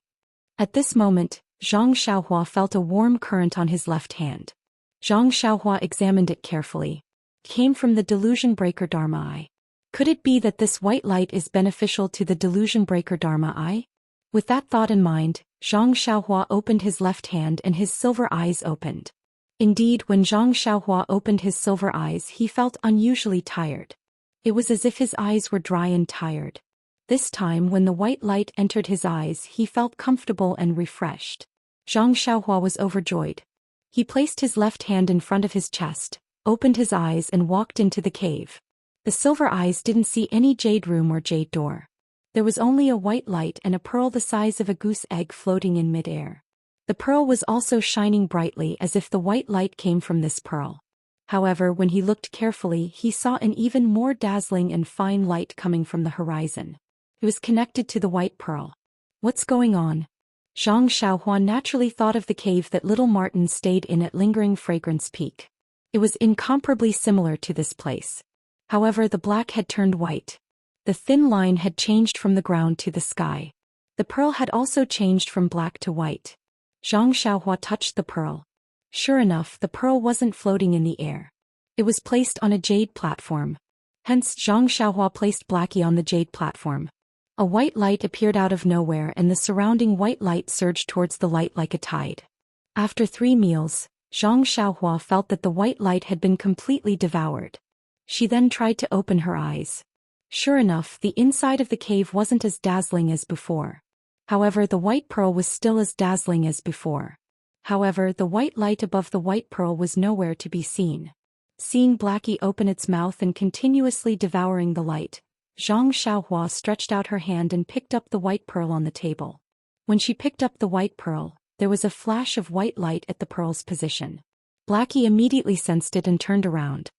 At this moment, Zhang Xiaohua felt a warm current on his left hand. Zhang Xiaohua examined it carefully. It came from the Delusion Breaker Dharma Eye. Could it be that this white light is beneficial to the Delusion Breaker Dharma Eye? With that thought in mind, Zhang Xiaohua opened his left hand and his silver eyes opened. Indeed, when Zhang Xiaohua opened his silver eyes, he felt unusually tired. It was as if his eyes were dry and tired. This time, when the white light entered his eyes, he felt comfortable and refreshed. Zhang Xiaohua was overjoyed. He placed his left hand in front of his chest, opened his eyes and walked into the cave. The silver eyes didn't see any jade room or jade door. There was only a white light and a pearl the size of a goose egg floating in midair. The pearl was also shining brightly as if the white light came from this pearl. However, when he looked carefully, he saw an even more dazzling and fine light coming from the horizon. It was connected to the white pearl. What's going on? Zhang Xiaohua naturally thought of the cave that little Martin stayed in at Lingering Fragrance Peak. It was incomparably similar to this place. However, the black had turned white. The thin line had changed from the ground to the sky. The pearl had also changed from black to white. Zhang Xiaohua touched the pearl. Sure enough, the pearl wasn't floating in the air. It was placed on a jade platform. Hence, Zhang Xiaohua placed Blackie on the jade platform. A white light appeared out of nowhere and the surrounding white light surged towards the light like a tide. After 3 meals, Zhang Xiaohua felt that the white light had been completely devoured. She then tried to open her eyes. Sure enough, the inside of the cave wasn't as dazzling as before. However, the white pearl was still as dazzling as before. However, the white light above the white pearl was nowhere to be seen. Seeing Blackie open its mouth and continuously devouring the light, Zhang Xiaohua stretched out her hand and picked up the white pearl on the table. When she picked up the white pearl, there was a flash of white light at the pearl's position. Blackie immediately sensed it and turned around.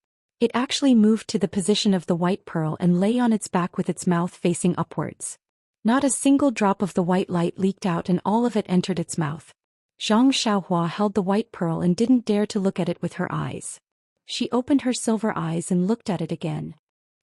It actually moved to the position of the white pearl and lay on its back with its mouth facing upwards. Not a single drop of the white light leaked out and all of it entered its mouth. Zhang Xiaohua held the white pearl and didn't dare to look at it with her eyes. She opened her silver eyes and looked at it again.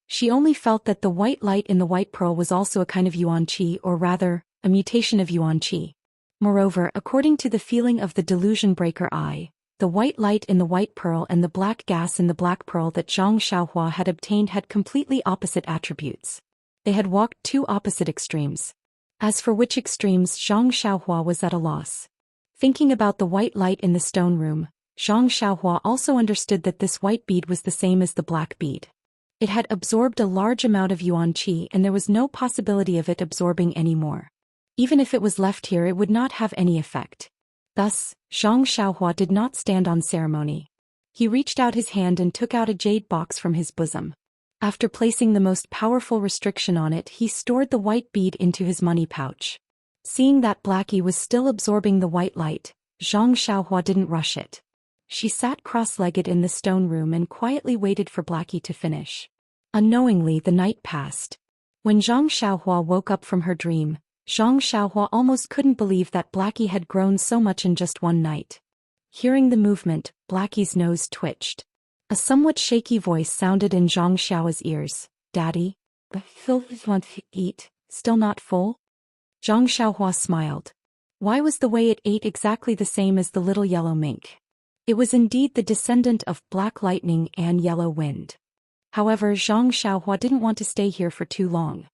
She only felt that the white light in the white pearl was also a kind of yuan qi, or rather, a mutation of yuan qi. Moreover, according to the feeling of the delusion breaker eye, The white light in the white pearl and the black gas in the black pearl that Zhang Xiaohua had obtained had completely opposite attributes. They had walked two opposite extremes. As for which extremes, Zhang Xiaohua was at a loss. Thinking about the white light in the stone room, Zhang Xiaohua also understood that this white bead was the same as the black bead. It had absorbed a large amount of yuan qi and there was no possibility of it absorbing any more. Even if it was left here, it would not have any effect. Thus, Zhang Xiaohua did not stand on ceremony. He reached out his hand and took out a jade box from his bosom. After placing the most powerful restriction on it, he stored the white bead into his money pouch. Seeing that Blackie was still absorbing the white light, Zhang Xiaohua didn't rush it. She sat cross-legged in the stone room and quietly waited for Blackie to finish. Unknowingly, the night passed. When Zhang Xiaohua woke up from her dream, Zhang Xiaohua almost couldn't believe that Blackie had grown so much in just one night. Hearing the movement, Blackie's nose twitched. A somewhat shaky voice sounded in Zhang Xiaohua's ears. "Daddy? I still want to eat. Still not full?" Zhang Xiaohua smiled. Why was the way it ate exactly the same as the little yellow mink? It was indeed the descendant of Black Lightning and Yellow Wind. However, Zhang Xiaohua didn't want to stay here for too long.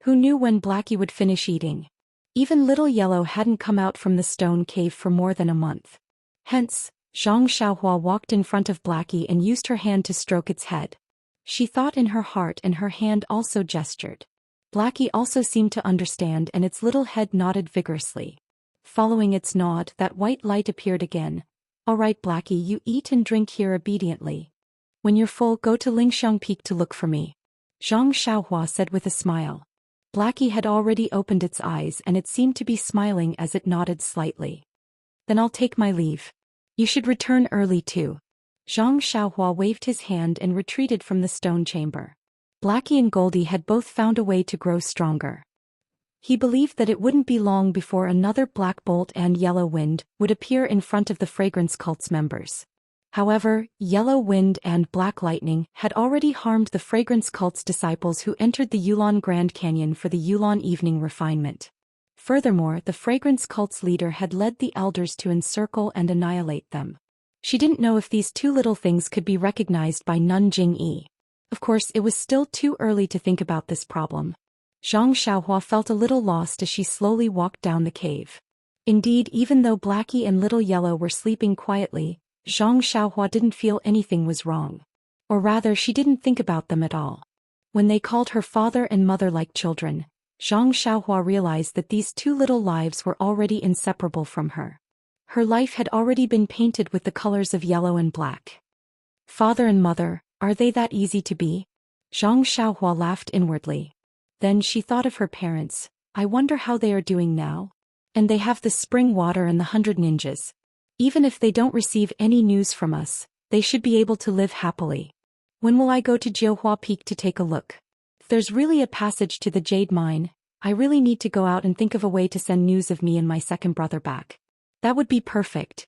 Who knew when Blackie would finish eating? Even Little Yellow hadn't come out from the stone cave for more than a month. Hence, Zhang Xiaohua walked in front of Blackie and used her hand to stroke its head. She thought in her heart and her hand also gestured. Blackie also seemed to understand and its little head nodded vigorously. Following its nod, that white light appeared again. "All right, Blackie, you eat and drink here obediently. When you're full, go to Lingxiang Peak to look for me," Zhang Xiaohua said with a smile. Blackie had already opened its eyes and it seemed to be smiling as it nodded slightly. "Then I'll take my leave. You should return early too." Zhang Xiaohua waved his hand and retreated from the stone chamber. Blackie and Goldie had both found a way to grow stronger. He believed that it wouldn't be long before another Black Bolt and Yellow Wind would appear in front of the Fragrance Cult's members. However, Yellow Wind and Black Lightning had already harmed the Fragrance Cult's disciples who entered the Yulon Grand Canyon for the Yulon Evening Refinement. Furthermore, the Fragrance Cult's leader had led the elders to encircle and annihilate them. She didn't know if these two little things could be recognized by Nun Jing-yi. Of course, it was still too early to think about this problem. Zhang Xiaohua felt a little lost as she slowly walked down the cave. Indeed, even though Blackie and Little Yellow were sleeping quietly, Zhang Xiaohua didn't feel anything was wrong. Or rather, she didn't think about them at all. When they called her father and mother like children, Zhang Xiaohua realized that these two little lives were already inseparable from her. Her life had already been painted with the colors of yellow and black. Father and mother, are they that easy to be? Zhang Xiaohua laughed inwardly. Then she thought of her parents. I wonder how they are doing now. And they have the spring water and the 100 ninjas. Even if they don't receive any news from us, they should be able to live happily. When will I go to Jiuhua Peak to take a look? If there's really a passage to the Jade Mine, I really need to go out and think of a way to send news of me and my second brother back. That would be perfect.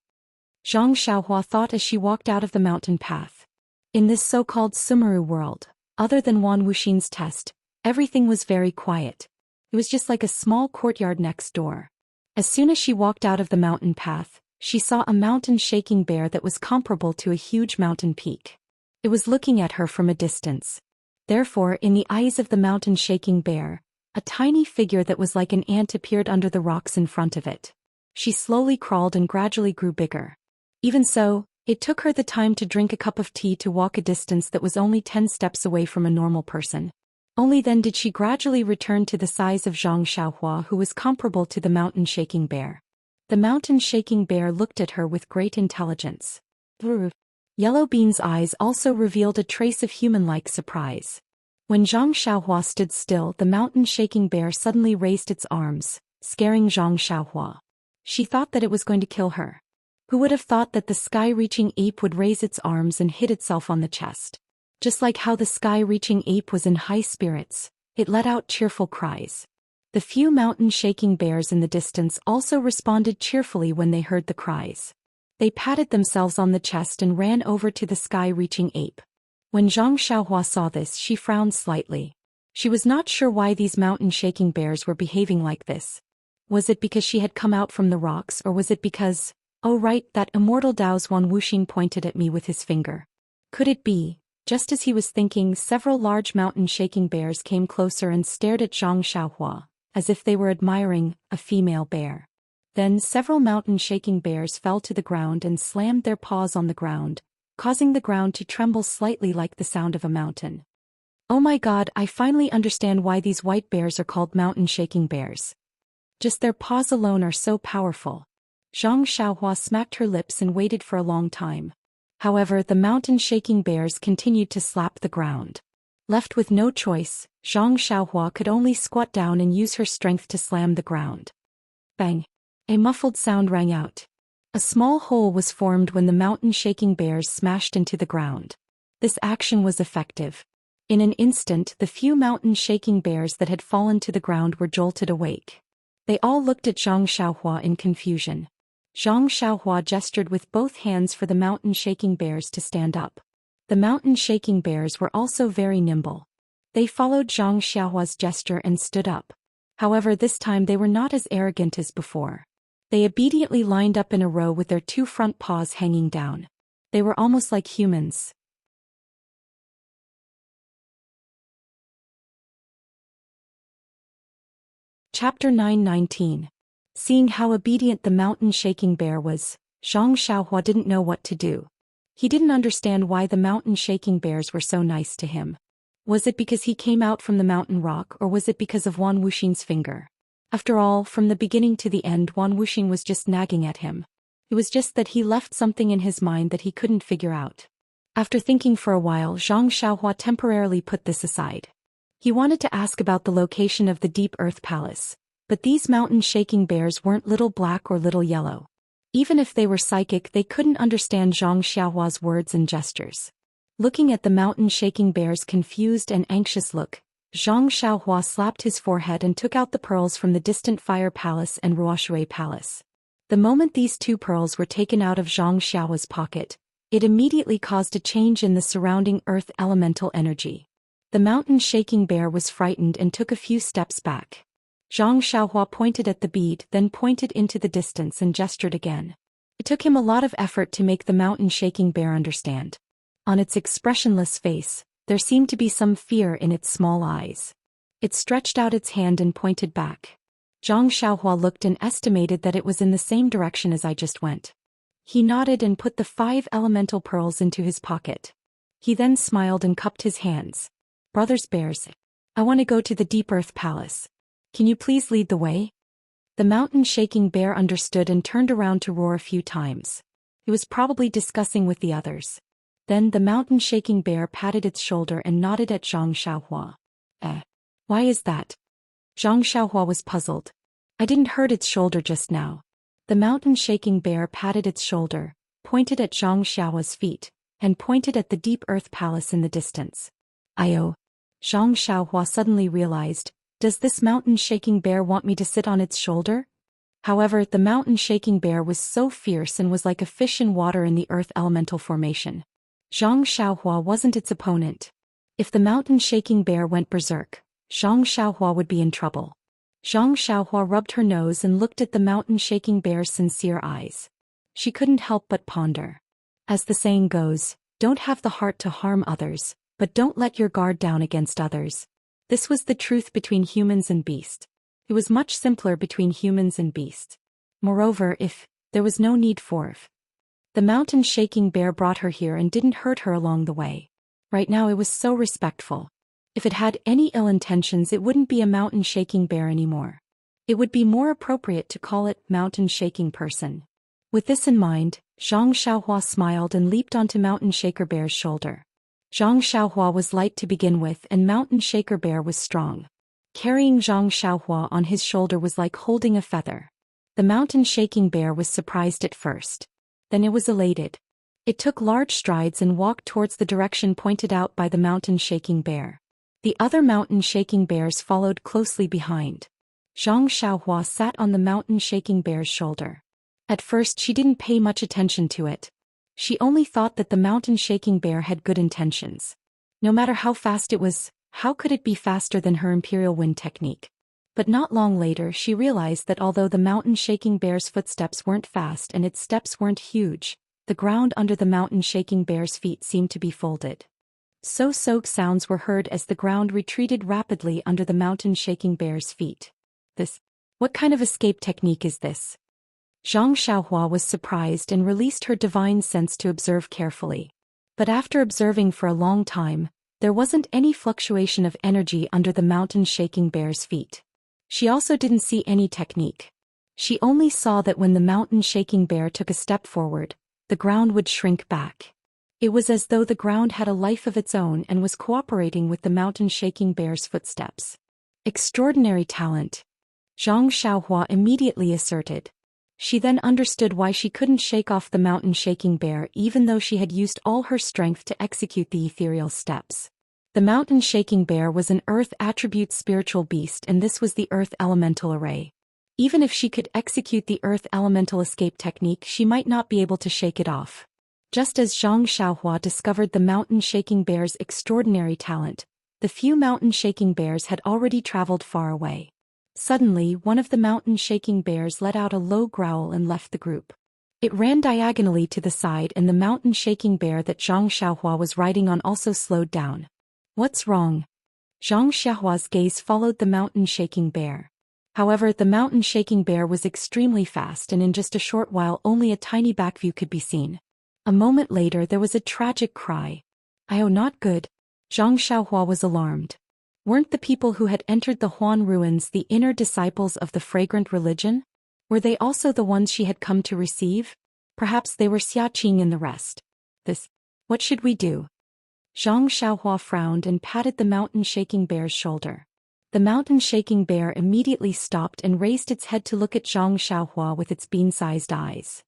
Zhang Xiaohua thought as she walked out of the mountain path. In this so-called Sumeru world, other than Wan Wuxin's test, everything was very quiet. It was just like a small courtyard next door. As soon as she walked out of the mountain path, she saw a mountain-shaking bear that was comparable to a huge mountain peak. It was looking at her from a distance. Therefore, in the eyes of the mountain-shaking bear, a tiny figure that was like an ant appeared under the rocks in front of it. She slowly crawled and gradually grew bigger. Even so, it took her the time to drink a cup of tea to walk a distance that was only 10 steps away from a normal person. Only then did she gradually return to the size of Zhang Xiaohua, who was comparable to the mountain-shaking bear. The mountain-shaking bear looked at her with great intelligence. Yellow Bean's eyes also revealed a trace of human-like surprise. When Zhang Xiaohua stood still, the mountain-shaking bear suddenly raised its arms, scaring Zhang Xiaohua. She thought that it was going to kill her. Who would have thought that the sky-reaching ape would raise its arms and hit itself on the chest? Just like how the sky-reaching ape was in high spirits, it let out cheerful cries. The few mountain-shaking bears in the distance also responded cheerfully when they heard the cries. They patted themselves on the chest and ran over to the sky-reaching ape. When Zhang Xiaohua saw this, she frowned slightly. She was not sure why these mountain-shaking bears were behaving like this. Was it because she had come out from the rocks, or was it because, Oh right, that immortal Dao's Wan Wuxing pointed at me with his finger. Could it be? Just as he was thinking, several large mountain-shaking bears came closer and stared at Zhang Xiaohua, as if they were admiring a female bear. Then several mountain-shaking bears fell to the ground and slammed their paws on the ground, causing the ground to tremble slightly like the sound of a mountain. Oh my god, I finally understand why these white bears are called mountain-shaking bears. Just their paws alone are so powerful. Zhang Xiaohua smacked her lips and waited for a long time. However, the mountain-shaking bears continued to slap the ground. Left with no choice, Zhang Xiaohua could only squat down and use her strength to slam the ground. Bang! A muffled sound rang out. A small hole was formed when the mountain-shaking bears smashed into the ground. This action was effective. In an instant, the few mountain-shaking bears that had fallen to the ground were jolted awake. They all looked at Zhang Xiaohua in confusion. Zhang Xiaohua gestured with both hands for the mountain-shaking bears to stand up. The mountain-shaking bears were also very nimble. They followed Zhang Xiaohua's gesture and stood up. However, this time they were not as arrogant as before. They obediently lined up in a row with their two front paws hanging down. They were almost like humans. Chapter 9:19. Seeing how obedient the mountain-shaking bear was, Zhang Xiaohua didn't know what to do. He didn't understand why the mountain-shaking bears were so nice to him. Was it because he came out from the mountain rock, or was it because of Wan Wuxing's finger? After all, from the beginning to the end, Wan Wuxing was just nagging at him. It was just that he left something in his mind that he couldn't figure out. After thinking for a while, Zhang Xiaohua temporarily put this aside. He wanted to ask about the location of the Deep Earth Palace, but these mountain-shaking bears weren't little black or little yellow. Even if they were psychic, they couldn't understand Zhang Xiaohua's words and gestures. Looking at the mountain-shaking bear's confused and anxious look, Zhang Xiaohua slapped his forehead and took out the pearls from the distant Fire Palace and Ruoshui Palace. The moment these two pearls were taken out of Zhang Xiaohua's pocket, it immediately caused a change in the surrounding earth elemental energy. The mountain-shaking bear was frightened and took a few steps back. Zhang Xiaohua pointed at the bead, then pointed into the distance and gestured again. It took him a lot of effort to make the mountain-shaking bear understand. On its expressionless face, there seemed to be some fear in its small eyes. It stretched out its hand and pointed back. Zhang Xiaohua looked and estimated that it was in the same direction as I just went. He nodded and put the 5 elemental pearls into his pocket. He then smiled and cupped his hands. Brothers bears, I want to go to the Deep Earth Palace. Can you please lead the way? The mountain-shaking bear understood and turned around to roar a few times. It was probably discussing with the others. Then the mountain-shaking bear patted its shoulder and nodded at Zhang Xiaohua. Why is that? Zhang Xiaohua was puzzled. I didn't hurt its shoulder just now. The mountain-shaking bear patted its shoulder, pointed at Zhang Xiaohua's feet, and pointed at the Deep Earth Palace in the distance. Zhang Xiaohua suddenly realized, does this mountain-shaking bear want me to sit on its shoulder? However, the mountain-shaking bear was so fierce and was like a fish in water in the earth elemental formation. Zhang Xiaohua wasn't its opponent. If the mountain-shaking bear went berserk, Zhang Xiaohua would be in trouble. Zhang Xiaohua rubbed her nose and looked at the mountain-shaking bear's sincere eyes. She couldn't help but ponder. As the saying goes, don't have the heart to harm others, but don't let your guard down against others. This was the truth between humans and beast. It was much simpler between humans and beast. Moreover, there was no need for the mountain-shaking bear brought her here and didn't hurt her along the way. Right now it was so respectful. If it had any ill intentions, it wouldn't be a mountain-shaking bear anymore. It would be more appropriate to call it mountain-shaking person. With this in mind, Zhang Xiaohua smiled and leaped onto Mountain Shaker Bear's shoulder. Zhang Xiaohua was light to begin with and Mountain Shaker Bear was strong. Carrying Zhang Xiaohua on his shoulder was like holding a feather. The mountain-shaking bear was surprised at first. Then it was elated. It took large strides and walked towards the direction pointed out by the mountain-shaking bear. The other mountain-shaking bears followed closely behind. Zhang Xiaohua sat on the mountain-shaking bear's shoulder. At first she didn't pay much attention to it. She only thought that the mountain-shaking bear had good intentions. No matter how fast it was, how could it be faster than her Imperial Wind technique? But not long later she realized that although the mountain-shaking bear's footsteps weren't fast and its steps weren't huge, the ground under the mountain-shaking bear's feet seemed to be folded. So-soak sounds were heard as the ground retreated rapidly under the mountain-shaking bear's feet. What kind of escape technique is this? Zhang Xiaohua was surprised and released her divine sense to observe carefully. But after observing for a long time, there wasn't any fluctuation of energy under the mountain-shaking bear's feet. She also didn't see any technique. She only saw that when the mountain-shaking bear took a step forward, the ground would shrink back. It was as though the ground had a life of its own and was cooperating with the mountain-shaking bear's footsteps. Extraordinary talent, Zhang Xiaohua immediately asserted. She then understood why she couldn't shake off the mountain-shaking bear even though she had used all her strength to execute the ethereal steps. The mountain-shaking bear was an earth attribute spiritual beast, and this was the earth elemental array. Even if she could execute the earth elemental escape technique, she might not be able to shake it off. Just as Zhang Xiaohua discovered the mountain-shaking bear's extraordinary talent, the few mountain-shaking bears had already traveled far away. Suddenly, one of the mountain-shaking bears let out a low growl and left the group. It ran diagonally to the side, and the mountain-shaking bear that Zhang Xiaohua was riding on also slowed down. What's wrong? Zhang Xiaohua's gaze followed the mountain-shaking bear. However, the mountain-shaking bear was extremely fast, and in just a short while only a tiny back view could be seen. A moment later there was a tragic cry. "Oh, not good." Zhang Xiaohua was alarmed. Weren't the people who had entered the Huan ruins the inner disciples of the fragrant religion? Were they also the ones she had come to receive? Perhaps they were Xiaqing and the rest. What should we do? Zhang Xiaohua frowned and patted the mountain-shaking bear's shoulder. The mountain-shaking bear immediately stopped and raised its head to look at Zhang Xiaohua with its bean-sized eyes.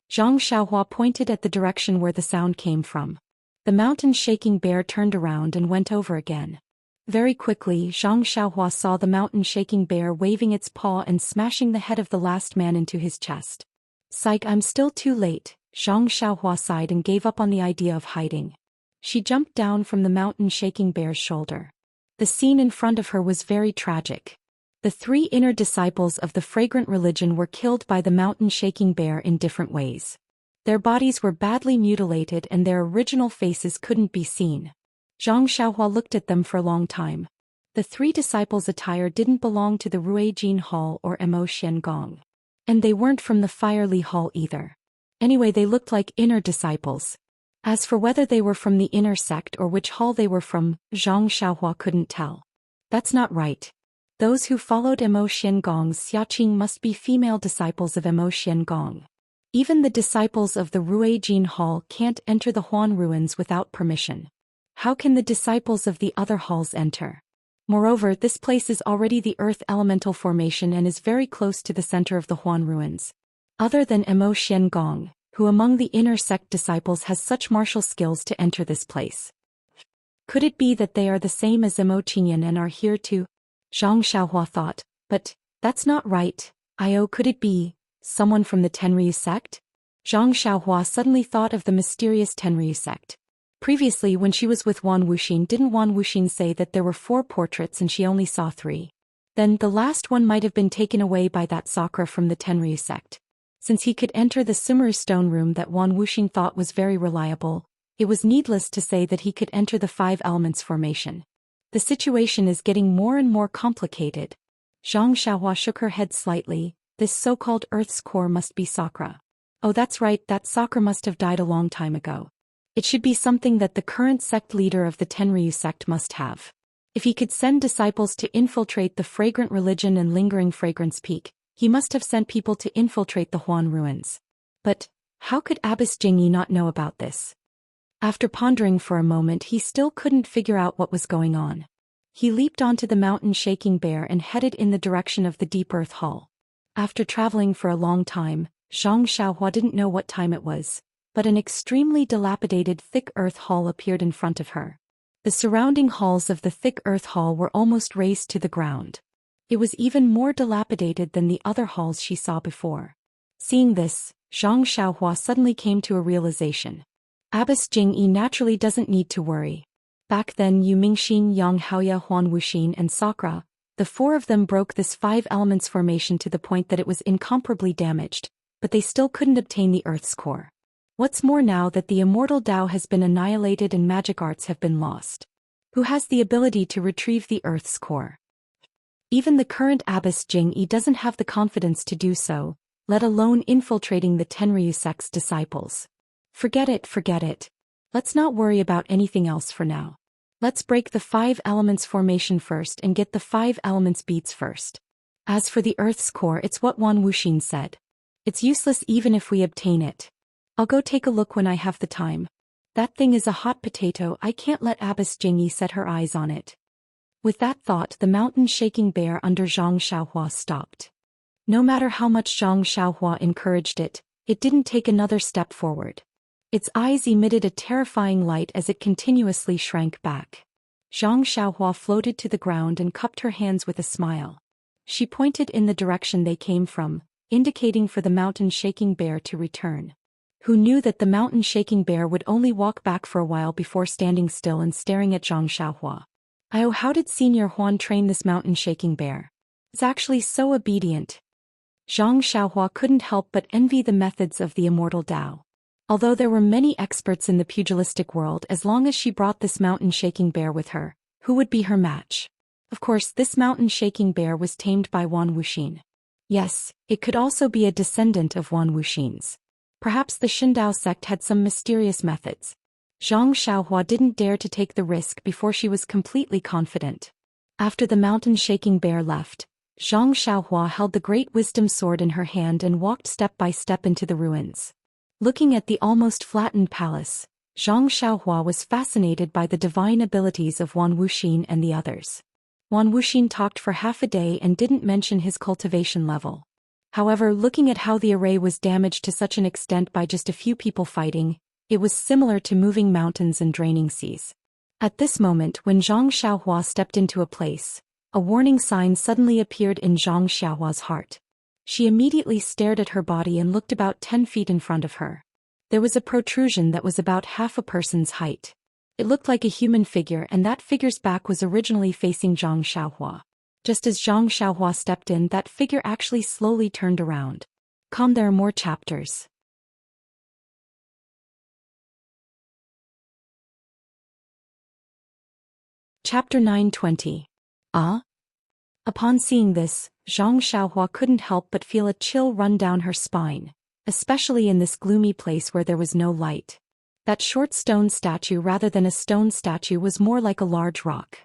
Zhang Xiaohua pointed at the direction where the sound came from. The mountain-shaking bear turned around and went over again. Very quickly, Zhang Xiaohua saw the mountain-shaking bear waving its paw and smashing the head of the last man into his chest. "Psych, I'm still too late." Zhang Xiaohua sighed and gave up on the idea of hiding. She jumped down from the mountain-shaking bear's shoulder. The scene in front of her was very tragic. The three inner disciples of the fragrant religion were killed by the mountain-shaking bear in different ways. Their bodies were badly mutilated and their original faces couldn't be seen. Zhang Xiaohua looked at them for a long time. The three disciples' attire didn't belong to the Ruijin Hall or Immerse Gong. And they weren't from the Firely Hall either. Anyway, they looked like inner disciples. As for whether they were from the inner sect or which hall they were from, Zhang Xiaohua couldn't tell. That's not right. Those who followed Immerse Gong's Xiaqing must be female disciples of Immerse Gong. Even the disciples of the Ruijin Hall can't enter the Huan ruins without permission. How can the disciples of the other halls enter? Moreover, this place is already the earth elemental formation and is very close to the center of the Huan ruins. Other than Immerse Gong, who among the inner sect disciples has such martial skills to enter this place? Could it be that they are the same as Immerse and are here too? Zhang Xiaohua thought, but that's not right. Could it be someone from the Tenryu sect? Zhang Xiaohua suddenly thought of the mysterious Tenryu sect. Previously, when she was with Wan Wuxin, didn't Wan Wuxin say that there were 4 portraits and she only saw 3? Then the last one might have been taken away by that Sakura from the Tenryu sect. Since he could enter the Sumeru stone room that Wan Wuxin thought was very reliable, it was needless to say that he could enter the 5 elements formation. The situation is getting more and more complicated. Zhang Xiaohua shook her head slightly. This so-called Earth's core must be Sakura. Oh, that's right, that Sakura must have died a long time ago. It should be something that the current sect leader of the Tenryu sect must have. If he could send disciples to infiltrate the fragrant religion and lingering fragrance peak, he must have sent people to infiltrate the Huan ruins. But how could Abbess Jingyi not know about this? After pondering for a moment, he still couldn't figure out what was going on. He leaped onto the mountain-shaking bear and headed in the direction of the Deep Earth Hall. After traveling for a long time, Zhang Xiaohua didn't know what time it was, but an extremely dilapidated thick earth hall appeared in front of her. The surrounding halls of the thick earth hall were almost razed to the ground. It was even more dilapidated than the other halls she saw before. Seeing this, Zhang Xiaohua suddenly came to a realization. Abbess Jingyi naturally doesn't need to worry. Back then Yu Mingxin, Yang Haoya, Huan Wuxin and Sakura, The four of them broke this five elements formation to the point that it was incomparably damaged, but they still couldn't obtain the Earth's core. What's more, now that the immortal Tao has been annihilated and magic arts have been lost, who has the ability to retrieve the Earth's core? Even the current abbess Jing-yi doesn't have the confidence to do so, let alone infiltrating the Tenryu sect's disciples. Forget it. Let's not worry about anything else for now. Let's break the five elements formation first and get the five elements beats first. As for the Earth's core, it's what Wan Wuxin said. It's useless even if we obtain it. I'll go take a look when I have the time. That thing is a hot potato, I can't let Abbess Jingyi set her eyes on it. With that thought, the mountain-shaking bear under Zhang Xiaohua stopped. No matter how much Zhang Xiaohua encouraged it, it didn't take another step forward. Its eyes emitted a terrifying light as it continuously shrank back. Zhang Xiaohua floated to the ground and cupped her hands with a smile. She pointed in the direction they came from, indicating for the mountain-shaking bear to return. Who knew that the mountain-shaking bear would only walk back for a while before standing still and staring at Zhang Xiaohua. Oh, how did Senior Huan train this mountain-shaking bear? It's actually so obedient. Zhang Xiaohua couldn't help but envy the methods of the immortal Tao. Although there were many experts in the pugilistic world, as long as she brought this mountain-shaking bear with her, who would be her match? Of course, this mountain-shaking bear was tamed by Wan Wuxin. Yes, it could also be a descendant of Wan Wuxin's. Perhaps the Shindao sect had some mysterious methods. Zhang Xiaohua didn't dare to take the risk before she was completely confident. After the mountain-shaking bear left, Zhang Xiaohua held the great wisdom sword in her hand and walked step by step into the ruins. Looking at the almost flattened palace, Zhang Xiaohua was fascinated by the divine abilities of Wan Wuxin and the others. Wan Wuxin talked for half a day and didn't mention his cultivation level. However, looking at how the array was damaged to such an extent by just a few people fighting, it was similar to moving mountains and draining seas. At this moment, when Zhang Xiaohua stepped into a place, a warning sign suddenly appeared in Zhang Xiaohua's heart. She immediately stared at her body and looked about 10 feet in front of her. There was a protrusion that was about half a person's height. It looked like a human figure, and that figure's back was originally facing Zhang Xiaohua. Just as Zhang Xiaohua stepped in, that figure actually slowly turned around. There are more chapters. Chapter 920. Ah? Upon seeing this, Zhang Xiaohua couldn't help but feel a chill run down her spine, especially in this gloomy place where there was no light. That short stone statue, rather than a stone statue, was more like a large rock.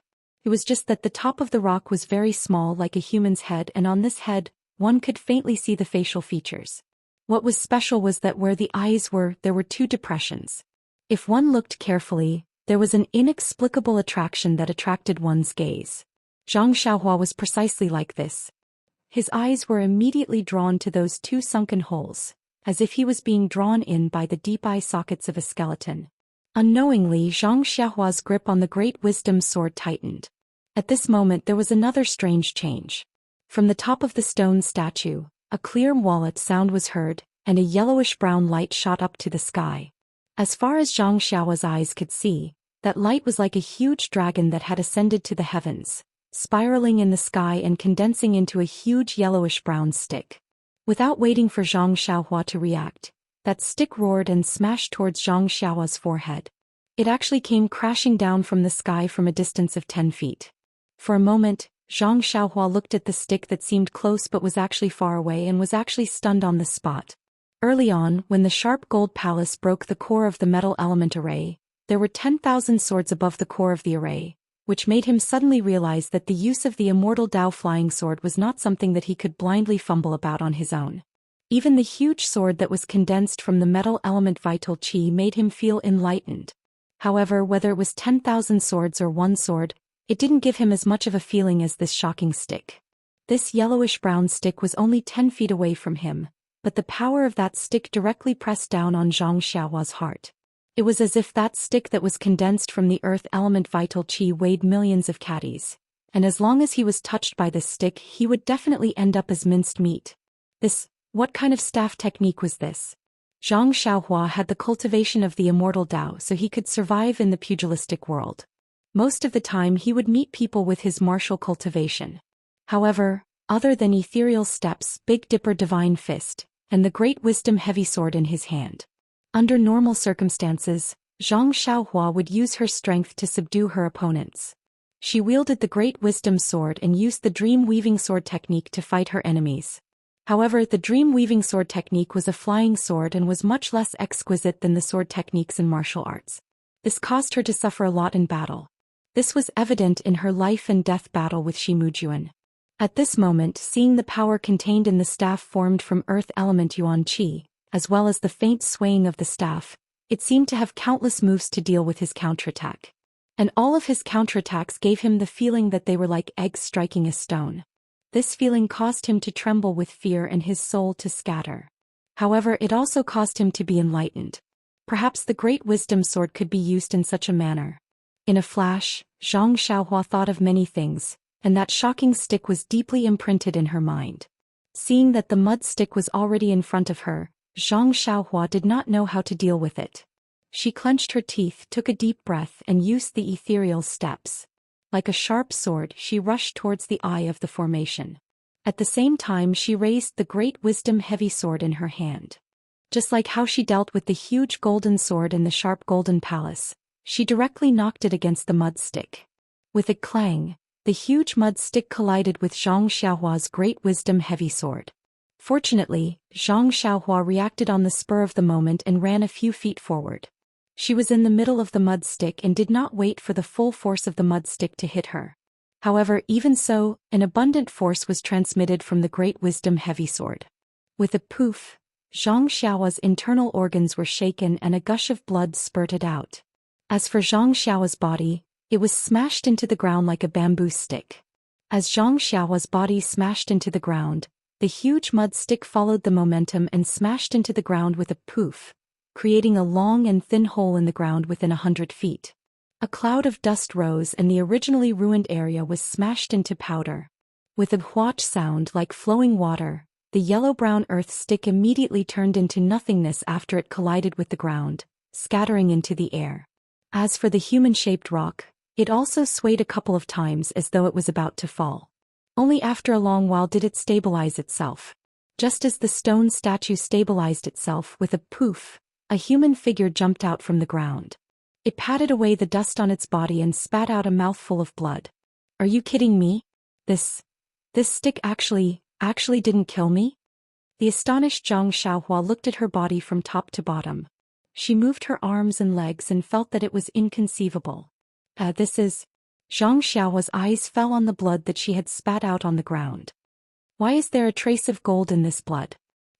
It was just that the top of the rock was very small, like a human's head, and on this head, one could faintly see the facial features. What was special was that where the eyes were, there were two depressions. If one looked carefully, there was an inexplicable attraction that attracted one's gaze. Zhang Xiaohua was precisely like this. His eyes were immediately drawn to those two sunken holes, as if he was being drawn in by the deep eye sockets of a skeleton. Unknowingly, Zhang Xiaohua's grip on the great wisdom sword tightened. At this moment there was another strange change. From the top of the stone statue, a clear wallet sound was heard, and a yellowish-brown light shot up to the sky. As far as Zhang Xiaohua's eyes could see, that light was like a huge dragon that had ascended to the heavens, spiraling in the sky and condensing into a huge yellowish-brown stick. Without waiting for Zhang Xiaohua to react, that stick roared and smashed towards Zhang Xiaohua's forehead. It actually came crashing down from the sky from a distance of 10 feet. For a moment, Zhang Xiaohua looked at the stick that seemed close but was actually far away and was actually stunned on the spot. Early on, when the sharp gold palace broke the core of the metal element array, there were 10,000 swords above the core of the array, which made him suddenly realize that the use of the immortal Tao flying sword was not something that he could blindly fumble about on his own. Even the huge sword that was condensed from the metal element vital qi made him feel enlightened. However, whether it was 10,000 swords or one sword, it didn't give him as much of a feeling as this shocking stick. This yellowish-brown stick was only 10 feet away from him, but the power of that stick directly pressed down on Zhang Xiaohua's heart. It was as if that stick that was condensed from the earth element vital qi weighed millions of catties, and as long as he was touched by this stick, he would definitely end up as minced meat. What kind of staff technique was this? Zhang Xiaohua had the cultivation of the immortal Tao, so he could survive in the pugilistic world. Most of the time he would meet people with his martial cultivation. However, other than ethereal steps, Big Dipper divine fist, and the great wisdom heavy sword in his hand. Under normal circumstances, Zhang Xiaohua would use her strength to subdue her opponents. She wielded the great wisdom sword and used the dream weaving sword technique to fight her enemies. However, the dream weaving sword technique was a flying sword and was much less exquisite than the sword techniques in martial arts. This caused her to suffer a lot in battle. This was evident in her life and death battle with Shimujuan. At this moment, seeing the power contained in the staff formed from earth element Yuan Qi, as well as the faint swaying of the staff, it seemed to have countless moves to deal with his counterattack. And all of his counterattacks gave him the feeling that they were like eggs striking a stone. This feeling caused him to tremble with fear and his soul to scatter. However, it also caused him to be enlightened. Perhaps the great wisdom sword could be used in such a manner. In a flash, Zhang Xiaohua thought of many things, and that shocking stick was deeply imprinted in her mind. Seeing that the mud stick was already in front of her, Zhang Xiaohua did not know how to deal with it. She clenched her teeth, took a deep breath, and used the ethereal steps. Like a sharp sword, she rushed towards the eye of the formation. At the same time, she raised the great wisdom heavy sword in her hand. Just like how she dealt with the huge golden sword in the sharp golden palace, she directly knocked it against the mud stick. With a clang, the huge mud stick collided with Zhang Xiaohua's great wisdom heavy sword. Fortunately, Zhang Xiaohua reacted on the spur of the moment and ran a few feet forward. She was in the middle of the mud stick and did not wait for the full force of the mud stick to hit her. However, even so, an abundant force was transmitted from the great wisdom heavy sword. With a poof, Zhang Xiaohua's internal organs were shaken and a gush of blood spurted out. As for Zhang Xiaohua's body, it was smashed into the ground like a bamboo stick. As Zhang Xiaohua's body smashed into the ground, the huge mud stick followed the momentum and smashed into the ground with a poof, creating a long and thin hole in the ground within 100 feet. A cloud of dust rose and the originally ruined area was smashed into powder. With a whoosh sound like flowing water, the yellow-brown earth stick immediately turned into nothingness after it collided with the ground, scattering into the air. As for the human-shaped rock, it also swayed a couple of times as though it was about to fall. Only after a long while did it stabilize itself. Just as the stone statue stabilized itself with a poof, a human figure jumped out from the ground. It patted away the dust on its body and spat out a mouthful of blood. "Are you kidding me? This stick actually didn't kill me?" The astonished Zhang Xiaohua looked at her body from top to bottom. She moved her arms and legs and felt that it was inconceivable. This is... Zhang Xiaohua's eyes fell on the blood that she had spat out on the ground. "Why is there a trace of gold in this blood?"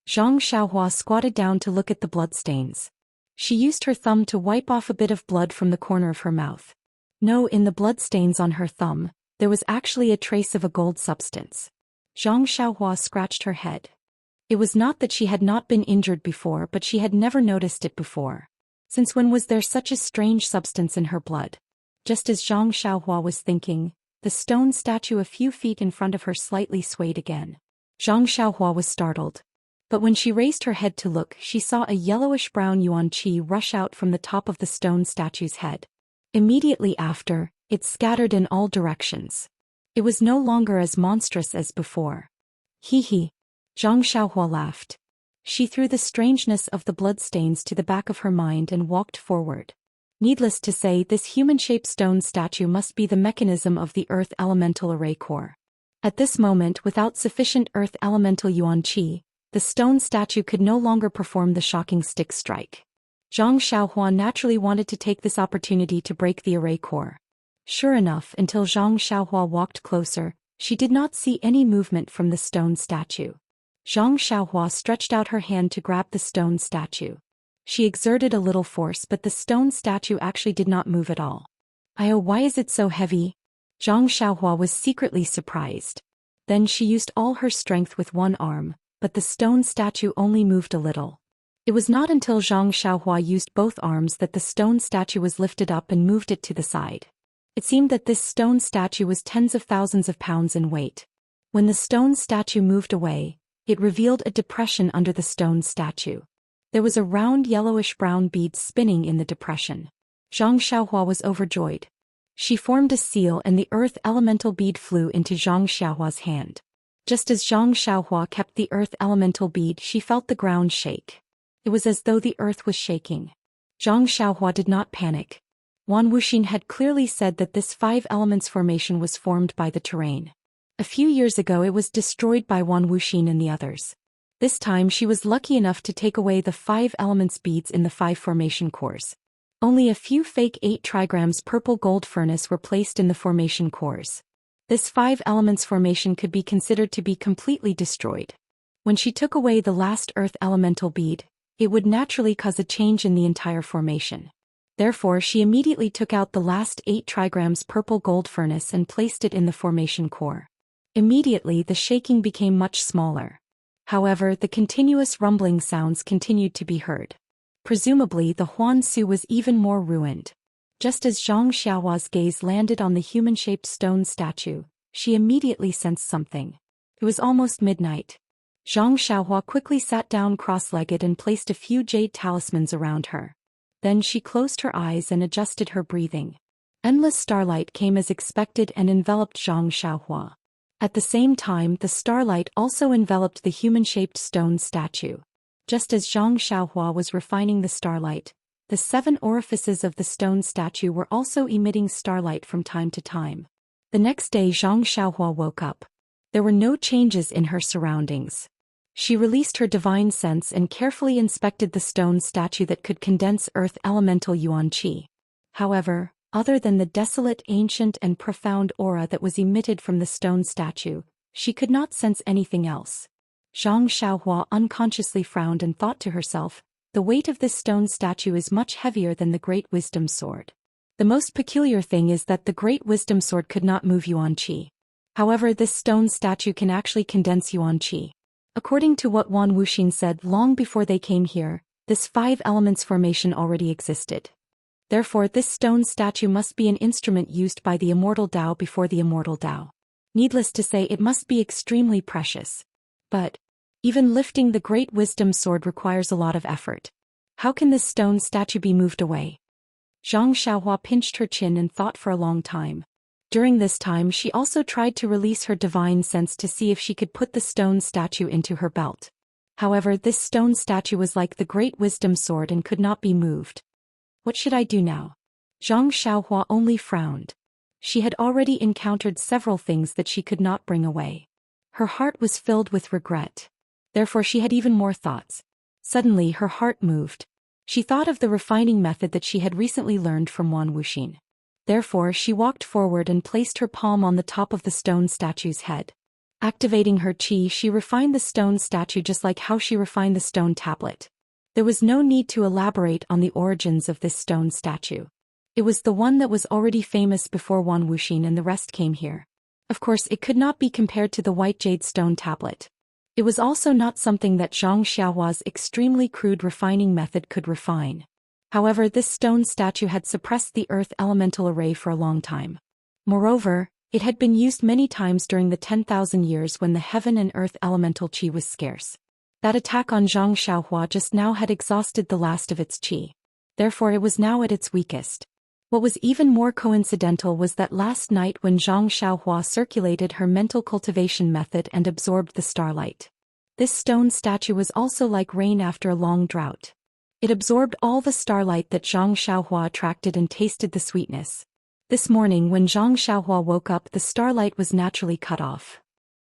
Zhang Xiaohua squatted down to look at the bloodstains. She used her thumb to wipe off a bit of blood from the corner of her mouth. No, in the bloodstains on her thumb, there was actually a trace of a gold substance. Zhang Xiaohua scratched her head. It was not that she had not been injured before, but she had never noticed it before. Since when was there such a strange substance in her blood? Just as Zhang Xiaohua was thinking, the stone statue a few feet in front of her slightly swayed again. Zhang Xiaohua was startled. But when she raised her head to look, she saw a yellowish-brown yuan qi rush out from the top of the stone statue's head. Immediately after, it scattered in all directions. It was no longer as monstrous as before. "Hee hee." Zhang Xiaohua laughed. She threw the strangeness of the bloodstains to the back of her mind and walked forward. Needless to say, this human-shaped stone statue must be the mechanism of the Earth Elemental Array Core. At this moment, without sufficient Earth Elemental yuan qi, the stone statue could no longer perform the shocking stick strike. Zhang Xiaohua naturally wanted to take this opportunity to break the array core. Sure enough, until Zhang Xiaohua walked closer, she did not see any movement from the stone statue. Zhang Xiaohua stretched out her hand to grab the stone statue. She exerted a little force, but the stone statue actually did not move at all. Why is it so heavy?" Zhang Xiaohua was secretly surprised. Then she used all her strength with one arm, but the stone statue only moved a little. It was not until Zhang Xiaohua used both arms that the stone statue was lifted up and moved it to the side. It seemed that this stone statue was tens of thousands of pounds in weight. When the stone statue moved away, it revealed a depression under the stone statue. There was a round yellowish-brown bead spinning in the depression. Zhang Xiaohua was overjoyed. She formed a seal and the earth elemental bead flew into Zhang Xiaohua's hand. Just as Zhang Xiaohua kept the earth elemental bead, she felt the ground shake. It was as though the earth was shaking. Zhang Xiaohua did not panic. Wan Wuxin had clearly said that this 5 elements formation was formed by the terrain. A few years ago it was destroyed by Wan Wuxin and the others. This time she was lucky enough to take away the 5 elements beads in the 5 formation cores. Only a few fake 8 trigrams purple gold furnace were placed in the formation cores. This 5 elements formation could be considered to be completely destroyed. When she took away the last earth elemental bead, it would naturally cause a change in the entire formation. Therefore she immediately took out the last 8 trigrams purple gold furnace and placed it in the formation core. Immediately the shaking became much smaller. However, the continuous rumbling sounds continued to be heard. Presumably the Huan Su was even more ruined. Just as Zhang Xiaohua's gaze landed on the human-shaped stone statue, she immediately sensed something. It was almost midnight. Zhang Xiaohua quickly sat down cross-legged and placed a few jade talismans around her. Then she closed her eyes and adjusted her breathing. Endless starlight came as expected and enveloped Zhang Xiaohua. At the same time, the starlight also enveloped the human-shaped stone statue. Just as Zhang Xiaohua was refining the starlight, the 7 orifices of the stone statue were also emitting starlight from time to time. The next day Zhang Xiaohua woke up. There were no changes in her surroundings. She released her divine sense and carefully inspected the stone statue that could condense earth elemental yuan qi. However, other than the desolate, ancient and profound aura that was emitted from the stone statue, she could not sense anything else. Zhang Xiaohua unconsciously frowned and thought to herself, the weight of this stone statue is much heavier than the Great Wisdom Sword. The most peculiar thing is that the Great Wisdom Sword could not move yuan qi. However, this stone statue can actually condense yuan qi. According to what Wan Wuxin said long before they came here, this 5 elements formation already existed. Therefore this stone statue must be an instrument used by the immortal Tao before the immortal Tao. Needless to say, it must be extremely precious. But even lifting the Great Wisdom Sword requires a lot of effort. How can this stone statue be moved away? Zhang Xiaohua pinched her chin and thought for a long time. During this time she also tried to release her divine sense to see if she could put the stone statue into her belt. However, this stone statue was like the Great Wisdom Sword and could not be moved. What should I do now? Zhang Xiaohua only frowned. She had already encountered several things that she could not bring away. Her heart was filled with regret. Therefore she had even more thoughts. Suddenly her heart moved. She thought of the refining method that she had recently learned from Wan Wuxin. Therefore she walked forward and placed her palm on the top of the stone statue's head. Activating her qi, she refined the stone statue just like how she refined the stone tablet. There was no need to elaborate on the origins of this stone statue. It was the one that was already famous before Wan Wuxin and the rest came here. Of course it could not be compared to the white jade stone tablet. It was also not something that Zhang Xiaohua's extremely crude refining method could refine. However, this stone statue had suppressed the earth elemental array for a long time. Moreover, it had been used many times during the 10,000 years when the heaven and earth elemental qi was scarce. That attack on Zhang Xiaohua just now had exhausted the last of its qi. Therefore it was now at its weakest. What was even more coincidental was that last night when Zhang Xiaohua circulated her mental cultivation method and absorbed the starlight. This stone statue was also like rain after a long drought. It absorbed all the starlight that Zhang Xiaohua attracted and tasted the sweetness. This morning when Zhang Xiaohua woke up, the starlight was naturally cut off.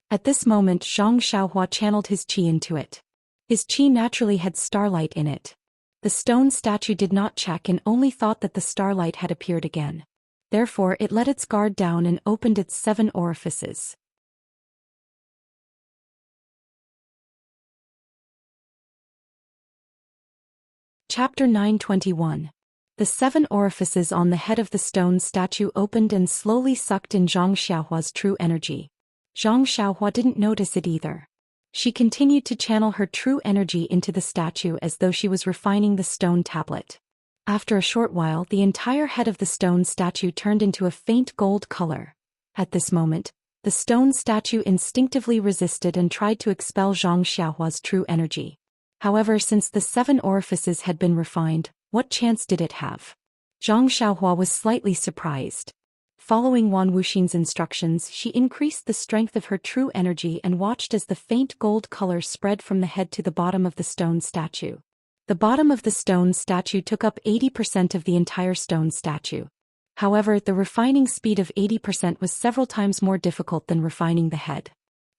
At this moment Zhang Xiaohua channeled his qi into it. His qi naturally had starlight in it. The stone statue did not check and only thought that the starlight had appeared again. Therefore it let its guard down and opened its 7 orifices. Chapter 921. The 7 orifices on the head of the stone statue opened and slowly sucked in Zhang Xiaohua's true energy. Zhang Xiaohua didn't notice it either. She continued to channel her true energy into the statue as though she was refining the stone tablet. After a short while, the entire head of the stone statue turned into a faint gold color. At this moment, the stone statue instinctively resisted and tried to expel Zhang Xiaohua's true energy. However, since the 7 orifices had been refined, what chance did it have? Zhang Xiaohua was slightly surprised. Following Wan Wuxin's instructions, she increased the strength of her true energy and watched as the faint gold color spread from the head to the bottom of the stone statue. The bottom of the stone statue took up 80% of the entire stone statue. However, the refining speed of 80% was several times more difficult than refining the head.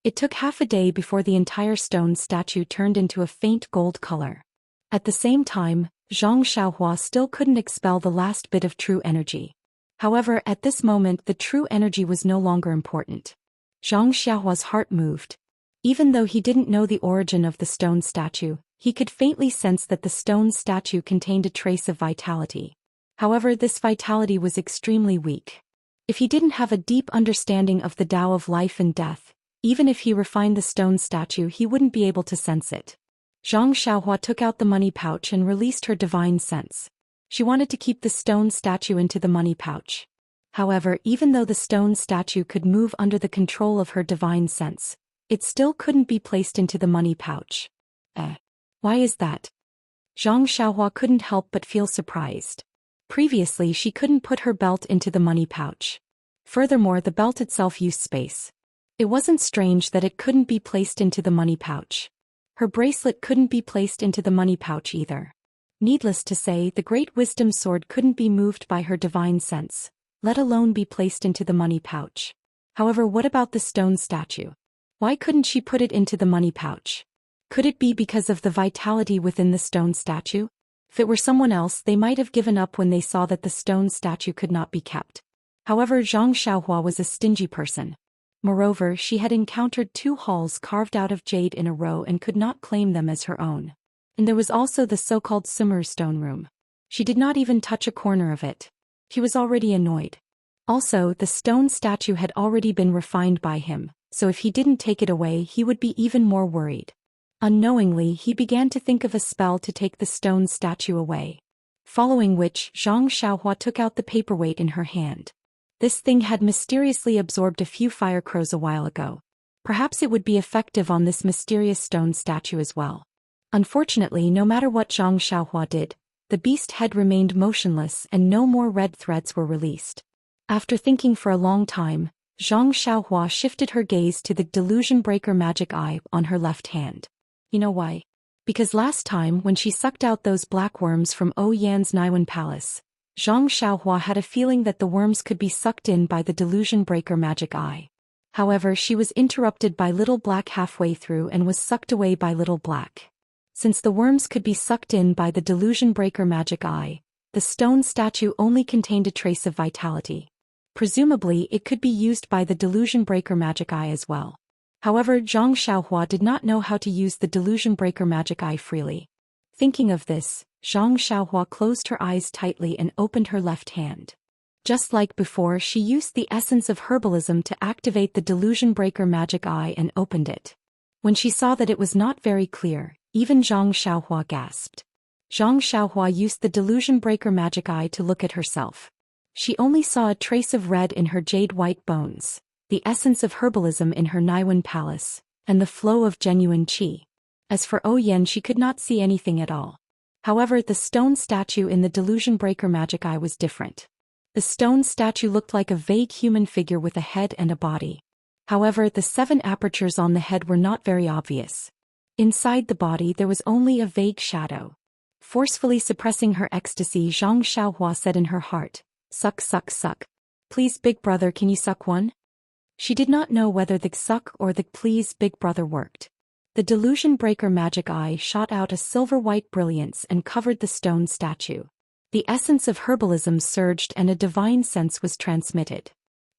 It took half a day before the entire stone statue turned into a faint gold color. At the same time, Zhang Xiaohua still couldn't expel the last bit of true energy. However, at this moment the true energy was no longer important. Zhang Xiaohua's heart moved. Even though he didn't know the origin of the stone statue, he could faintly sense that the stone statue contained a trace of vitality. However, this vitality was extremely weak. If he didn't have a deep understanding of the Tao of life and death, even if he refined the stone statue, he wouldn't be able to sense it. Zhang Xiaohua took out the money pouch and released her divine sense. She wanted to keep the stone statue into the money pouch. However, even though the stone statue could move under the control of her divine sense, it still couldn't be placed into the money pouch. Why is that? Zhang Xiaohua couldn't help but feel surprised. Previously, she couldn't put her belt into the money pouch. Furthermore, the belt itself used space. It wasn't strange that it couldn't be placed into the money pouch. Her bracelet couldn't be placed into the money pouch either. Needless to say, the Great Wisdom Sword couldn't be moved by her divine sense, let alone be placed into the money pouch. However, what about the stone statue? Why couldn't she put it into the money pouch? Could it be because of the vitality within the stone statue? If it were someone else, they might have given up when they saw that the stone statue could not be kept. However, Zhang Xiaohua was a stingy person. Moreover, she had encountered 2 halls carved out of jade in a row and could not claim them as her own. And there was also the so-called Sumer stone room. She did not even touch a corner of it. He was already annoyed. Also, the stone statue had already been refined by him, so if he didn't take it away, he would be even more worried. Unknowingly, he began to think of a spell to take the stone statue away. Following which, Zhang Xiaohua took out the paperweight in her hand. This thing had mysteriously absorbed a few fire crows a while ago. Perhaps it would be effective on this mysterious stone statue as well. Unfortunately, no matter what Zhang Xiaohua did, the beast head remained motionless and no more red threads were released. After thinking for a long time, Zhang Xiaohua shifted her gaze to the delusion breaker magic eye on her left hand. You know why? Because last time when she sucked out those black worms from Yan's Naiwan Palace, Zhang Xiaohua had a feeling that the worms could be sucked in by the delusion breaker magic eye. However, she was interrupted by Little Black halfway through and was sucked away by Little Black. Since the worms could be sucked in by the delusion breaker magic eye, the stone statue only contained a trace of vitality. Presumably, it could be used by the delusion breaker magic eye as well. However, Zhang Xiaohua did not know how to use the delusion breaker magic eye freely. Thinking of this, Zhang Xiaohua closed her eyes tightly and opened her left hand. Just like before, she used the essence of herbalism to activate the delusion breaker magic eye and opened it. When she saw that it was not very clear, even Zhang Xiaohua gasped. Zhang Xiaohua used the delusion breaker magic eye to look at herself. She only saw a trace of red in her jade-white bones, the essence of herbalism in her Naiwan Palace, and the flow of genuine qi. As for Yan, she could not see anything at all. However, the stone statue in the delusion breaker magic eye was different. The stone statue looked like a vague human figure with a head and a body. However, the 7 apertures on the head were not very obvious. Inside the body there was only a vague shadow. Forcefully suppressing her ecstasy, Zhang Xiaohua said in her heart, "Suck, suck, suck. Please, big brother, can you suck one?" She did not know whether the suck or the please big brother worked. The delusion breaker magic eye shot out a silver-white brilliance and covered the stone statue. The essence of herbalism surged and a divine sense was transmitted.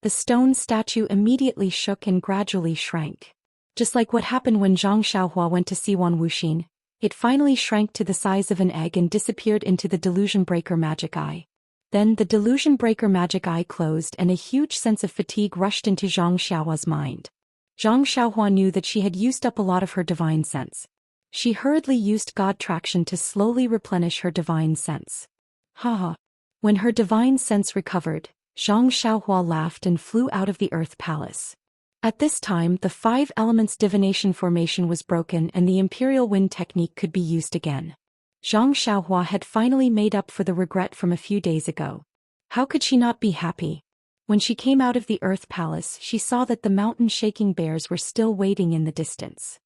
The stone statue immediately shook and gradually shrank. Just like what happened when Zhang Xiaohua went to see Wan Wuxin, it finally shrank to the size of an egg and disappeared into the delusion breaker magic eye. Then the delusion breaker magic eye closed and a huge sense of fatigue rushed into Zhang Xiaohua's mind. Zhang Xiaohua knew that she had used up a lot of her divine sense. She hurriedly used God traction to slowly replenish her divine sense. Haha. When her divine sense recovered, Zhang Xiaohua laughed and flew out of the Earth Palace. At this time, the 5 elements divination formation was broken and the imperial wind technique could be used again. Zhang Xiaohua had finally made up for the regret from a few days ago. How could she not be happy? When she came out of the Earth Palace, she saw that the mountain-shaking bears were still waiting in the distance.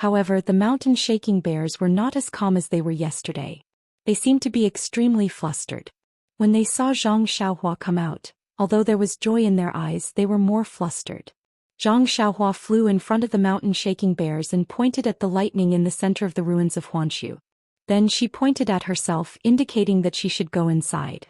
However, the mountain-shaking bears were not as calm as they were yesterday. They seemed to be extremely flustered. When they saw Zhang Xiaohua come out, although there was joy in their eyes, they were more flustered. Zhang Xiaohua flew in front of the mountain-shaking bears and pointed at the lightning in the center of the ruins of Huanshu. Then she pointed at herself, indicating that she should go inside.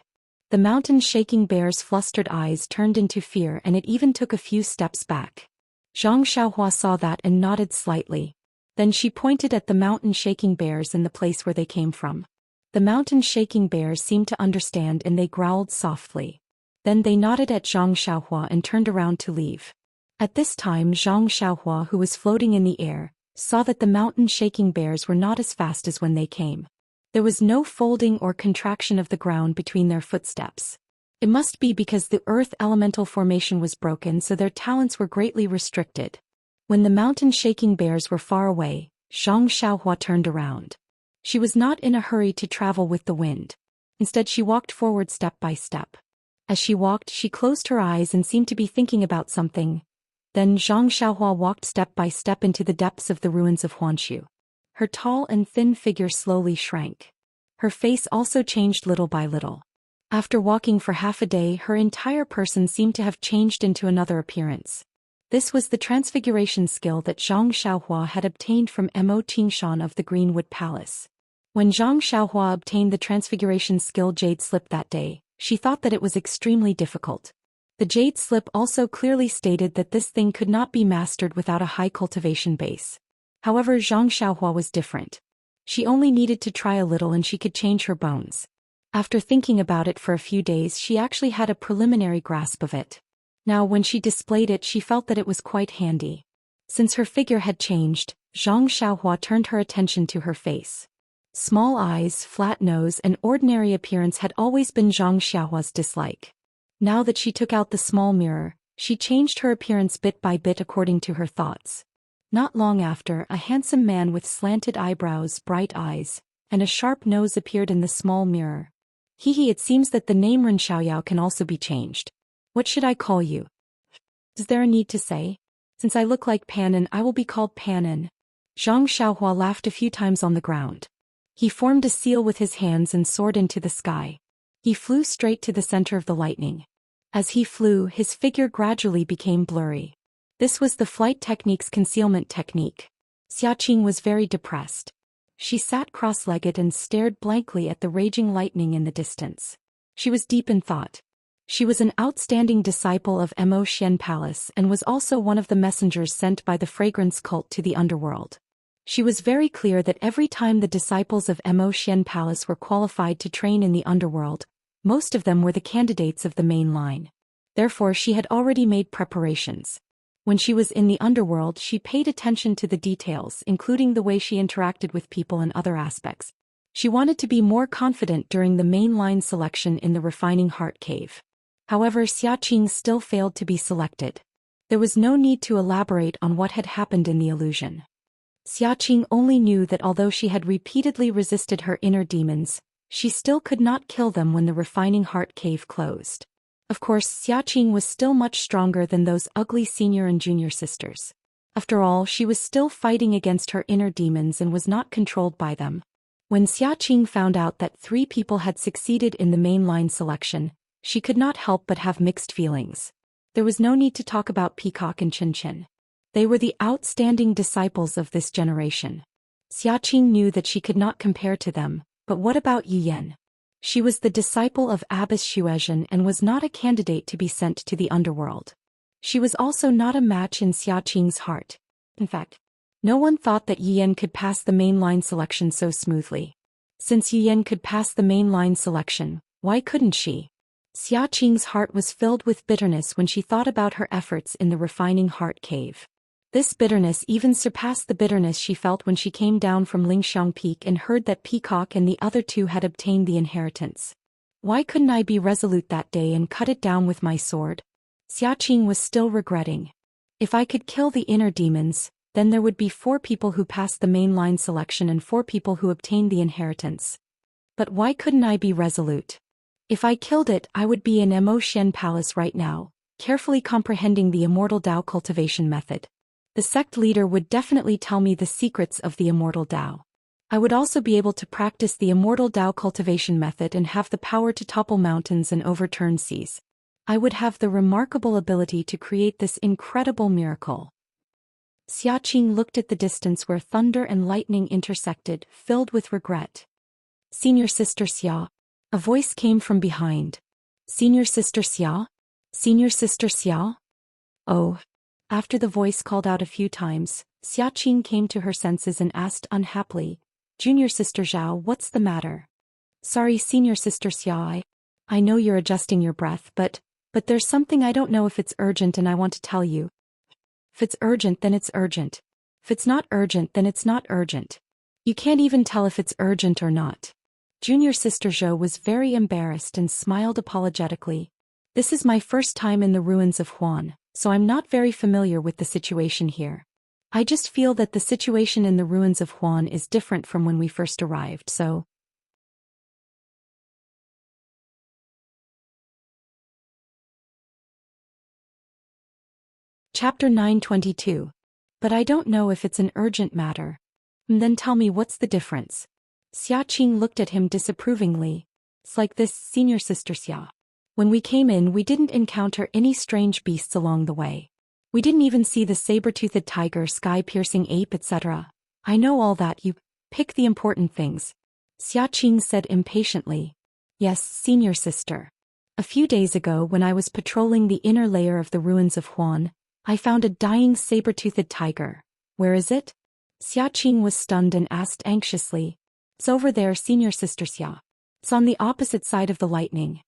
The mountain-shaking bear's flustered eyes turned into fear, and it even took a few steps back. Zhang Xiaohua saw that and nodded slightly. Then she pointed at the mountain-shaking bears in the place where they came from. The mountain-shaking bears seemed to understand and they growled softly. Then they nodded at Zhang Xiaohua and turned around to leave. At this time, Zhang Xiaohua, who was floating in the air, saw that the mountain-shaking bears were not as fast as when they came. There was no folding or contraction of the ground between their footsteps. It must be because the earth elemental formation was broken, so their talents were greatly restricted. When the mountain-shaking bears were far away, Zhang Xiaohua turned around. She was not in a hurry to travel with the wind. Instead, she walked forward step by step. As she walked, she closed her eyes and seemed to be thinking about something. Then Zhang Xiaohua walked step by step into the depths of the ruins of Huanshu. Her tall and thin figure slowly shrank. Her face also changed little by little. After walking for half a day, her entire person seemed to have changed into another appearance. This was the transfiguration skill that Zhang Xiaohua had obtained from Mo Qingshan of the Greenwood Palace. When Zhang Xiaohua obtained the transfiguration skill Jade Slip that day, she thought that it was extremely difficult. The Jade Slip also clearly stated that this thing could not be mastered without a high cultivation base. However, Zhang Xiaohua was different. She only needed to try a little and she could change her bones. After thinking about it for a few days, she actually had a preliminary grasp of it. Now when she displayed it, she felt that it was quite handy. Since her figure had changed, Zhang Xiaohua turned her attention to her face. Small eyes, flat nose and ordinary appearance had always been Zhang Xiaohua's dislike. Now that she took out the small mirror, she changed her appearance bit by bit according to her thoughts. Not long after, a handsome man with slanted eyebrows, bright eyes, and a sharp nose appeared in the small mirror. It seems that the name Ren Xiaoyao can also be changed. What should I call you? Is there a need to say? Since I look like Panin, I will be called Panin. Zhang Xiaohua laughed a few times on the ground. He formed a seal with his hands and soared into the sky. He flew straight to the center of the lightning. As he flew, his figure gradually became blurry. This was the flight technique's concealment technique. Xiaqing was very depressed. She sat cross-legged and stared blankly at the raging lightning in the distance. She was deep in thought. She was an outstanding disciple of Mo Xian Palace and was also one of the messengers sent by the fragrance cult to the underworld. She was very clear that every time the disciples of Mo Xian Palace were qualified to train in the underworld, most of them were the candidates of the main line. Therefore, she had already made preparations. When she was in the underworld, she paid attention to the details, including the way she interacted with people and other aspects. She wanted to be more confident during the main line selection in the Refining Heart Cave. However, Xiaqing still failed to be selected. There was no need to elaborate on what had happened in the illusion. Xiaqing only knew that although she had repeatedly resisted her inner demons, she still could not kill them when the Refining Heart Cave closed. Of course, Xiaqing was still much stronger than those ugly senior and junior sisters. After all, she was still fighting against her inner demons and was not controlled by them. When Xiaqing found out that 3 people had succeeded in the mainline selection, she could not help but have mixed feelings. There was no need to talk about Peacock and Chin Chin. They were the outstanding disciples of this generation. Xiaqing knew that she could not compare to them, but what about Yi Yan? She was the disciple of Abbess Xuezhen and was not a candidate to be sent to the underworld. She was also not a match in Xiaqing's heart. In fact, no one thought that Yi Yan could pass the mainline selection so smoothly. Since Yi Yan could pass the mainline selection, why couldn't she? Xiaqing's heart was filled with bitterness when she thought about her efforts in the Refining Heart Cave. This bitterness even surpassed the bitterness she felt when she came down from Lingxiang Peak and heard that Peacock and the other 2 had obtained the inheritance. Why couldn't I be resolute that day and cut it down with my sword? Xiaqing was still regretting. If I could kill the inner demons, then there would be 4 people who passed the mainline selection and 4 people who obtained the inheritance. But why couldn't I be resolute? If I killed it, I would be in Emotion Palace right now, carefully comprehending the immortal Tao cultivation method. The sect leader would definitely tell me the secrets of the immortal Tao. I would also be able to practice the immortal Tao cultivation method and have the power to topple mountains and overturn seas. I would have the remarkable ability to create this incredible miracle. Xiaqing looked at the distance where thunder and lightning intersected, filled with regret. Senior Sister Xia. A voice came from behind. Senior Sister Xia? Senior Sister Xia? Oh. After the voice called out a few times, Xiaqing came to her senses and asked unhappily, Junior Sister Zhao, what's the matter? Sorry, Senior Sister Xia, I know you're adjusting your breath, but there's something I don't know if it's urgent and I want to tell you. If it's urgent, then it's urgent. If it's not urgent, then it's not urgent. You can't even tell if it's urgent or not. Junior Sister Zhou was very embarrassed and smiled apologetically. This is my first time in the ruins of Huan, so I'm not very familiar with the situation here. I just feel that the situation in the ruins of Huan is different from when we first arrived, so... Chapter 922. But I don't know if it's an urgent matter. Then tell me what's the difference. Xiaqing looked at him disapprovingly. It's like this, Senior Sister Xia. When we came in, we didn't encounter any strange beasts along the way. We didn't even see the saber-toothed tiger, sky-piercing ape, etc. I know all that, you pick the important things. Xiaqing said impatiently. Yes, Senior Sister. A few days ago when I was patrolling the inner layer of the ruins of Huan, I found a dying saber-toothed tiger. Where is it? Xiaqing was stunned and asked anxiously. It's over there, Senior Sister Xia. It's on the opposite side of the lightning.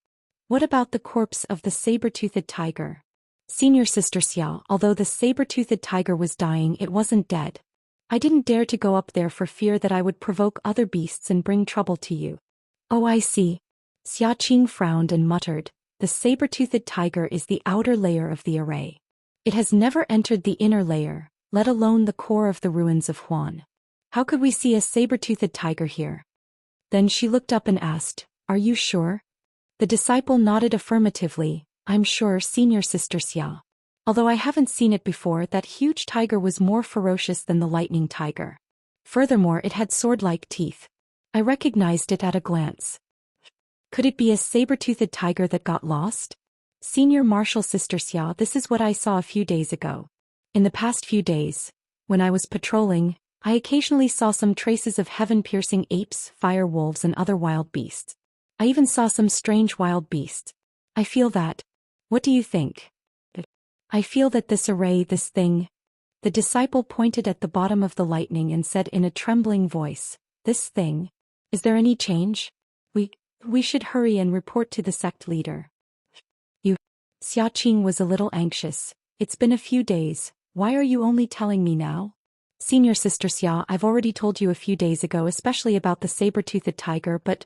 What about the corpse of the saber-toothed tiger? Senior Sister Xia, although the saber-toothed tiger was dying, it wasn't dead. I didn't dare to go up there for fear that I would provoke other beasts and bring trouble to you. Oh, I see. Xiaqing frowned and muttered, the saber-toothed tiger is the outer layer of the array. It has never entered the inner layer, let alone the core of the ruins of Huan. How could we see a saber-toothed tiger here? Then she looked up and asked, Are you sure? The disciple nodded affirmatively. I'm sure, Senior Sister Xia. Although I haven't seen it before, that huge tiger was more ferocious than the lightning tiger. Furthermore, it had sword-like teeth. I recognized it at a glance. Could it be a saber-toothed tiger that got lost? Senior Martial Sister Xia, this is what I saw a few days ago. In the past few days, when I was patrolling, I occasionally saw some traces of heaven-piercing apes, fire wolves and other wild beasts. I even saw some strange wild beasts. I feel that. What do you think? I feel that this array, this thing... The disciple pointed at the bottom of the lightning and said in a trembling voice, This thing? Is there any change? We should hurry and report to the sect leader. Xiaqing was a little anxious. It's been a few days, why are you only telling me now? Senior Sister Xia, I've already told you a few days ago, especially about the saber-toothed tiger, but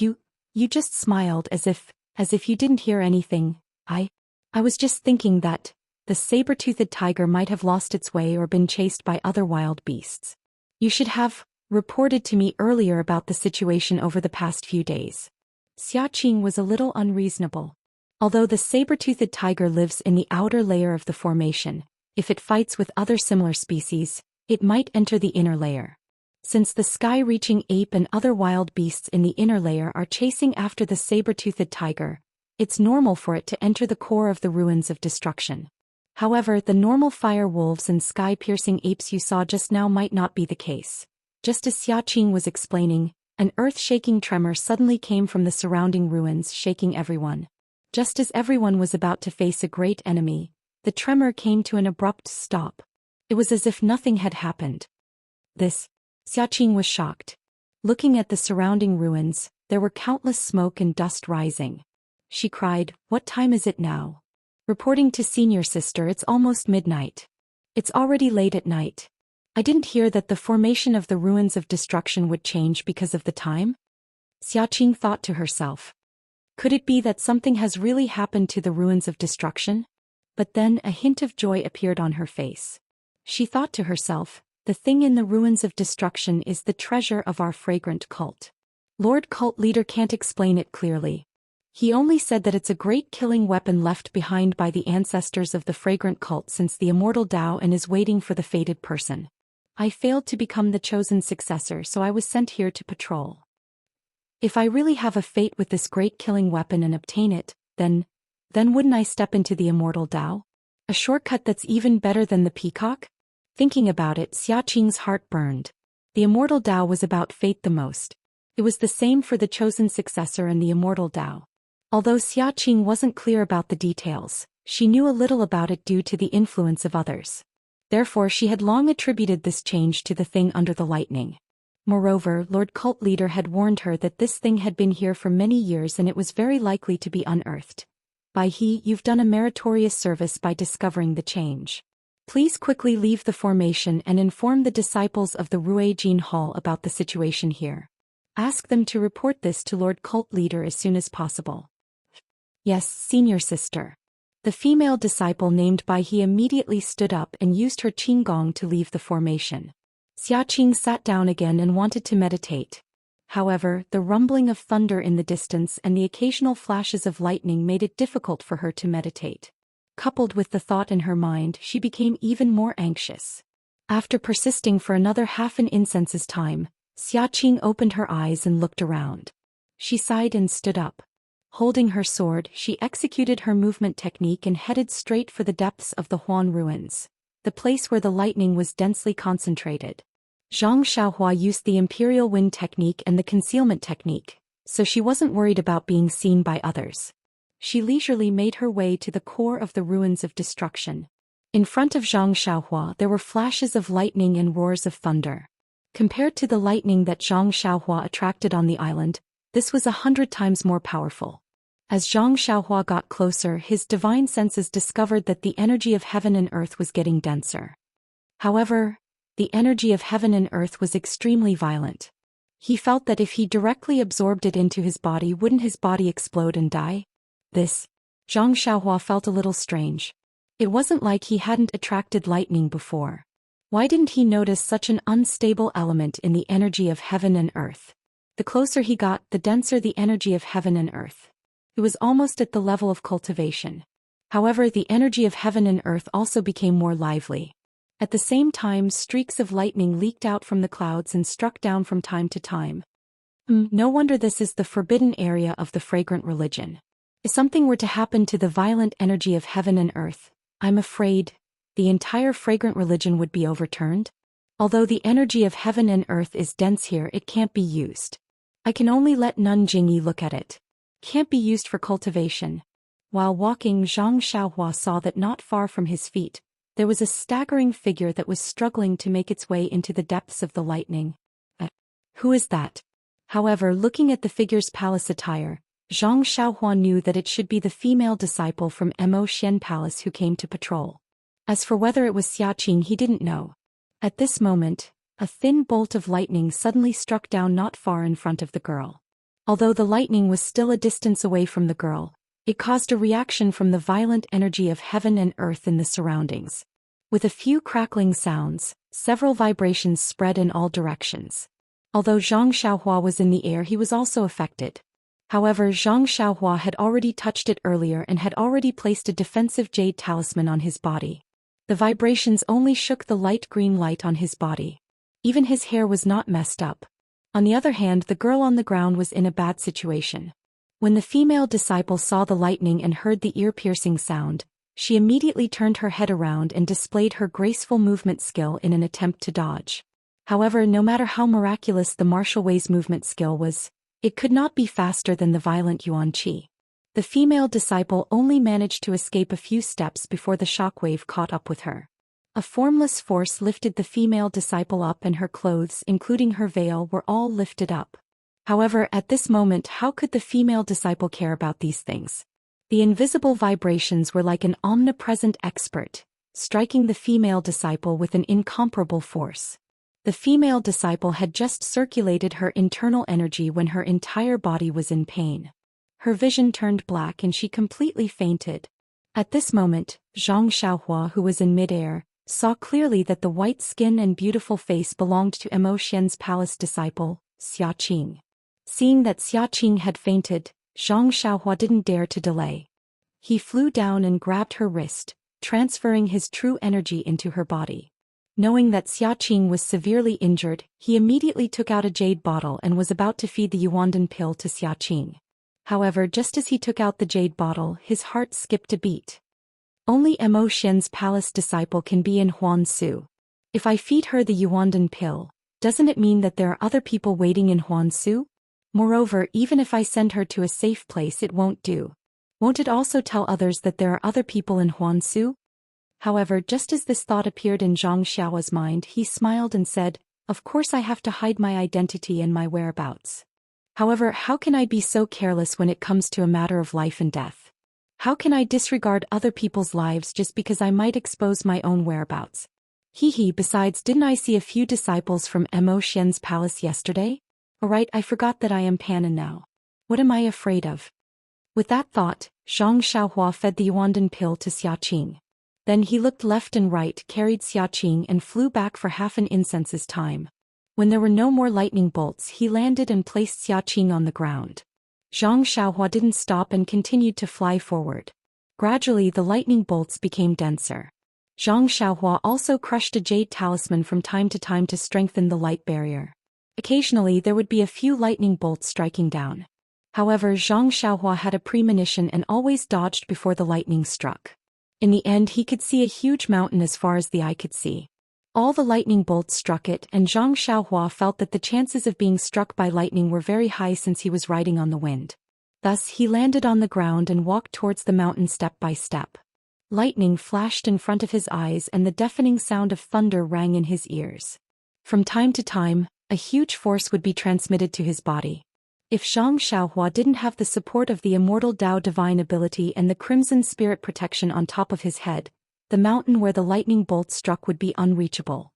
you just smiled as if you didn't hear anything. I was just thinking that the saber-toothed tiger might have lost its way or been chased by other wild beasts. You should have reported to me earlier about the situation over the past few days. Xiaqing was a little unreasonable. Although the saber-toothed tiger lives in the outer layer of the formation, if it fights with other similar species, it might enter the inner layer. Since the sky-reaching ape and other wild beasts in the inner layer are chasing after the saber-toothed tiger, it's normal for it to enter the core of the ruins of destruction. However, the normal fire wolves and sky-piercing apes you saw just now might not be the case. Just as Xiaqing was explaining, an earth-shaking tremor suddenly came from the surrounding ruins, shaking everyone. Just as everyone was about to face a great enemy, the tremor came to an abrupt stop. It was as if nothing had happened. Xiaqing was shocked. Looking at the surrounding ruins, there were countless smoke and dust rising. She cried, What time is it now? Reporting to Senior Sister, it's almost midnight. It's already late at night. I didn't hear that the formation of the ruins of destruction would change because of the time. Xiaqing thought to herself. Could it be that something has really happened to the ruins of destruction? But then a hint of joy appeared on her face. She thought to herself, the thing in the ruins of destruction is the treasure of our fragrant cult. Lord Cult Leader can't explain it clearly. He only said that it's a great killing weapon left behind by the ancestors of the fragrant cult since the immortal Tao and is waiting for the fated person. I failed to become the chosen successor, so I was sent here to patrol. If I really have a fate with this great killing weapon and obtain it, then wouldn't I step into the immortal Tao? A shortcut that's even better than the peacock? Thinking about it, Xiaqing's heart burned. The immortal Tao was about fate the most. It was the same for the chosen successor and the immortal Tao. Although Xiaqing wasn't clear about the details, she knew a little about it due to the influence of others. Therefore she had long attributed this change to the thing under the lightning. Moreover, Lord Cult Leader had warned her that this thing had been here for many years and it was very likely to be unearthed. You've done a meritorious service by discovering the change. Please quickly leave the formation and inform the disciples of the Ruijin Hall about the situation here. Ask them to report this to Lord Cult Leader as soon as possible. Yes, senior sister. The female disciple named Bai He immediately stood up and used her qinggong to leave the formation. Xiaqing sat down again and wanted to meditate. However, the rumbling of thunder in the distance and the occasional flashes of lightning made it difficult for her to meditate. Coupled with the thought in her mind, she became even more anxious. After persisting for another half an incense's time, Xiaqing opened her eyes and looked around. She sighed and stood up. Holding her sword, she executed her movement technique and headed straight for the depths of the Huan ruins, the place where the lightning was densely concentrated. Zhang Xiaohua used the Imperial Wind technique and the concealment technique, so she wasn't worried about being seen by others. She leisurely made her way to the core of the ruins of destruction. In front of Zhang Xiaohua there were flashes of lightning and roars of thunder. Compared to the lightning that Zhang Xiaohua attracted on the island, this was 100 times more powerful. As Zhang Xiaohua got closer, his divine senses discovered that the energy of heaven and earth was getting denser. However, the energy of heaven and earth was extremely violent. He felt that if he directly absorbed it into his body, wouldn't his body explode and die? Zhang Xiaohua felt a little strange. It wasn't like he hadn't attracted lightning before. Why didn't he notice such an unstable element in the energy of heaven and earth? The closer he got, the denser the energy of heaven and earth. It was almost at the level of cultivation. However, the energy of heaven and earth also became more lively. At the same time, streaks of lightning leaked out from the clouds and struck down from time to time. No wonder this is the forbidden area of the fragrant religion. If something were to happen to the violent energy of heaven and earth, I'm afraid the entire fragrant religion would be overturned. Although the energy of heaven and earth is dense here, it can't be used. I can only let Nun Jingyi look at it. Can't be used for cultivation. While walking, Zhang Xiaohua saw that not far from his feet, there was a staggering figure that was struggling to make its way into the depths of the lightning. Who is that? However, looking at the figure's palace attire, Zhang Xiaohua knew that it should be the female disciple from Mo Xian Palace who came to patrol. As for whether it was Xiaqing, he didn't know. At this moment, a thin bolt of lightning suddenly struck down not far in front of the girl. Although the lightning was still a distance away from the girl, it caused a reaction from the violent energy of heaven and earth in the surroundings. With a few crackling sounds, several vibrations spread in all directions. Although Zhang Xiaohua was in the air, he was also affected. However, Zhang Xiaohua had already touched it earlier and had already placed a defensive jade talisman on his body. The vibrations only shook the light green light on his body. Even his hair was not messed up. On the other hand, the girl on the ground was in a bad situation. When the female disciple saw the lightning and heard the ear-piercing sound, she immediately turned her head around and displayed her graceful movement skill in an attempt to dodge. However, no matter how miraculous the martial way's movement skill was, it could not be faster than the violent Yuan Qi. The female disciple only managed to escape a few steps before the shockwave caught up with her. A formless force lifted the female disciple up, and her clothes, including her veil, were all lifted up. However, at this moment, how could the female disciple care about these things? The invisible vibrations were like an omnipresent expert, striking the female disciple with an incomparable force. The female disciple had just circulated her internal energy when her entire body was in pain. Her vision turned black and she completely fainted. At this moment, Zhang Xiaohua, who was in midair, saw clearly that the white skin and beautiful face belonged to Mo Xian's palace disciple, Xiaqing. Seeing that Xiaqing had fainted, Zhang Xiaohua didn't dare to delay. He flew down and grabbed her wrist, transferring his true energy into her body. Knowing that Xiaqing was severely injured, he immediately took out a jade bottle and was about to feed the Yuandan pill to Xiaqing. However, just as he took out the jade bottle, his heart skipped a beat. Only Mo Xian's palace disciple can be in Huan Su. If I feed her the Yuandan pill, doesn't it mean that there are other people waiting in Huan Su? Moreover, even if I send her to a safe place, it won't do. Won't it also tell others that there are other people in Huan Su? However, just as this thought appeared in Zhang Xiaohua's mind, he smiled and said, "Of course I have to hide my identity and my whereabouts. However, how can I be so careless when it comes to a matter of life and death? How can I disregard other people's lives just because I might expose my own whereabouts? Besides, didn't I see a few disciples from Mo Xian's palace yesterday? Alright, I forgot that I am Panan now. What am I afraid of?" With that thought, Zhang Xiaohua fed the Yuandan pill to Xiaqing. Then he looked left and right, carried Xiaqing and flew back for half an incense's time. When there were no more lightning bolts, he landed and placed Xiaqing on the ground. Zhang Xiaohua didn't stop and continued to fly forward. Gradually the lightning bolts became denser. Zhang Xiaohua also crushed a jade talisman from time to time to strengthen the light barrier. Occasionally there would be a few lightning bolts striking down. However, Zhang Xiaohua had a premonition and always dodged before the lightning struck. In the end, he could see a huge mountain as far as the eye could see. All the lightning bolts struck it, and Zhang Xiaohua felt that the chances of being struck by lightning were very high since he was riding on the wind. Thus, he landed on the ground and walked towards the mountain step by step. Lightning flashed in front of his eyes and the deafening sound of thunder rang in his ears. From time to time, a huge force would be transmitted to his body. If Zhang Xiaohua didn't have the support of the immortal Tao divine ability and the crimson spirit protection on top of his head, the mountain where the lightning bolt struck would be unreachable.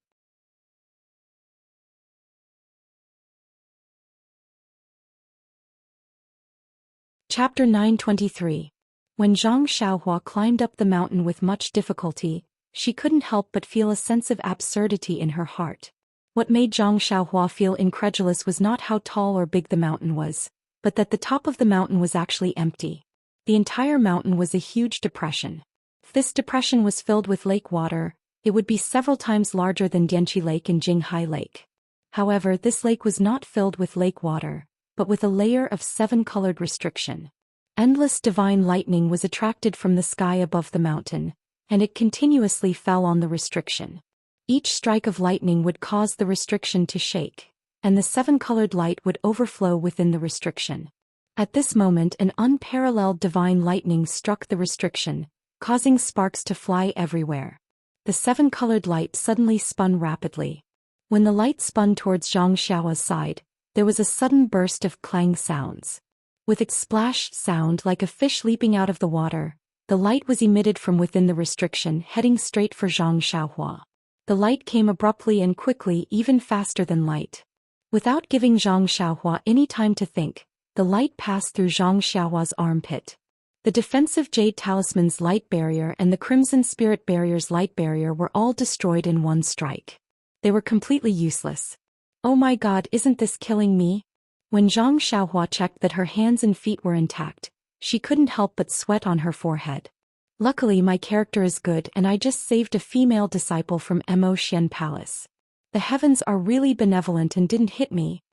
Chapter 923. When Zhang Xiaohua climbed up the mountain with much difficulty, she couldn't help but feel a sense of absurdity in her heart. What made Zhang Xiaohua feel incredulous was not how tall or big the mountain was, but that the top of the mountain was actually empty. The entire mountain was a huge depression. If this depression was filled with lake water, it would be several times larger than Dianqi Lake and Jinghai Lake. However, this lake was not filled with lake water, but with a layer of seven-colored restriction. Endless divine lightning was attracted from the sky above the mountain, and it continuously fell on the restriction. Each strike of lightning would cause the restriction to shake, and the seven-colored light would overflow within the restriction. At this moment, an unparalleled divine lightning struck the restriction, causing sparks to fly everywhere. The seven-colored light suddenly spun rapidly. When the light spun towards Zhang Xiaohua's side, there was a sudden burst of clang sounds. With its splash sound like a fish leaping out of the water, the light was emitted from within the restriction, heading straight for Zhang Xiaohua. The light came abruptly and quickly, even faster than light. Without giving Zhang Xiaohua any time to think, the light passed through Zhang Xiaohua's armpit. The defensive jade talisman's light barrier and the crimson spirit barrier's light barrier were all destroyed in one strike. They were completely useless. "Oh my god, isn't this killing me?" When Zhang Xiaohua checked that her hands and feet were intact, she couldn't help but sweat on her forehead. "Luckily my character is good and I just saved a female disciple from Mo Xian Palace. The heavens are really benevolent and didn't hit me."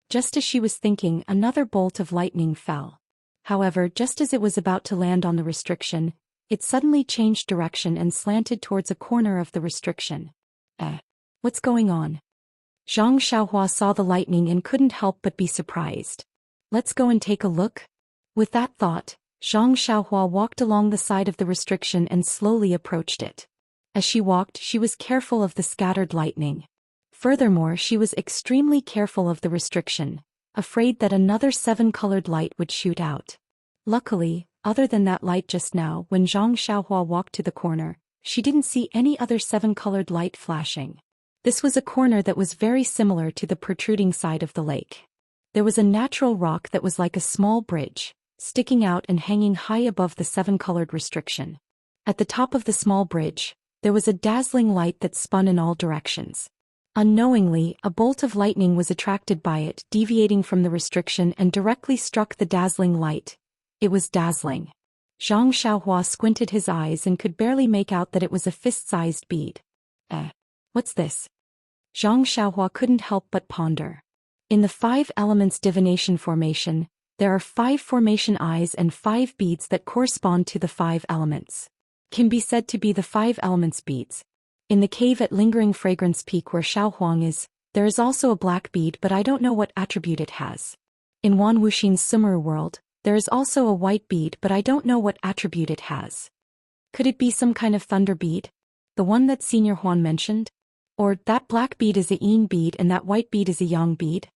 Just as she was thinking, another bolt of lightning fell. However, just as it was about to land on the restriction, it suddenly changed direction and slanted towards a corner of the restriction. What's going on?" Zhang Xiaohua saw the lightning and couldn't help but be surprised. "Let's go and take a look." With that thought, Zhang Xiaohua walked along the side of the restriction and slowly approached it. As she walked, she was careful of the scattered lightning. Furthermore, she was extremely careful of the restriction, afraid that another seven-colored light would shoot out. Luckily, other than that light just now, when Zhang Xiaohua walked to the corner, she didn't see any other seven-colored light flashing. This was a corner that was very similar to the protruding side of the lake. There was a natural rock that was like a small bridge, sticking out and hanging high above the seven-colored restriction. At the top of the small bridge, there was a dazzling light that spun in all directions. Unknowingly, a bolt of lightning was attracted by it, deviating from the restriction and directly struck the dazzling light. It was dazzling. Zhang Xiaohua squinted his eyes and could barely make out that it was a fist-sized bead. What's this? Zhang Xiaohua couldn't help but ponder. In the 5 elements divination formation, there are 5 formation eyes and 5 beads that correspond to the 5 elements. Can be said to be the 5 elements beads. In the cave at Lingering Fragrance Peak where Xiaohuang is, there is also a black bead, but I don't know what attribute it has. In Wan Wuxin's Sumeru world, there is also a white bead, but I don't know what attribute it has. Could it be some kind of thunder bead? The one that Senior Huan mentioned? Or that black bead is a yin bead and that white bead is a yang bead?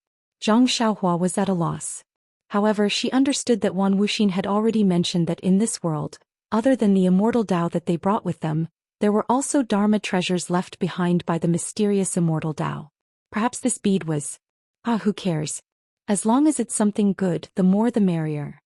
Zhang Xiaohua was at a loss. However, she understood that Wan Wuxin had already mentioned that in this world, other than the immortal Tao that they brought with them, there were also Dharma treasures left behind by the mysterious immortal Tao. Perhaps this bead was... who cares? As long as it's something good, the more the merrier.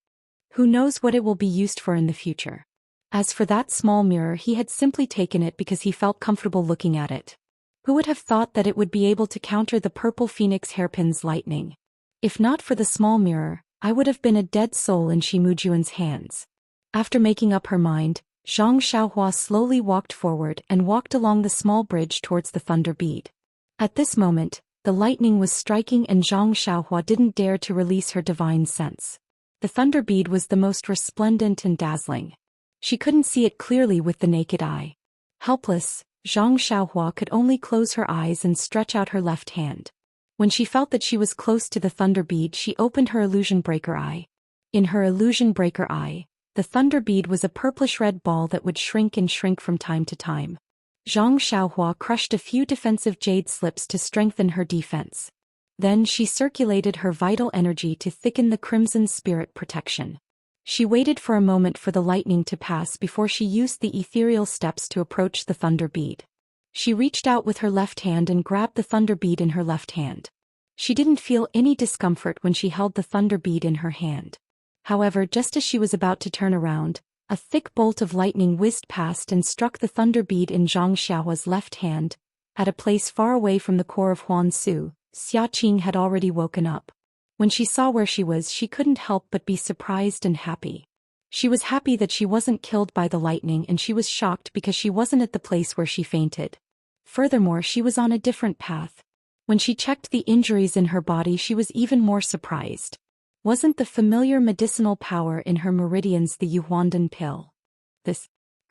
Who knows what it will be used for in the future? As for that small mirror, he had simply taken it because he felt comfortable looking at it. Who would have thought that it would be able to counter the purple phoenix hairpin's lightning? If not for the small mirror, I would have been a dead soul in Shimujuan's hands. After making up her mind, Zhang Xiaohua slowly walked forward and walked along the small bridge towards the thunder bead. At this moment, the lightning was striking and Zhang Xiaohua didn't dare to release her divine sense. The thunder bead was the most resplendent and dazzling. She couldn't see it clearly with the naked eye. Helpless, Zhang Xiaohua could only close her eyes and stretch out her left hand. When she felt that she was close to the thunder bead, she opened her illusion breaker eye. In her illusion breaker eye, the thunder bead was a purplish-red ball that would shrink and shrink from time to time. Zhang Xiaohua crushed a few defensive jade slips to strengthen her defense. Then she circulated her vital energy to thicken the crimson spirit protection. She waited for a moment for the lightning to pass before she used the ethereal steps to approach the thunder bead. She reached out with her left hand and grabbed the thunder bead in her left hand. She didn't feel any discomfort when she held the thunder bead in her hand. However, just as she was about to turn around, a thick bolt of lightning whizzed past and struck the thunder bead in Zhang Xiaohua's left hand. At a place far away from the core of Huansu, Xia Qing had already woken up. When she saw where she was, she couldn't help but be surprised and happy. She was happy that she wasn't killed by the lightning, and she was shocked because she wasn't at the place where she fainted. Furthermore, she was on a different path. When she checked the injuries in her body, she was even more surprised. Wasn't the familiar medicinal power in her meridians the Yuhuandan pill?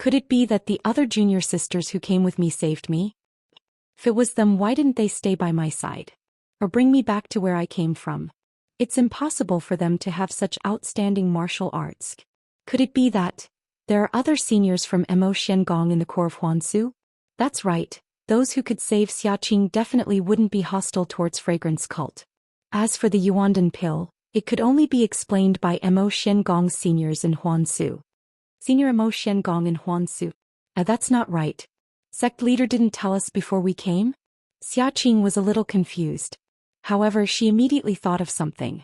Could it be that the other junior sisters who came with me saved me? If it was them, why didn't they stay by my side? Or bring me back to where I came from? It's impossible for them to have such outstanding martial arts. Could it be that there are other seniors from Mo Xiangong in the core of Huansu? That's right, those who could save Xia Qing definitely wouldn't be hostile towards Fragrance Cult. As for the Yuandan pill, it could only be explained by Mo Xiangong's seniors in Huansu. Senior Mo Xiangong in Huansu. That's not right. Sect leader didn't tell us before we came? Xia Qing was a little confused. However, she immediately thought of something.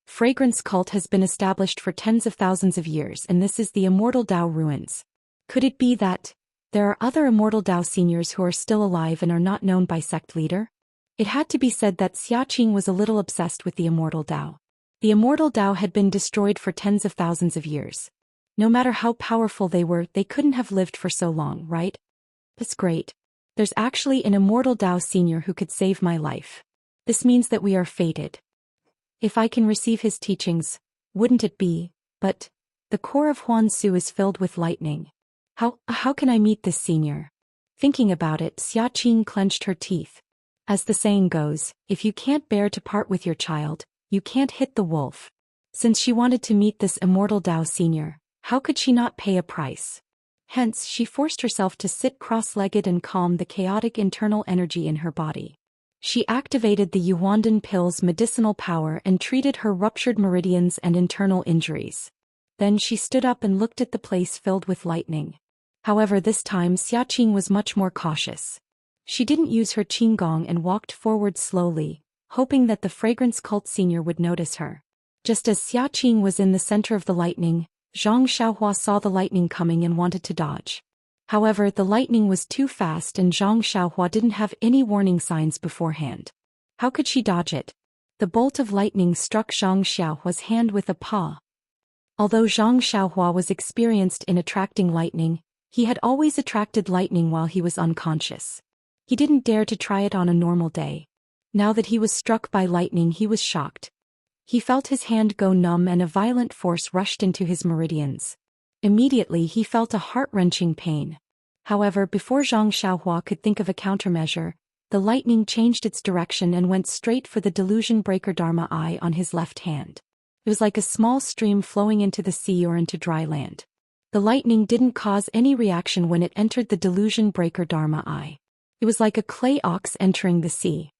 Fragrance Cult has been established for tens of thousands of years, and this is the Immortal Tao ruins. Could it be that there are other Immortal Tao seniors who are still alive and are not known by sect leader? It had to be said that Xia Qing was a little obsessed with the Immortal Tao. The Immortal Tao had been destroyed for tens of thousands of years. No matter how powerful they were, they couldn't have lived for so long, right? That's great. There's actually an Immortal Tao senior who could save my life. This means that we are fated. If I can receive his teachings, wouldn't it be? But the core of Huansu is filled with lightning. How can I meet this senior? Thinking about it, Xia Qing clenched her teeth. As the saying goes, if you can't bear to part with your child, you can't hit the wolf. Since she wanted to meet this Immortal Tao senior, how could she not pay a price? Hence, she forced herself to sit cross-legged and calm the chaotic internal energy in her body. She activated the Yuhuandan pill's medicinal power and treated her ruptured meridians and internal injuries. Then she stood up and looked at the place filled with lightning. However, this time Xia Qing was much more cautious. She didn't use her qinggong and walked forward slowly, hoping that the Fragrance Cult senior would notice her. Just as Xia Qing was in the center of the lightning, Zhang Xiaohua saw the lightning coming and wanted to dodge. However, the lightning was too fast and Zhang Xiaohua didn't have any warning signs beforehand. How could she dodge it? The bolt of lightning struck Zhang Xiaohua's hand with a paw. Although Zhang Xiaohua was experienced in attracting lightning, he had always attracted lightning while he was unconscious. He didn't dare to try it on a normal day. Now that he was struck by lightning, he was shocked. He felt his hand go numb and a violent force rushed into his meridians. Immediately he felt a heart-wrenching pain. However, before Zhang Xiaohua could think of a countermeasure, the lightning changed its direction and went straight for the delusion breaker Dharma eye on his left hand. It was like a small stream flowing into the sea or into dry land. The lightning didn't cause any reaction when it entered the delusion breaker Dharma eye. It was like a clay ox entering the sea.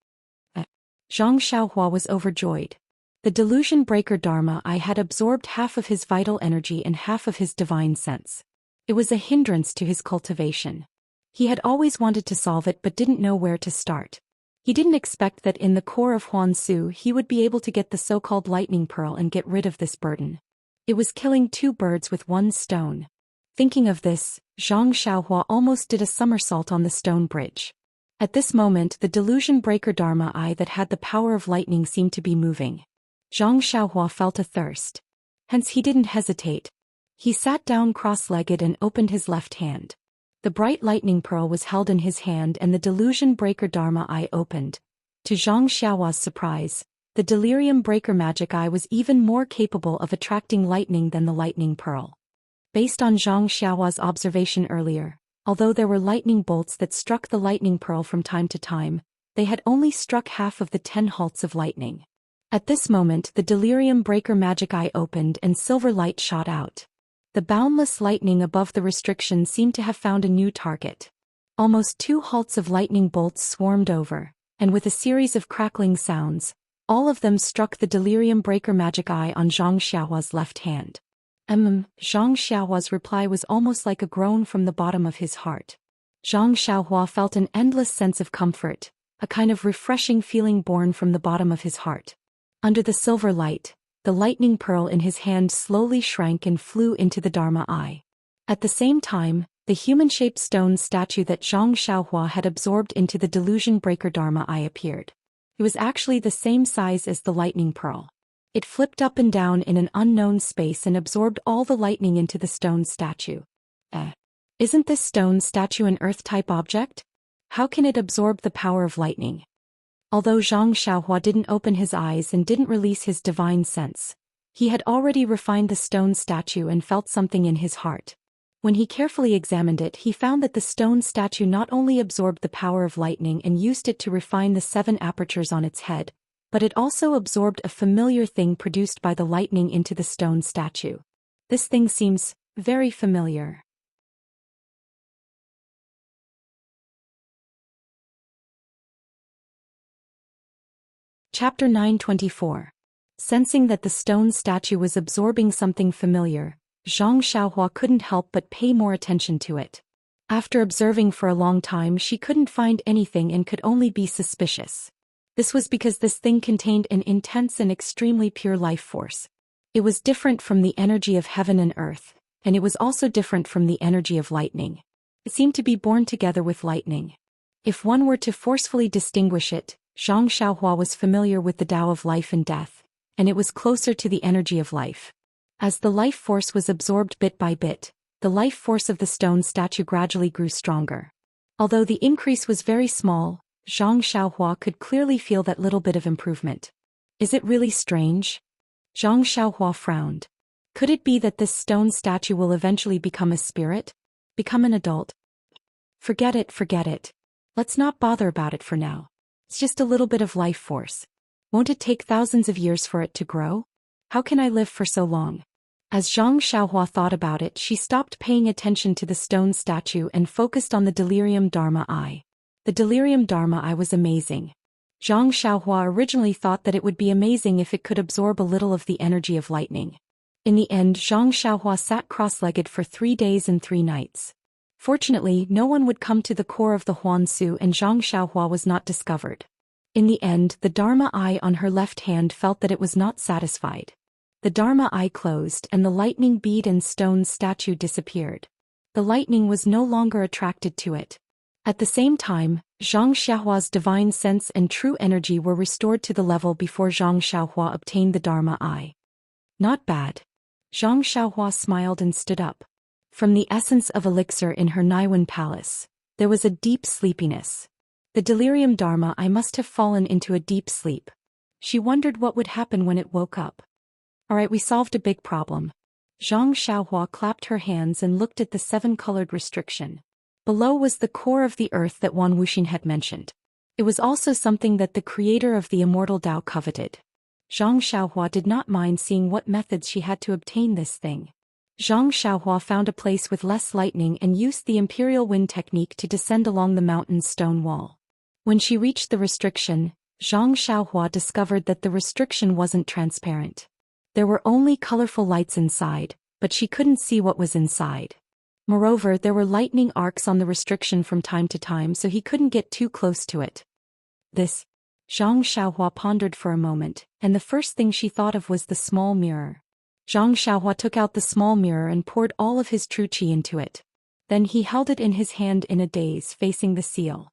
Zhang Xiaohua was overjoyed. The delusion breaker Dharma eye had absorbed half of his vital energy and half of his divine sense. It was a hindrance to his cultivation. He had always wanted to solve it but didn't know where to start. He didn't expect that in the core of Huansu he would be able to get the so-called lightning pearl and get rid of this burden. It was killing two birds with one stone. Thinking of this, Zhang Xiaohua almost did a somersault on the stone bridge. At this moment, the delusion breaker Dharma eye that had the power of lightning seemed to be moving. Zhang Xiaohua felt a thirst. Hence he didn't hesitate. He sat down cross-legged and opened his left hand. The bright lightning pearl was held in his hand and the delusion breaker Dharma eye opened. To Zhang Xiaohua's surprise, the delirium breaker magic eye was even more capable of attracting lightning than the lightning pearl. Based on Zhang Xiaohua's observation earlier, although there were lightning bolts that struck the lightning pearl from time to time, they had only struck half of the 10 halts of lightning. At this moment, the delirium breaker magic eye opened and silver light shot out. The boundless lightning above the restriction seemed to have found a new target. Almost 2 halts of lightning bolts swarmed over, and with a series of crackling sounds, all of them struck the delirium breaker magic eye on Zhang Xiaohua's left hand. Zhang Xiaohua's reply was almost like a groan from the bottom of his heart. Zhang Xiaohua felt an endless sense of comfort, a kind of refreshing feeling born from the bottom of his heart. Under the silver light, the lightning pearl in his hand slowly shrank and flew into the Dharma eye. At the same time, the human-shaped stone statue that Zhang Xiaohua had absorbed into the delusion breaker Dharma eye appeared. It was actually the same size as the lightning pearl. It flipped up and down in an unknown space and absorbed all the lightning into the stone statue. Isn't this stone statue an earth-type object? How can it absorb the power of lightning? Although Zhang Xiaohua didn't open his eyes and didn't release his divine sense, he had already refined the stone statue and felt something in his heart. When he carefully examined it, he found that the stone statue not only absorbed the power of lightning and used it to refine the 7 apertures on its head, but it also absorbed a familiar thing produced by the lightning into the stone statue. This thing seems very familiar. Chapter 924. Sensing that the stone statue was absorbing something familiar, Zhang Xiaohua couldn't help but pay more attention to it. After observing for a long time, she couldn't find anything and could only be suspicious. This was because this thing contained an intense and extremely pure life force. It was different from the energy of heaven and earth, and it was also different from the energy of lightning. It seemed to be born together with lightning. If one were to forcefully distinguish it, Zhang Xiaohua was familiar with the Tao of life and death, and it was closer to the energy of life. As the life force was absorbed bit by bit, the life force of the stone statue gradually grew stronger. Although the increase was very small, Zhang Xiaohua could clearly feel that little bit of improvement. Is it really strange? Zhang Xiaohua frowned. Could it be that this stone statue will eventually become a spirit? Become an adult? Forget it. Let's not bother about it for now. It's just a little bit of life force. Won't it take thousands of years for it to grow? How can I live for so long? As Zhang Xiaohua thought about it, she stopped paying attention to the stone statue and focused on the delirium Dharma eye. The delirium Dharma eye was amazing. Zhang Xiaohua originally thought that it would be amazing if it could absorb a little of the energy of lightning. In the end, Zhang Xiaohua sat cross-legged for 3 days and 3 nights. Fortunately, no one would come to the core of the Huansu and Zhang Xiaohua was not discovered. In the end, the Dharma eye on her left hand felt that it was not satisfied. The Dharma eye closed and the lightning bead and stone statue disappeared. The lightning was no longer attracted to it. At the same time, Zhang Xiaohua's divine sense and true energy were restored to the level before Zhang Xiaohua obtained the Dharma Eye. Not bad. Zhang Xiaohua smiled and stood up. From the essence of elixir in her Naiwan palace, there was a deep sleepiness. The delirium Dharma Eye must have fallen into a deep sleep. She wondered what would happen when it woke up. Alright, we solved a big problem. Zhang Xiaohua clapped her hands and looked at the 7-colored restriction. Below was the core of the earth that Wan Wuxin had mentioned. It was also something that the creator of the immortal Tao coveted. Zhang Xiaohua did not mind seeing what methods she had to obtain this thing. Zhang Xiaohua found a place with less lightning and used the imperial wind technique to descend along the mountain's stone wall. When she reached the restriction, Zhang Xiaohua discovered that the restriction wasn't transparent. There were only colorful lights inside, but she couldn't see what was inside. Moreover, there were lightning arcs on the restriction from time to time, so he couldn't get too close to it. This. Zhang Xiaohua pondered for a moment, and the first thing she thought of was the small mirror. Zhang Xiaohua took out the small mirror and poured all of his true qi into it. Then he held it in his hand in a daze, facing the seal.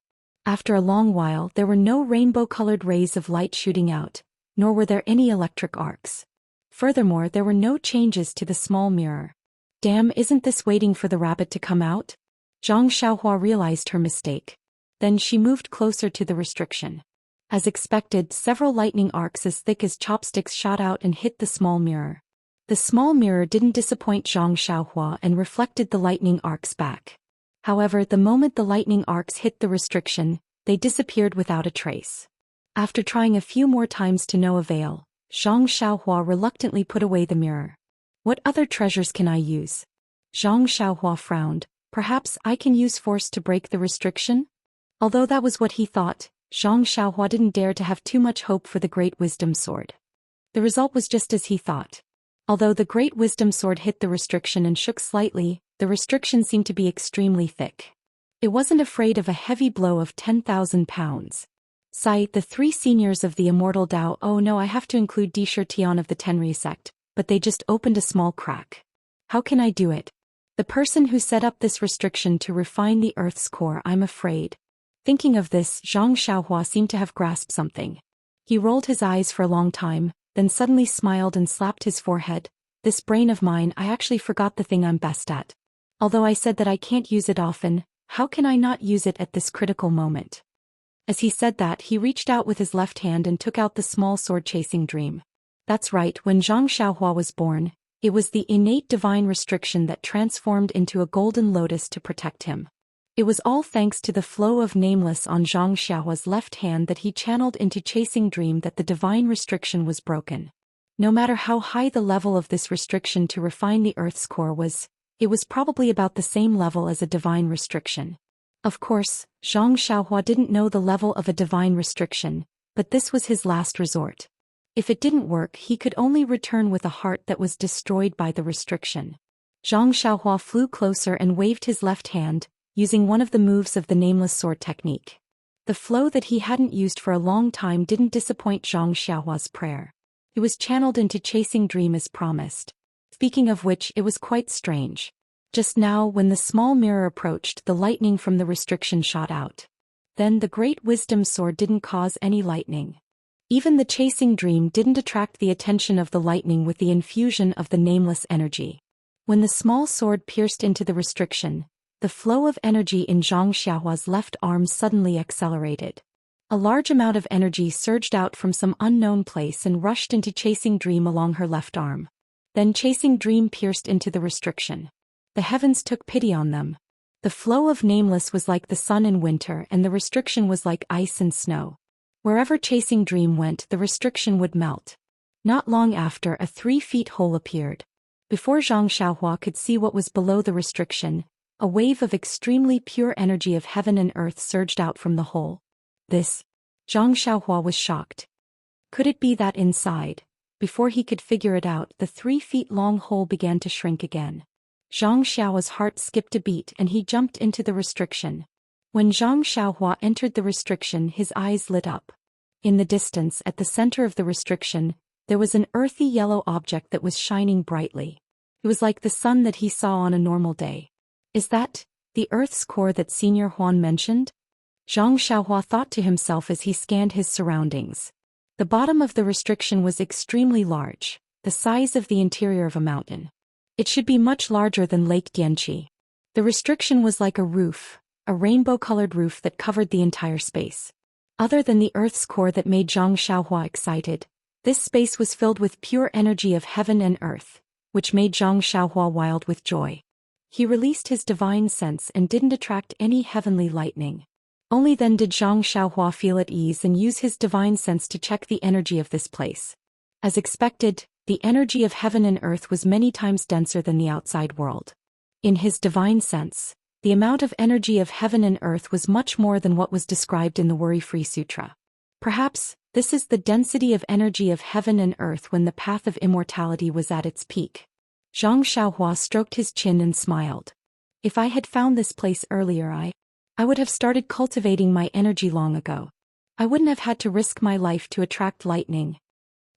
After a long while, there were no rainbow-colored rays of light shooting out, nor were there any electric arcs. Furthermore, there were no changes to the small mirror. Damn, isn't this waiting for the rabbit to come out? Zhang Xiaohua realized her mistake. Then she moved closer to the restriction. As expected, several lightning arcs as thick as chopsticks shot out and hit the small mirror. The small mirror didn't disappoint Zhang Xiaohua and reflected the lightning arcs back. However, the moment the lightning arcs hit the restriction, they disappeared without a trace. After trying a few more times to no avail, Zhang Xiaohua reluctantly put away the mirror. What other treasures can I use? Zhang Xiaohua frowned. Perhaps I can use force to break the restriction? Although that was what he thought, Zhang Xiaohua didn't dare to have too much hope for the Great Wisdom Sword. The result was just as he thought. Although the Great Wisdom Sword hit the restriction and shook slightly, the restriction seemed to be extremely thick. It wasn't afraid of a heavy blow of 10,000 pounds. Sai, the 3 seniors of the Immortal Tao. Oh no, I have to include Di Shirtian of the Tenri sect, but they just opened a small crack. How can I do it? The person who set up this restriction to refine the Earth's core, I'm afraid. Thinking of this, Zhang Xiaohua seemed to have grasped something. He rolled his eyes for a long time, then suddenly smiled and slapped his forehead. This brain of mine, I actually forgot the thing I'm best at. Although I said that I can't use it often, how can I not use it at this critical moment? As he said that, he reached out with his left hand and took out the small sword Chasing Dream. That's right, when Zhang Xiaohua was born, it was the innate divine restriction that transformed into a golden lotus to protect him. It was all thanks to the flow of nameless on Zhang Xiaohua's left hand that he channeled into Chasing Dream that the divine restriction was broken. No matter how high the level of this restriction to refine the Earth's core was, it was probably about the same level as a divine restriction. Of course, Zhang Xiaohua didn't know the level of a divine restriction, but this was his last resort. If it didn't work, he could only return with a heart that was destroyed by the restriction. Zhang Xiaohua flew closer and waved his left hand, using one of the moves of the nameless sword technique. The flow that he hadn't used for a long time didn't disappoint Zhang Xiaohua's prayer. It was channeled into Chasing Dream as promised. Speaking of which, it was quite strange. Just now, when the small mirror approached, the lightning from the restriction shot out. Then the Great Wisdom Sword didn't cause any lightning. Even the Chasing Dream didn't attract the attention of the lightning with the infusion of the nameless energy. When the small sword pierced into the restriction, the flow of energy in Zhang Xiaohua's left arm suddenly accelerated. A large amount of energy surged out from some unknown place and rushed into Chasing Dream along her left arm. Then Chasing Dream pierced into the restriction. The heavens took pity on them. The flow of nameless was like the sun in winter and the restriction was like ice and snow. Wherever Chasing Dream went, the restriction would melt. Not long after, a 3-foot hole appeared. Before Zhang Xiaohua could see what was below the restriction, a wave of extremely pure energy of heaven and earth surged out from the hole. This. Zhang Xiaohua was shocked. Could it be that inside? Before he could figure it out, the 3-foot-long hole began to shrink again. Zhang Xiaohua's heart skipped a beat and he jumped into the restriction. When Zhang Xiaohua entered the restriction, his eyes lit up. In the distance, at the center of the restriction, there was an earthy yellow object that was shining brightly. It was like the sun that he saw on a normal day. Is that the Earth's core that Senior Huan mentioned? Zhang Xiaohua thought to himself as he scanned his surroundings. The bottom of the restriction was extremely large, the size of the interior of a mountain. It should be much larger than Lake Dianqi. The restriction was like a roof, a rainbow-colored roof that covered the entire space. Other than the Earth's core that made Zhang Xiaohua excited, this space was filled with pure energy of heaven and earth, which made Zhang Xiaohua wild with joy. He released his divine sense and didn't attract any heavenly lightning. Only then did Zhang Xiaohua feel at ease and use his divine sense to check the energy of this place. As expected, the energy of heaven and earth was many times denser than the outside world. In his divine sense, the amount of energy of heaven and earth was much more than what was described in the Worry-Free Sutra. Perhaps, this is the density of energy of heaven and earth when the path of immortality was at its peak. Zhang Xiaohua stroked his chin and smiled. If I had found this place earlier, I would have started cultivating my energy long ago. I wouldn't have had to risk my life to attract lightning.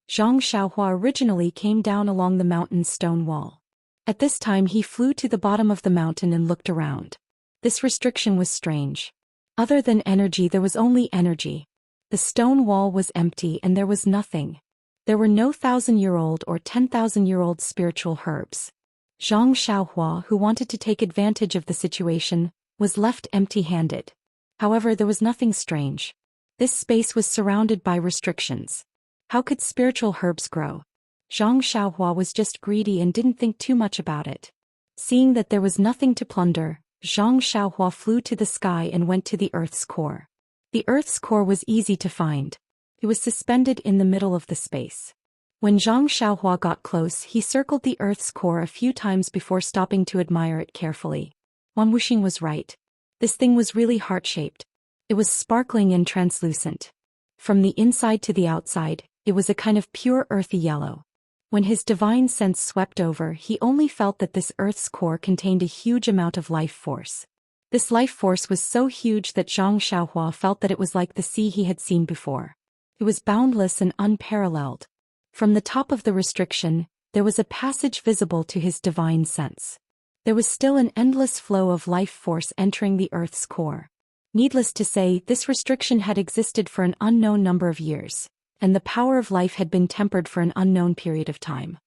Zhang Xiaohua originally came down along the mountain's stone wall. At this time he flew to the bottom of the mountain and looked around. This restriction was strange. Other than energy, there was only energy. The stone wall was empty and there was nothing. There were no 1,000-year-old or 10,000-year-old spiritual herbs. Zhang Xiaohua, who wanted to take advantage of the situation, was left empty-handed. However, there was nothing strange. This space was surrounded by restrictions. How could spiritual herbs grow? Zhang Xiaohua was just greedy and didn't think too much about it. Seeing that there was nothing to plunder, Zhang Xiaohua flew to the sky and went to the Earth's core. The Earth's core was easy to find. It was suspended in the middle of the space. When Zhang Xiaohua got close, he circled the Earth's core a few times before stopping to admire it carefully. Wan Wuxing was right. This thing was really heart-shaped. It was sparkling and translucent. From the inside to the outside, it was a kind of pure earthy yellow. When his divine sense swept over, he only felt that this Earth's core contained a huge amount of life force. This life force was so huge that Zhang Xiaohua felt that it was like the sea he had seen before. It was boundless and unparalleled. From the top of the restriction, there was a passage visible to his divine sense. There was still an endless flow of life force entering the Earth's core. Needless to say, this restriction had existed for an unknown number of years, and the power of life had been tempered for an unknown period of time.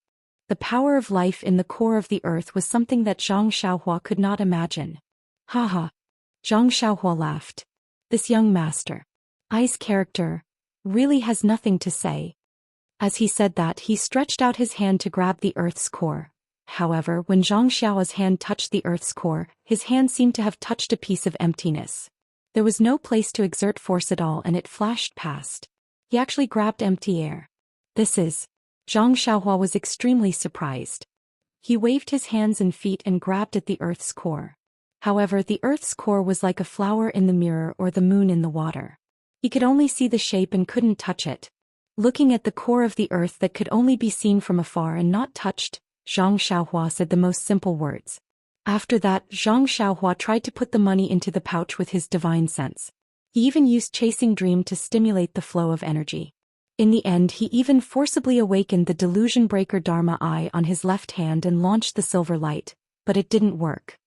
The power of life in the core of the earth was something that Zhang Xiaohua could not imagine. Haha. Zhang Xiaohua laughed. This young master, Ai's character, really has nothing to say. As he said that, he stretched out his hand to grab the Earth's core. However, when Zhang Xiaohua's hand touched the Earth's core, his hand seemed to have touched a piece of emptiness. There was no place to exert force at all and it flashed past. He actually grabbed empty air. This is... Zhang Xiaohua was extremely surprised. He waved his hands and feet and grabbed at the Earth's core. However, the Earth's core was like a flower in the mirror or the moon in the water. He could only see the shape and couldn't touch it. Looking at the core of the earth that could only be seen from afar and not touched, Zhang Xiaohua said the most simple words. After that, Zhang Xiaohua tried to put the money into the pouch with his divine sense. He even used Chasing Dream to stimulate the flow of energy. In the end, he even forcibly awakened the delusion breaker Dharma Eye on his left hand and launched the silver light, but it didn't work.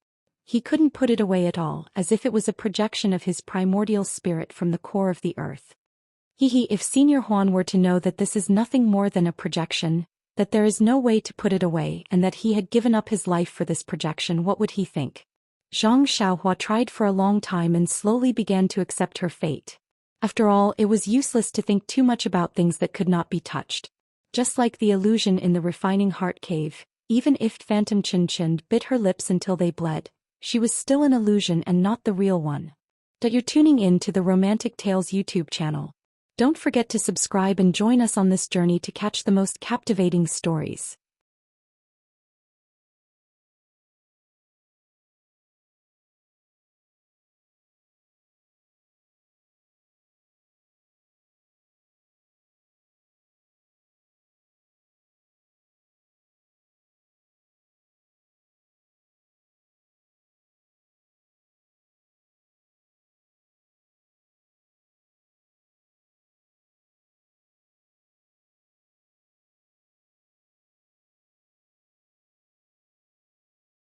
He couldn't put it away at all, as if it was a projection of his primordial spirit from the core of the earth. If Senior Huan were to know that this is nothing more than a projection, that there is no way to put it away and that he had given up his life for this projection, what would he think? Zhang Xiaohua tried for a long time and slowly began to accept her fate. After all, it was useless to think too much about things that could not be touched. Just like the illusion in the refining heart cave, even if Phantom Chin bit her lips until they bled, she was still an illusion and not the real one. That you're tuning in to the Romantic Tales YouTube channel. Don't forget to subscribe and join us on this journey to catch the most captivating stories.